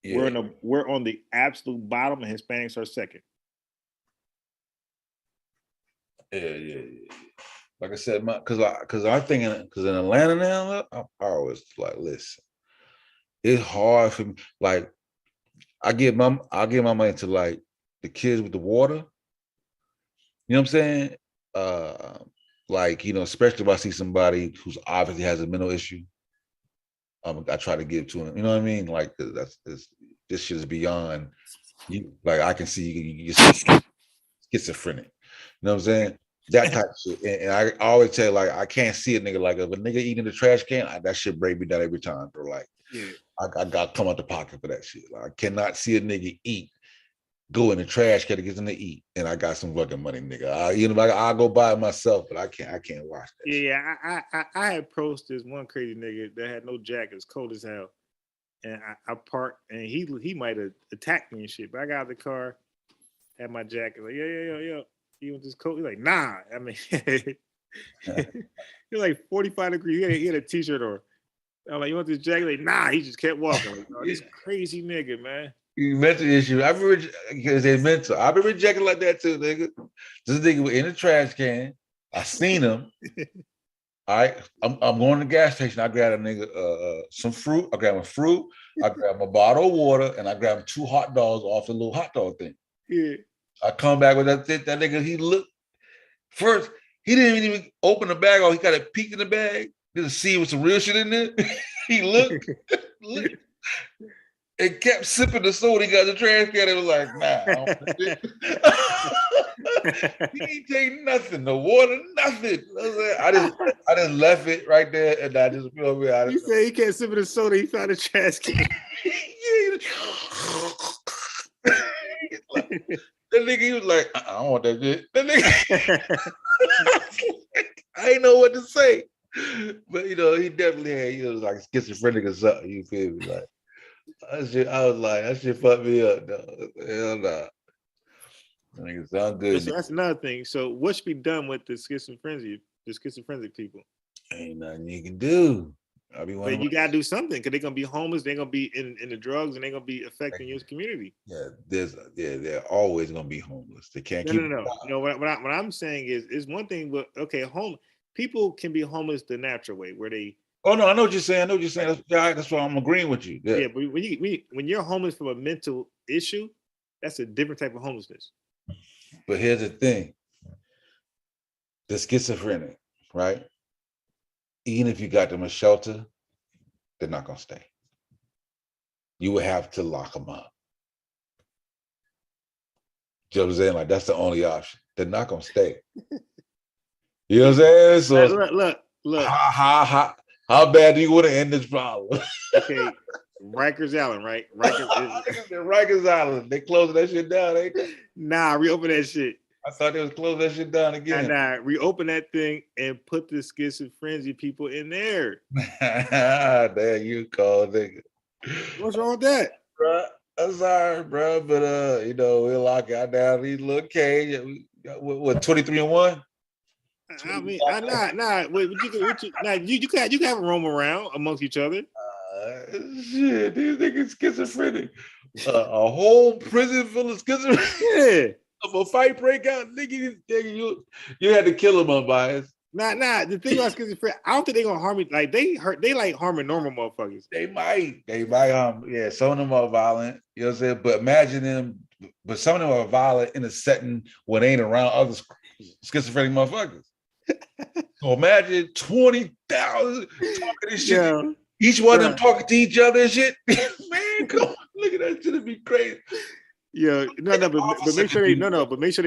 Yeah. We're on the absolute bottom, and Hispanics are second. Yeah. Like I said, because I'm thinking, because in Atlanta now, I always like, listen, it's hard for me. Like, I give my money to like the kids with the water. You know what I'm saying? Especially if I see somebody who's obviously has a mental issue, I try to give to them. You know what I mean? Like, this shit is beyond you. Like, I can see you get schizophrenic. You know what I'm saying? That type of shit. And I always tell you, like, I can't see a nigga like, if a nigga eating the trash can, that shit break me down every time, bro. Like, yeah. I got to come out the pocket for that shit. Like, I cannot see a nigga go in the trash can to get something to eat, and I got some fucking money, nigga. I'll go buy it myself, but I can't watch that. Yeah, I had approached this one crazy nigga that had no jacket, it's cold as hell, and I parked, and he might have attacked me and shit. But I got out of the car, had my jacket. Like, yeah. You want this coat? He's like, nah. I mean, he's like 45 degrees. He had a t-shirt on. I'm like, you want this jacket? Like, nah. He just kept walking. Like, oh, this crazy nigga, man. Mental issue. I remember because they mental. I've been rejected like that too, nigga. This nigga was in the trash can. I seen him. All right, I'm going to the gas station. I grabbed a nigga some fruit. I grabbed him fruit. I grabbed him a bottle of water, and I grabbed him 2 hot dogs off the little hot dog thing. Yeah. I come back with that nigga. He looked first. He didn't even open the bag. He got a peek in the bag to see with some real shit in there. He looked, and kept sipping the soda. He got the trash can. It was like, nah. I don't want this. He ain't take nothing. No water, nothing. I just left it right there, and I just feel me out. He said he can't sip in the soda. He found a trash can. That nigga, he was like, I don't want that shit. That nigga, I ain't know what to say. But he definitely had, like schizophrenic or something. You feel me? Like I was like, that shit fucked me up, dog. Hell nah. That nigga sound good. So that's another thing. So what should be done with the schizophrenic people? Ain't nothing you can do. But you gotta do something because they're gonna be homeless. They're gonna be in the drugs, and they're gonna be affecting your community. Yeah, they're always gonna be homeless. They can't keep. No. What I'm saying is one thing. But okay, people can be homeless the natural way, where they. Oh no, I know what you're saying. That's why I'm agreeing with you. Yeah, but when you're homeless from a mental issue, that's a different type of homelessness. But here's the thing: the schizophrenic, right? Even if you got them a shelter, they're not gonna stay. You would have to lock them up. You know what I'm saying? Like that's the only option. They're not gonna stay. You know what I'm saying? So look. How bad do you want to end this problem? Okay, Rikers Island, right? Rikers Island. They closing that shit down, ain't they? Nah, reopen that shit. I thought they was closing that shit down again. Nah, reopen that thing and put the schizophrenia people in there. There you go, nigga. What's wrong with that? Bruh, I'm sorry, bro, but we'll lock out down these little cage. What 23-1? I mean, nah. You can roam around amongst each other. Shit, these niggas schizophrenic. A whole prison full of schizophrenic. Yeah. If a fight break out, nigga, you had to kill him unbiased. Nah. The thing about schizophrenia, I don't think they're gonna harm me. Like they like harming normal motherfuckers. They might yeah. Some of them are violent. You know what I'm saying? But imagine them. But some of them are violent in a setting where they ain't around other schizophrenic motherfuckers. So imagine 20,000 talking this shit. Yeah. Each one of them talking to each other and shit. Man, come on, look at that shit. It'd be crazy. Yeah, but make sure they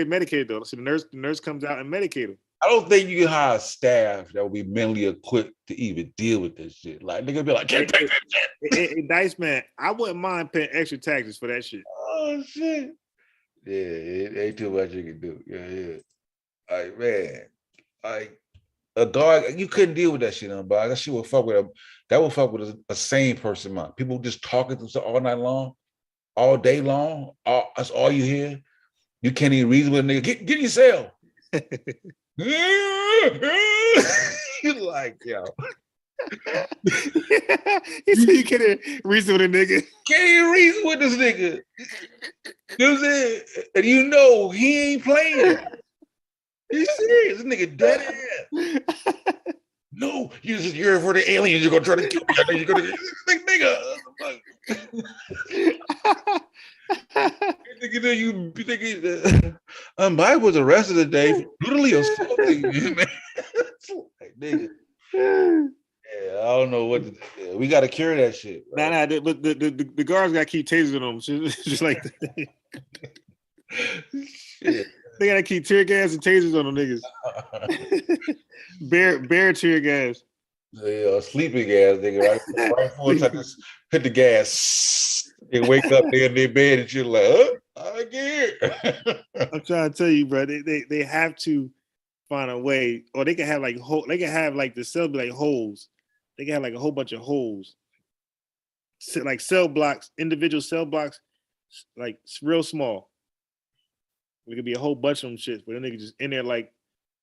medicate though. So the nurse comes out and medicate them. I don't think you can hire staff that will be mentally equipped to even deal with this shit. Like nigga be like, can't pay that shit. Hey, Dice Man, I wouldn't mind paying extra taxes for that shit. Oh shit. Yeah, it ain't too much you can do. Yeah. Like man, like a dog, you couldn't deal with that shit, but that shit would fuck with a sane person mind. People just talking to themselves all night long. All day long, that's all you hear. You can't even reason with a nigga. Get yourself. You like, yo. He said you can't reason with a nigga. Can't even reason with this nigga. You know what I'm saying? And you know he ain't playing. He's serious. This nigga dead ass. No, you're here for the aliens. You're gonna try to kill me. I know you're gonna like nigga. You think Mike was arrested today for brutally assaulting you, man. Like, nigga. Yeah, I don't know what to do. We gotta cure that shit. Right? Nah, but the guards gotta keep tasing them. Just like shit. They gotta keep tear gas and tasers on them niggas. Bear tear gas. Yeah, sleeping gas, nigga. Right before it's like this, hit the gas. They wake up there in their bed and you're like, I get. I'm trying to tell you, bro. They have to find a way, or they can have like the cell be like holes. They can have like a whole bunch of holes, like cell blocks, individual cell blocks, like real small. It could be a whole bunch of them shits, but then nigga just in there like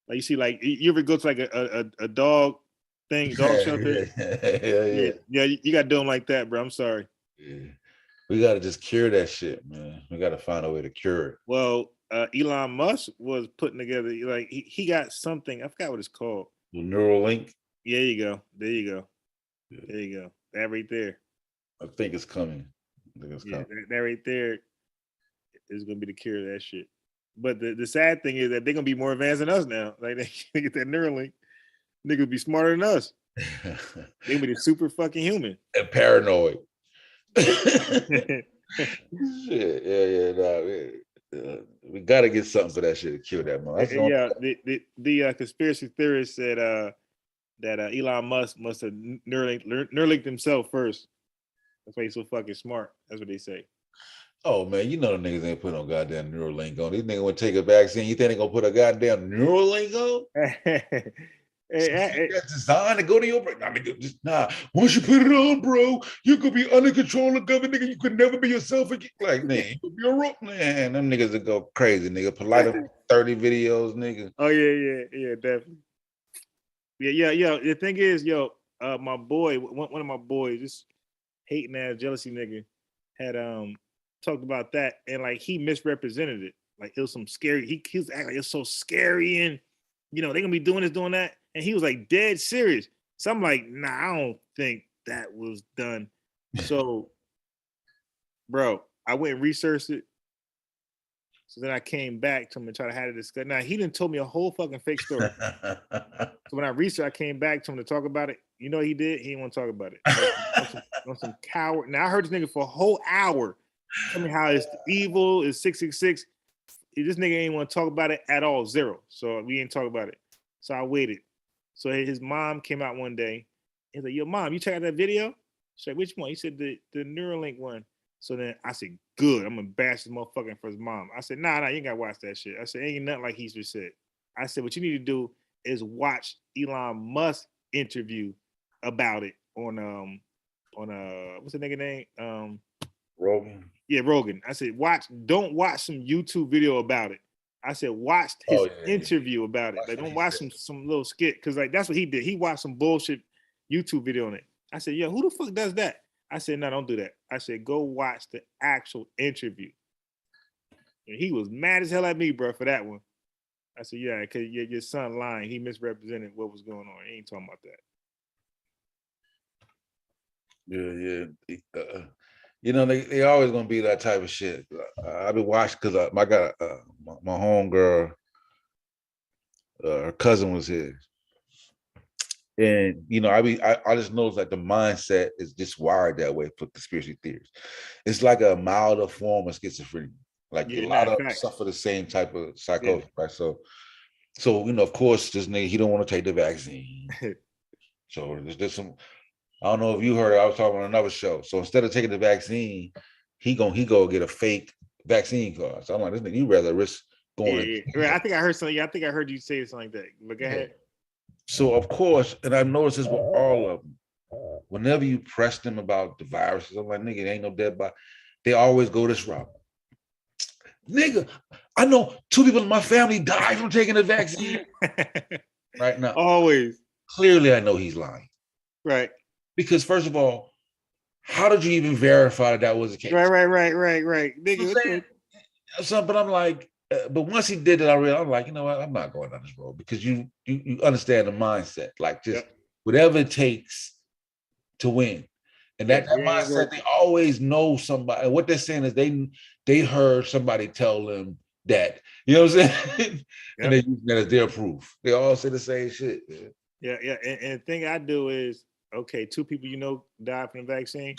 you see like you ever go to like a dog thing, dog shelter? Yeah. You got to do them like that, bro. I'm sorry. Yeah. We got to just cure that shit, man. We got to find a way to cure it. Well, Elon Musk was putting together like he got something. I forgot what it's called. The Neuralink. Yeah, there you go. There you go. There you go. That right there. I think it's coming. That right there is gonna be the cure to that shit. But the sad thing is that they're gonna be more advanced than us now. Like they get that Neuralink, niggas be smarter than us. They be the super fucking human. And paranoid. Shit. We gotta get something for that shit to kill that man. The conspiracy theorist said that Elon Musk must have Neuralinked himself first. That's why he's so fucking smart. That's what they say. Oh man, you know the niggas ain't put no goddamn Neuralink on. These niggas want to take a vaccine. You think they gonna put a goddamn Neuralink on? That's designed to go to your brain. Nah, once you put it on, bro, you could be under control of government, nigga. You could never be yourself again. Like, man, you could be a rope, man. Them niggas that go crazy, nigga. Polite 30 videos, nigga. Oh yeah, definitely. Yeah. The thing is, my boy, one of my boys, this hating ass jealousy nigga, had talked about that, and like he misrepresented it. Like it was some scary. He was acting like it's so scary, and they're gonna be doing this, doing that, and he was like dead serious. So I'm like, nah, I don't think that was done. So, bro, I went and researched it. So then I came back to him and tried to have a discussion. Now he didn't told me a whole fucking fake story. So when I researched, I came back to him to talk about it. You know what he did? He didn't want to talk about it. on some coward. Now I heard this nigga for a whole hour. Tell me how it's evil, it's 666. This nigga ain't want to talk about it at all, zero. So we didn't talk about it. So I waited. So his mom came out one day. He's like, yo, mom, you check out that video? She's like, which one? He said the Neuralink one. So then I said, good. I'm gonna bash this motherfucker for his mom. I said, nah, you ain't gotta watch that shit. I said, ain't nothing like he just said. I said, what you need to do is watch Elon Musk interview about it on what's the nigga name? Rogan. Yeah, Rogan. I said, don't watch some YouTube video about it. I said, watch his interview about it. Like, don't watch some little skit, because like that's what he did. He watched some bullshit YouTube video on it. I said, yo, who the fuck does that? I said, no, don't do that. I said, go watch the actual interview. And he was mad as hell at me, bro, for that one. I said, yeah, because your son lying. He misrepresented what was going on. He ain't talking about that. Yeah. They always gonna be that type of shit. I've been watching because I got my homegirl, her cousin was here. And I just noticed that the mindset is just wired that way for conspiracy theories. It's like a milder form of schizophrenia. Like a lot of them suffer the same type of psychosis, right? So of course, this nigga, he don't want to take the vaccine. So there's some. I don't know if you heard it. I was talking on another show. So instead of taking the vaccine, he go get a fake vaccine card. So I'm like, this nigga, you rather risk going. Yeah. I think I heard something. I think I heard you say something like that. But go ahead. So of course, and I've noticed this with all of them. Whenever you press them about the viruses, I'm like, nigga, it ain't no dead body. They always go this route. Nigga, I know 2 people in my family died from taking the vaccine. Right now. Always. Clearly, I know he's lying. Right. Because first of all, how did you even verify that was the case? Right. Nigga, but I'm like, but once he did it, I'm like, you know what? I'm not going down this road, because you understand the mindset, like just whatever it takes to win. And that mindset, they always know somebody. And what they're saying is they heard somebody tell them that. You know what I'm saying? And they use that as their proof. They all say the same shit. Man. Yeah. And the thing I do is, okay, 2 people died from the vaccine.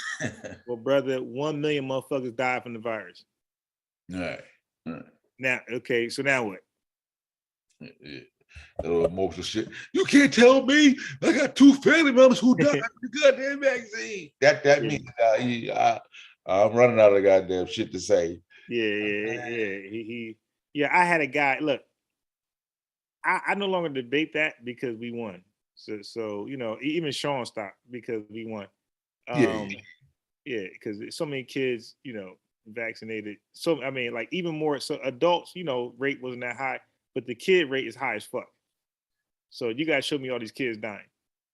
Well, brother, 1 million motherfuckers died from the virus. All right. Now, okay, so now what? That emotional shit. You can't tell me I got 2 family members who died from the goddamn vaccine. That means I'm running out of goddamn shit to say. Yeah. I had a guy. Look, I no longer debate that because we won. So even Sean stopped because we won. Because so many kids, vaccinated. So I mean, like even more. So adults, rate wasn't that high, but the kid rate is high as fuck. So you guys showed me all these kids dying,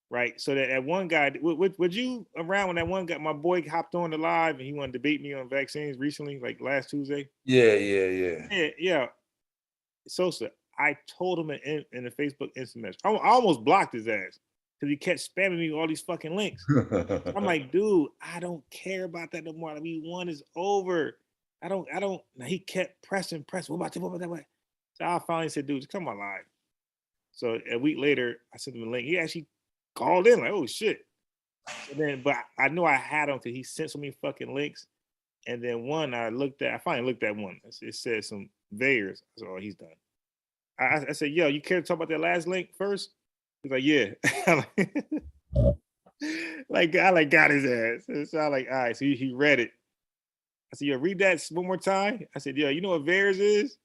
right? So that one guy, would you around when that one guy, my boy hopped on the live and he wanted to debate me on vaccines recently, like last Tuesday? Yeah. Sosa, I told him in the Facebook instant message. I almost blocked his ass because he kept spamming me with all these fucking links. I'm like, dude, I don't care about that no more. I mean, one is over. I don't. Now he kept pressing. What about that way? So I finally said, dude, just come on live. So a week later, I sent him a link. He actually called in like, oh shit. And then, but I knew I had him because he sent so many fucking links. And then one I finally looked at one. It said some Vayers. I said, oh, he's done. I said, yo, you care to talk about that last link first? He's like, yeah. I got his ass. So I like, all right. So he read it. I said, yo, read that one more time. I said, yo, you know what Vayers is?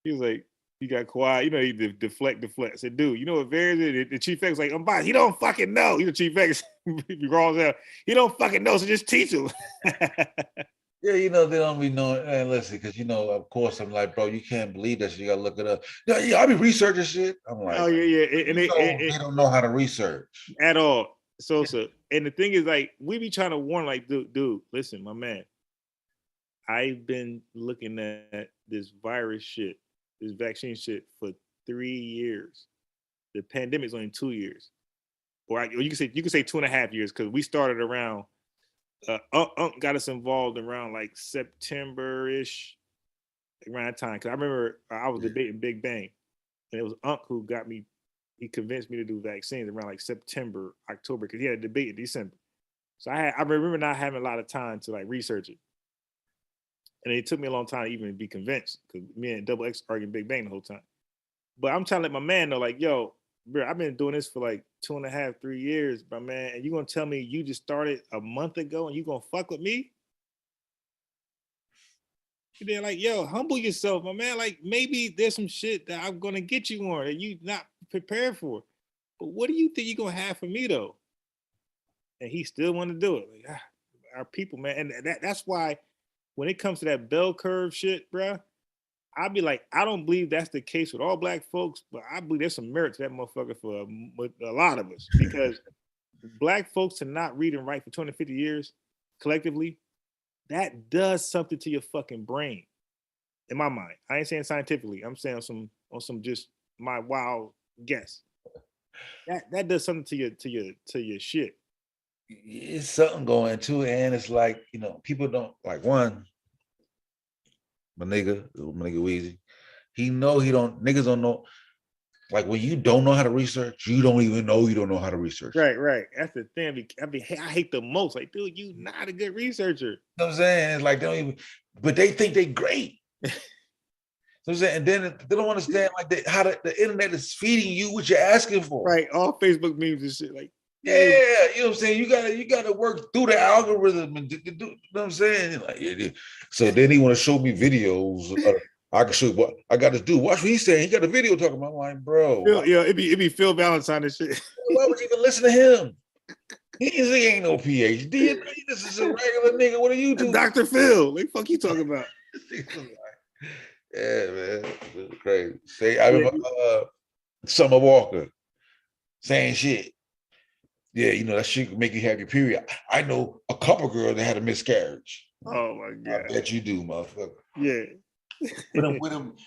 He was like, he got quiet. He deflect. I said, dude, you know what Vayers is? The chief was like, I'm biased. He don't fucking know. Chief X, he rolls out. He don't fucking know, so just teach him. Yeah, they don't be knowing. And listen, because of course, I'm like, bro, you can't believe that. So you gotta look it up. Yeah, I be researching shit. I'm like, oh yeah. And they don't know how to research at all. So, and the thing is, like, we be trying to warn, like, dude, listen, my man. I've been looking at this virus shit, this vaccine shit for 3 years. The pandemic's only 2 years, or you can say 2.5 years because we started around. Unc got us involved around like September-ish, around that time. Because I remember I was debating Big Bang, and it was Unc who got me. He convinced me to do vaccines around like September, October, because he had a debate in December. So I remember not having a lot of time to like research it. And it took me a long time to even be convinced because me and Double X arguing Big Bang the whole time. But I'm trying to let my man know, like, yo, bro, I've been doing this for like 2.5, 3 years, my man. And you gonna tell me you just started a month ago and you gonna fuck with me? And then like, yo, humble yourself, my man. Like maybe there's some shit that I'm gonna get you on that you not prepared for. But what do you think you're gonna have for me though? And he still want to do it. Like, our people, man. And that's why when it comes to that bell curve shit, bro, I'd be like, I don't believe that's the case with all black folks, but I believe there's some merit to that motherfucker for a lot of us because black folks to not read and write for 250 years collectively, that does something to your fucking brain. In my mind, I ain't saying scientifically. I'm saying on some just my wild guess. That does something to your shit. It's something going to it, and it's like people don't like one. My nigga Weezy, niggas don't know. Like when you don't know how to research, you don't even know you don't know how to research. Right. That's the thing. I hate the most. Like, dude, you not a good researcher. You know what I'm saying? It's like they don't even, but they think they great. So I'm saying, and then they don't understand like how the internet is feeding you what you're asking for. Right. All Facebook memes and shit. Like, yeah, you know what I'm saying? You gotta work through the algorithm and do, you know what I'm saying? Like, yeah. So then he want to show me videos. I can show you what I got to do. Watch what he's saying. He got a video talking about. I'm like, bro. It be Phil Valentine and shit. Why would you even listen to him? He ain't no PhD. This is a regular nigga. What are you doing? Dr. Phil. What the fuck you talking about? Yeah, man. It's crazy. Say, I remember Summer Walker saying shit. Yeah, that shit can make you have your period. I know a couple girls that had a miscarriage. Oh my God. I bet you do, motherfucker. Yeah.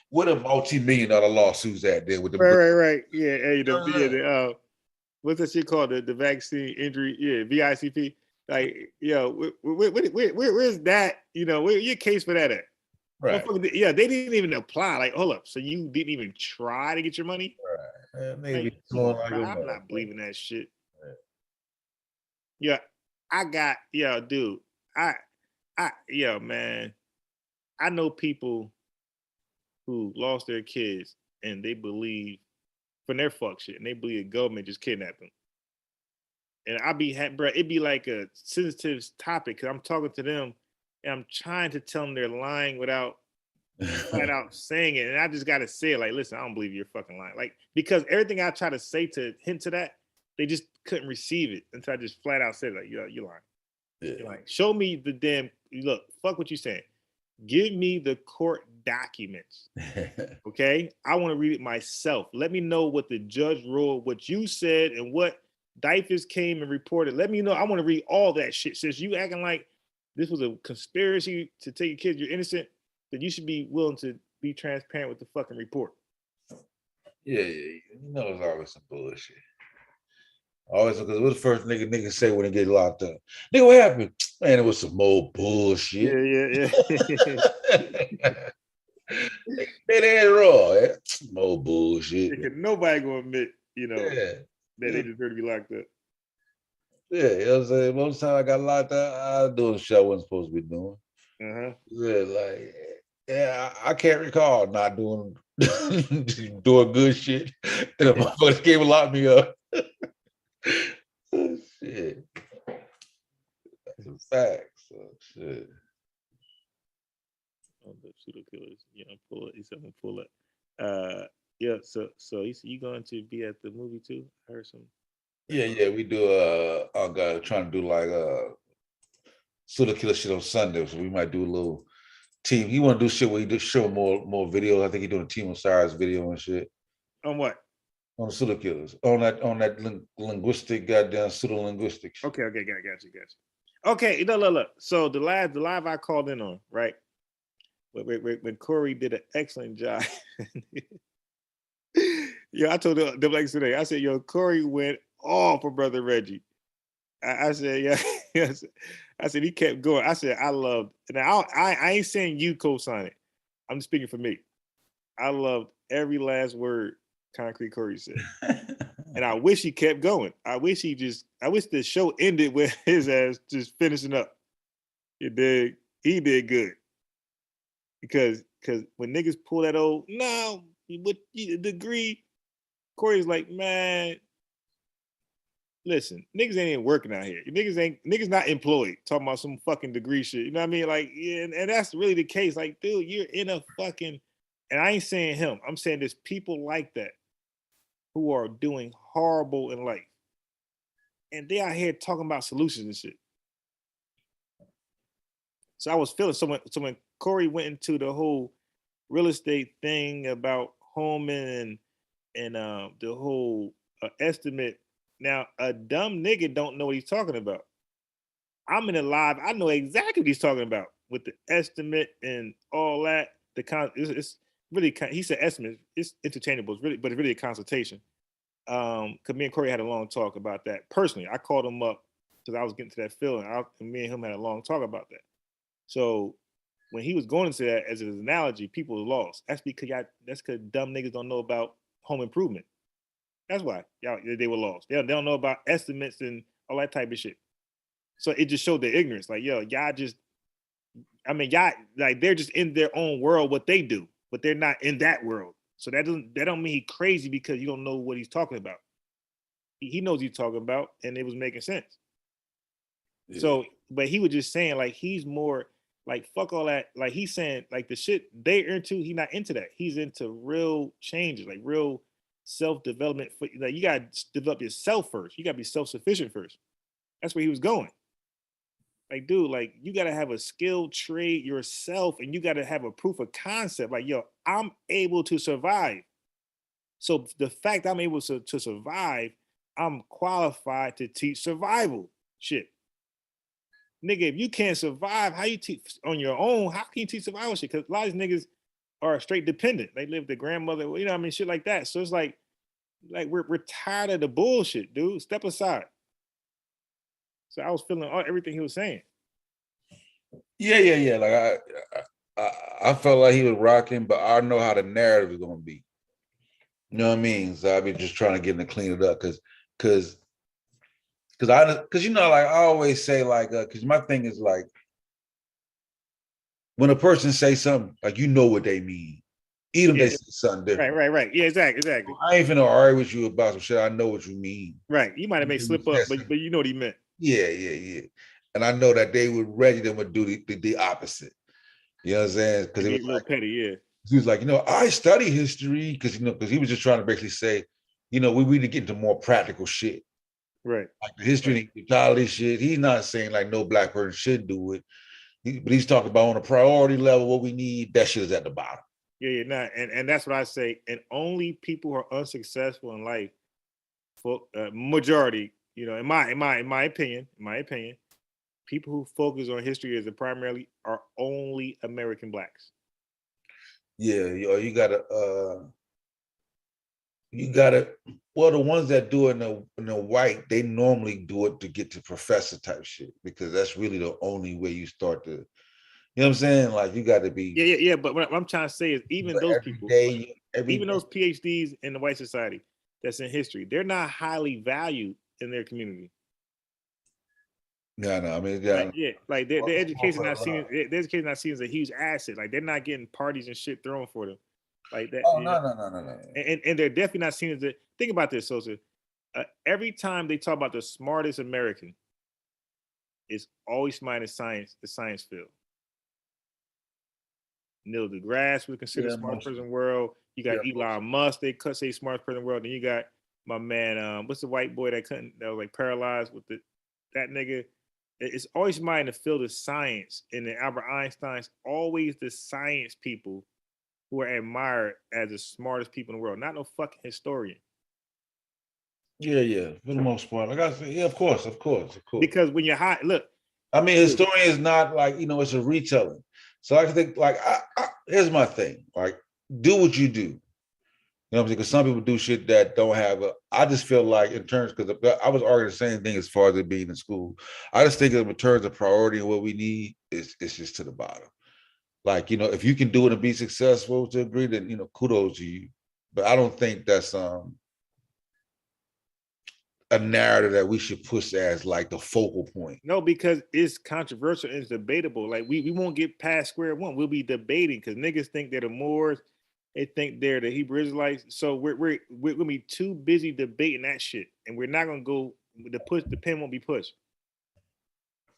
What a multi-million-dollar lawsuits out there with the right. Yeah, hey, what's that shit called? The vaccine injury, VICP. Like, where's that? Where your case for that at? Right. Yeah, they didn't even apply. Like, hold up. So you didn't even try to get your money? Right. Like, I'm not believing that shit. Right. Yeah, dude. Man. I know people who lost their kids and they believe from their fuck shit and they believe the government just kidnapped them. And it'd be like a sensitive topic because I'm talking to them and I'm trying to tell them they're lying without flat out saying it. And I just got to say it like, listen, I don't believe you're fucking lying. Like, because everything I try to say to hint to that, they just couldn't receive it until I just flat out said, like, you're lying. Yeah. You're lying. Show me the damn, look, fuck what you're saying. Give me the court documents. Okay, I want to read it myself. Let me know what the judge ruled, what you said, and what Dyfus came and reported. Let me know. I want to read all that shit. Since you acting like this was a conspiracy to take your kids, you're innocent, then you should be willing to be transparent with the fucking report. Yeah, you know, it's always some bullshit. Always, because what's the first nigga say when they get locked up? Nigga, what happened? Man, it was some more bullshit. Yeah. They ain't raw. More bullshit. Nobody gonna admit, that they deserve to be locked up. Yeah, you know what I'm saying? Most of the time I got locked up, I was doing shit I wasn't supposed to be doing. I can't recall not doing doing good shit. And the motherfuckers came and locked me up. Shit. That's a fact. So shit. Oh, the pseudo killers. Pull it. He said I'm gonna pull it. Yeah, so he said you going to be at the movie too? I heard some. Yeah, we do our guy trying to do like pseudo killer shit on Sunday. So we might do a little team. He wanna do shit where he just show more videos. I think he's doing a Team Osiris video and shit. On what? On the pseudo killers. On that linguistic goddamn pseudo linguistics. Okay, got you. Okay, look. So the live I called in on, right? When Corey did an excellent job. I told them like today. I said, Corey went off for Brother Reggie. I said, yes. I said he kept going. I said I loved. Now I ain't saying you co-sign it. I'm just speaking for me. I loved every last word Concrete Corey said, and I wish he kept going. I wish the show ended with his ass just finishing up. He did good. Because when niggas pull that old with the degree, Corey's like, man, listen, niggas ain't even working out here. Niggas not employed. Talking about some fucking degree shit. You know what I mean? Like, yeah, and that's really the case. Like, dude, you're in a fucking, and I ain't saying him. I'm saying there's people like that who are doing horrible in life. And they out here talking about solutions and shit. So I was feeling so when Corey went into the whole real estate thing about homing and the whole estimate. Now, a dumb nigga don't know what he's talking about. I'm in the live. I know exactly what he's talking about with the estimate and all that. It's really, he said estimate. It's interchangeable. But it's really a consultation. Because me and Corey had a long talk about that. Personally, I called him up because I was getting to that feeling. And me and him had a long talk about that. So when he was going into that as an analogy, people were lost. That's because dumb niggas don't know about home improvement. That's why they were lost. They don't know about estimates and all that type of shit. So it just showed their ignorance. Like, y'all they're just in their own world, what they do, but they're not in that world. So that don't mean he's crazy because you don't know what he's talking about. He knows what he's talking about, and it was making sense. Yeah. So, but he was just saying, like, he's more like, fuck all that. Like, he's saying, like, the shit they're into, he's not into that. He's into real changes, like real self-development. Like, you gotta develop yourself first. You gotta be self-sufficient first. That's where he was going. Like, dude, like, you gotta have a skilled trade yourself, and you gotta have a proof of concept. Like, I'm able to survive. So the fact I'm able to survive, I'm qualified to teach survival shit. Nigga, if you can't survive, how you teach on your own? How can you teach survival shit? Because a lot of these niggas are straight dependent. They live with their grandmother, you know what I mean? Shit like that. So it's like we're tired of the bullshit, dude. Step aside. So I was feeling everything he was saying. Yeah. Like I felt like he was rocking, but I know how the narrative is gonna be. You know what I mean? So I've been just trying to get him to clean it up because you know, like I always say, like, because my thing is like, when a person say something, like, you know what they mean, even if they say something different. Right. Yeah, exactly. I ain't finna argue with you about some shit. I know what you mean. Right. You might have made slip up, but you know what he meant. Yeah. And I know that they would Reggie them would do the opposite. You know what I'm saying? Because it was a little petty, yeah. He was like, I study history because he was just trying to basically say, we need to get into more practical shit. Right. Like the history and equality shit. He's not saying like no black person should do it. But he's talking about on a priority level, what we need, that shit is at the bottom. Yeah, nah, and that's what I say. And only people who are unsuccessful in life, for majority, you know, in my opinion, people who focus on history as a primarily are only American blacks. Yeah, you gotta well, the ones that do it in the white, they normally do it to get to professor type shit, because that's really the only way you start to, you know what I'm saying? Like, you got to be. Yeah. But what I'm trying to say is, even those people, even those PhDs in the white society that's in history, they're not highly valued in their community. No, I mean, like their education not seen, their education not seen as a huge asset. Like, they're not getting parties and shit thrown for them, like that. Oh, no. And they're definitely not seen as a. Think about this, Sosa. Every time they talk about the smartest American, it's always somebody in the science field. Neil deGrasse was considered the smartest person in the world. You got Elon Musk, they could say smartest person in the world. Then you got my man, what's the white boy that was like paralyzed with that nigga? It's always somebody in the field of science. And then Albert Einstein's always the science people who are admired as the smartest people in the world, not no fucking historian. Yeah, for the most part. Like I said, yeah, of course. Because when you're high, look. I mean, historian is not like, you know, it's a retelling. So I think, like, here's my thing. Like, do what you do. You know what I'm saying? Because some people do shit that don't have I just feel like, in terms, because I was arguing the same thing as far as it being in school. I just think in terms of priority and what we need, it's just to the bottom. Like, you know, if you can do it and be successful to agree, then, you know, kudos to you. But I don't think that's a narrative that we should push as like the focal point. No, because it's controversial and it's debatable. Like, we won't get past square one. We'll be debating because niggas think they're the Moors, they think they're the Hebrew Israelites. So we're gonna be too busy debating that shit, and we're not gonna go. The pen won't be pushed.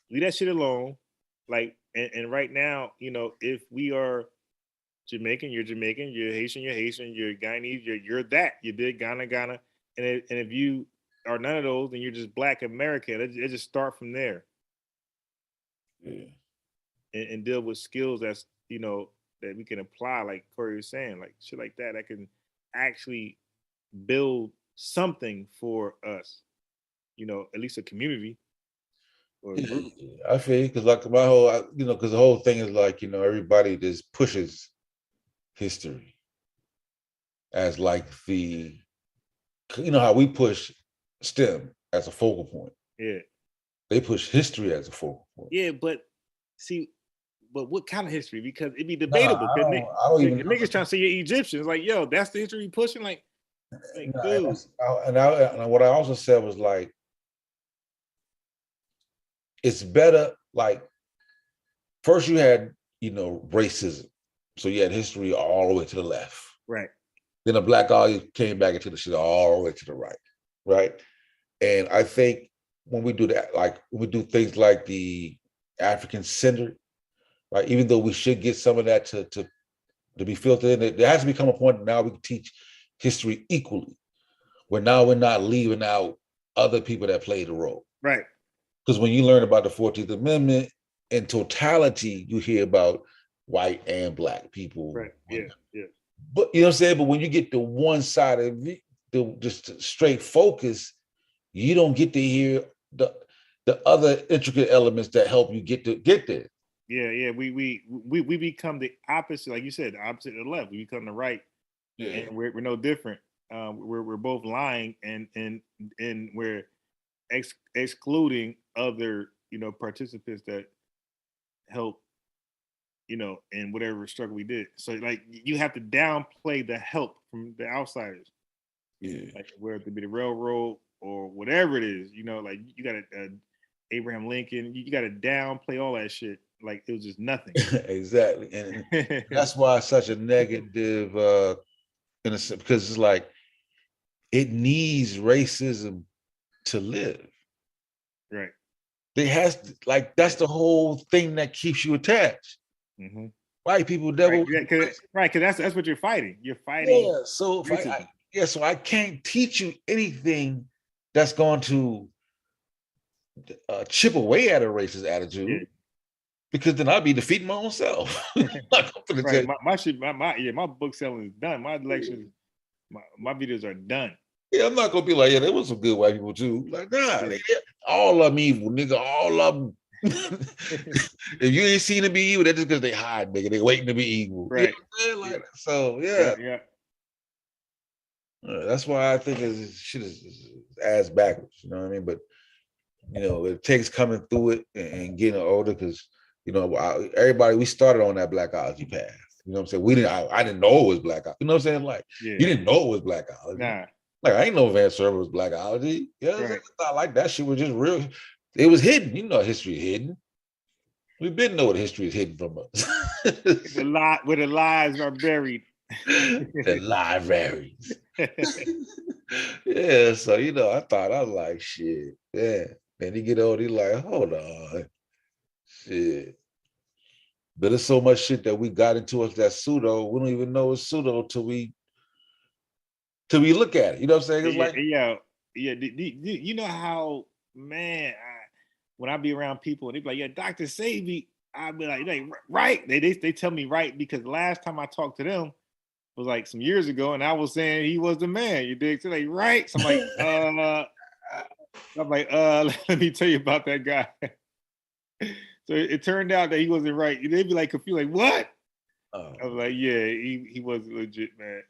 Leave that shit alone. Like, and right now, you know, if we are Jamaican, you're Jamaican. You're Haitian, you're Guyanese, you're that. You did Ghana, and if you are none of those, then you're just Black American. It just start from there. Yeah. And deal with skills that's, you know, that we can apply, like Corey was saying, like shit like that can actually build something for us, you know, at least a community or a group. I feel, because like my whole, you know, because the whole thing is like, you know, everybody just pushes history as like the, you know, how we push STEM as a focal point. Yeah. They push history as a focal point. Yeah, but what kind of history? Because it'd be debatable. I don't even niggas trying to say you're Egyptians. Like, yo, that's the history you pushing? Like dude. And what I also said was like, it's better, like, first you had, you know, racism. So you had history all the way to the left. Right. Then the black guy came back into the shit all the way to the right. Right. And I think when we do that, like we do things like the African centered, right? Even though we should get some of that to be filtered in, there has to become a point now we can teach history equally, where now we're not leaving out other people that played a role. Right. Because when you learn about the 14th Amendment, in totality, you hear about white and black people. Right. Yeah. But you know what I'm saying? But when you get to one side of it, just straight focus, you don't get to hear the other intricate elements that help you get there. Yeah. We become the opposite, like you said, the opposite of the left. We become the right. Yeah. And we're no different. We're both lying and we're excluding other, you know, participants that help, you know, in whatever struggle we did. So like you have to downplay the help from the outsiders. Yeah. Like whether it be the railroad or whatever it is, you know, like you got Abraham Lincoln, you got to downplay all that shit. Like it was just nothing. Exactly. And that's why it's such a negative, in a sense, because it's like, it needs racism to live. Right. It has to, like, that's the whole thing that keeps you attached. Mm-hmm. White people never. Right, because that's what you're fighting. You're fighting. Yeah. So so I can't teach you anything that's going to chip away at a racist attitude. because then I'd be defeating my own self. Right. My book selling is done. My lectures, my videos are done. Yeah, I'm not gonna be like, yeah, there was some good white people too. Like, nah, nigga, all of them evil, nigga, all of them. If you ain't seen them be evil, that's just because they hide, nigga. They waiting to be evil. Right. You know what I'm saying? Like, so yeah. That's why I think this shit is ass backwards. You know what I mean? But you know, it takes coming through it and getting older because you know everybody we started on that blackology path. You know what I'm saying? We didn't. I didn't know it was blackology. You know what I'm saying? Like you didn't know it was blackology. Nah. Like I ain't know Van Server was blackology. Yeah, Right. I thought like that shit was just real. It was hidden. You know, history is hidden. We've been know what history is hidden from us. Where the lies are buried. The libraries. Yeah, so you know, I was like, shit, yeah. Then he get old, he like, hold on, shit. But there's so much shit that we got into us that's pseudo. We don't even know it's pseudo till we look at it. You know what I'm saying? It's like, you know how, man, when I be around people and they be like, yeah, Dr. Sebi, I be like, right? They tell me right because last time I talked to them was like some years ago, and I was saying he was the man. You dig? So they right? So I'm like, let me tell you about that guy. So it turned out that he wasn't right. They'd be like confused, like what? I was like, yeah, he was legit, man.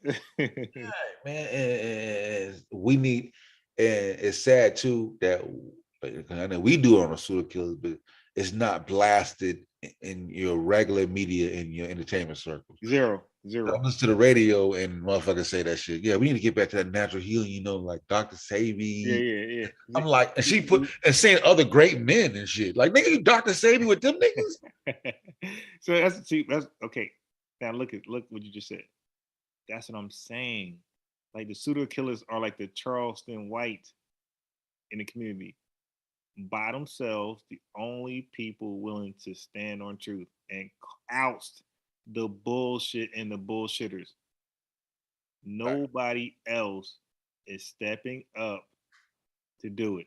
man, and we need, and it's sad too that I know we do it on a pseudo killers, but it's not blasted in your regular media in your entertainment circles. Zero. I listen to the radio and motherfuckers say that shit. Yeah, we need to get back to that natural healing, you know, like Dr. Sebi. Yeah. I'm like, and she put and saying other great men and shit. Like, nigga, you Dr. Sebi with them niggas. So that's okay. Now look what you just said. That's what I'm saying. Like the pseudo killers are like the Charleston White in the community. By themselves, the only people willing to stand on truth and oust the bullshit and the bullshitters. Nobody else is stepping up to do it.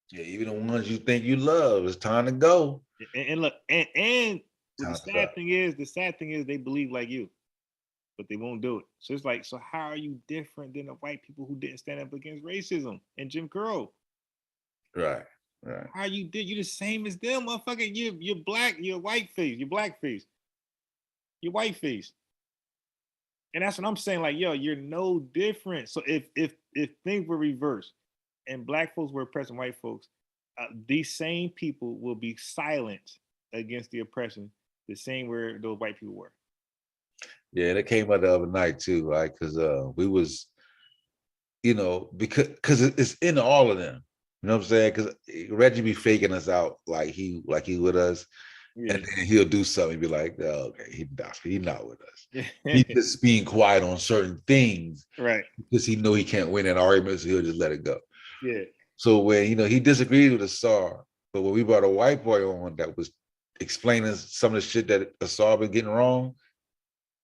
Yeah, even the ones you think you love, it's time to go. And look, and the sad thing is they believe like you, but they won't do it. So it's like, so how are you different than the white people who didn't stand up against racism and Jim Crow? Right. How you the same as them, motherfucker? You're black, you're white face, you're black face. Your white face. And that's what I'm saying. Like, yo, you're no different. So if things were reversed and black folks were oppressing white folks, these same people will be silent against the oppression, the same where those white people were. Yeah, that came out the other night too, right? Because we was, you know, because it's in all of them. You know what I'm saying? Because Reggie be faking us out like he with us. Yeah. And then he'll do something and be like, oh, okay, he's not with us. He's just being quiet on certain things. Right. Because he know he can't win an argument, so he'll just let it go. Yeah. So when, you know, he disagreed with Asar, but when we brought a white boy on that was explaining some of the shit that Asar been getting wrong,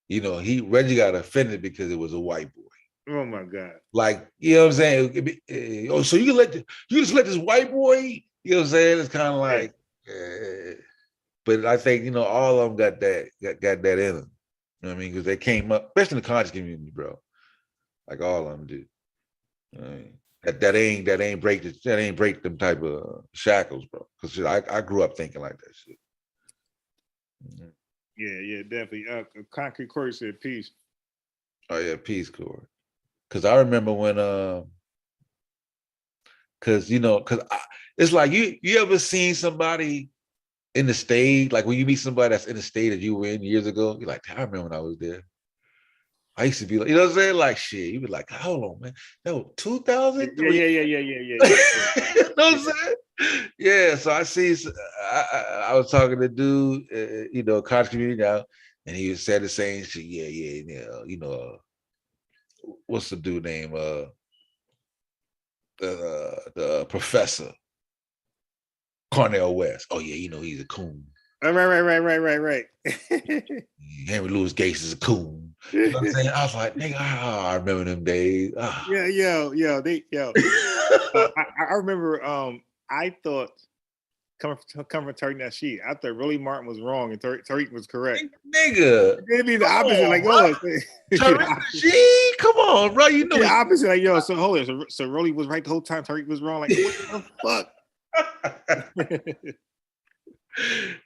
you know, Reggie got offended because it was a white boy. Oh my God. Like, you know what I'm saying? Oh, so you just let this white boy, you know what I'm saying? It's kind of like, but I think, you know, all of them got that in them. You know what I mean? Because they came up, especially in the conscious community, bro. Like all of them do. You know what I mean? That ain't break them type of shackles, bro. Because I grew up thinking like that shit. Mm-hmm. Yeah, definitely. Concrete Corey said peace. Oh yeah, peace, Corey. Because I remember when it's like you ever seen somebody in the state, like when you meet somebody that's in the state that you were in years ago, you're like, I remember when I was there. I used to be like, you know what I'm saying? Like shit. You be like, hold on, man. That was 2003. Yeah. You know what I'm saying? Yeah. So I was talking to a dude, you know, college community now, and he said the same shit. Yeah. You know, what's the dude name? The professor. Cornell West. Oh yeah, you know he's a coon. Right. Henry Louis Gates is a coon. You know what I'm saying? I was like, nigga, I remember them days. Yeah. I remember. I thought coming from Tariq Nasheed. I thought Rolly Martin was wrong and Tariq was correct. Nigga. It'd be the opposite. Like, oh, Tariq Nasheed? Come on, bro. You know the opposite. Like, yo, so hold on. So Rolly was right the whole time. Tariq was wrong. Like, what the fuck?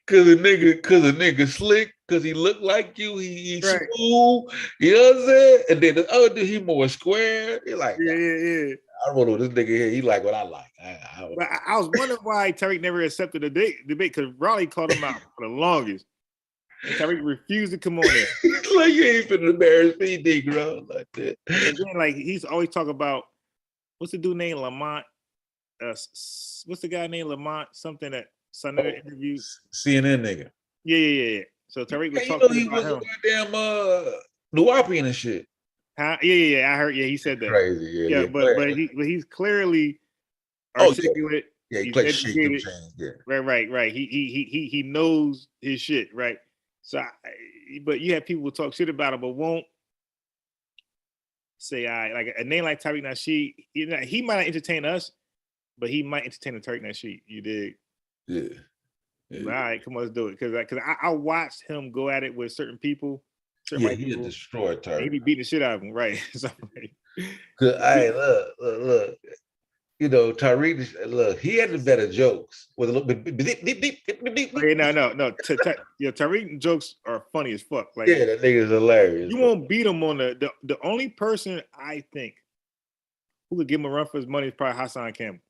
Cause a nigga slick, cause he looked like you, he Right. smooth, you know what I'm saying? And then the other dude, he more square. He like, yeah. I don't know this nigga here. He like what I like. But I was wondering why Tariq never accepted the debate because Raleigh called him out for the longest. And Tariq refused to come on there. Like you ain't finna embarrass me, Negro, like that. And then like he's always talk about what's the dude named Lamont? What's the guy named Lamont? Something that Sunday interview. CNN nigga. Yeah. So Tariq was You talking know he about was a him. goddamn Nuwapian and shit. Huh? Yeah. I heard. Yeah, he said that. Crazy. Yeah. But he's clearly Oh, yeah. articulate. Yeah, he he's plays shit. educated. Yeah. Right. He knows his shit. Right. So, but you have people who talk shit about him, but won't say like a name like Tariq Nasheed. He might not entertain us, but he might entertain a Tariq Nasheed. You dig? Yeah. All right, come on, let's do it. Because I watched him go at it with certain people. Yeah, he destroyed He Tariq. be beating the shit out of him, right? So, Cause look. You know, Tariq, look, he had the better jokes with a little bit. okay, no. Tariq jokes are funny as fuck. Like, Yeah, that nigga's hilarious. you won't beat him on the only person I think who could give him a run for his money is probably Hassan Campbell.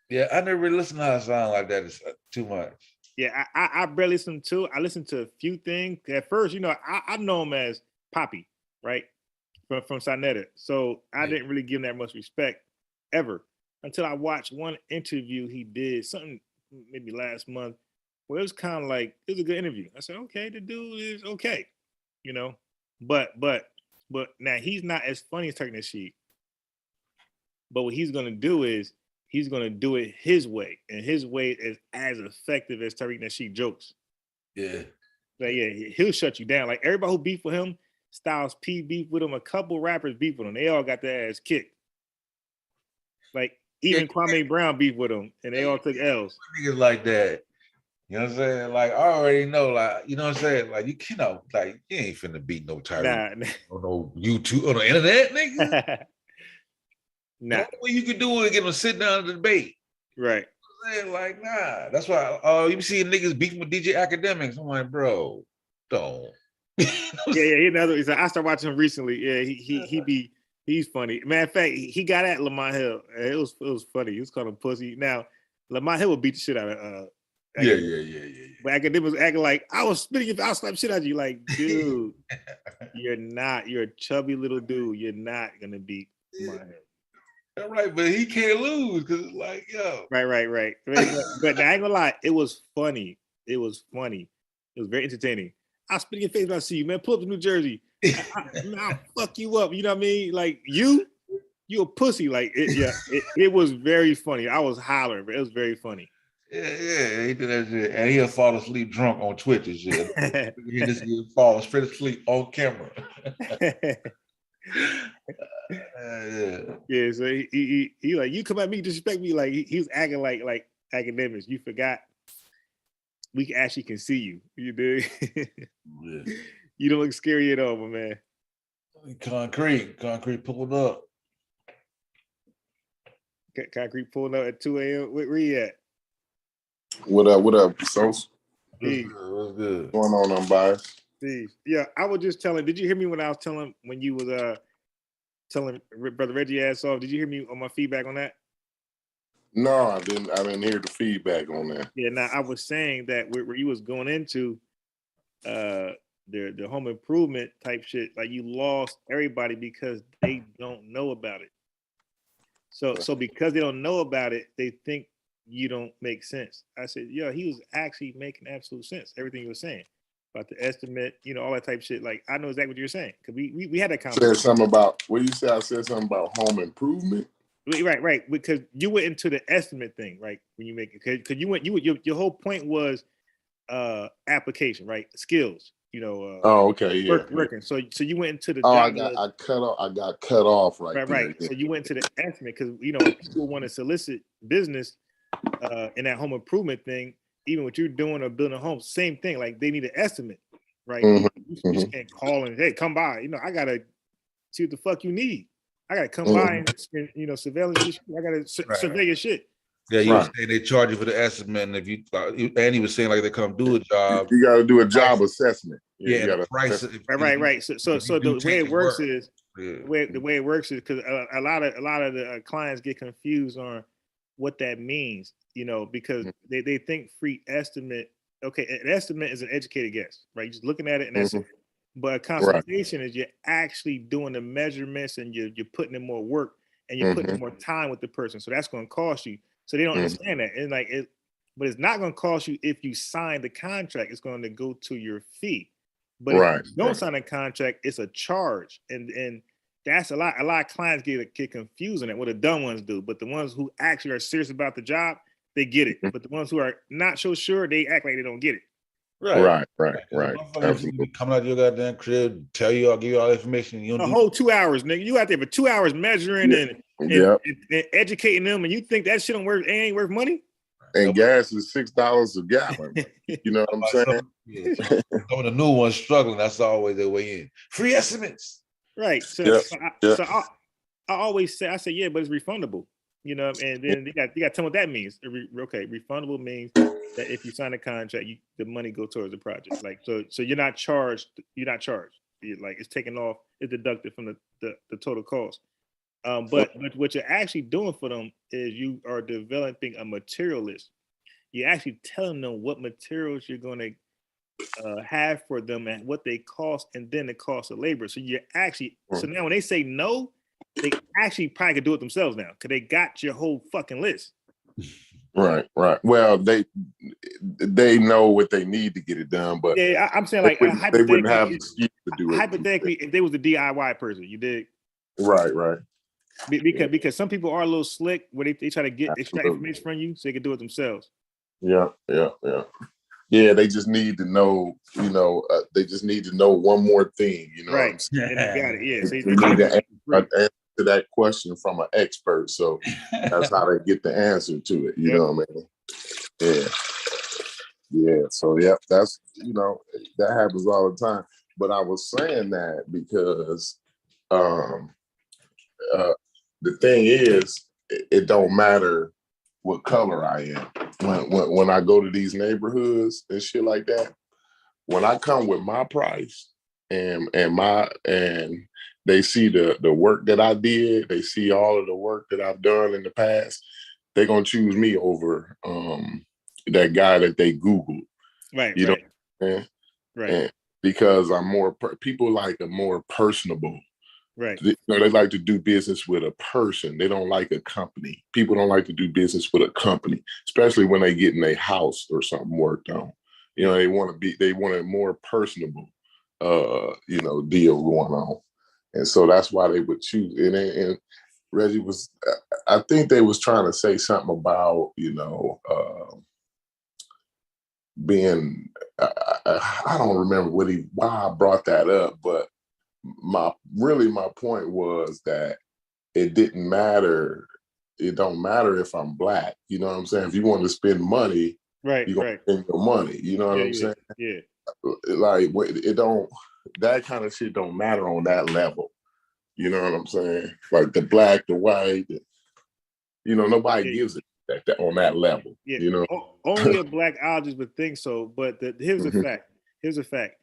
Yeah, I never really listened to Hassan like that. It's too much. Yeah, I barely listen to. I listened to a few things. At first, I know him as Poppy, right? From Sinetta. So I didn't really give him that much respect ever until I watched one interview he did, something maybe last month, where it was kind of like, it was a good interview. I said, okay, the dude is okay, but now he's not as funny as Tariq Nasheed. But what he's gonna do is he's gonna do it his way, and his way is as effective as Tariq Nasheed jokes. Yeah. Like, yeah, he'll shut you down. Like everybody who beef with him, Styles P beef with him, a couple rappers beef with him. They all got their ass kicked. Like even Kwame Brown beef with him, and they all took L's. Niggas like that. You know what I'm saying? Like, I already know, like, you know what I'm saying? Like, you like, you ain't finna beat no Tariq Nah. on no YouTube, on the internet, nigga. Nah. The only way you can do it is get them to sit down and debate. Right. Like, nah. That's why you see niggas beefing with DJ Academics. I'm like, bro, don't. Yeah. I started watching him recently. Yeah, he's funny. Matter of fact, he got at Lamont Hill. It was funny. He was calling him pussy. Now, Lamont Hill would beat the shit out of Yeah. But Academics was acting like I was spitting if I slap shit out of you. Like, dude, you're not. You're a chubby little dude. You're not gonna beat Lamont Hill. All right, but he can't lose because it's like, yo. Right. But I ain't gonna lie, it was funny. It was very entertaining. I'll spit in your face when I see you, man. Pull up to New Jersey. I'll fuck you up. You know what I mean? Like you a pussy. Like it was very funny. I was hollering, but it was very funny. Yeah, he did that shit. And he'll fall asleep drunk on Twitch and shit. He just fall straight asleep on camera. Yeah, so he like, you come at me, disrespect me. Like he was acting like Academics. You forgot we actually can see you. You do. Yeah. You don't look scary at all, my man. Concrete pulling up. Concrete pulling up at 2 a.m. Where you at? What up, Sos? What's good? Going on, Unbiased? Steve. Yeah, I was just telling. Did you hear me when I was telling when you was telling Brother Reggie ass off? Did you hear me on my feedback on that? No, I didn't hear the feedback on that. Yeah, now I was saying that where you was going into the home improvement type shit, like you lost everybody because they don't know about it. So because they don't know about it, they think you don't make sense. I said, yeah, he was actually making absolute sense. Everything he was saying about the estimate, all that type of shit. Like I know exactly what you're saying because we had that conversation. Said something about what you said. I said something about home improvement. Right. Because you went into the estimate thing, right? When you make it, because your whole point was application, right? Skills, oh, okay, yeah. Working. So you went into the. I got cut off right. Right. So you went to the estimate because people want to solicit business. in that home improvement thing, even what you're doing or building a home, same thing. Like they need an estimate, right? You just can't call and hey, come by. You know, I gotta see what the fuck you need. I gotta come by and spend, you know, surveillance your shit. I gotta survey your shit. Yeah, you were saying they charge you for the estimate, and if you and he was saying like they come do a job. You got to do a job assessment. Yeah, you the price. Right. So the way it works is the way it works is because a lot of the clients get confused on what that means, you know, because they think free estimate. Okay, an estimate is an educated guess, right? You're just looking at it and that's it. But a consultation is you're actually doing the measurements and you're putting in more work and you're putting in more time with the person. So that's going to cost you. So they don't understand that. And like it, but it's not going to cost you if you sign the contract. It's going to go to your fee. But if you don't sign a contract, it's a charge. And that's a lot of clients get confused on it. What the dumb ones do, but the ones who actually are serious about the job, they get it. But the ones who are not so sure, they act like they don't get it. Right. Absolutely. Coming out of your goddamn crib, tell you, I'll give you all the information. You a whole 2 hours, nigga. You out there for 2 hours measuring and educating them, and you think that shit ain't worth money? And gas is $6 a gallon. You know what I'm saying? Some of the new ones struggling. That's always their way in. Free estimates. Right. So I always say, yeah, but it's refundable. You know, and then you got to tell me what that means. Okay, refundable means that if you sign a contract, the money go towards the project. Like so you're not charged. Like it's taken off, it's deducted from the total cost. But what you're actually doing for them is you are developing a material list. You're actually telling them what materials you're going to have for them and what they cost, and then the cost of labor. So you're actually so now when they say no, they actually probably could do it themselves now because they got your whole fucking list. Right. Well, they know what they need to get it done, but yeah, I'm saying like they wouldn't have the excuse to do it. Hypothetically, if they was a DIY person, you dig? Right. Because some people are a little slick where they try to get extract information from you so they can do it themselves. Yeah. They just need to know, they just need to know one more thing, Right. And you got it. Yeah. So they need to answer that question from an expert. So that's how they get the answer to it. You know what I mean? Yeah. So that's, that happens all the time. But I was saying that because the thing is, it don't matter what color I am. When I go to these neighborhoods and shit like that, when I come with my price and they see the work that I did, they see all of the work that I've done in the past, they're gonna choose me over that guy that they Googled. Right. You know what I'm saying? Right. And because I'm more people like a more personable. Right. They like to do business with a person. They don't like a company. People don't like to do business with a company, especially when they get in a house or something worked on. They want a more personable, deal going on. And so that's why they would choose. And Reggie I think they was trying to say something about, being, I don't remember why I brought that up, but my point was that it didn't matter. It don't matter if I'm black. You know what I'm saying? If you want to spend money, you're gonna spend your money. You know what I'm saying? Yeah. Like it don't. That kind of shit don't matter on that level. You know what I'm saying? Like the black, the white. Nobody gives it that on that level. Yeah. Only a blackologist would think so. But here's a fact. Here's a fact.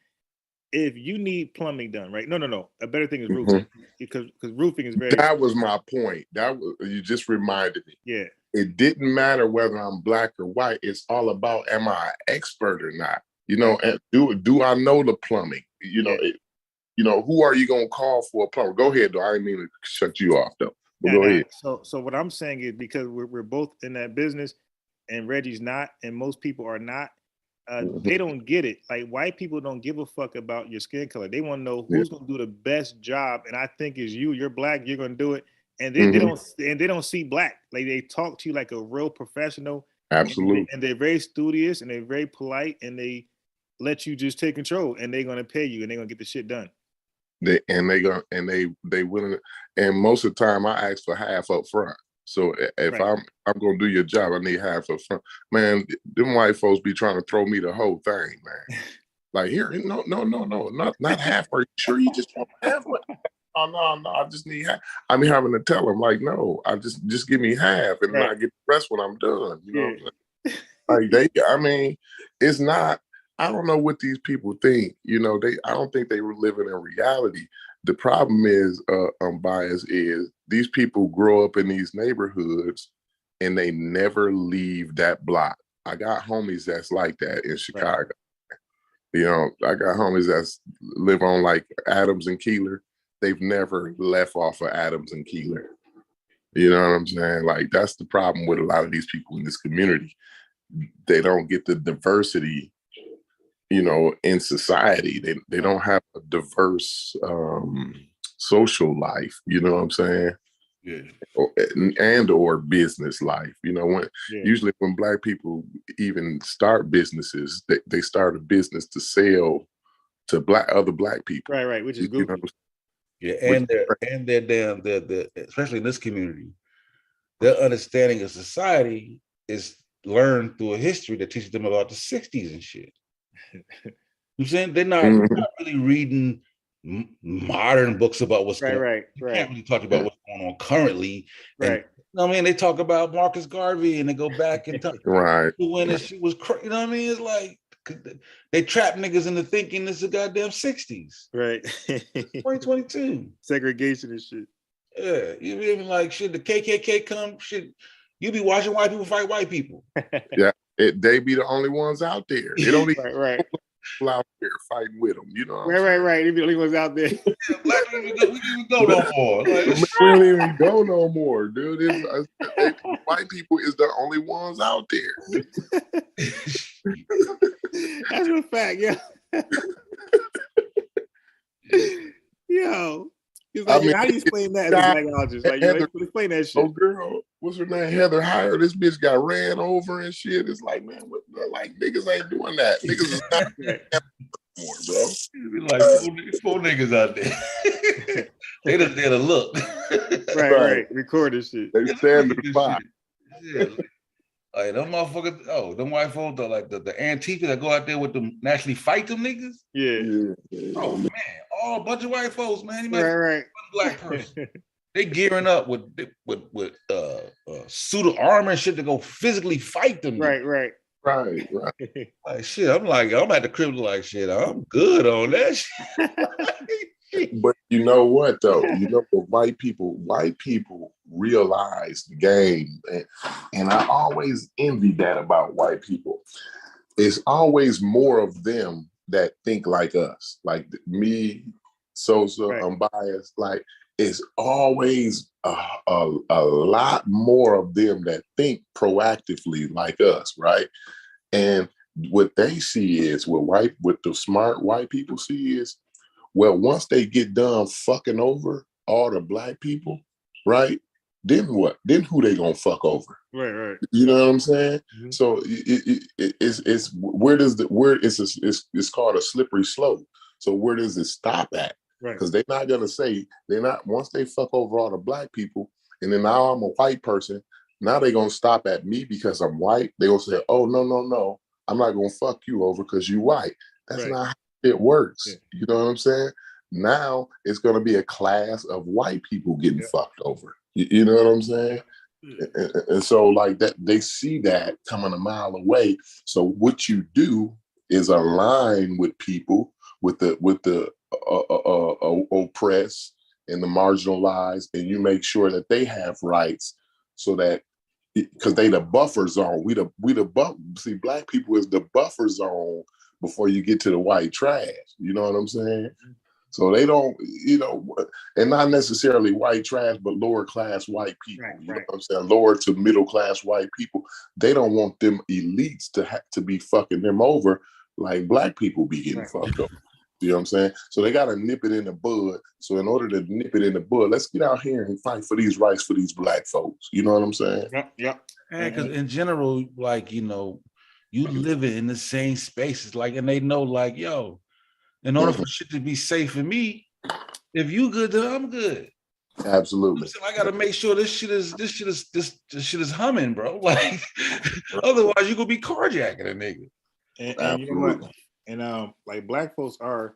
If you need plumbing done, right? No. A better thing is roofing because roofing is very. That was my point. You just reminded me. Yeah. It didn't matter whether I'm black or white. It's all about am I an expert or not? And do I know the plumbing? Who are you gonna call for a plumber? Go ahead, though. I didn't mean to shut you off, though. But go ahead. So what I'm saying is because we're both in that business, and Reggie's not, and most people are not. They don't get it. Like white people don't give a fuck about your skin color. They want to know who's gonna do the best job. And I think is you. You're black. You're gonna do it. And they don't see black. Like they talk to you like a real professional. Absolutely. And they're very studious and they're very polite and they let you just take control. And they're gonna pay you and they're gonna get the shit done. They willing. And most of the time, I ask for half up front. So if Right. I'm gonna do your job, I need half up front. Man, them white folks be trying to throw me the whole thing, man. Like here, no, not half. Are you sure you just want half? Oh no, I just need half. I'm having to tell them like, no, I just give me half, and then I get the rest when I'm done. You know what I'm saying? Like I mean, it's not. I don't know what these people think. You know, I don't think they were living in reality. The problem is, bias is these people grow up in these neighborhoods and they never leave that block. I got homies that's like that in Chicago. You know, I got homies that's live on like Adams and Keeler. They've never left off of Adams and Keeler. You know what I'm saying? Like that's the problem with a lot of these people in this community. They don't get the diversity, you know, in society. They don't have a diverse social life, you know what I'm saying? Yeah. Or business life. You know, usually when Black people even start businesses, they start a business to sell to other Black people. Right, which is goofy. Yeah, and they're damn, especially in this community, their understanding of society is learned through a history that teaches them about the 60s and shit. You saying they're not really reading modern books about what's going on. Right. You can't really talk about what's going on currently. Right. I mean, they talk about Marcus Garvey and they go back and talk when this shit was crazy. You know what I mean? It's like they trap niggas into thinking this is the goddamn 60s. Right. 2022. Segregation and shit. Yeah. You even like shit, the KKK come, shit. You be watching white people fight white people. Yeah. They be the only ones out there. They don't even right. people out there fighting with them. You know what Right. They be the only ones out there. Black people, we don't even go no more. Like, we don't even go no more, dude. White people is the only ones out there. That's a fact, yeah. Yo. He's like, how do you explain that as a psychologist? Like, explain that shit. Oh, girl, what's her name? Heather Heyer. This bitch got ran over and shit. It's like, man, like niggas ain't doing that. Niggas is not more, bro. Be like four niggas out there. They just there to look. Right. Record this shit. They stand in the spot. Yeah. Like them motherfuckers, them white folks are like the Antifa that go out there with them and actually fight them niggas. Yeah. Oh man, all a bunch of white folks, man. You might right. One black person. They gearing up with suit of armor and shit to go physically fight them. Right. Like shit, I'm at the crib like shit. I'm good on that shit. But you know what though? You know what white people realize the game, and I always envy that about white people. It's always more of them that think like us, like me, Sosa, Unbiased. Like it's always a lot more of them that think proactively like us, right? And what they see is what the smart white people see is, well, once they get done fucking over all the Black people, right? Then what? Then who they gonna fuck over? Right. You know what I'm saying? Mm-hmm. So it's called a slippery slope. So where does it stop at? Right. Because they're not gonna say once they fuck over all the Black people, and then now I'm a white person. Now they're gonna stop at me because I'm white. They gonna say, oh no, I'm not gonna fuck you over because you white. That's not how it works. Yeah. You know what I'm saying? Now it's gonna be a class of white people getting fucked over. You know what I'm saying? Yeah. And so like that, they see that coming a mile away. So what you do is align with people, with the oppressed and the marginalized, and you make sure that they have rights, so that because they the buffer zone. See, Black people is the buffer zone before you get to the white trash. You know what I'm saying? So they don't, and not necessarily white trash, but lower class white people. Right. You know what I'm saying? Lower to middle class white people. They don't want them elites to be fucking them over like Black people be getting fucked over. You know what I'm saying? So they got to nip it in the bud. So in order to nip it in the bud, let's get out here and fight for these rights for these Black folks. You know what I'm saying? Yep. Because in general, like, you live in the same spaces, like, and they know, like, yo, in order for shit to be safe for me, if you good, then I'm good. Absolutely. Listen, I gotta make sure this shit is humming, bro. Like, otherwise you gonna be carjacking a nigga. And you know what? And like black folks are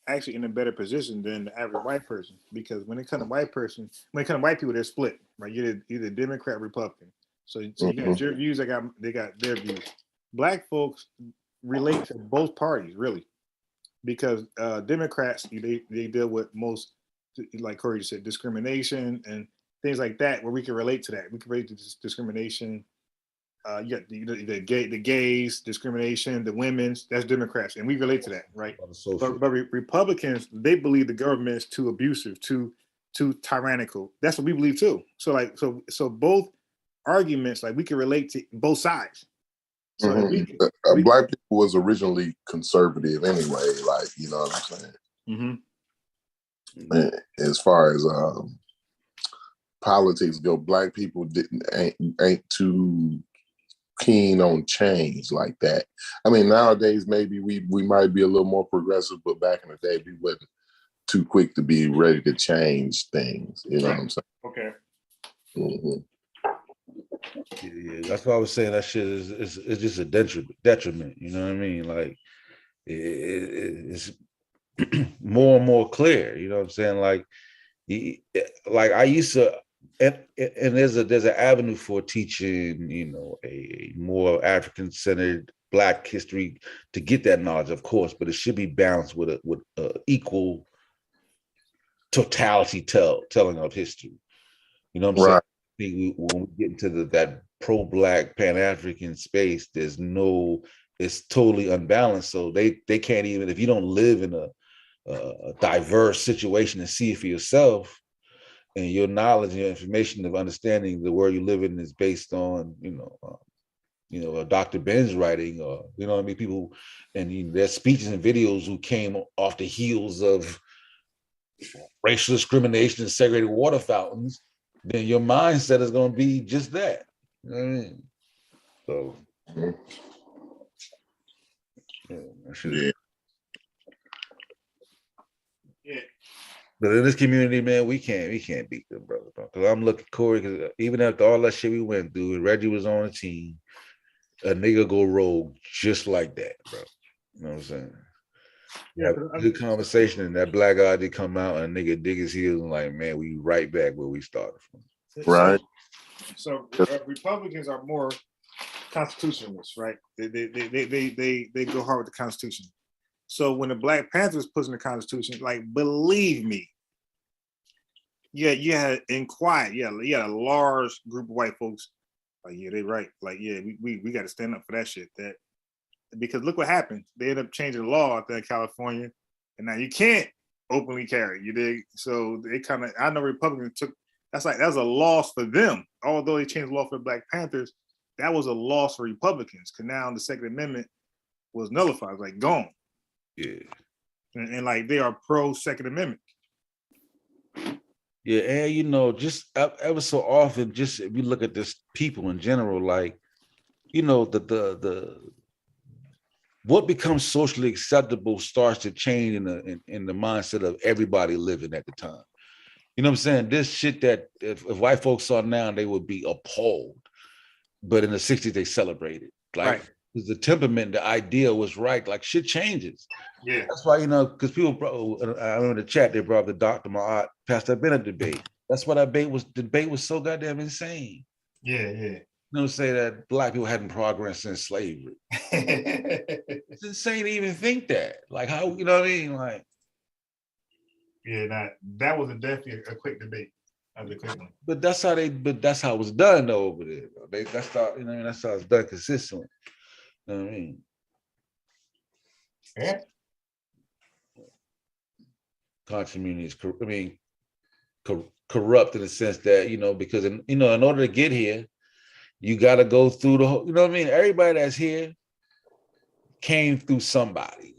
actually in a better position than the average white person, because when it comes to white people, they're split, right? You're either Democrat or Republican. So you got your views, they got their views. Black folks relate to both parties, really, because Democrats, they deal with most, like Corey just said, discrimination and things like that, where we can relate to that. We can relate to discrimination. You got the gays, discrimination, the women's, that's Democrats, and we relate to that, right? But Republicans, they believe the government is too abusive, too tyrannical. That's what we believe too. So both arguments, like, we can relate to both sides. So black people was originally conservative anyway, like, you know what I'm saying? And as far as politics go, black people ain't too keen on change like that. I mean, nowadays maybe we might be a little more progressive, but back in the day we wasn't too quick to be ready to change things. You know what I'm saying? Okay. Yeah, that's why I was saying that shit is just a detriment. You know what I mean? Like, it's more and more clear. You know what I'm saying? Like I used to, and there's an avenue for teaching, you know, a more African-centered Black history to get that knowledge, of course, but it should be balanced with a equal totality telling of history. You know what I'm saying? When we get into that pro-Black Pan-African space, it's totally unbalanced. So they can't even, if you don't live in a diverse situation and see it for yourself, and your knowledge and your information of understanding the world you live in is based on, Dr. Ben's writing, or, you know what I mean, people, and their speeches and videos who came off the heels of racial discrimination and segregated water fountains, then your mindset is going to be just that. You know what I mean? So, But in this community, man, we can't beat them, brother. Because I'm looking, Corey, because even after all that shit we went through, and Reggie was on the team, a nigga go rogue just like that, bro. You know what I'm saying? Yeah, good conversation, and that black guy did come out, and a nigga dig his heels and like, man, we right back where we started from. Right. So Republicans are more constitutionalists, right? They go hard with the Constitution. So when the Black Panthers put in the Constitution, like, believe me, you had a large group of white folks. Like, yeah, they right. Like, yeah, we got to stand up for that shit. That, because look what happened. They ended up changing the law out there in California, and now you can't openly carry. You dig? So they kind of, I know Republicans took, that was a loss for them. Although they changed the law for the Black Panthers, that was a loss for Republicans, because now the Second Amendment was nullified, like gone. Yeah. And like, they are pro Second Amendment. Yeah, and just ever so often, just if you look at this people in general, like, the what becomes socially acceptable starts to change in the mindset of everybody living at the time. You know what I'm saying? This shit that if white folks saw now, they would be appalled. But in the 60s, they celebrated. Like, because the temperament, the idea was right. Like, shit changes. Yeah. That's why, because people, I remember in the chat, they brought up the Dr. Ma'at, Pastor Bennett debate. That's why that debate was so goddamn insane. Yeah. You know, say that black people hadn't progressed since slavery. It's insane to even think that. Like, how, you know what I mean? Like, yeah, that was definitely a quick debate. But that's how it was done though over there. That's how it's done consistently. You know what I mean? Yeah. Conscious community is, corrupt in the sense that, because in order to get here, you got to go through the whole, you know what I mean? Everybody that's here came through somebody.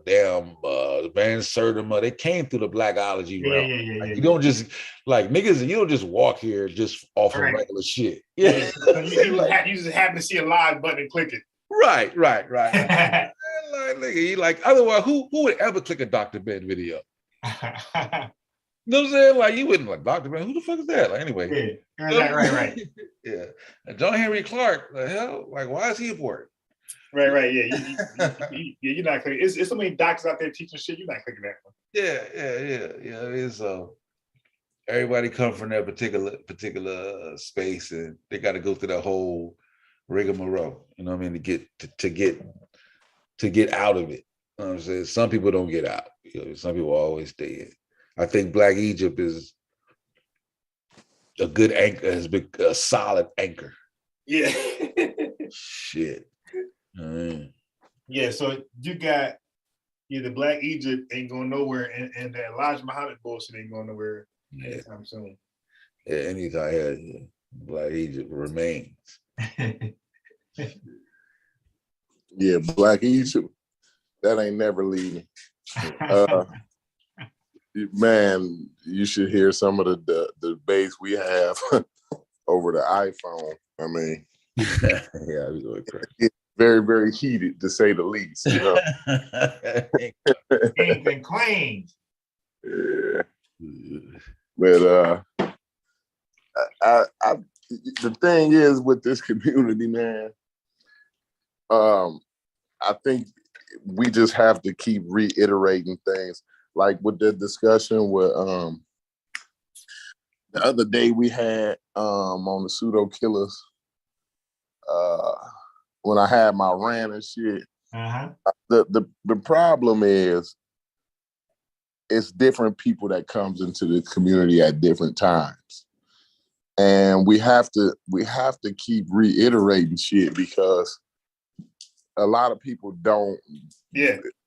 Van Sertima, they came through the Blackology realm. Yeah. You don't just, like, niggas, you don't just walk here just off of regular shit. Yeah. You just happen to see a live button and click it. Right. Like, nigga, otherwise, who would ever click a Dr. Ben video? You know what I'm saying? Like you wouldn't like Dr. Man. Who the fuck is that? Like anyway. Yeah, right. Yeah. And John Henry Clark, the hell? Like, why is he important? Right. Yeah, you're not clicking. It's so many doctors out there teaching shit. You're not clicking that one. Yeah. It is everybody come from that particular space, and they got to go through that whole rigmarole. You know what I mean? To get out of it. You know what I'm saying? Some people don't get out. You know, some people always stay in. I think Black Egypt is a good anchor, has been a solid anchor. Yeah. Shit. Yeah, so you got the Black Egypt ain't going nowhere, and the Elijah Muhammad bullshit ain't going nowhere anytime soon. Yeah, anytime Black Egypt remains. Yeah, Black Egypt, that ain't never leaving. Man, you should hear some of the debates we have over the iPhone. I mean, yeah, we going crazy. It's very, very heated to say the least. You know, Kings and queens. Yeah. But I the thing is with this community, man. I think we just have to keep reiterating things. Like with the discussion with the other day we had on the pseudo killers, when I had my rant and shit. The problem is it's different people that comes into the community at different times. And we have to keep reiterating shit because a lot of people don't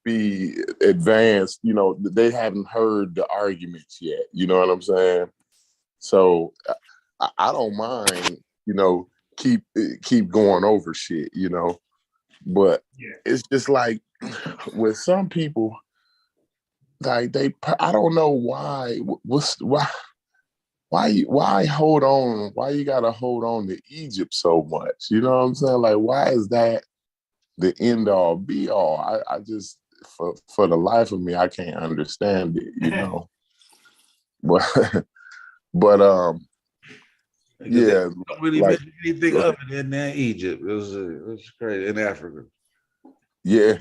be advanced, you know, they haven't heard the arguments yet. You know what I'm saying? So I don't mind, you know, keep going over shit, you know. But it's just like with some people, like I don't know why. Why hold on? Why you gotta hold on to Egypt so much? You know what I'm saying? Like, why is that the end all be all? I just for the life of me, I can't understand it, you know. but yeah, don't really mention anything other than Egypt. It was crazy in Africa. Yeah,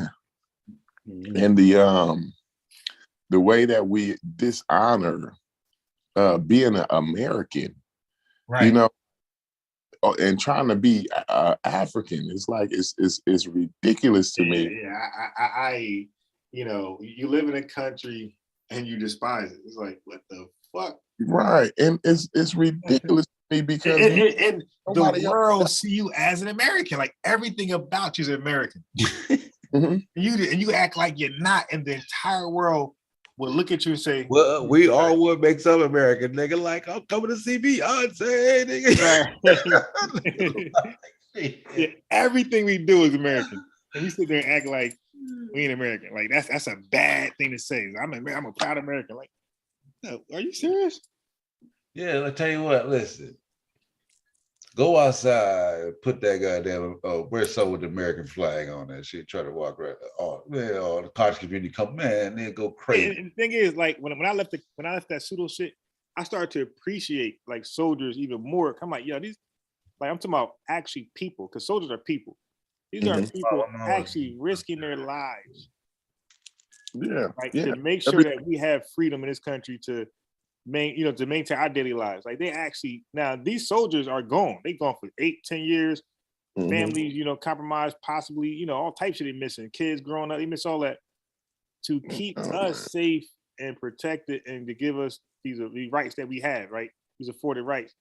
and the way that we dishonor being an American, you know, and trying to be African, it's like it's ridiculous to me. Yeah, I you know, you live in a country and you despise it. It's like, what the fuck? Right, and it's ridiculous to me because and the world see you as an American. Like everything about you is American. And you act like you're not, and the entire world will look at you and say, "Well, we are what makes us American, nigga." Like, I'm coming to see Beyonce, nigga. Everything we do is American, and we sit there and act like we ain't American. Like that's a bad thing to say. I'm a proud American. Like, no, are you serious? Yeah, I'll tell you what. Listen, go outside, put that goddamn wear something with the American flag on that shit. Try to walk right. Oh man, the college community come, man, they go crazy. And the thing is, like when I left that pseudo shit, I started to appreciate like soldiers even more. I'm like, yo, these, like I'm talking about actually people, because soldiers are people. These are people actually risking their lives. Yeah, like to make sure that we have freedom in this country to maintain our daily lives. Like they actually, now these soldiers are gone. They gone for 8-10 years. Families, you know, compromised, possibly, you know, all types of they missing. Kids growing up, they miss all that. To keep us safe and protected and to give us these rights that we have, right? These afforded rights.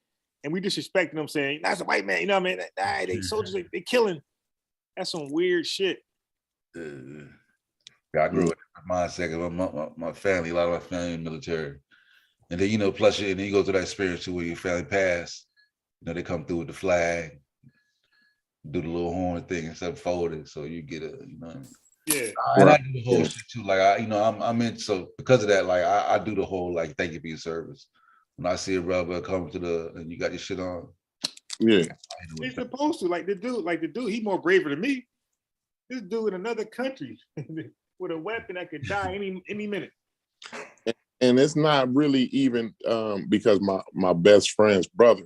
And we disrespecting them saying, that's a white man, you know what I mean? They soldiers, they killing. That's some weird shit. I grew up in my mindset. My family, a lot of my family in the military. And then, you know, plus and then you go through that experience too where your family passed. You know, they come through with the flag, do the little horn thing and stuff folded. So you get a, you know what I mean? Yeah. And I do the whole shit too. Like I'm in, so because of that, like I do the whole like thank you for your service. When I see a brother come to and you got your shit on. Yeah. He's supposed to, like the dude, he more braver than me. This dude in another country with a weapon that could die any minute. And it's not really even because my best friend's brother,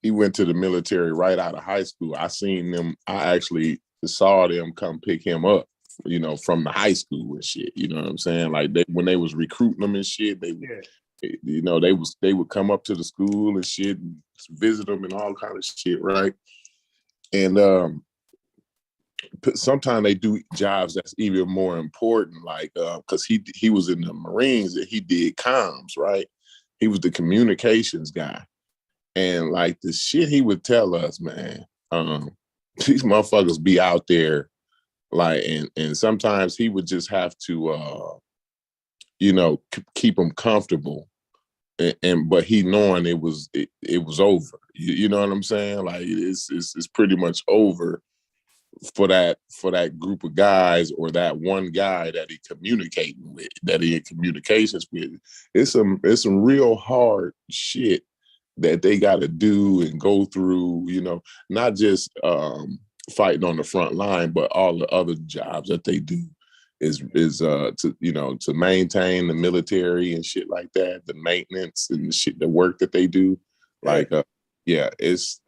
he went to the military right out of high school. I seen them. I actually saw them come pick him up, from the high school and shit. You know what I'm saying? Like when they was recruiting them and shit, they would come up to the school and shit and visit them and all kind of shit, right? And sometimes they do jobs that's even more important, like because he was in the Marines and he did comms, right? He was the communications guy. And like the shit he would tell us, man, these motherfuckers be out there, like, and sometimes he would just have to, keep them comfortable, but he knowing it was over. You know what I'm saying? Like it's pretty much over for that group of guys or that one guy that he communicating with, that he in communications with. It's some real hard shit that they got to do and go through, not just fighting on the front line, but all the other jobs that they do is to maintain the military and shit like that, the maintenance and the shit, the work that they do. Like, it's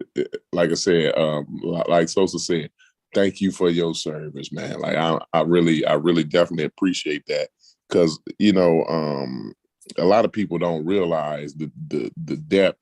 like I said, like Sosa said, thank you for your service, man. Like I really definitely appreciate that, because a lot of people don't realize the depth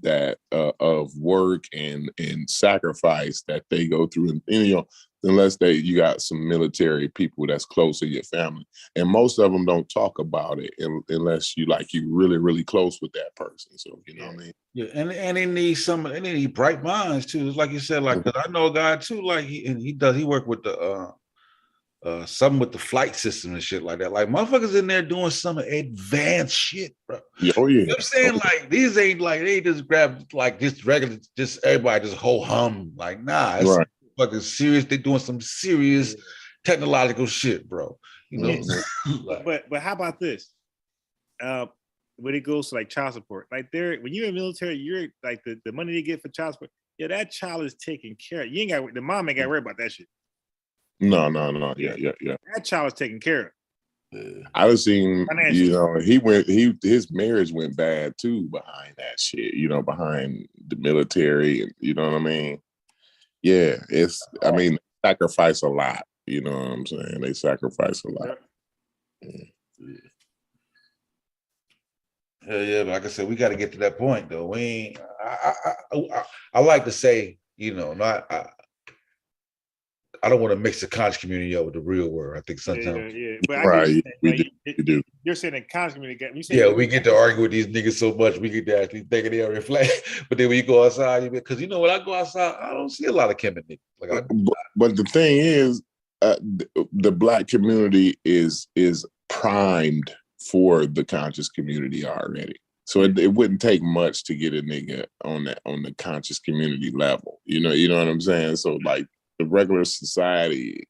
that of work and sacrifice that they go through, and unless you got some military people that's close to your family, and most of them don't talk about it unless you really, really close with that person. So you know what I mean? Yeah, and they need bright minds too. It's like you said, like 'cause I know a guy too, like he work with the something with the flight system and shit like that. Like motherfuckers in there doing some advanced shit, bro. Oh yeah. You know what I'm saying? Like these ain't like they just grab like just regular, just everybody just ho hum. Like, nah, it's Right. fucking serious. They doing some serious technological shit, bro. You know, But how about this? When it goes to like child support, like when you're in the military, you're like the money they get for child support, that child is taken care of. You ain't got, the mom ain't got to worry about that shit. No. Yeah. That child is taken care of. I've seen, his marriage went bad too behind that shit, behind the military, and you know what I mean? Yeah, sacrifice a lot, you know what I'm saying? They sacrifice a lot. Yeah, but like I said, we got to get to that point though. We ain't, I like to say, I don't want to mix the conscious community up with the real world. I think sometimes, But right, you do. You're saying the conscious community. We get to argue with these niggas so much, we get to actually think of the area flag. But then when you go outside, because when I go outside, I don't see a lot of Kemet niggas. But the thing is, the Black community is primed for the conscious community already. So it wouldn't take much to get a nigga on the conscious community level. You know what I'm saying? So like the regular society,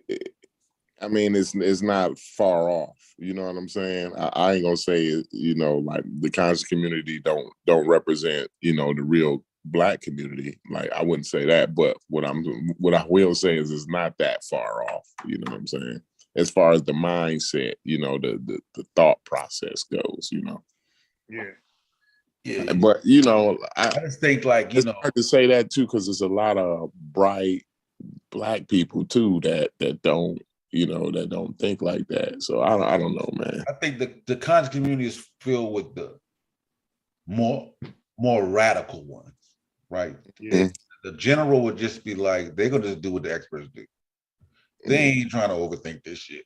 it's not far off. You know what I'm saying? I ain't gonna say like the conscious community don't represent the real Black community. Like I wouldn't say that, but what I will say is it's not that far off. You know what I'm saying? As far as the mindset, the thought process goes. Yeah. But I just think like it's hard to say that too, because there's a lot of bright Black people too that don't that don't think like that. So I don't know, man. I think the conscious community is filled with the more radical ones, right? Yeah. The general would just be like, they're gonna just do what the experts do. They ain't trying to overthink this shit.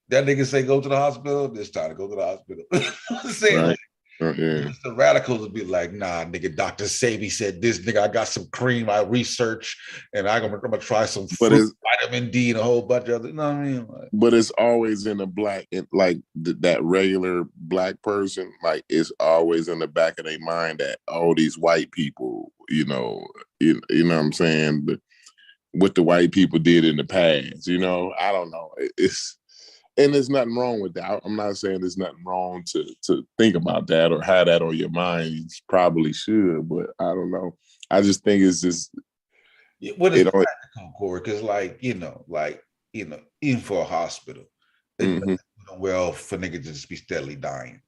That nigga say go to the hospital, it's time to go to the hospital. I'm saying, Right. the radicals would be like, nah, nigga, Dr. Sabi said this, nigga, I got some cream, I research, and I'm gonna try some fruit, vitamin D and a whole bunch of other, you know what I mean? Like, But it's always in the Black, like that regular Black person, like it's always in the back of their mind that all these white people, you know what I'm saying? What the white people did in the past, I don't know. And there's nothing wrong with that. I'm not saying there's nothing wrong to think about that or have that on your mind. You probably should, but I don't know. I just think it's just what is practical, Corey? Because even for a hospital, Well, for niggas to just be steadily dying.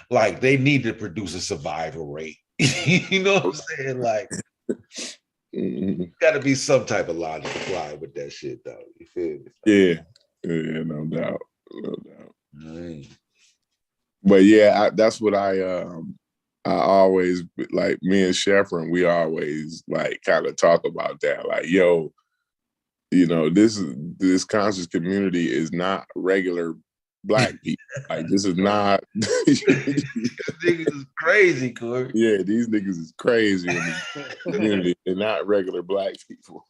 Like they need to produce a survival rate. You know what I'm saying? Like gotta be some type of logic applied with that shit though. You feel me? Yeah, no doubt. But yeah, that's what I always like. Me and Sheffrin, we always like kind of talk about that. Like, yo, you know, this conscious community is not regular Black people. Like, this is not. These niggas is crazy, Corey. Yeah, these niggas is crazy in the community. They're not regular Black people.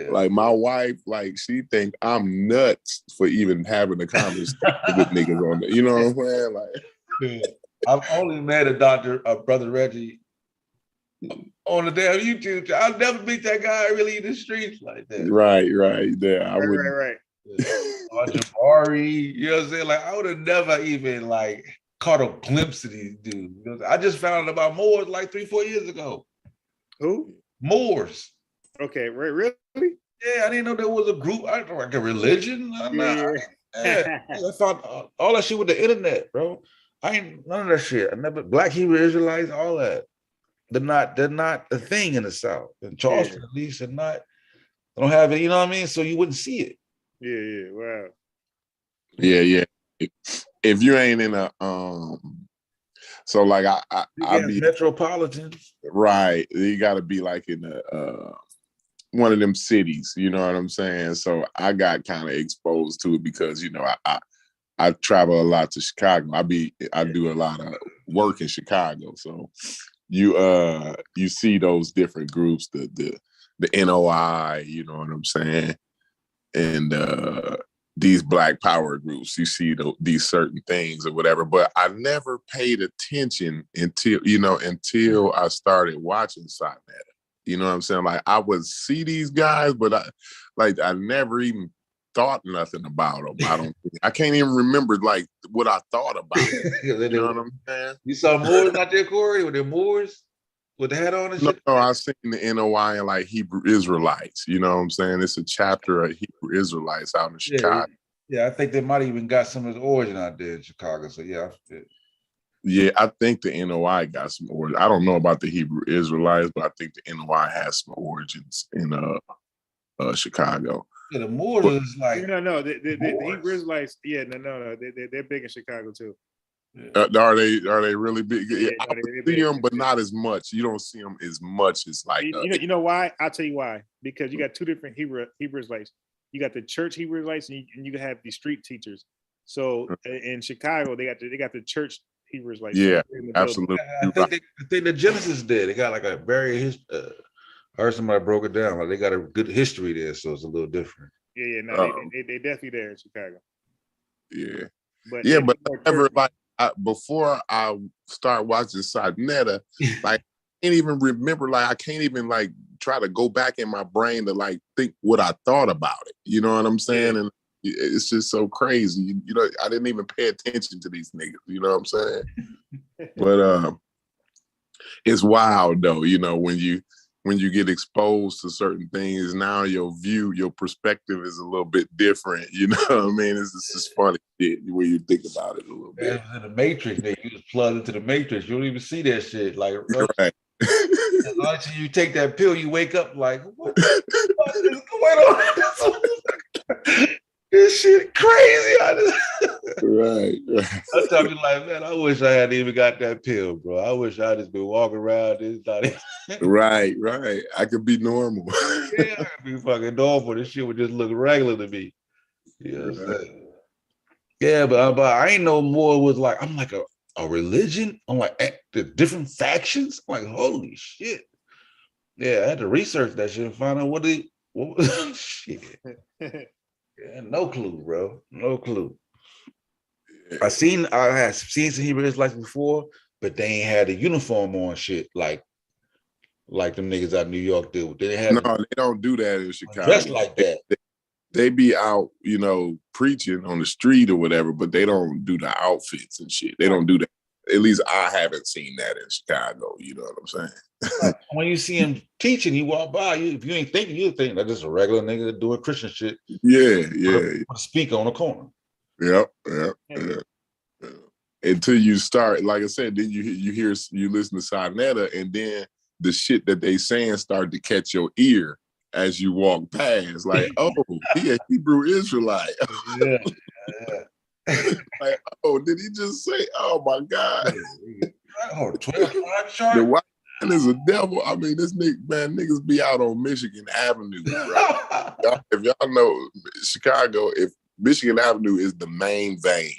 Like my wife, like she think I'm nuts for even having a conversation with niggas on the, you know what I'm saying? Like, I've only met a brother Reggie on the damn YouTube. I'll never meet that guy really in the streets like that. Right. There, I would. Right. Jabari, you know what I'm saying? Like I would have never even like caught a glimpse of these dudes. I just found out about Moors like 3-4 years ago. Who? Moors. Okay, really? Yeah, I didn't know there was a group, like a religion. I found all that shit with the internet, bro. I ain't none of that shit. I never Black Hebrew Israelites, all that. They're not a thing in the South. In Charleston, at least, they don't have it. You know what I mean? So you wouldn't see it. Yeah. Wow. Yeah. If you ain't in a so like I be metropolitan. Right. You gotta be like in a one of them cities, you know what I'm saying? So I got kind of exposed to it because, you know, I travel a lot to Chicago. I do a lot of work in Chicago. So you see those different groups, the NOI, you know what I'm saying? And these Black power groups, you see these certain things or whatever, but I never paid attention until I started watching Satnetta. You know what I'm saying? Like I would see these guys, but I never even thought nothing about them. I can't even remember like what I thought about them. You know what I'm saying? You saw Moors out there, Corey? Were there Moors with the hat on and shit? No, I've seen the NOI and like Hebrew Israelites. You know what I'm saying? It's a chapter of Hebrew Israelites out in Chicago. Yeah, I think they might even got some of his origin out there in Chicago. So yeah. Yeah, I think the NOI got some origins. I don't know about the Hebrew Israelites, but I think the NOI has some origins in Chicago. Yeah, the Moors is like no. The Hebrew Israelites, no. They're big in Chicago too. Are they really big? Yeah, I see them, but not as much. You don't see them as much as like. You know why? I'll tell you why. Because you got two different Hebrew Israelites. You got the church Hebrew Israelites, and you have the street teachers. So in Chicago, they got the church Hebrew Israelites. Yeah, absolutely. I think the Genesis did. They got like a very I heard somebody broke it down. Like they got a good history there, so it's a little different. Yeah, they definitely there in Chicago. Yeah, but ever like before I start watching Satnetta, like I can't even remember. Like I can't even like try to go back in my brain to like think what I thought about it. You know what I'm saying? And it's just so crazy. You know, I didn't even pay attention to these niggas. You know what I'm saying? But it's wild though. You know, when you get exposed to certain things, now your perspective is a little bit different. You know what I mean? It's just funny shit when you think about it a little bit. In the Matrix, man, you just plug into the Matrix. You don't even see that shit. Like, right. Until you take that pill, you wake up like, what the fuck is going on? This shit crazy. Right. Sometimes you're like, man, I wish I hadn't even got that pill, bro. I wish I just been walking around this. Right. I could be normal. Yeah, I could be fucking normal. This shit would just look regular to me. You know what I'm saying? Yeah, but I ain't no more was like, I'm like a religion. I'm like the different factions. I'm like, holy shit. Yeah, I had to research that shit and find out what was shit. Yeah, no clue, bro. No clue. I had seen some Hebrew Israelites before, but they ain't had a uniform on shit like them niggas out in New York do. They don't do that in Chicago. Dressed like that. They be out, you know, preaching on the street or whatever, but they don't do the outfits and shit. They don't do that. At least I haven't seen that in Chicago. You know what I'm saying? When you see him teaching, you walk by, if you ain't thinking, you think that's just a regular nigga doing Christian shit. Yeah. With a speaker on the corner. Yep. Until you start, like I said, then you listen to Sonetta, and then the shit that they saying start to catch your ear as you walk past. Like, oh, he a Hebrew Israelite. Like, oh, did he just say, oh my God? Oh, 12 shark. The white man is a devil. I mean, this niggas be out on Michigan Avenue, bro. If y'all know Chicago, if Michigan Avenue is the main vein,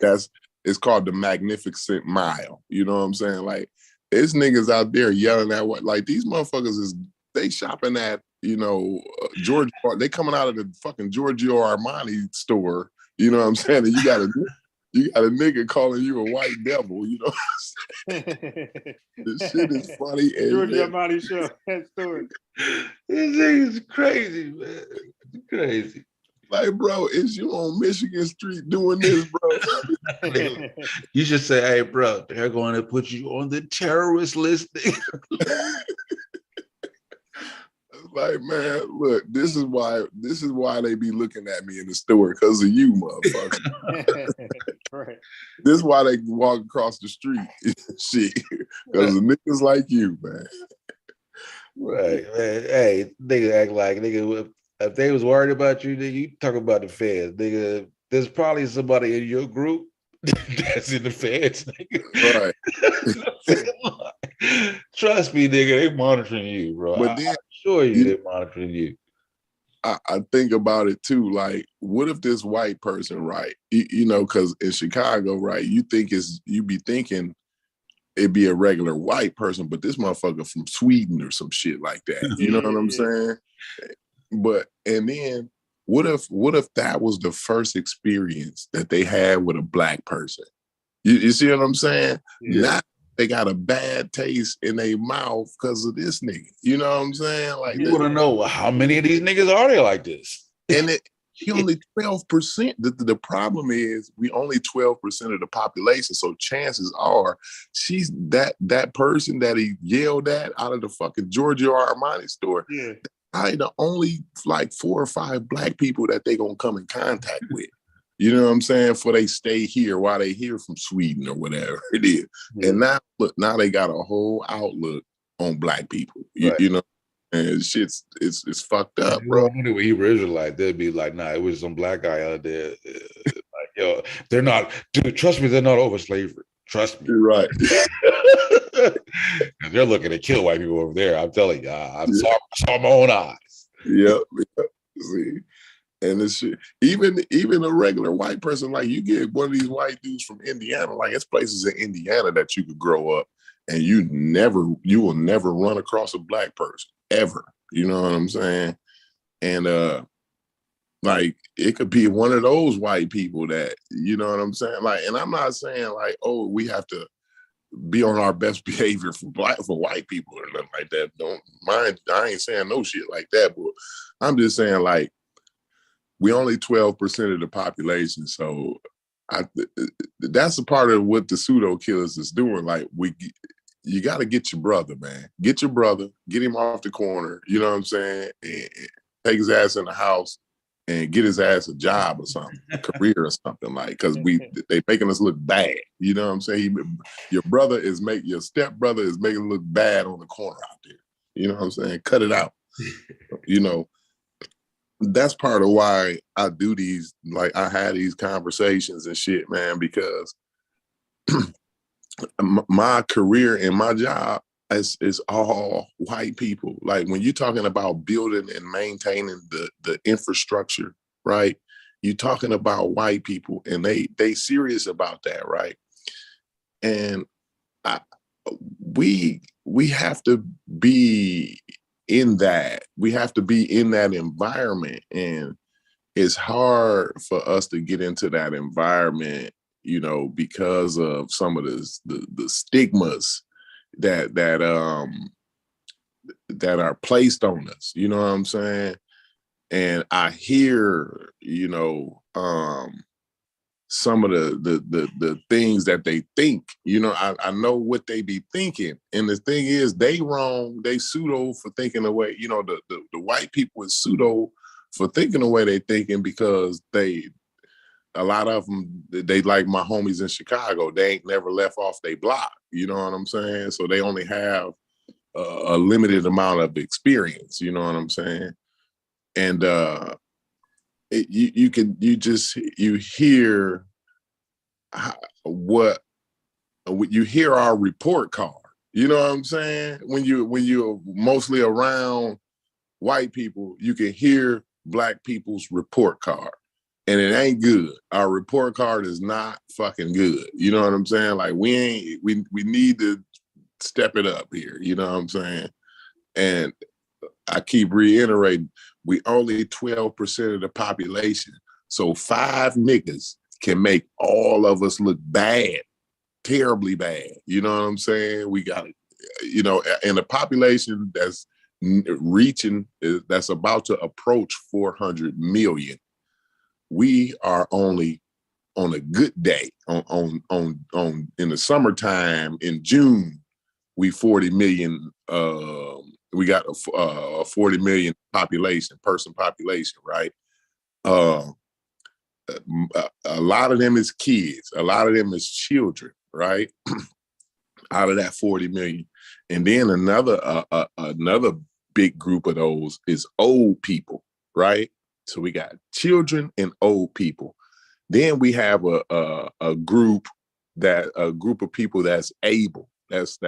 it's called the Magnificent Mile. You know what I'm saying? Like, there's niggas out there yelling at what, like, these motherfuckers they shopping at, Giorgio. They coming out of the fucking Giorgio Armani store. You know what I'm saying? And you got a nigga calling you a white devil. You know what I'm saying? This shit is funny. Giorgio Armani show. That story. This thing is crazy, man. It's crazy. Like, bro, is you on Michigan Street doing this, bro? You should say, hey, bro, they're going to put you on the terrorist list. Like, man, look, this is why they be looking at me in the store, because of you, motherfucker. Right. This is why they walk across the street. Shit. Because of niggas like you, man. Right, man. Hey, nigga act like nigga. If they was worried about you, nigga, you talk about the feds, nigga. There's probably somebody in your group that's in the feds, nigga. Right. Trust me, nigga, they monitoring you, bro. But then, I'm sure they're monitoring you. I think about it too. Like, what if this white person, right? Because in Chicago, right, you be thinking it'd be a regular white person, but this motherfucker from Sweden or some shit like that. You know what I'm saying? But and then what if that was the first experience that they had with a black person? You see what I'm saying? Yeah. Now they got a bad taste in their mouth because of this nigga. You know what I'm saying? Like, you want to know how many of these niggas are there like this? And he only 12%. The problem is we only 12% of the population. So chances are she's that person that he yelled at out of the fucking Giorgio Armani store. Yeah. Probably the only like 4 or 5 black people that they gonna come in contact with. You know what I'm saying? For they stay here while they here from Sweden or whatever it is. Yeah. And now look, now they got a whole outlook on black people. You know, and shit's it's fucked up, bro. When Hebrew Israelite, they'd be like, nah, it was some black guy out there. Like, yo, they're not, dude, trust me, they're not over slavery. Trust me. You're right. They're looking to kill white people over there. I'm telling you, I saw my own eyes. Yep. See, and this shit, even a regular white person, like you get one of these white dudes from Indiana, like it's places in Indiana that you could grow up and you will never run across a black person ever. You know what I'm saying? And like it could be one of those white people that, you know what I'm saying? Like, and I'm not saying like, oh, we have to be on our best behavior for white people or nothing like that. Don't mind. I ain't saying no shit like that, but I'm just saying like we only 12% of the population. So that's a part of what the pseudo killers is doing. Like you got to get your brother, man. Get your brother, get him off the corner. You know what I'm saying? And take his ass in the house and get his ass a job or something, a career or something, like, because they making us look bad. You know what I'm saying? Your stepbrother is making it look bad on the corner out there. You know what I'm saying? Cut it out. You know, that's part of why I do these, like I had these conversations and shit, man, because my career and my job is all white people. Like when you're talking about building and maintaining the infrastructure, right? You're talking about white people and they serious about that, right? And we have to be in that. We have to be in that environment, and it's hard for us to get into that environment, you know, because of some of the stigmas that are placed on us. You know what I'm saying? And I hear, you know, some of the things that they think, you know, I know what they be thinking. And the thing is, they wrong, they pseudo for thinking the way, you know, the white people is pseudo for thinking the way they thinking because they a lot of them, they like my homies in Chicago. They ain't never left off their block. You know what I'm saying? So they only have a limited amount of experience. You know what I'm saying? And you hear what you hear our report card. You know what I'm saying? When you're mostly around white people, you can hear black people's report card. And it ain't good. Our report card is not fucking good. You know what I'm saying? Like we need to step it up here. You know what I'm saying? And I keep reiterating, we only 12% of the population. So 5 niggas can make all of us look bad, terribly bad. You know what I'm saying? We got, you know, in a population that's that's about to approach 400 million. We are only on a good day on in the summertime in June, we 40 million. We got a 40 million person population, right? A lot of them is kids. A lot of them is children, right? Out of that 40 million, and then another big group of those is old people, right? So we got children and old people. Then we have a group of people that's able. That's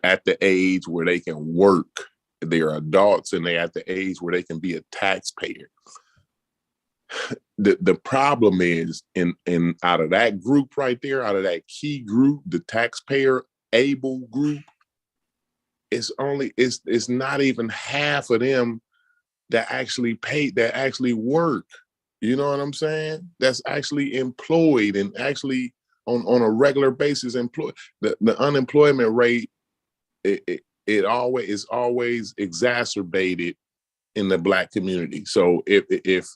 at the age where they can work. They're adults and they're at the age where they can be a taxpayer. The problem is in out of that group right there, out of that key group, the taxpayer able group, it's not even half of them that actually work. You know what I'm saying? That's actually employed and actually on a regular basis employed. The unemployment rate, it always exacerbated in the Black community. So if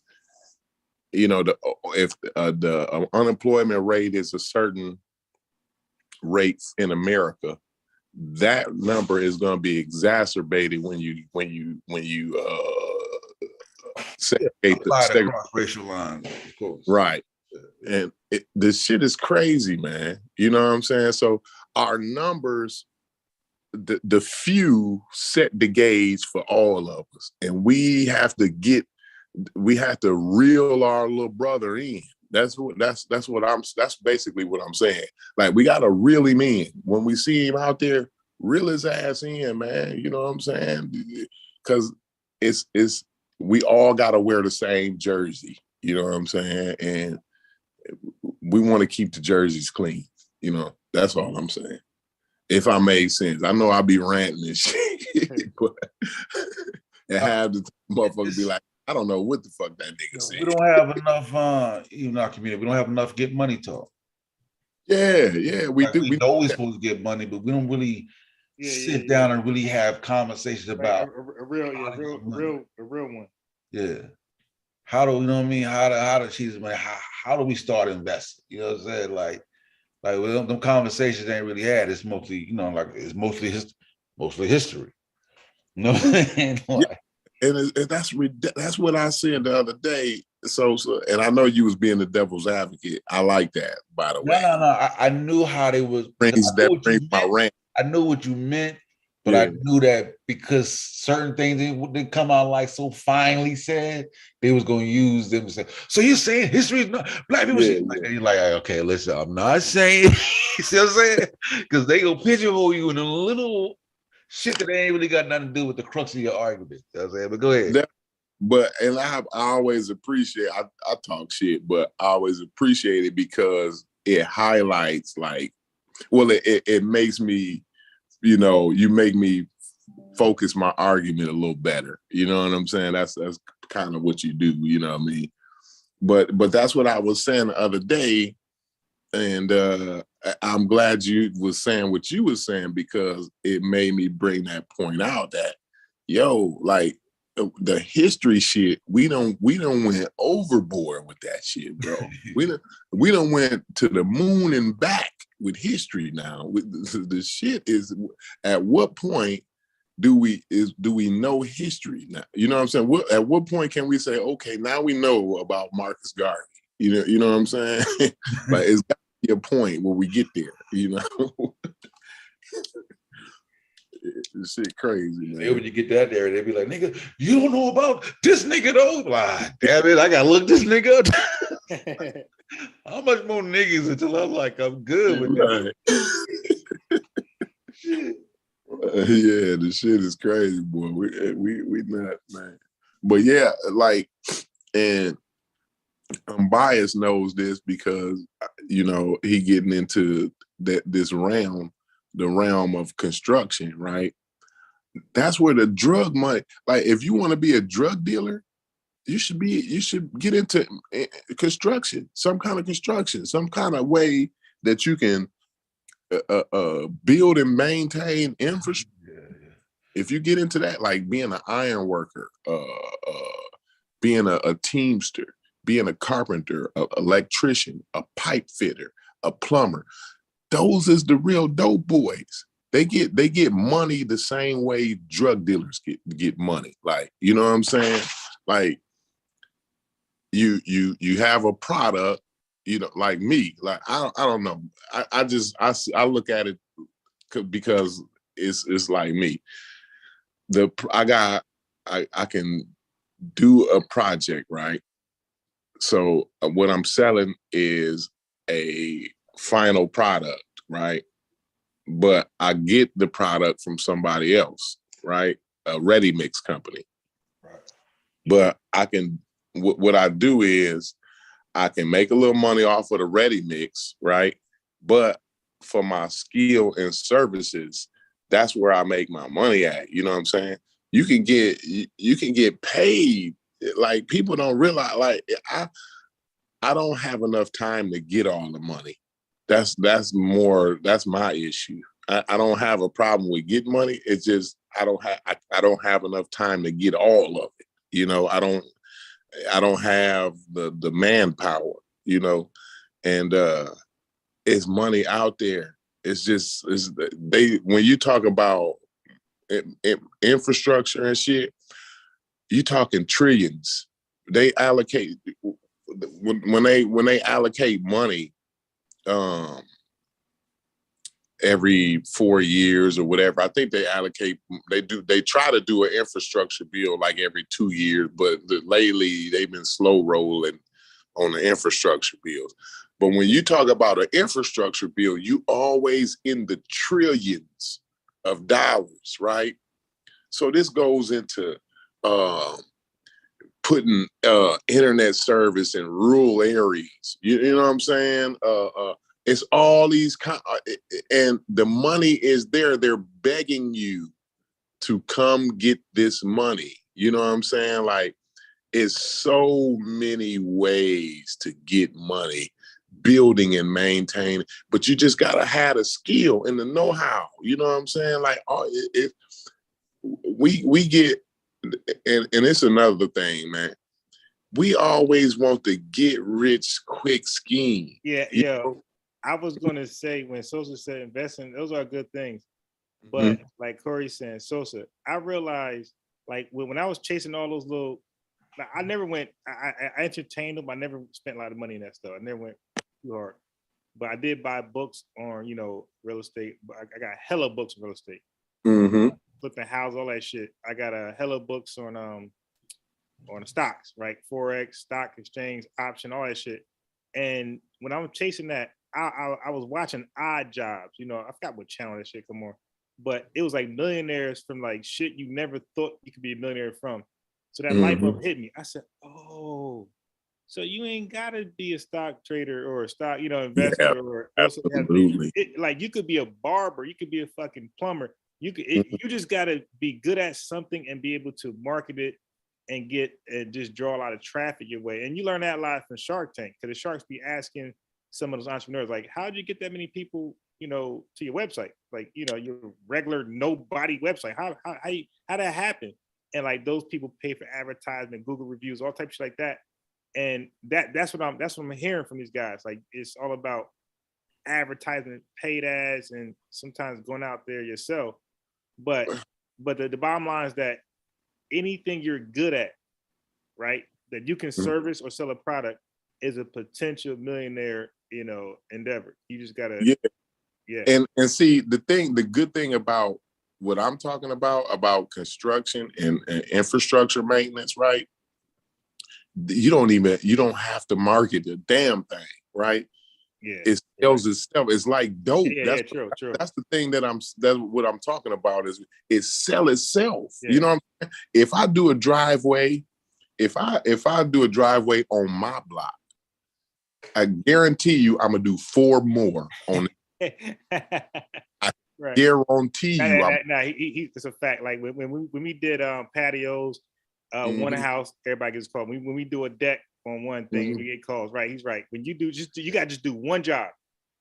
you know the unemployment rate is a certain rate in America, that number is going to be exacerbated when you segregate the racial lines, of course. Right. And this shit is crazy, man. You know what I'm saying? So our numbers, the few set the gauge for all of us, and we have to reel our little brother in. That's basically what I'm saying. Like, we gotta reel him in. When we see him out there, reel his ass in, man. You know what I'm saying? Because we all gotta wear the same jersey. You know what I'm saying? And we want to keep the jerseys clean. You know, that's all I'm saying. If I made sense. I know I'll be ranting and shit, but and have the motherfuckers be like, I don't know what the fuck that nigga said. We don't have enough, even our community, we don't have enough get money talk. Yeah, we like do. We know we're supposed to get money, but we don't really sit down and really have conversations about a real one. Yeah. How do you know what I mean? How to achieve this money? How do we start investing? You know what I'm saying? Like well, them conversations ain't really had. It's mostly, you know, like it's mostly history. You know what I'm saying? Like, and that's what I said the other day. So, and I know you was being the devil's advocate. I like that, by the way. No. I knew how they was. Brings my rant. I knew what you meant, but I knew that because certain things they come out like so finely said, they was going to use them to say, so you're saying history is not black people? Like, you're like, okay, listen, I'm not saying, you see what I'm saying? Because they go pigeonhole you in a little shit that ain't really got nothing to do with the crux of your argument. You know what I'm saying? But go ahead. And I always appreciate, I talk shit, but I always appreciate it because it highlights, like, well, it makes me, you know, you make me focus my argument a little better. You know what I'm saying? That's kind of what you do, you know what I mean? But that's what I was saying the other day. And I'm glad you was saying what you was saying, because it made me bring that point out that, like, the history shit, we don't went overboard with that shit, bro. we don't went to the moon and back with history now. The shit is, at what point do we know history now? You know what I'm saying? At what point can we say, okay, now we know about Marcus Garvey? You know what I'm saying? Like, it's got to be a point where we get there. You know, this shit crazy, man. Then when you get that there, they be like, nigga, you don't know about this nigga though. Like, damn it, I gotta look this nigga up. How much more niggas until I'm like, I'm good with that? Yeah, the shit is crazy, boy. We not, man. But yeah, like, and Bias knows this because, you know, he getting into this realm, the realm of construction, right? That's where the drug money, like, if you want to be a drug dealer, you should get into construction, some kind of way that you can build and maintain infrastructure. If you get into that, like being an iron worker, being a teamster, being a carpenter, an electrician, a pipe fitter, a plumber, those is the real dope boys. They get money the same way drug dealers get money. Like, you know what I'm saying? Like, you have a product, you know, like me. Like, I don't know. I look at it because it's like me. I can do a project, right? So what I'm selling is a final product, right? But I get the product from somebody else, right? A ready mix company. Right. But I can, what I do is I can make a little money off of the ready mix, right? But for my skill and services, that's where I make my money at. You know what I'm saying? You can get paid. Like, people don't realize, like, I don't have enough time to get all the money. That's my issue. I don't have a problem with getting money. It's just I don't have enough time to get all of it. You know, I don't have the manpower, you know, and it's money out there. It's just when you talk about infrastructure and shit, you talking trillions. They allocate when they allocate money every 4 years or whatever. I think they try to do an infrastructure bill like every 2 years, but lately they've been slow rolling on the infrastructure bills. But when you talk about an infrastructure bill, you always in the trillions of dollars, right? So this goes into putting internet service in rural areas. You know what I'm saying? It's all these and the money is there. They're begging you to come get this money. You know what I'm saying? Like, it's so many ways to get money, building and maintaining, but you just gotta have the skill and the know-how. You know what I'm saying? Like, we get, and it's another thing, man. We always want the get rich quick scheme. Yeah. I was gonna say, when Sosa said investing, those are good things. But like Corey saying, Sosa, I realized, like, when I was chasing all those little, like, I never went. I entertained them. I never spent a lot of money in that stuff. I never went too hard. But I did buy books on, you know, real estate. But I got hella books on real estate. Flipping house, all that shit. I got a hella books on the stocks, right? Forex, stock exchange, option, all that shit. And when I was chasing that, I was watching Odd Jobs. You know, I forgot what channel that shit come on, but it was like millionaires from like shit you never thought you could be a millionaire from. So that light bulb hit me. I said, oh, so you ain't gotta be a stock trader or a stock, you know, investor, or absolutely. Like, you could be a barber, you could be a fucking plumber. You could, you just gotta be good at something and be able to market it and just draw a lot of traffic your way. And you learn that a lot from Shark Tank, because the sharks be asking some of those entrepreneurs, like, how did you get that many people, you know, to your website? Like, you know, your regular nobody website. How that happen? And like, those people pay for advertisement, Google reviews, all types of shit like that. And that's what I'm hearing from these guys. Like, it's all about advertisement, paid ads, and sometimes going out there yourself. But but the bottom line is that anything you're good at, right, that you can service or sell a product is a potential millionaire, endeavor. You just gotta, And see the good thing about what I'm talking about construction and infrastructure maintenance, right? You don't have to market the damn thing, right? Yeah, it sells itself. It's like dope. True. That's the thing that's what I'm talking about is it sell itself. Yeah. You know what I'm saying? If I do a driveway, if I do a driveway on my block, I guarantee you I'm gonna do 4 more on it. I guarantee you. It's a fact. Like when we did patios, one house, everybody gets called. When we do a deck on one thing, we get calls. Right, he's right. When you do you got to just do one job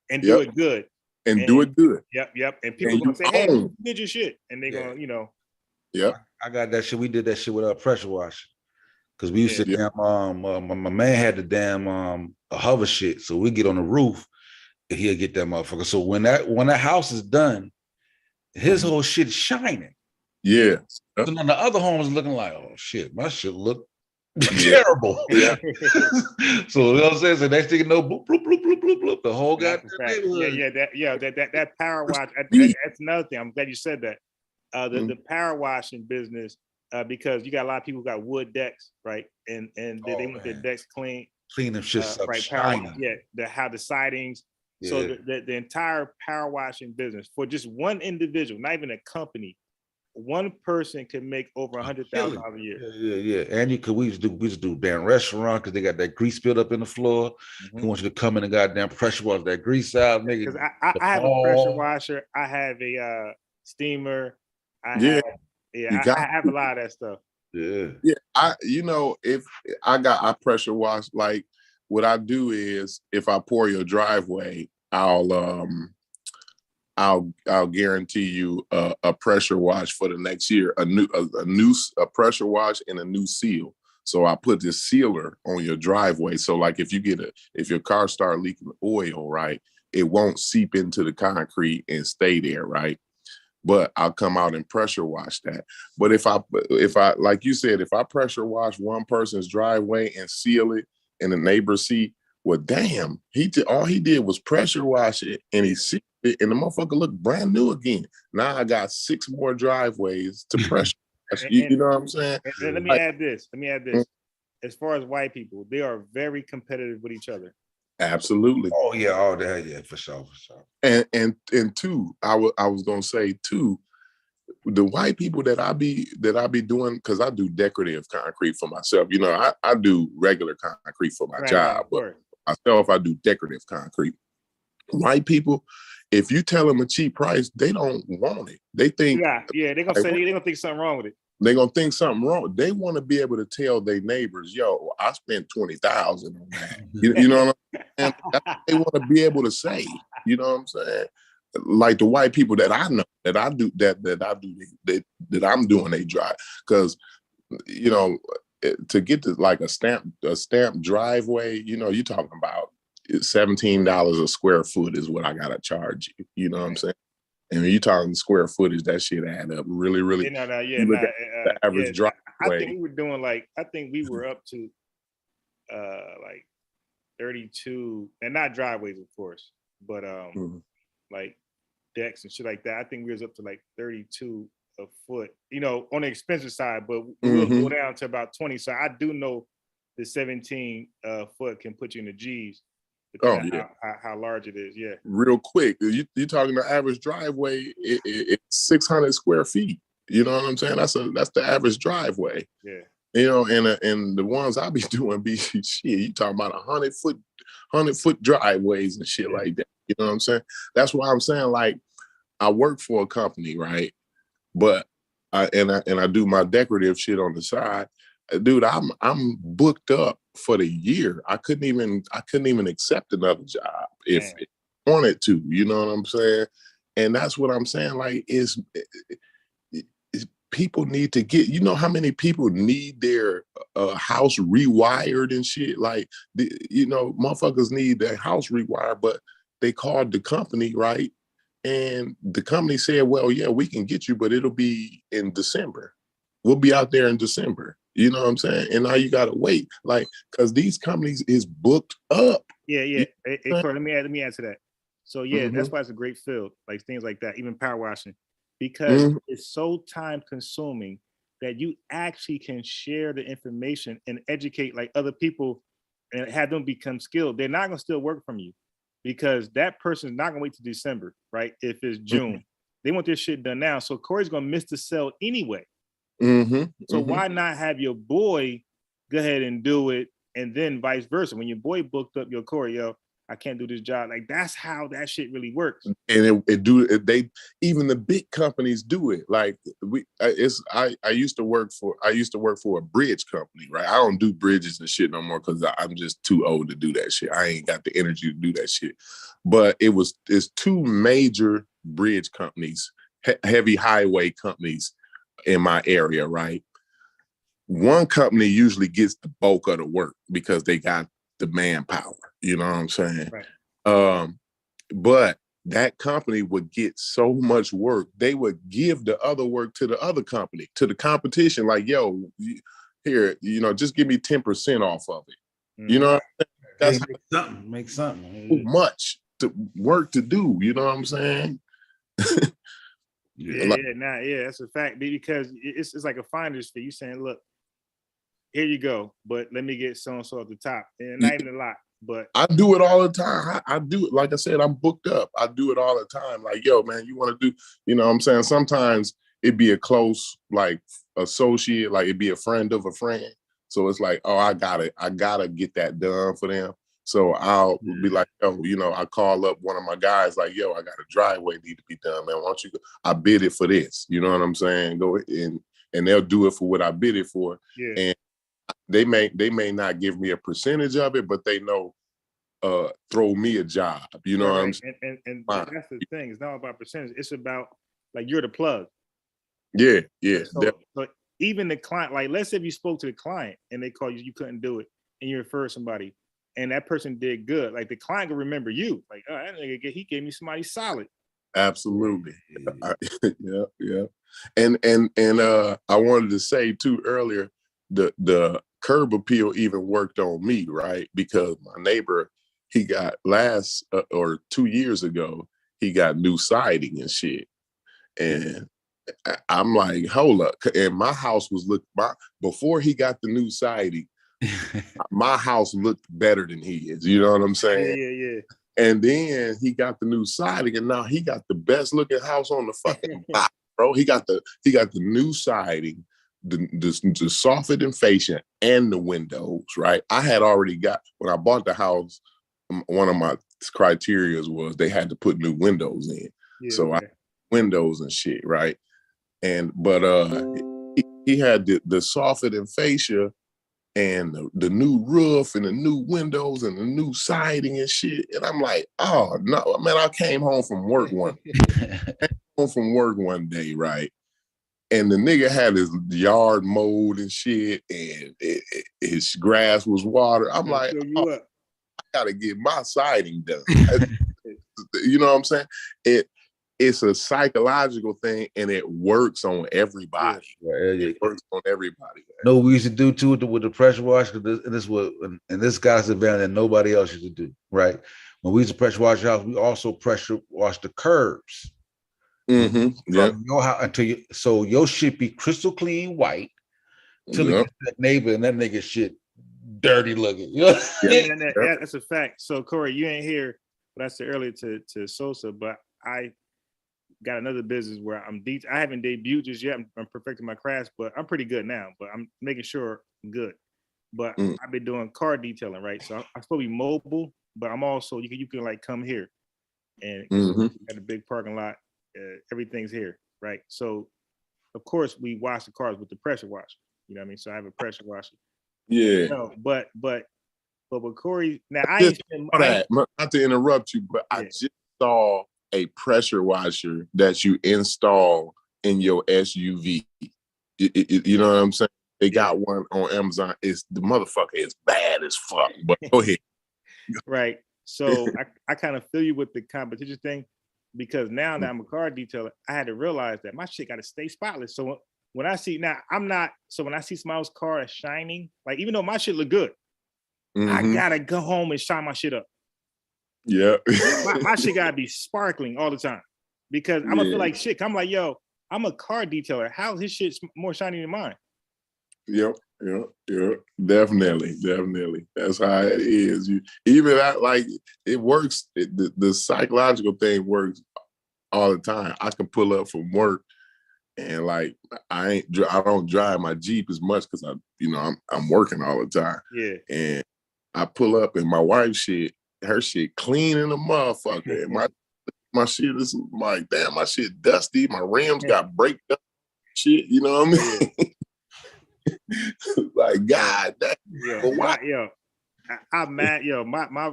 and do it good. And do it good. Yep. And people gonna say, "Hey, you did your shit," and they gonna, Yep. I got that shit. We did that shit with pressure wash. Cause we used to damn my man had the damn a hover shit. So we get on the roof and he'll get that motherfucker. So when that house is done, his whole shit is shining. Yeah. So then the other home is looking like, oh shit, my shit look terrible. Yeah. So you know what I'm saying? So next thing you know, bloop, bloop, bloop, bloop, bloop, bloop, the whole goddamn neighborhood. That power wash. That's another thing. I'm glad you said that. The power washing business, because you got a lot of people who got wood decks, right? And they want their decks clean. Clean them shit up, right? shining. The sidings. Yeah. So the entire power washing business for just one individual, not even a company, one person can make over $100,000 a year. Yeah. And we used to do damn restaurant because they got that grease spilled up in the floor. They want you to come in and goddamn pressure wash that grease out. Because I have a pressure washer, I have a steamer, I have a lot of that stuff. Yeah. If I pressure wash, like what I do is if I pour your driveway, I'll guarantee you a pressure wash for the next year, a pressure wash and a new seal. So I put this sealer on your driveway. So like if your car start leaking oil, right, it won't seep into the concrete and stay there, right? But I'll come out and pressure wash that. But if I like you said, if I pressure wash one person's driveway and seal it and the neighbors see, well, damn, all he did was pressure wash it and he sealed it and the motherfucker looked brand new again. Now I got 6 more driveways to pressure wash. You know what I'm saying? And let me add this. As far as white people, they are very competitive with each other. Absolutely. Oh yeah, all that, yeah, for sure. And two, I was gonna say too, the white people that I be doing, because I do decorative concrete for myself. I do regular concrete for my job, but myself I do decorative concrete. White people, if you tell them a cheap price, they don't want it. They think they're gonna say they're gonna think something wrong with it. They're gonna think something wrong. They want to be able to tell their neighbors, yo, I spent $20,000 on that. You know what I'm saying? That's what they want to be able to say. You know what I'm saying? Like the white people that I know, that I'm doing they drive. Because to get to like a stamped driveway, you're talking about $17 a square foot is what I gotta charge you. You know what I'm saying? And when you're talking square footage, that shit add up really, really. The average driveway. I think we were doing we were up to like 32, and not driveways, of course, but like decks and shit like that. I think we was up to like 32 a foot, on the expensive side, but we'll go down to about 20. So I do know the 17 foot can put you in the G's. Oh yeah, how large it is, yeah. Real quick, you're talking the average driveway. It's 600 square feet. You know what I'm saying? That's the average driveway. Yeah. And the ones I be doing be shit. You talking about 100 foot driveways and shit like that. You know what I'm saying? That's why I'm saying, like, I work for a company, right? But I do my decorative shit on the side. Dude, I'm booked up for the year. I couldn't even accept another job if I wanted to. You know what I'm saying? And that's what I'm saying. Like, is people need to get. You know how many people need their house rewired and shit? Like, motherfuckers need their house rewired, but they called the company, right? And the company said, well, yeah, we can get you, but it'll be in December. We'll be out there in December. You know what I'm saying? And now you gotta wait, like, because these companies is booked up. Yeah. Hey, Corey, let me answer that. So yeah, that's Mhm. why it's a great field, like things like that, even power washing, because Mhm. it's so time consuming that you actually can share the information and educate like other people and have them become skilled. They're not gonna still work from you because that person is not gonna wait till December, right? If it's June, they want their shit done now. So Corey's gonna miss the sale anyway. So why not have your boy go ahead and do it, and then vice versa? When your boy booked up your Corey, yo, I can't do this job. Like that's how that shit really works. And they even the big companies do it. Like I used to work for a bridge company, right? I don't do bridges and shit no more because I'm just too old to do that shit. I ain't got the energy to do that shit. But it's two major bridge companies, heavy highway companies in my area, right? One company usually gets the bulk of the work because they got the manpower. You know what I'm saying? Right. But that company would get so much work, they would give the other work to the other company, to the competition. Like, yo, here, just give me 10% off of it. You know, that's make something. too much work to do. You know what I'm saying? Yeah, that's a fact because it's like a finder's fee. You saying, look, here you go, but let me get so and so at the top, and not even a lot. But I do it all the time. I do it. Like I said, I'm booked up. I do it all the time. Like, yo, man, you want to do, what I'm saying? Sometimes it'd be a close, like, associate, like it'd be a friend of a friend. So it's like, oh, I gotta get that done for them. So I'll be like, yo, I call up one of my guys, like, yo, I got a driveway need to be done, man. Why don't you go? I bid it for this. You know what I'm saying? Go in, and they'll do it for what I bid it for. Yeah. And they may not give me a percentage of it, but they know throw me a job. You know what I'm saying? And that's the thing. It's not about percentage. It's about like you're the plug. Yeah. So even the client, like let's say if you spoke to the client and they called you couldn't do it, and you refer somebody, and that person did good. Like the client can remember you. Like, oh, that nigga, he gave me somebody solid. Absolutely. Yeah. And I wanted to say too earlier, the curb appeal even worked on me, right? Because my neighbor, he got last or 2 years ago, he got new siding and shit. And I'm like, hold up. And my house was before he got the new siding, my house looked better than his. You know what I'm saying? Yeah. And then he got the new siding, and now he got the best looking house on the fucking block, bro. He got the new siding, the soffit fascia, and the windows. Right? I had already got when I bought the house. One of my criteria was they had to put new windows in, so I windows and shit, right? But he had the soffit and fascia. And the new roof and the new windows and the new siding and shit. And I'm like, oh no, man, I came home from work one day, right? And the nigga had his yard mowed and shit, and his grass was watered. I'm like, oh, I gotta get my siding done. You know what I'm saying? It's a psychological thing, and it works on everybody. It works on everybody. No, we used to do too with the pressure wash, and this guy's advantage that nobody else used to do. Right? When we used to pressure wash your house, we also pressure wash the curbs. From your house so your shit be crystal clean white till it gets to that neighbor and that nigga shit dirty looking. You know? That's a fact. So Corey, you ain't here, but I said earlier to Sosa, but I got another business where I haven't debuted just yet. I'm perfecting my craft, but I'm pretty good now. But I'm making sure I'm good. But I've been doing car detailing, right? So I'm supposed to be mobile, but I'm also you can like come here, and at a big parking lot, everything's here, right? So of course we wash the cars with the pressure washer. You know what I mean? So I have a pressure washer. Yeah. No, but with Corey, now not to interrupt you, but I just saw a pressure washer that you install in your SUV. You know what I'm saying? They got one on Amazon. The motherfucker is bad as fuck. But go ahead. Right. So I kind of feel you with the competition thing. because now that I'm a car detailer, I had to realize that my shit got to stay spotless. So when I see now, when I see somebody's car that's shining, like even though my shit look good, I gotta go home and shine my shit up. Yeah. my shit gotta be sparkling all the time because I'm gonna feel like shit. I'm like, yo, I'm a car detailer. How's his shit more shiny than mine? Yep. Definitely. That's how it is. It works. The psychological thing works all the time. I can pull up from work and like I don't drive my Jeep as much because I'm working all the time. Yeah. And I pull up and my wife's her shit clean in the motherfucker. And my shit is like, damn, my shit dusty. My rims got break up shit. You know what I mean? Like, God, I'm mad. Yo, my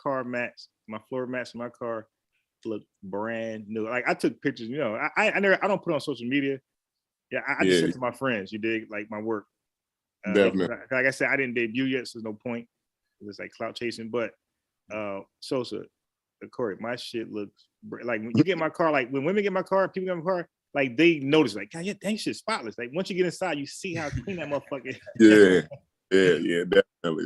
car mats, my floor mats in my car look brand new. Like I took pictures. You know, I don't put it on social media. Yeah, I just sent to my friends. You dig? Like my work. Definitely. Like I said, I didn't debut yet, so there's no point. It was like clout chasing. But Sosa, Corey, my shit looks like when you get my car. Like when women get my car, people get my car. Like they notice, like, God, your dang shit's spotless. Like once you get inside, you see how clean that motherfucker is. Yeah, definitely.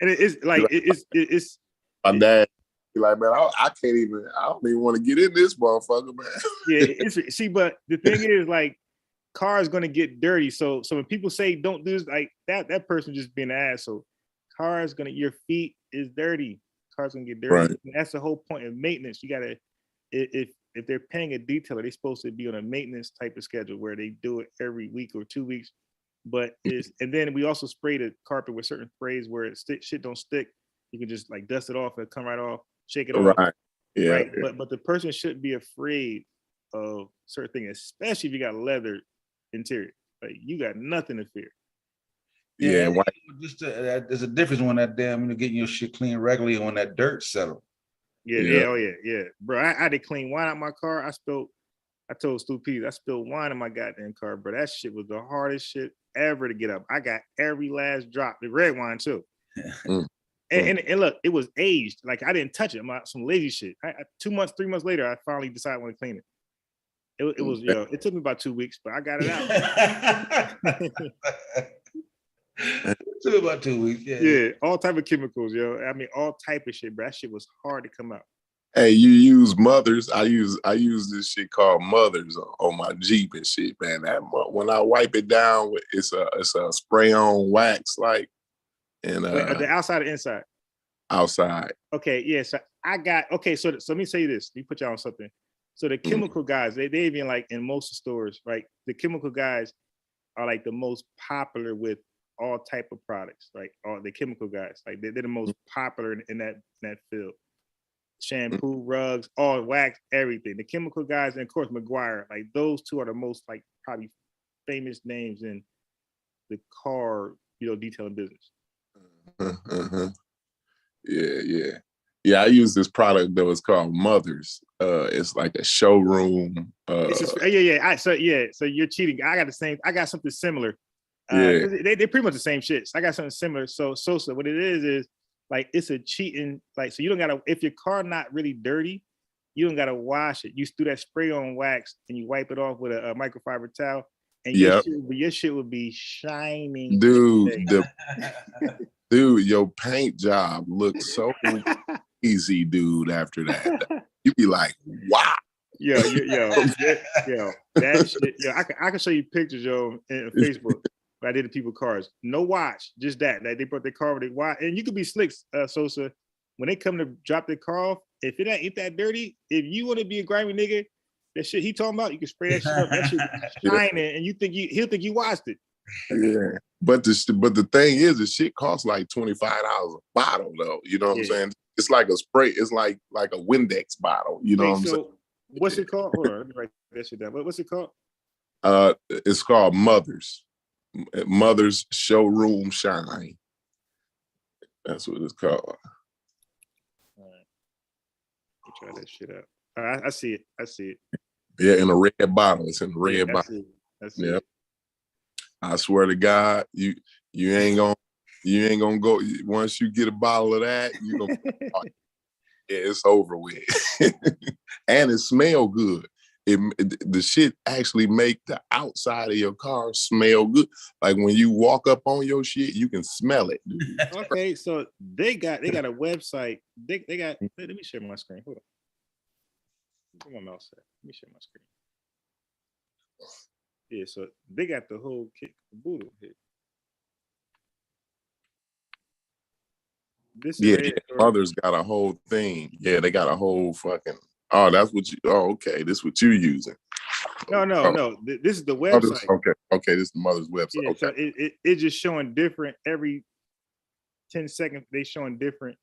And it's my dad be like, man, I don't even want to get in this motherfucker, man. Yeah, but the thing is, like, cars gonna get dirty. So when people say don't do this, like that person just being an asshole. Cars your feet is dirty. Cars gonna get dirty. Right. And that's the whole point of maintenance. You gotta, if they're paying a detailer, they're supposed to be on a maintenance type of schedule where they do it every week or 2 weeks. But and then we also spray the carpet with certain sprays where shit don't stick. You can just like dust it off and come right off, shake it off. Right. Yeah. Right. But the person shouldn't be afraid of certain things, especially if you got leather interior. Like you got nothing to fear. Yeah, there's a difference when that getting your shit clean regularly and when that dirt settle. Yeah. Bro, I had to clean wine out my car. I told Stu P, I spilled wine in my goddamn car, bro. That shit was the hardest shit ever to get up. I got every last drop. The red wine too. And look, it was aged. Like I didn't touch it. Some lazy shit. 3 months later, I finally decided I want to clean it. It was, it took me about 2 weeks, but I got it out. It took about 2 weeks. Yeah, all type of chemicals, yo. I mean, all type of shit, bro. That shit was hard to come out. Hey, you use Mothers. I use this shit called Mothers on my Jeep and shit, man. When I wipe it down, it's a spray on wax, like, and the outside or inside? Outside. Okay, yeah. So so let me say this. Let me put y'all on something. So the chemical guys, they even like in most stores, right? The chemical guys are like the most popular with all type of products, like all the chemical guys, like they're the most popular in that field. Shampoo, rugs, all wax, everything. The chemical guys, and of course McGuire, like those two are the most like probably famous names in the car, detailing business. Yeah. I use this product that was called Mothers. It's like a showroom. So you're cheating. I got something similar. They're pretty much the same shit. So I got something similar. So what it is like it's a cheating, like, so you don't gotta, if your car not really dirty, you don't gotta wash it. You do that spray on wax and you wipe it off with a microfiber towel, and your shit would be shining. Dude, your paint job looks so easy, dude, after that. You be like, wow. Yo, that shit, I can show you pictures, in Facebook. I did the people cars, no watch, just that they brought their car with a watch, and you could be slick, Sosa. When they come to drop their car off, if it ain't that dirty, if you want to be a grimy nigga, that shit he talking about, you can spray that shit up, that shit shining, and he'll think you watched it. Yeah, but the thing is, the shit costs like $25 a bottle, though. You know what I'm saying? It's like a spray. It's like a Windex bottle. You know what I'm saying? What's it called? Hold on, let me write that shit down. What's it called? It's called Mothers. Mothers Showroom Shine. That's what it's called. All right. Try that shit out. I see it. Yeah, in a red bottle. It's in a red bottle. Yeah. I swear to God, you ain't gonna go once you get a bottle of that. You gonna it's over with. And it smell good. The shit actually make the outside of your car smell good. Like when you walk up on your shit, you can smell it, dude. Okay, so they got a website. They got. Let me share my screen. Hold on. Where my mouse at? Let me share my screen. Yeah, so they got the whole kit caboodle here. This is Mother's got a whole thing. Yeah, they got a whole fucking. Oh, that's what you. Oh, okay. This is what you're using. No. This is the website. Okay. This is the mother's website. Yeah, okay. so it's just showing different every 10 seconds. They showing different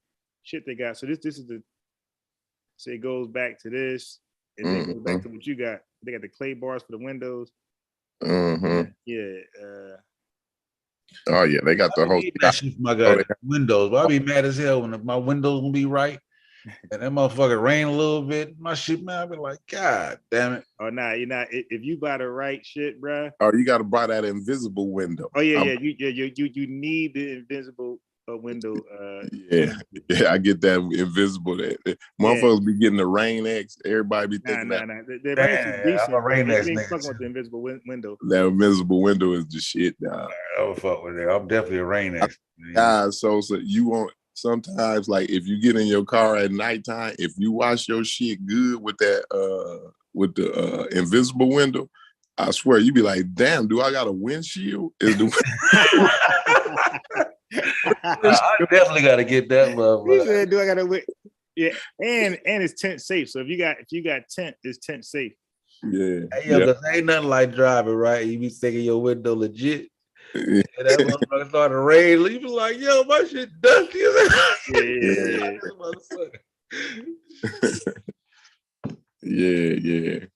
shit they got. So this is the. So it goes back to this, and then it goes back to what you got. They got the clay bars for the windows. Yeah. Oh yeah, they got the whole. That shit for my God, windows. But I'll be mad as hell when my windows gonna be right, and that motherfucker rain a little bit. My shit, man, I'll be like, God damn it. Oh nah, you're not. If you buy the right shit, bruh. Oh, you got to buy that invisible window. Oh yeah. You need the invisible window. Yeah, I get that invisible. That motherfuckers be getting the Rain X. Everybody be thinking Nah. The Rain X is decent. I'm a Rain X ain't nigga. fucking with the invisible window. that invisible window is the shit, dog. I don't fuck with it. I'm definitely a Rain X. So you want sometimes like if you get in your car at nighttime, if you wash your shit good with that with the invisible window, I swear you be like, damn, do I got a windshield? Is the I definitely got to get that love. He said, "Do I gotta wait?" Yeah, and it's tent safe. So if you got tent, it's tent safe. Yeah. Hey, yo, cause ain't nothing like driving, right? You be thinking your window legit. And that motherfucker started to rain. You be like, yo, my shit dusty. Yeah.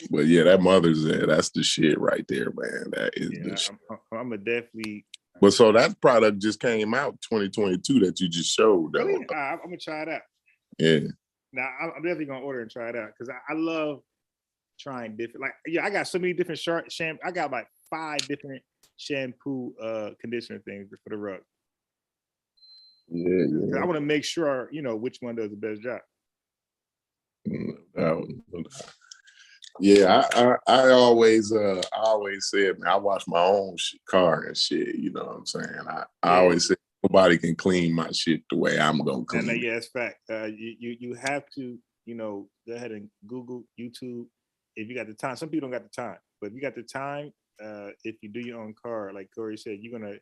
But yeah, that mother's there. That's the shit right there, man. That is the shit. I'm a definitely. But so that product just came out 2022 that you just showed, though. Really? I'm gonna try it out. Yeah. Now I'm definitely gonna order and try it out because I love trying different. Like, I got so many different shampoo. I got like 5 different shampoo, conditioner things for the rug. Yeah. I want to make sure which one does the best job. Yeah, I always said, man, I wash my own car and shit. You know what I'm saying? I always say nobody can clean my shit the way I'm gonna clean. And yeah, it's fact. You have to go ahead and Google, YouTube if you got the time. Some people don't got the time, but if you got the time, if you do your own car, like Corey said, you're gonna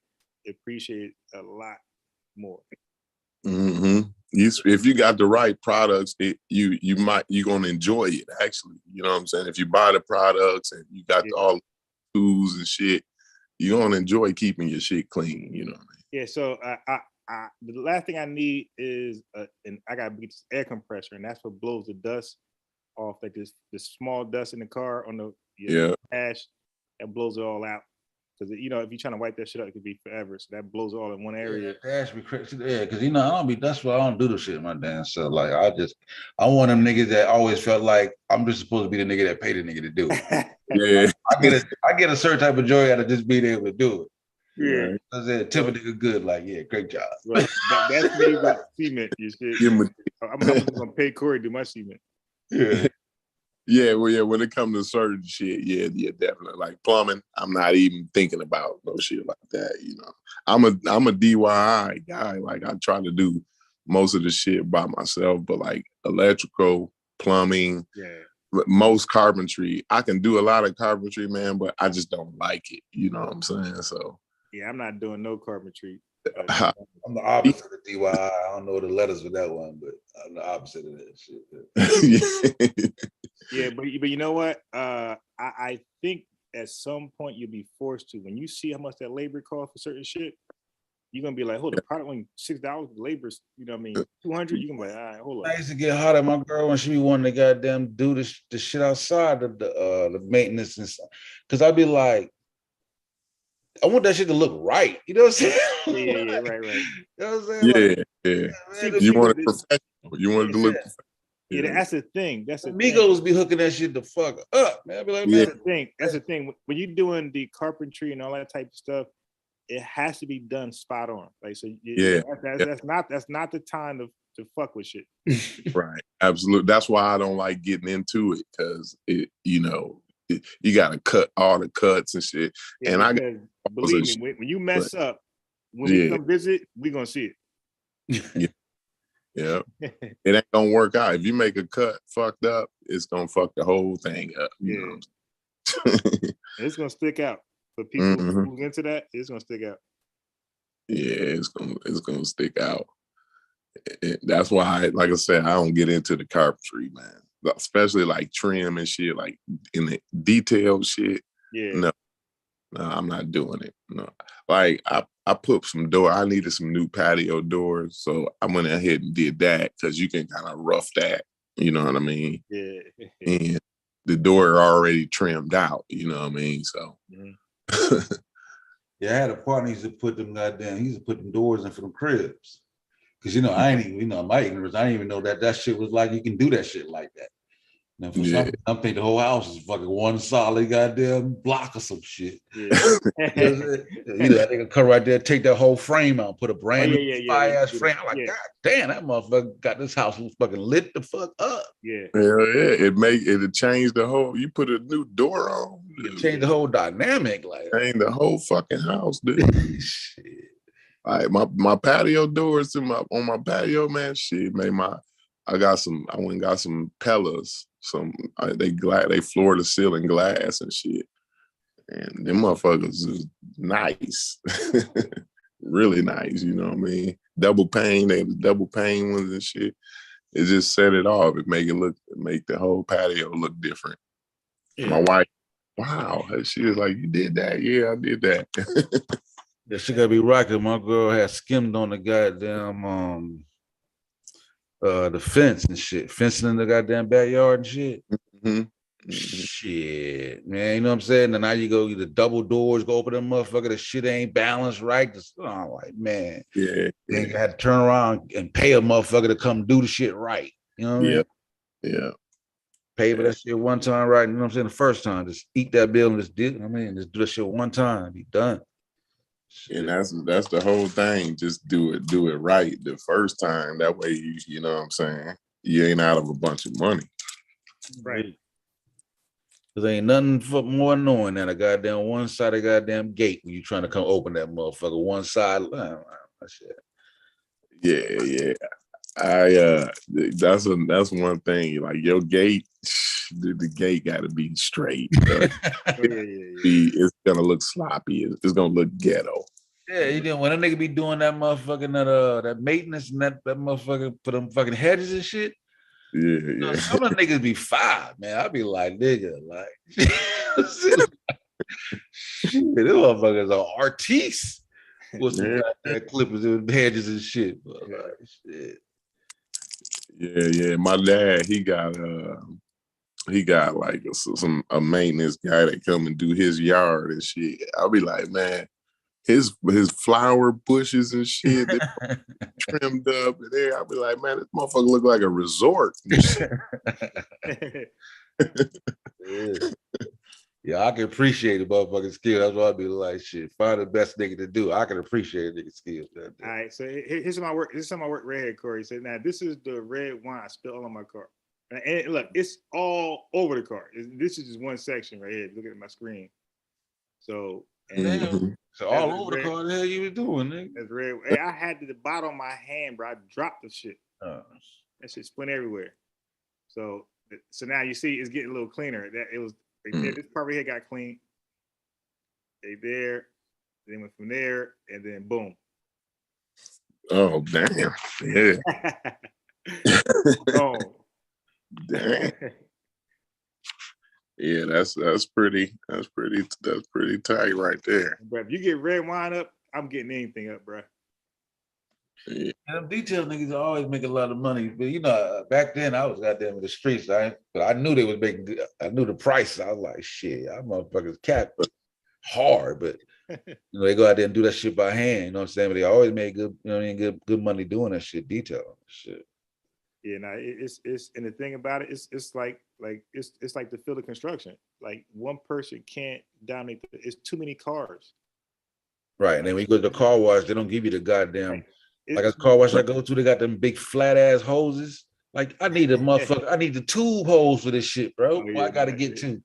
appreciate it a lot more. If you got the right products, you're gonna enjoy it. Actually, you know what I'm saying. If you buy the products and you got all the tools and shit, you're gonna enjoy keeping your shit clean. You know what I mean? Yeah. So the last thing I need is and I got this air compressor, and that's what blows the dust off, like this small dust in the car on the dash, and blows it all out. Because if you're trying to wipe that shit out, it could be forever. So that blows all in one area. Dash be crazy. Yeah, because I don't be. That's why I don't do the shit my damn self. Like I want them niggas that always felt like I'm just supposed to be the nigga that paid the nigga to do it. Yeah, I get a certain type of joy out of just being able to do it. Yeah, I said, tip a nigga good. Like, yeah, great job. Right. That's me with cement. You shit. I'm gonna pay Corey to do my cement. Yeah. Yeah, well, yeah, when it comes to certain shit, yeah, definitely. Like plumbing, I'm not even thinking about no shit like that, I'm a DIY guy. Like I try to do most of the shit by myself, but like electrical, plumbing, most carpentry, I can do a lot of carpentry, man, but I just don't like it. You know what I'm saying? So yeah, I'm not doing no carpentry. I'm the opposite of DIY. I don't know the letters for that one, but I'm the opposite of that shit. Yeah, but you know what? I think at some point you'll be forced to. When you see how much that labor costs for certain shit, you're gonna be like, hold, the product only $6, labor's, $200. You're gonna be like, all right, hold on. I used to get hot at my girl when she be wanting to goddamn do the shit outside of the maintenance and stuff. Cause I'd be like, I want that shit to look right. You know what I'm saying? Yeah, right. You know what I'm saying? Yeah. You want it professional. You want it to look professional. Yeah, that's the thing. That's the Migos be hooking that shit the fuck up, man. I be like, man. That's the thing. When you're doing the carpentry and all that type of stuff, it has to be done spot on. Like so, Yeah. that's not the time to fuck with shit. Right. Absolutely. That's why I don't like getting into it because you got to cut all the cuts and shit. Yeah, and I because believe me, when you mess up, when we come visit, we gonna see it. Yeah. It ain't gonna work out. If you make a cut fucked up, it's gonna fuck the whole thing up. You know? It's gonna stick out for people who move into that. It's gonna stick out. Yeah, it's gonna stick out. That's why, like I said, I don't get into the carpentry, man. Especially like trim and shit, like in the detailed shit. Yeah. No, I'm not doing it. No, like I put some door. I needed some new patio doors, so I went ahead and did that because you can kind of rough that. You know what I mean? Yeah. And the door already trimmed out. You know what I mean? So. Yeah, I had a partner who used to put them he used to put them doors in for them cribs. Cause I ain't even, my ignorance, I didn't even know that shit was like, you can do that shit like that. Now for some think the whole house is fucking one solid goddamn block or some shit. Yeah. That nigga come right there, take that whole frame out, put a brand new fire-ass frame. I'm like, God damn, that motherfucker got this house fucking lit the fuck up. Yeah. It changed the whole, you put a new door on. It changed the whole dynamic. Like changed the whole fucking house, dude. Shit. Like my patio doors on my patio, man, shit, I went and got some Pellas, they floor to ceiling glass and shit. And them motherfuckers is nice. Really nice, you know what I mean? Double pane, they have double pane ones and shit. It just set it off. It make the whole patio look different. Yeah. My wife, wow, she was like, you did that? Yeah, I did that. That shit gotta be rocking. My girl had skimmed on the goddamn the fence and shit, fencing in the goddamn backyard and shit. Shit, man, you know what I'm saying? And now you go the double doors, go open them motherfucker. The shit ain't balanced right. I'm like, man, yeah. Then you had to turn around and pay a motherfucker to come do the shit right. You know what I mean? Yeah. Pay for that shit one time, right? You know what I'm saying? The first time, just eat that bill and just do that shit one time, be done. And that's the whole thing. Just do it right the first time. That way you know what I'm saying? You ain't out of a bunch of money. Right. Cause ain't nothing more annoying than a goddamn one-sided goddamn gate when you trying to come open that motherfucker one side. Yeah. That's one thing. Like your gate, the gate got to be straight. It's gonna look sloppy. It's gonna look ghetto. Yeah, you know when a nigga be doing that motherfucking that maintenance and that motherfucker for them fucking hedges and shit. Yeah. Some of the niggas be five, man. I be like, nigga, like, shit, this motherfuckers are artistes with some goddamn clippers and hedges and shit. But like, shit. Yeah. My dad, he got like a maintenance guy that come and do his yard and shit. I'll be like, man, his flower bushes and shit trimmed up and there. I'll be like, man, this motherfucker look like a resort. Yeah, I can appreciate the motherfucking skill. That's why I'd be like, shit, find the best nigga to do. I can appreciate a nigga skill. All right, so here's my work. This is my work right here, Corey. He said, now this is the red wine I spilled all on my car. And look, it's all over the car. This is just one section right here. Look at my screen. So, so all over the car, the hell you was doing, nigga? That's red. Hey, I had the bottom of my hand, bro. I dropped the shit. That shit split everywhere. So now you see it's getting a little cleaner. That it was right there. This part right here got clean. They there. Then went from there, and then boom. Oh damn! Yeah. Oh. Damn. Yeah, that's pretty tight right there. But if you get red wine up, I'm getting anything up, bro. Yeah. And them detail niggas always make a lot of money. But back then I was goddamn in the streets. But I knew they was making good. I knew the price. I was like, shit, y'all motherfuckers cap but hard. But they go out there and do that shit by hand. You know what I'm saying? But they always made good, good money doing that shit, detail shit. Yeah, no, it's and the thing about it, it's like the field of construction. Like one person can't dominate. It's too many cars. Right. And then when you go to the car wash, they don't give you the goddamn like a car wash I go to, they got them big flat ass hoses. Like I need a motherfucker, I need the tube hose for this shit, bro. I gotta get to.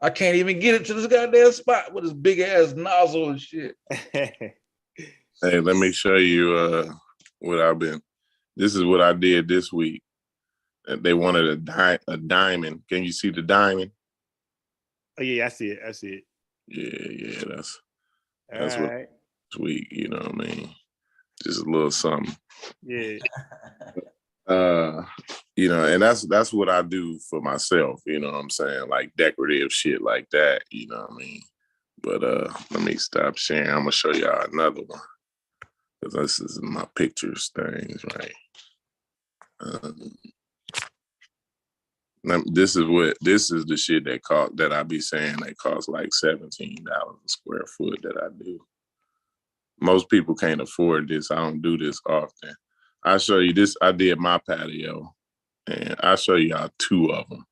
I can't even get it to this goddamn spot with this big ass nozzle and shit. Hey, let me show you what I've been. This is what I did this week. They wanted a diamond. Can you see the diamond? Oh yeah, I see it. I see it. Yeah, that's All what right. this week, you know what I mean? Just a little something. Yeah. You know, and that's what I do for myself, you know what I'm saying? Like decorative shit like that, you know what I mean? But let me stop sharing. I'm gonna show y'all another one. Because this is my pictures things, right? This is the shit that I be saying that costs like $17 a square foot that I do. Most people can't afford this. I don't do this often. I show you this. I did my patio, and I show y'all two of them.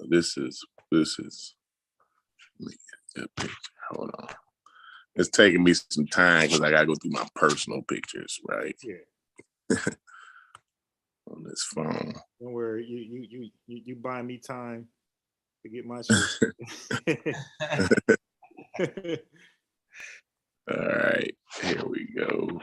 This is. Let me get that picture. Hold on. It's taking me some time because I gotta go through my personal pictures, right? Yeah. On this phone. Don't worry, you buy me time to get my shit. All right, here we go.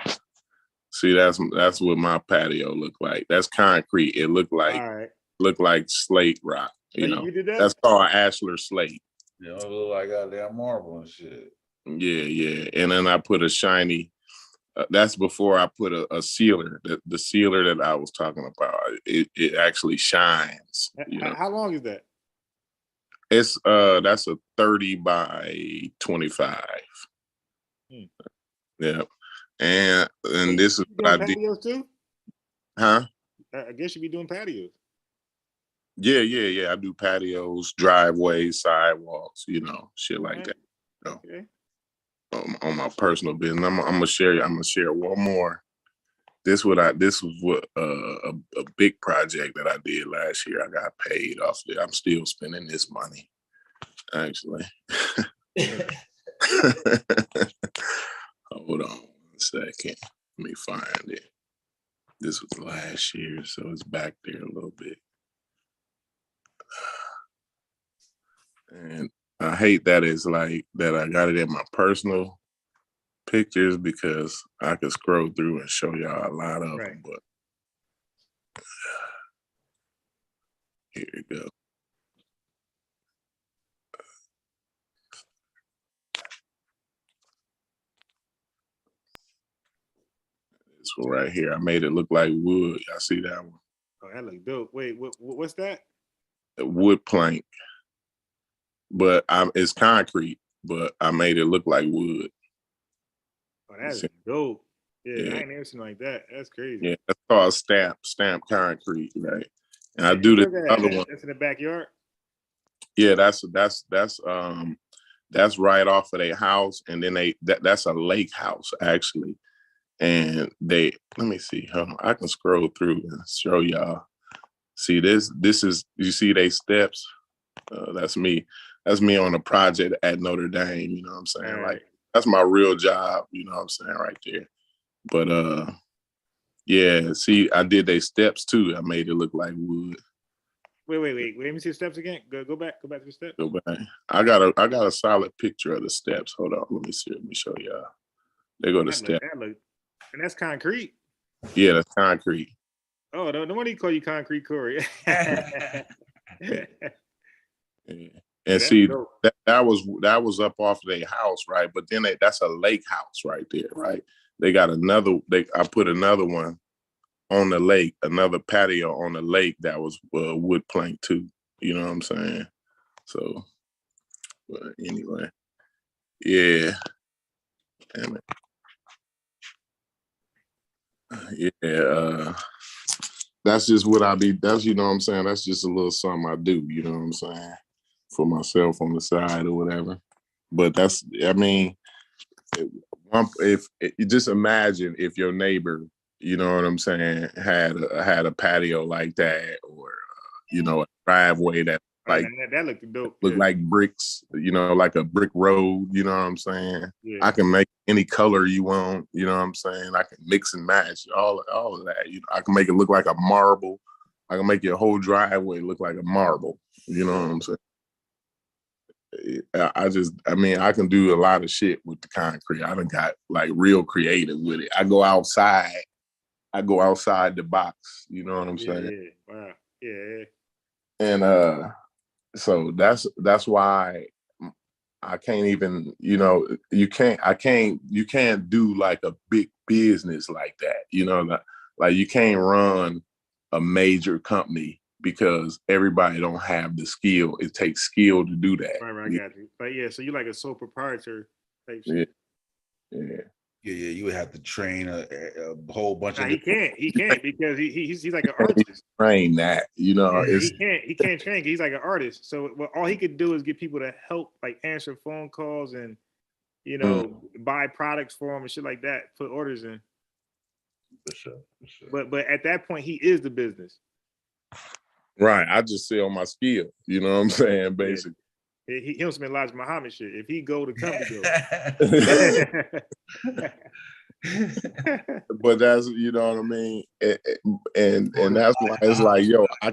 See, that's what my patio looked like. That's concrete. It looked like slate rock. You know, you did that? That's called Ashlar slate. Yeah, it look like goddamn marble and shit. Yeah. And then I put a shiny. That's before I put a sealer. The sealer that I was talking about, it actually shines. You know? How long is that? It's that's a 30 by 25. Yeah, and this is what I did. Patios too? Huh? I guess you be doing patios. Yeah. I do patios, driveways, sidewalks, you know, shit like that. You know, Okay. on my personal business. I'm gonna share one more. This was what a big project that I did last year. I got paid off it. I'm still spending this money, actually. Hold on 1 second. Let me find it. This was last year, so it's back there a little bit. And I hate that it's like that I got it in my personal pictures because I could scroll through and show y'all a lot of them, but here you go. This one right here, I made it look like wood. Y'all see that one? Oh, that look dope. Wait, what's that? A wood plank, but it's concrete, but I made it look like wood. Oh, that's dope. Yeah, I ain't never seen like that. That's crazy. Yeah, that's called stamp concrete, right? And I do this other one. That's in the backyard. Yeah, that's right off of their house, and then that's a lake house actually. And let me see. Hold on, I can scroll through and show y'all. See this is, you see they steps. That's me. That's me on a project at Notre Dame. You know what I'm saying? Like that's my real job. You know what I'm saying right there. But yeah. See, I did they steps too. I made it look like wood. Wait. Let me see the steps again. Go back to the steps. Go back. I got a solid picture of the steps. Hold on. Let me see. Let me show y'all. They go to steps. And that's concrete. Yeah, that's concrete. Oh, no wonder he call you Concrete Corey. Yeah. And see, that was up off their house, right? But then that's a lake house right there, right? They got I put another one on the lake, another patio on the lake that was wood plank too. You know what I'm saying? So, but anyway, yeah. Damn it. Yeah, that's just what I be. That's, you know what I'm saying. That's just a little something I do. You know what I'm saying, for myself on the side or whatever. But that's, I mean, if you just imagine if your neighbor, you know what I'm saying, had a patio like that, or you know, a driveway that like that looked dope. look Yeah. like bricks, you know, like a brick road, you know what I'm saying? Yeah. I can make any color you want, you know what I'm saying? I can mix and match all of that. You know, I can make it look like a marble. I can make your whole driveway look like a marble. You know what I'm saying? I can do a lot of shit with the concrete. I done got like real creative with it. I go outside the box, you know what I'm saying? Yeah. Wow. Yeah. And so that's why I can't even, you know, you can't do like a big business like that, you know, like you can't run a major company because everybody don't have the skill. It takes skill to do that. Right, I got you. But yeah, so you like a sole proprietor type shit. Yeah, you would have to train a whole bunch of. He can't because he's like an artist. Train that, you know. Yeah, he can't train. He's like an artist. So all he could do is get people to help, like answer phone calls and, you know, buy products for him and shit like that. Put orders in. For sure. But at that point, he is the business. Right. I just sell my skill. You know what I'm saying? Basically. Yeah. He don't spend Elijah Muhammad shit. If he go, the company go. But that's, you know what I mean, and that's why it's like, yo, I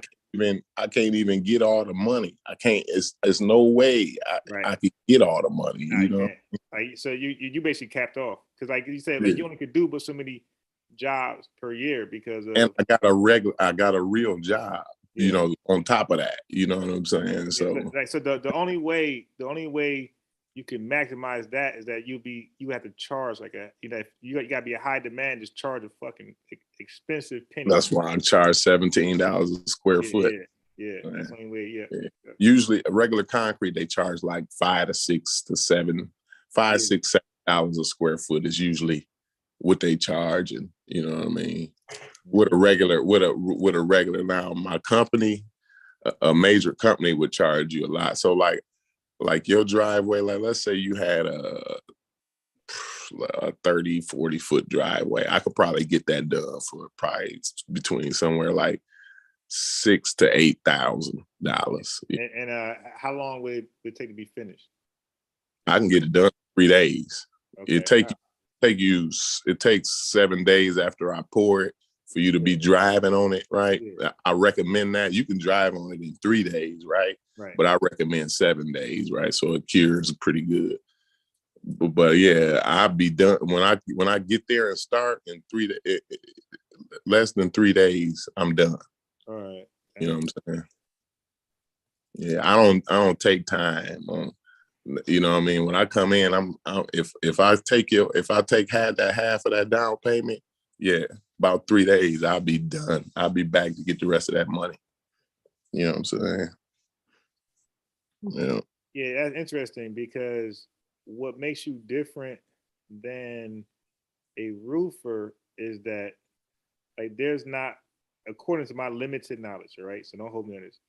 can't even get all the money. I can't. It's no way I could get all the money. You know. Like, so you basically capped off because, like you said, like you only could do but so many jobs per year because of. And I got a real job. You know, on top of that, you know what I'm saying. So, so the only way you can maximize that is that you have to charge like you gotta be a high demand, just charge a fucking expensive penny. That's why I charge $17 a square foot. Yeah, that's the only way. Yeah. Usually, a regular concrete they charge like $5 to $7 a square foot is usually what they charge, and you know what I mean. With a regular now, my company, a major company would charge you a lot. So like your driveway, like let's say you had a 30-40 foot driveway, I could probably get that done for probably between somewhere like $6,000 to $8,000. And how long would it take to be finished? I can get it done in 3 days. Okay. It takes 7 days after I pour it for you to be driving on it, right? I recommend that. You can drive on it in 3 days, right? But I recommend 7 days, right? So it cures pretty good. But yeah, I'll be done when I get there and start in less than 3 days. I'm done. All right. You know what I'm saying? Yeah, I don't take time on. You know what I mean? When I come in, if I take half of that down payment, yeah, about 3 days, I'll be done. I'll be back to get the rest of that money. You know what I'm saying? Yeah. Yeah, that's interesting because what makes you different than a roofer is that, like, there's not, according to my limited knowledge, all right? So don't hold me on this.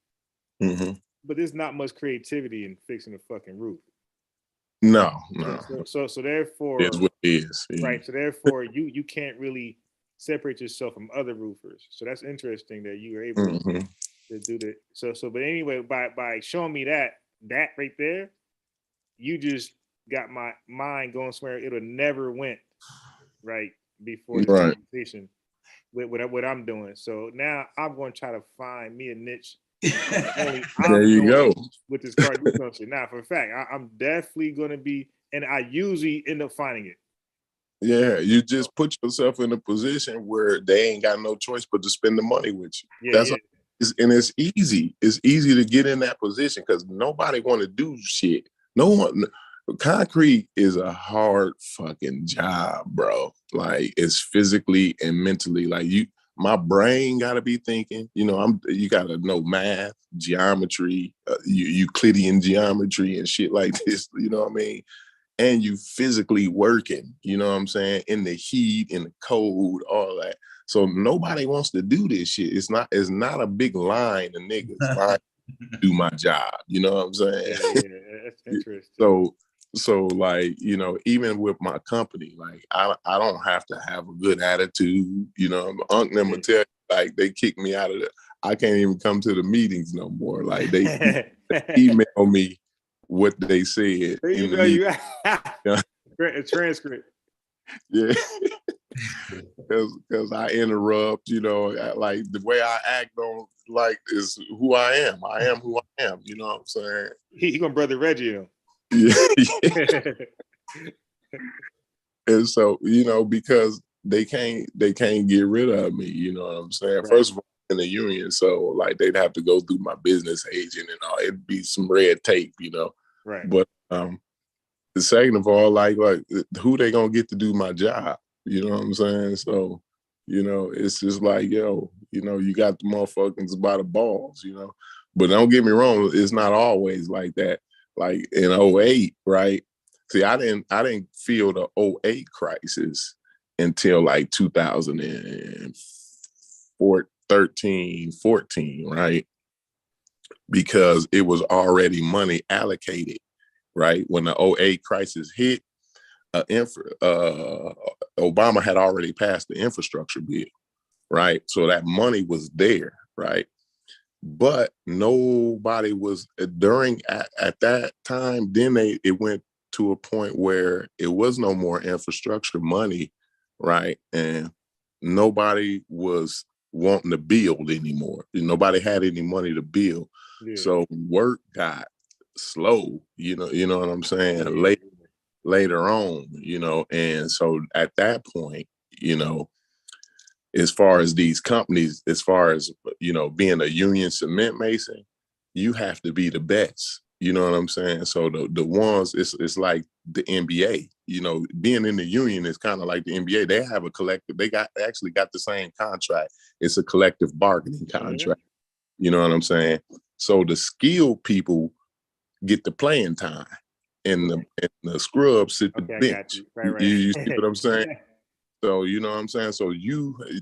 Mm-hmm. But there's not much creativity in fixing a fucking roof. No. So therefore, it's what it is. Yeah. Right. So therefore, you can't really separate yourself from other roofers. So that's interesting that you were able to do that. So but anyway, by showing me that right there, you just got my mind going somewhere it'll never went right before the conversation with what I'm doing. So now I'm going to try to find me a niche. There you go. With this cartoon shit. Now, for a fact, I'm definitely going to be, and I usually end up finding it. Yeah, you just put yourself in a position where they ain't got no choice but to spend the money with you. And it's easy. It's easy to get in that position because nobody want to do shit. No one. Concrete is a hard fucking job, bro. Like it's physically and mentally. Like my brain got to be thinking. You know, you got to know math, geometry, Euclidean geometry, and shit like this. You know what I mean? And you physically working. You know what I'm saying? In the heat, in the cold, all that. So nobody wants to do this shit. It's not a big line of niggas line to do my job. You know what I'm saying? Yeah, that's interesting. So like, you know, even with my company, like I don't have to have a good attitude. You know, Unc them will tell you, like they kick me out of I can't even come to the meetings no more. Like they email me what they said. There you in the go. You meeting. a transcript. Yeah. Because I interrupt, like the way I act on like is who I am. I am who I am, you know what I'm saying? He gonna brother Reggie him. Yeah. And so, because they can't get rid of me, you know what I'm saying? Right. First of all, in the union, so like they'd have to go through my business agent and all. It'd be some red tape, Right. But the second of all, like who they gonna get to do my job? You know what I'm saying? So, it's just like, you got the motherfuckers by the balls, But don't get me wrong, it's not always like that. Like in 2008, right? See, I didn't feel the 2008 crisis until like 2013, 14, right? Because it was already money allocated, right? When the 2008 crisis hit, Obama had already passed the infrastructure bill, right? So that money was there, right? But nobody was at that time. Then it went to a point where it was no more infrastructure money, right? And nobody was wanting to build anymore. Nobody had any money to build. Yeah. So work got slow, you know what I'm saying? Yeah. Later on, and so at that point, as far as these companies, as far as, being a union cement mason, you have to be the best. You know what I'm saying? So the ones, it's like the NBA, being in the union is kind of like the NBA. They have a collective, they actually got the same contract. It's a collective bargaining contract. Mm-hmm. You know what I'm saying? So the skilled people get the playing time and the scrubs sit the bench. Right. You see what I'm saying? So, you know what I'm saying? So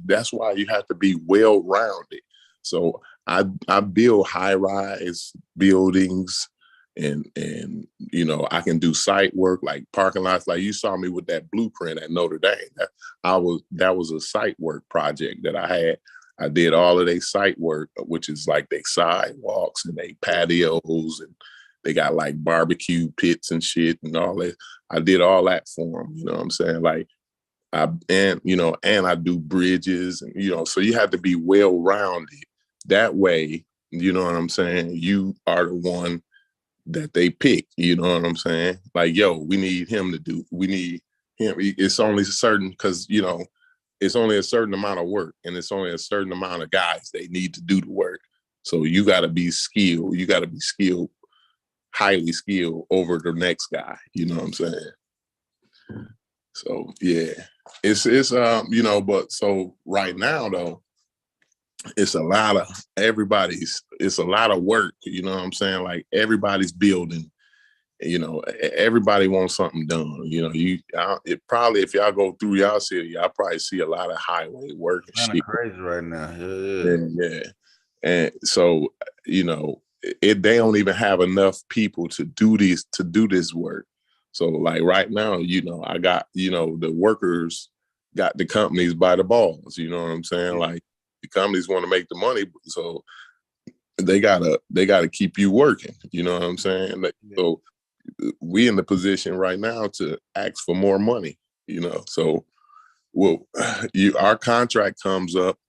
that's why you have to be well-rounded. So I build high-rise buildings and I can do site work like parking lots. Like you saw me with that blueprint at Notre Dame. That was a site work project that I had. I did all of their site work, which is like they sidewalks and they patios and they got like barbecue pits and shit and all that. I did all that for them. You know what I'm saying? Like, and I do bridges and, so you have to be well-rounded. That way, you know what I'm saying? You are the one that they pick, you know what I'm saying? Like, we need him. It's only certain, because, it's only a certain amount of work and it's only a certain amount of guys they need to do the work. So you got to be skilled. You got to be skilled, highly skilled over the next guy. You know what I'm saying? So yeah, it's but so right now though, it's a lot of work. You know what I'm saying? Like everybody's building. Everybody wants something done. It probably, if y'all go through y'all city, y'all probably see a lot of highway work and shit. Crazy right now. Yeah. And so, they don't even have enough people to do this work. So like right now, I got, the workers got the companies by the balls. You know what I'm saying? Like the companies want to make the money, so they gotta keep you working. You know what I'm saying? So we in the position right now to ask for more money. So our contract comes up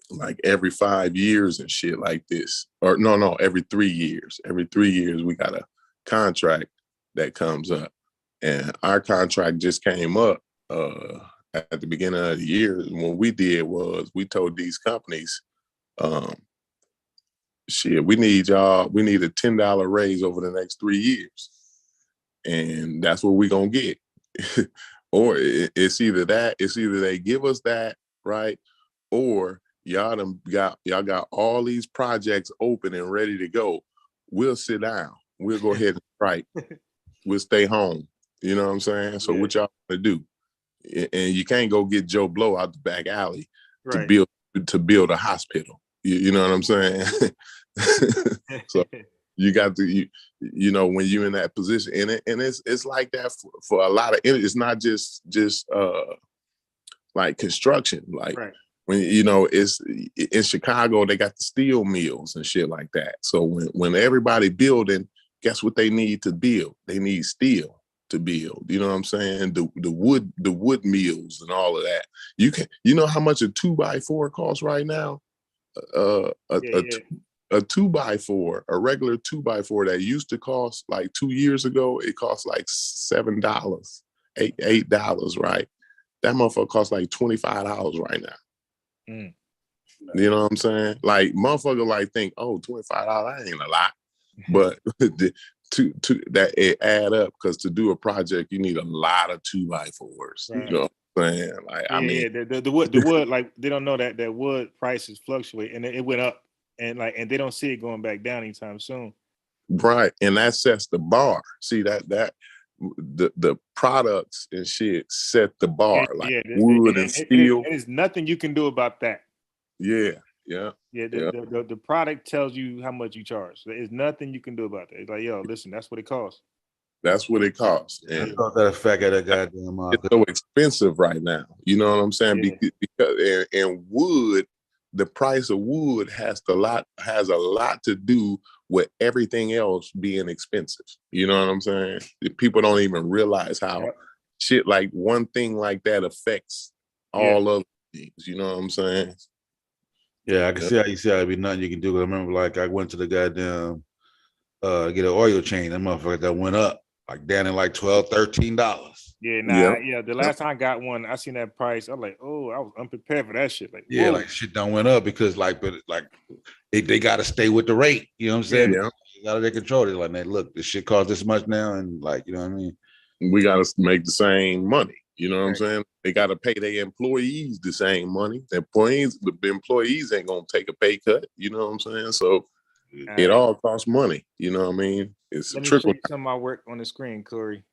like every 5 years and shit like this, or no, every 3 years. Every 3 years we got a contract that comes up, and our contract just came up at the beginning of the year. And what we did was we told these companies, we need a $10 raise over the next 3 years, and that's what we're gonna get. Or it's either they give us that, right, or y'all got all these projects open and ready to go. We'll sit down. We'll go ahead and strike. We'll stay home. You know what I'm saying? So what y'all gonna do? And you can't go get Joe Blow out the back alley to build a hospital. You know what I'm saying? So you got to, when you're in that position, and it's like that for a lot of, it's not just like construction. Like when you know it's in Chicago, they got the steel mills and shit like that. So when everybody building, guess what they need to build? They need steel to build. You know what I'm saying? The wood mills and all of that. You know how much a 2x4 costs right now? A 2x4, a regular 2x4 that used to cost like 2 years ago, it cost like $7, $8, right? That motherfucker costs like $25 right now. You know what I'm saying? Like motherfucker like think, oh, $25, that ain't a lot. But that it add up, because to do a project you need a lot of 2x4s. Right. You know what I'm saying? Like I mean, the wood, like they don't know that wood prices fluctuate, and it went up, and they don't see it going back down anytime soon. right. And that sets the bar. See that the products and shit set the bar, like wood and steel. And there's nothing you can do about that. Yeah. The product tells you how much you charge. There's nothing you can do about that. It's like, yo, listen, that's what it costs. That's what it costs. I And thought that effect of that goddamn it's so expensive right now. You know what I'm saying? Yeah. Because and wood, the price of wood has a lot to do with everything else being expensive. You know what I'm saying? People don't even realize how shit like one thing like that affects all other things. You know what I'm saying? Yeah, I can see how you say it'd be nothing you can do. 'Cause I remember, like, I went to the goddamn get an oil change. That motherfucker that went up like down in like $12, $13. Yeah, the last time I got one, I seen that price. I was like, oh, I was unprepared for that shit. Like, Yeah, whoa. like shit done went up because they got to stay with the rate. You know what I'm saying? Yeah. Out of their control. They're like, man, look, this shit costs this much now, and like, you know what I mean? We got to make the same money. You know what I'm saying? They got to pay their employees the same money. The employees ain't gonna take a pay cut. You know what I'm saying? So it all costs money. You know what I mean? It's Let a me trickle. show you some of my work on the screen, Corey.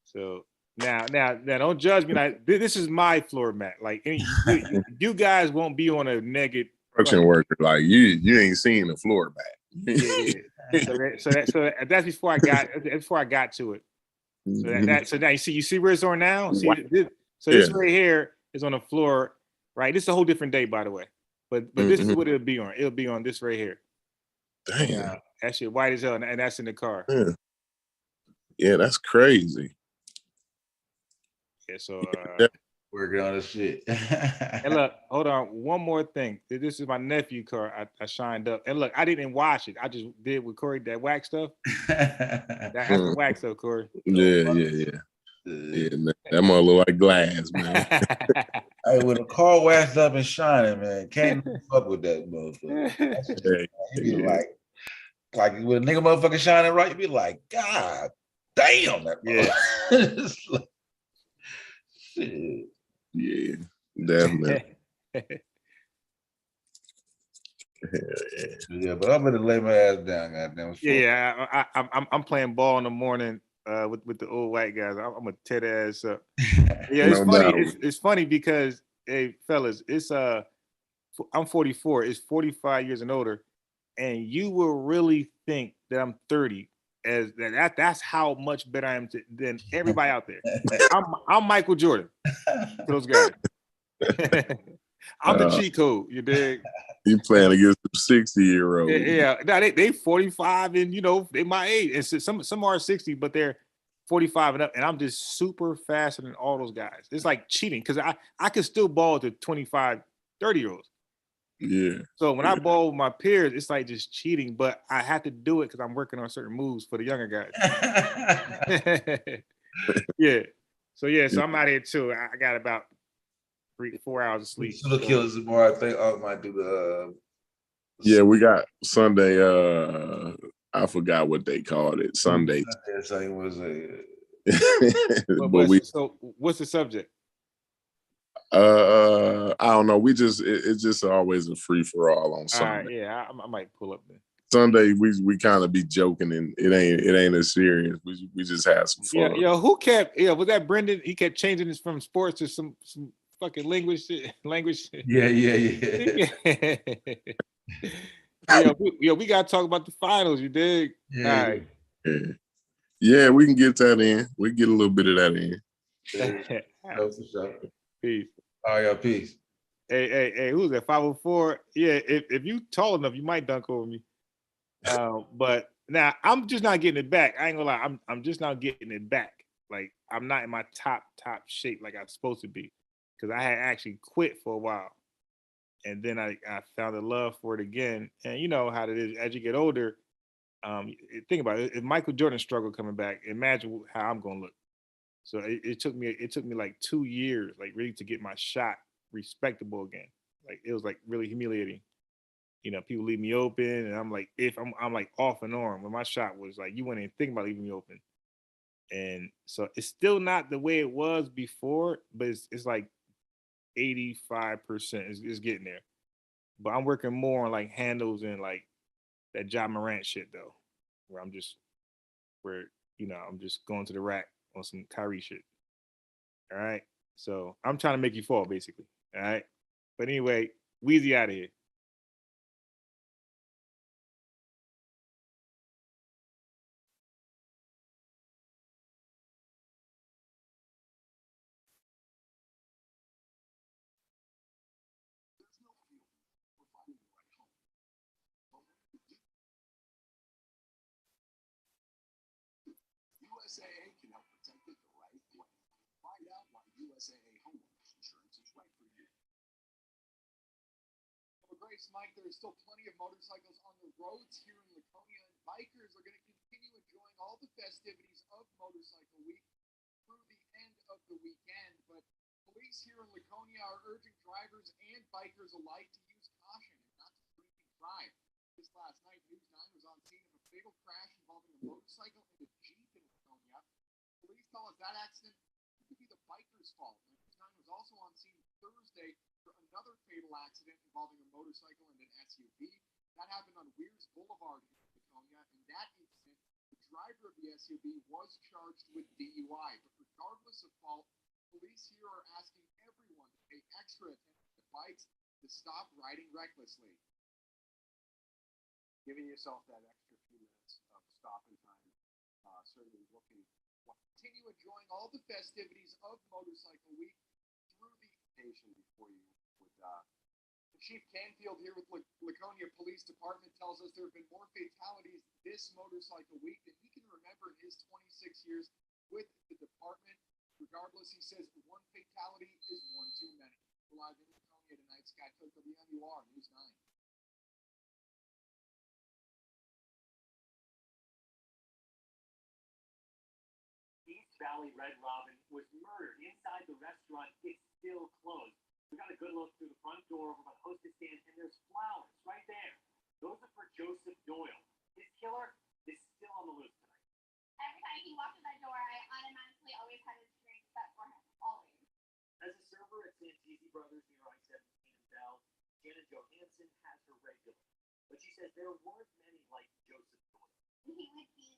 So now, don't judge me. Like this is my floor mat. Like you guys won't be on a negative. Construction worker, like you ain't seen the floor back. So that's before I got to it. So now you see where it's on now. See, this right here is on the floor, right? This is a whole different day, by the way. But this is what it'll be on. It'll be on this right here. Damn, that shit white as hell, and that's in the car. Yeah, that's crazy. Yeah, so working on this shit. And look, hold on, one more thing. This is my nephew car. I shined up, and look, I didn't wash it. I just did with Corey that wax stuff. That's the wax stuff, Corey. Yeah. That mother look like glass, man. Hey, with a car waxed up and shining, man, can't fuck with that motherfucker. You be like with a nigga motherfucker shining right, you be like, God damn, that motherfucker. Shit. Yeah, definitely. Yeah, but I'm gonna lay my ass down, goddamn. Yeah, I'm playing ball in the morning with the old white guys. I'm gonna tear their ass up. Yeah, it's funny. It's funny because, hey, fellas, it's I'm 44. It's 45 years and older, and you will really think that I'm 30. As that's how much better I am than everybody out there. I'm Michael Jordan for those guys. I'm the cheat code. You dig? You playing against some 60-year-olds? Yeah. No, they 45 and they my age. And some are 60, but they're 45 and up. And I'm just super faster than all those guys. It's like cheating because I can still ball to 25, 30-year-olds. Yeah. So when I ball with my peers, it's like just cheating, but I have to do it because I'm working on certain moves for the younger guys. Yeah. So I'm out here too. I got about 3-4 hours of sleep. So the killers more. I think I might do the. Yeah, we got Sunday. I forgot what they called it. Sunday. Sunday was a. So what's the subject? I don't know. It's just always a free for all on Sunday. All right, yeah, I might pull up there. Sunday we kind of be joking and it ain't as serious. We just have some fun. Yeah, who kept? Yeah, was that Brendan? He kept changing this from sports to some fucking language shit. Yeah. We gotta talk about the finals. You dig? Yeah. All right. Yeah, we can get that in. We can get a little bit of that in. Peace. All right, y'all, peace. Hey, who's that? 504. Yeah, if you tall enough, you might dunk over me. But now I'm just not getting it back. I ain't gonna lie, I'm just not getting it back. Like I'm not in my top shape like I'm supposed to be, because I had actually quit for a while, and then I found a love for it again. And you know how it is as you get older. Think about it. If Michael Jordan struggled coming back, imagine how I'm gonna look. So it took me like 2 years, like really to get my shot respectable again. Like it was like really humiliating. You know, people leave me open, and I'm like, if I'm like off and on. When my shot was like, you wouldn't even think about leaving me open. And so it's still not the way it was before, but it's like 85%. It's getting there. But I'm working more on like handles and like that Ja Morant shit though, where where I'm just going to the rack on some Kyrie shit. All right. So I'm trying to make you fall, basically. All right. But anyway, Weezy out of here. USAA can help protect it the right way. Find out why USAA homeowners insurance is right for you. For Grace Mike, there is still plenty of motorcycles on the roads here in Laconia, and bikers are going to continue enjoying all the festivities of Motorcycle Week through the end of the weekend. But police here in Laconia are urging drivers and bikers alike to use caution and not to drink and drive. This last night, News 9 was on scene of a fatal crash involving a motorcycle and a Jeep in Laconia. Police tell us that accident could be the biker's fault. News 9 was also on scene Thursday for another fatal accident involving a motorcycle and an SUV. That happened on Weirs Boulevard in Laconia. In that incident, the driver of the SUV was charged with DUI. But regardless of fault, police here are asking everyone to pay extra attention to bikes to stop riding recklessly. Giving yourself that extra few minutes of stopping time, certainly looking to continue enjoying all the festivities of Motorcycle Week through the occasion before you would. Chief Canfield here with Laconia Police Department tells us there have been more fatalities this Motorcycle Week than he can remember in his 26 years with the department. Regardless, he says one fatality is one too many. We're live in Laconia tonight. Scott Cook, WMUR, News 9. East Valley Red Robin was murdered inside the restaurant. It's still closed. We got a good look through the front door over by the hostess stand, and there's flowers right there. Those are for Joseph Doyle. His killer is still on the loose tonight. Every time he walked in that door, I automatically always had his drink set for him, always. As a server at Santisi Brothers near I-17 in Bell, Janet Johansson has her regular, but she says there weren't many like Joseph Doyle. He would be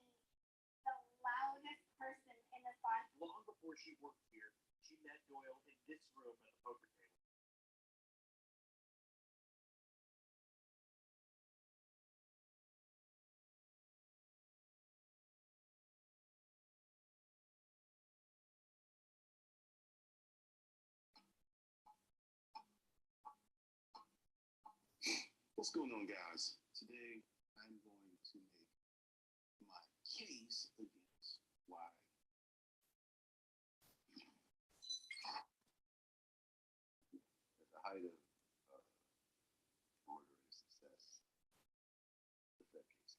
the loudest person in the bar. Long before she worked here, she met Doyle in this room at the poker table. What's going on, guys? Today, I'm going to make my case against why at the height of order and success, the Fed case.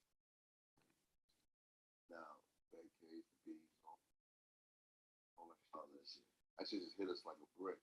Now, Fed case, the bees, all that shit. That shit just hit us like a brick.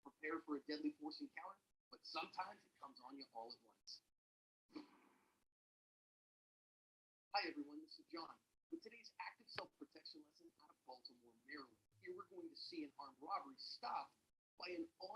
Prepare for a deadly force encounter, but sometimes it comes on you all at once. Hi everyone, this is John. With today's active self-protection lesson out of Baltimore, Maryland. Here we're going to see an armed robbery stopped by an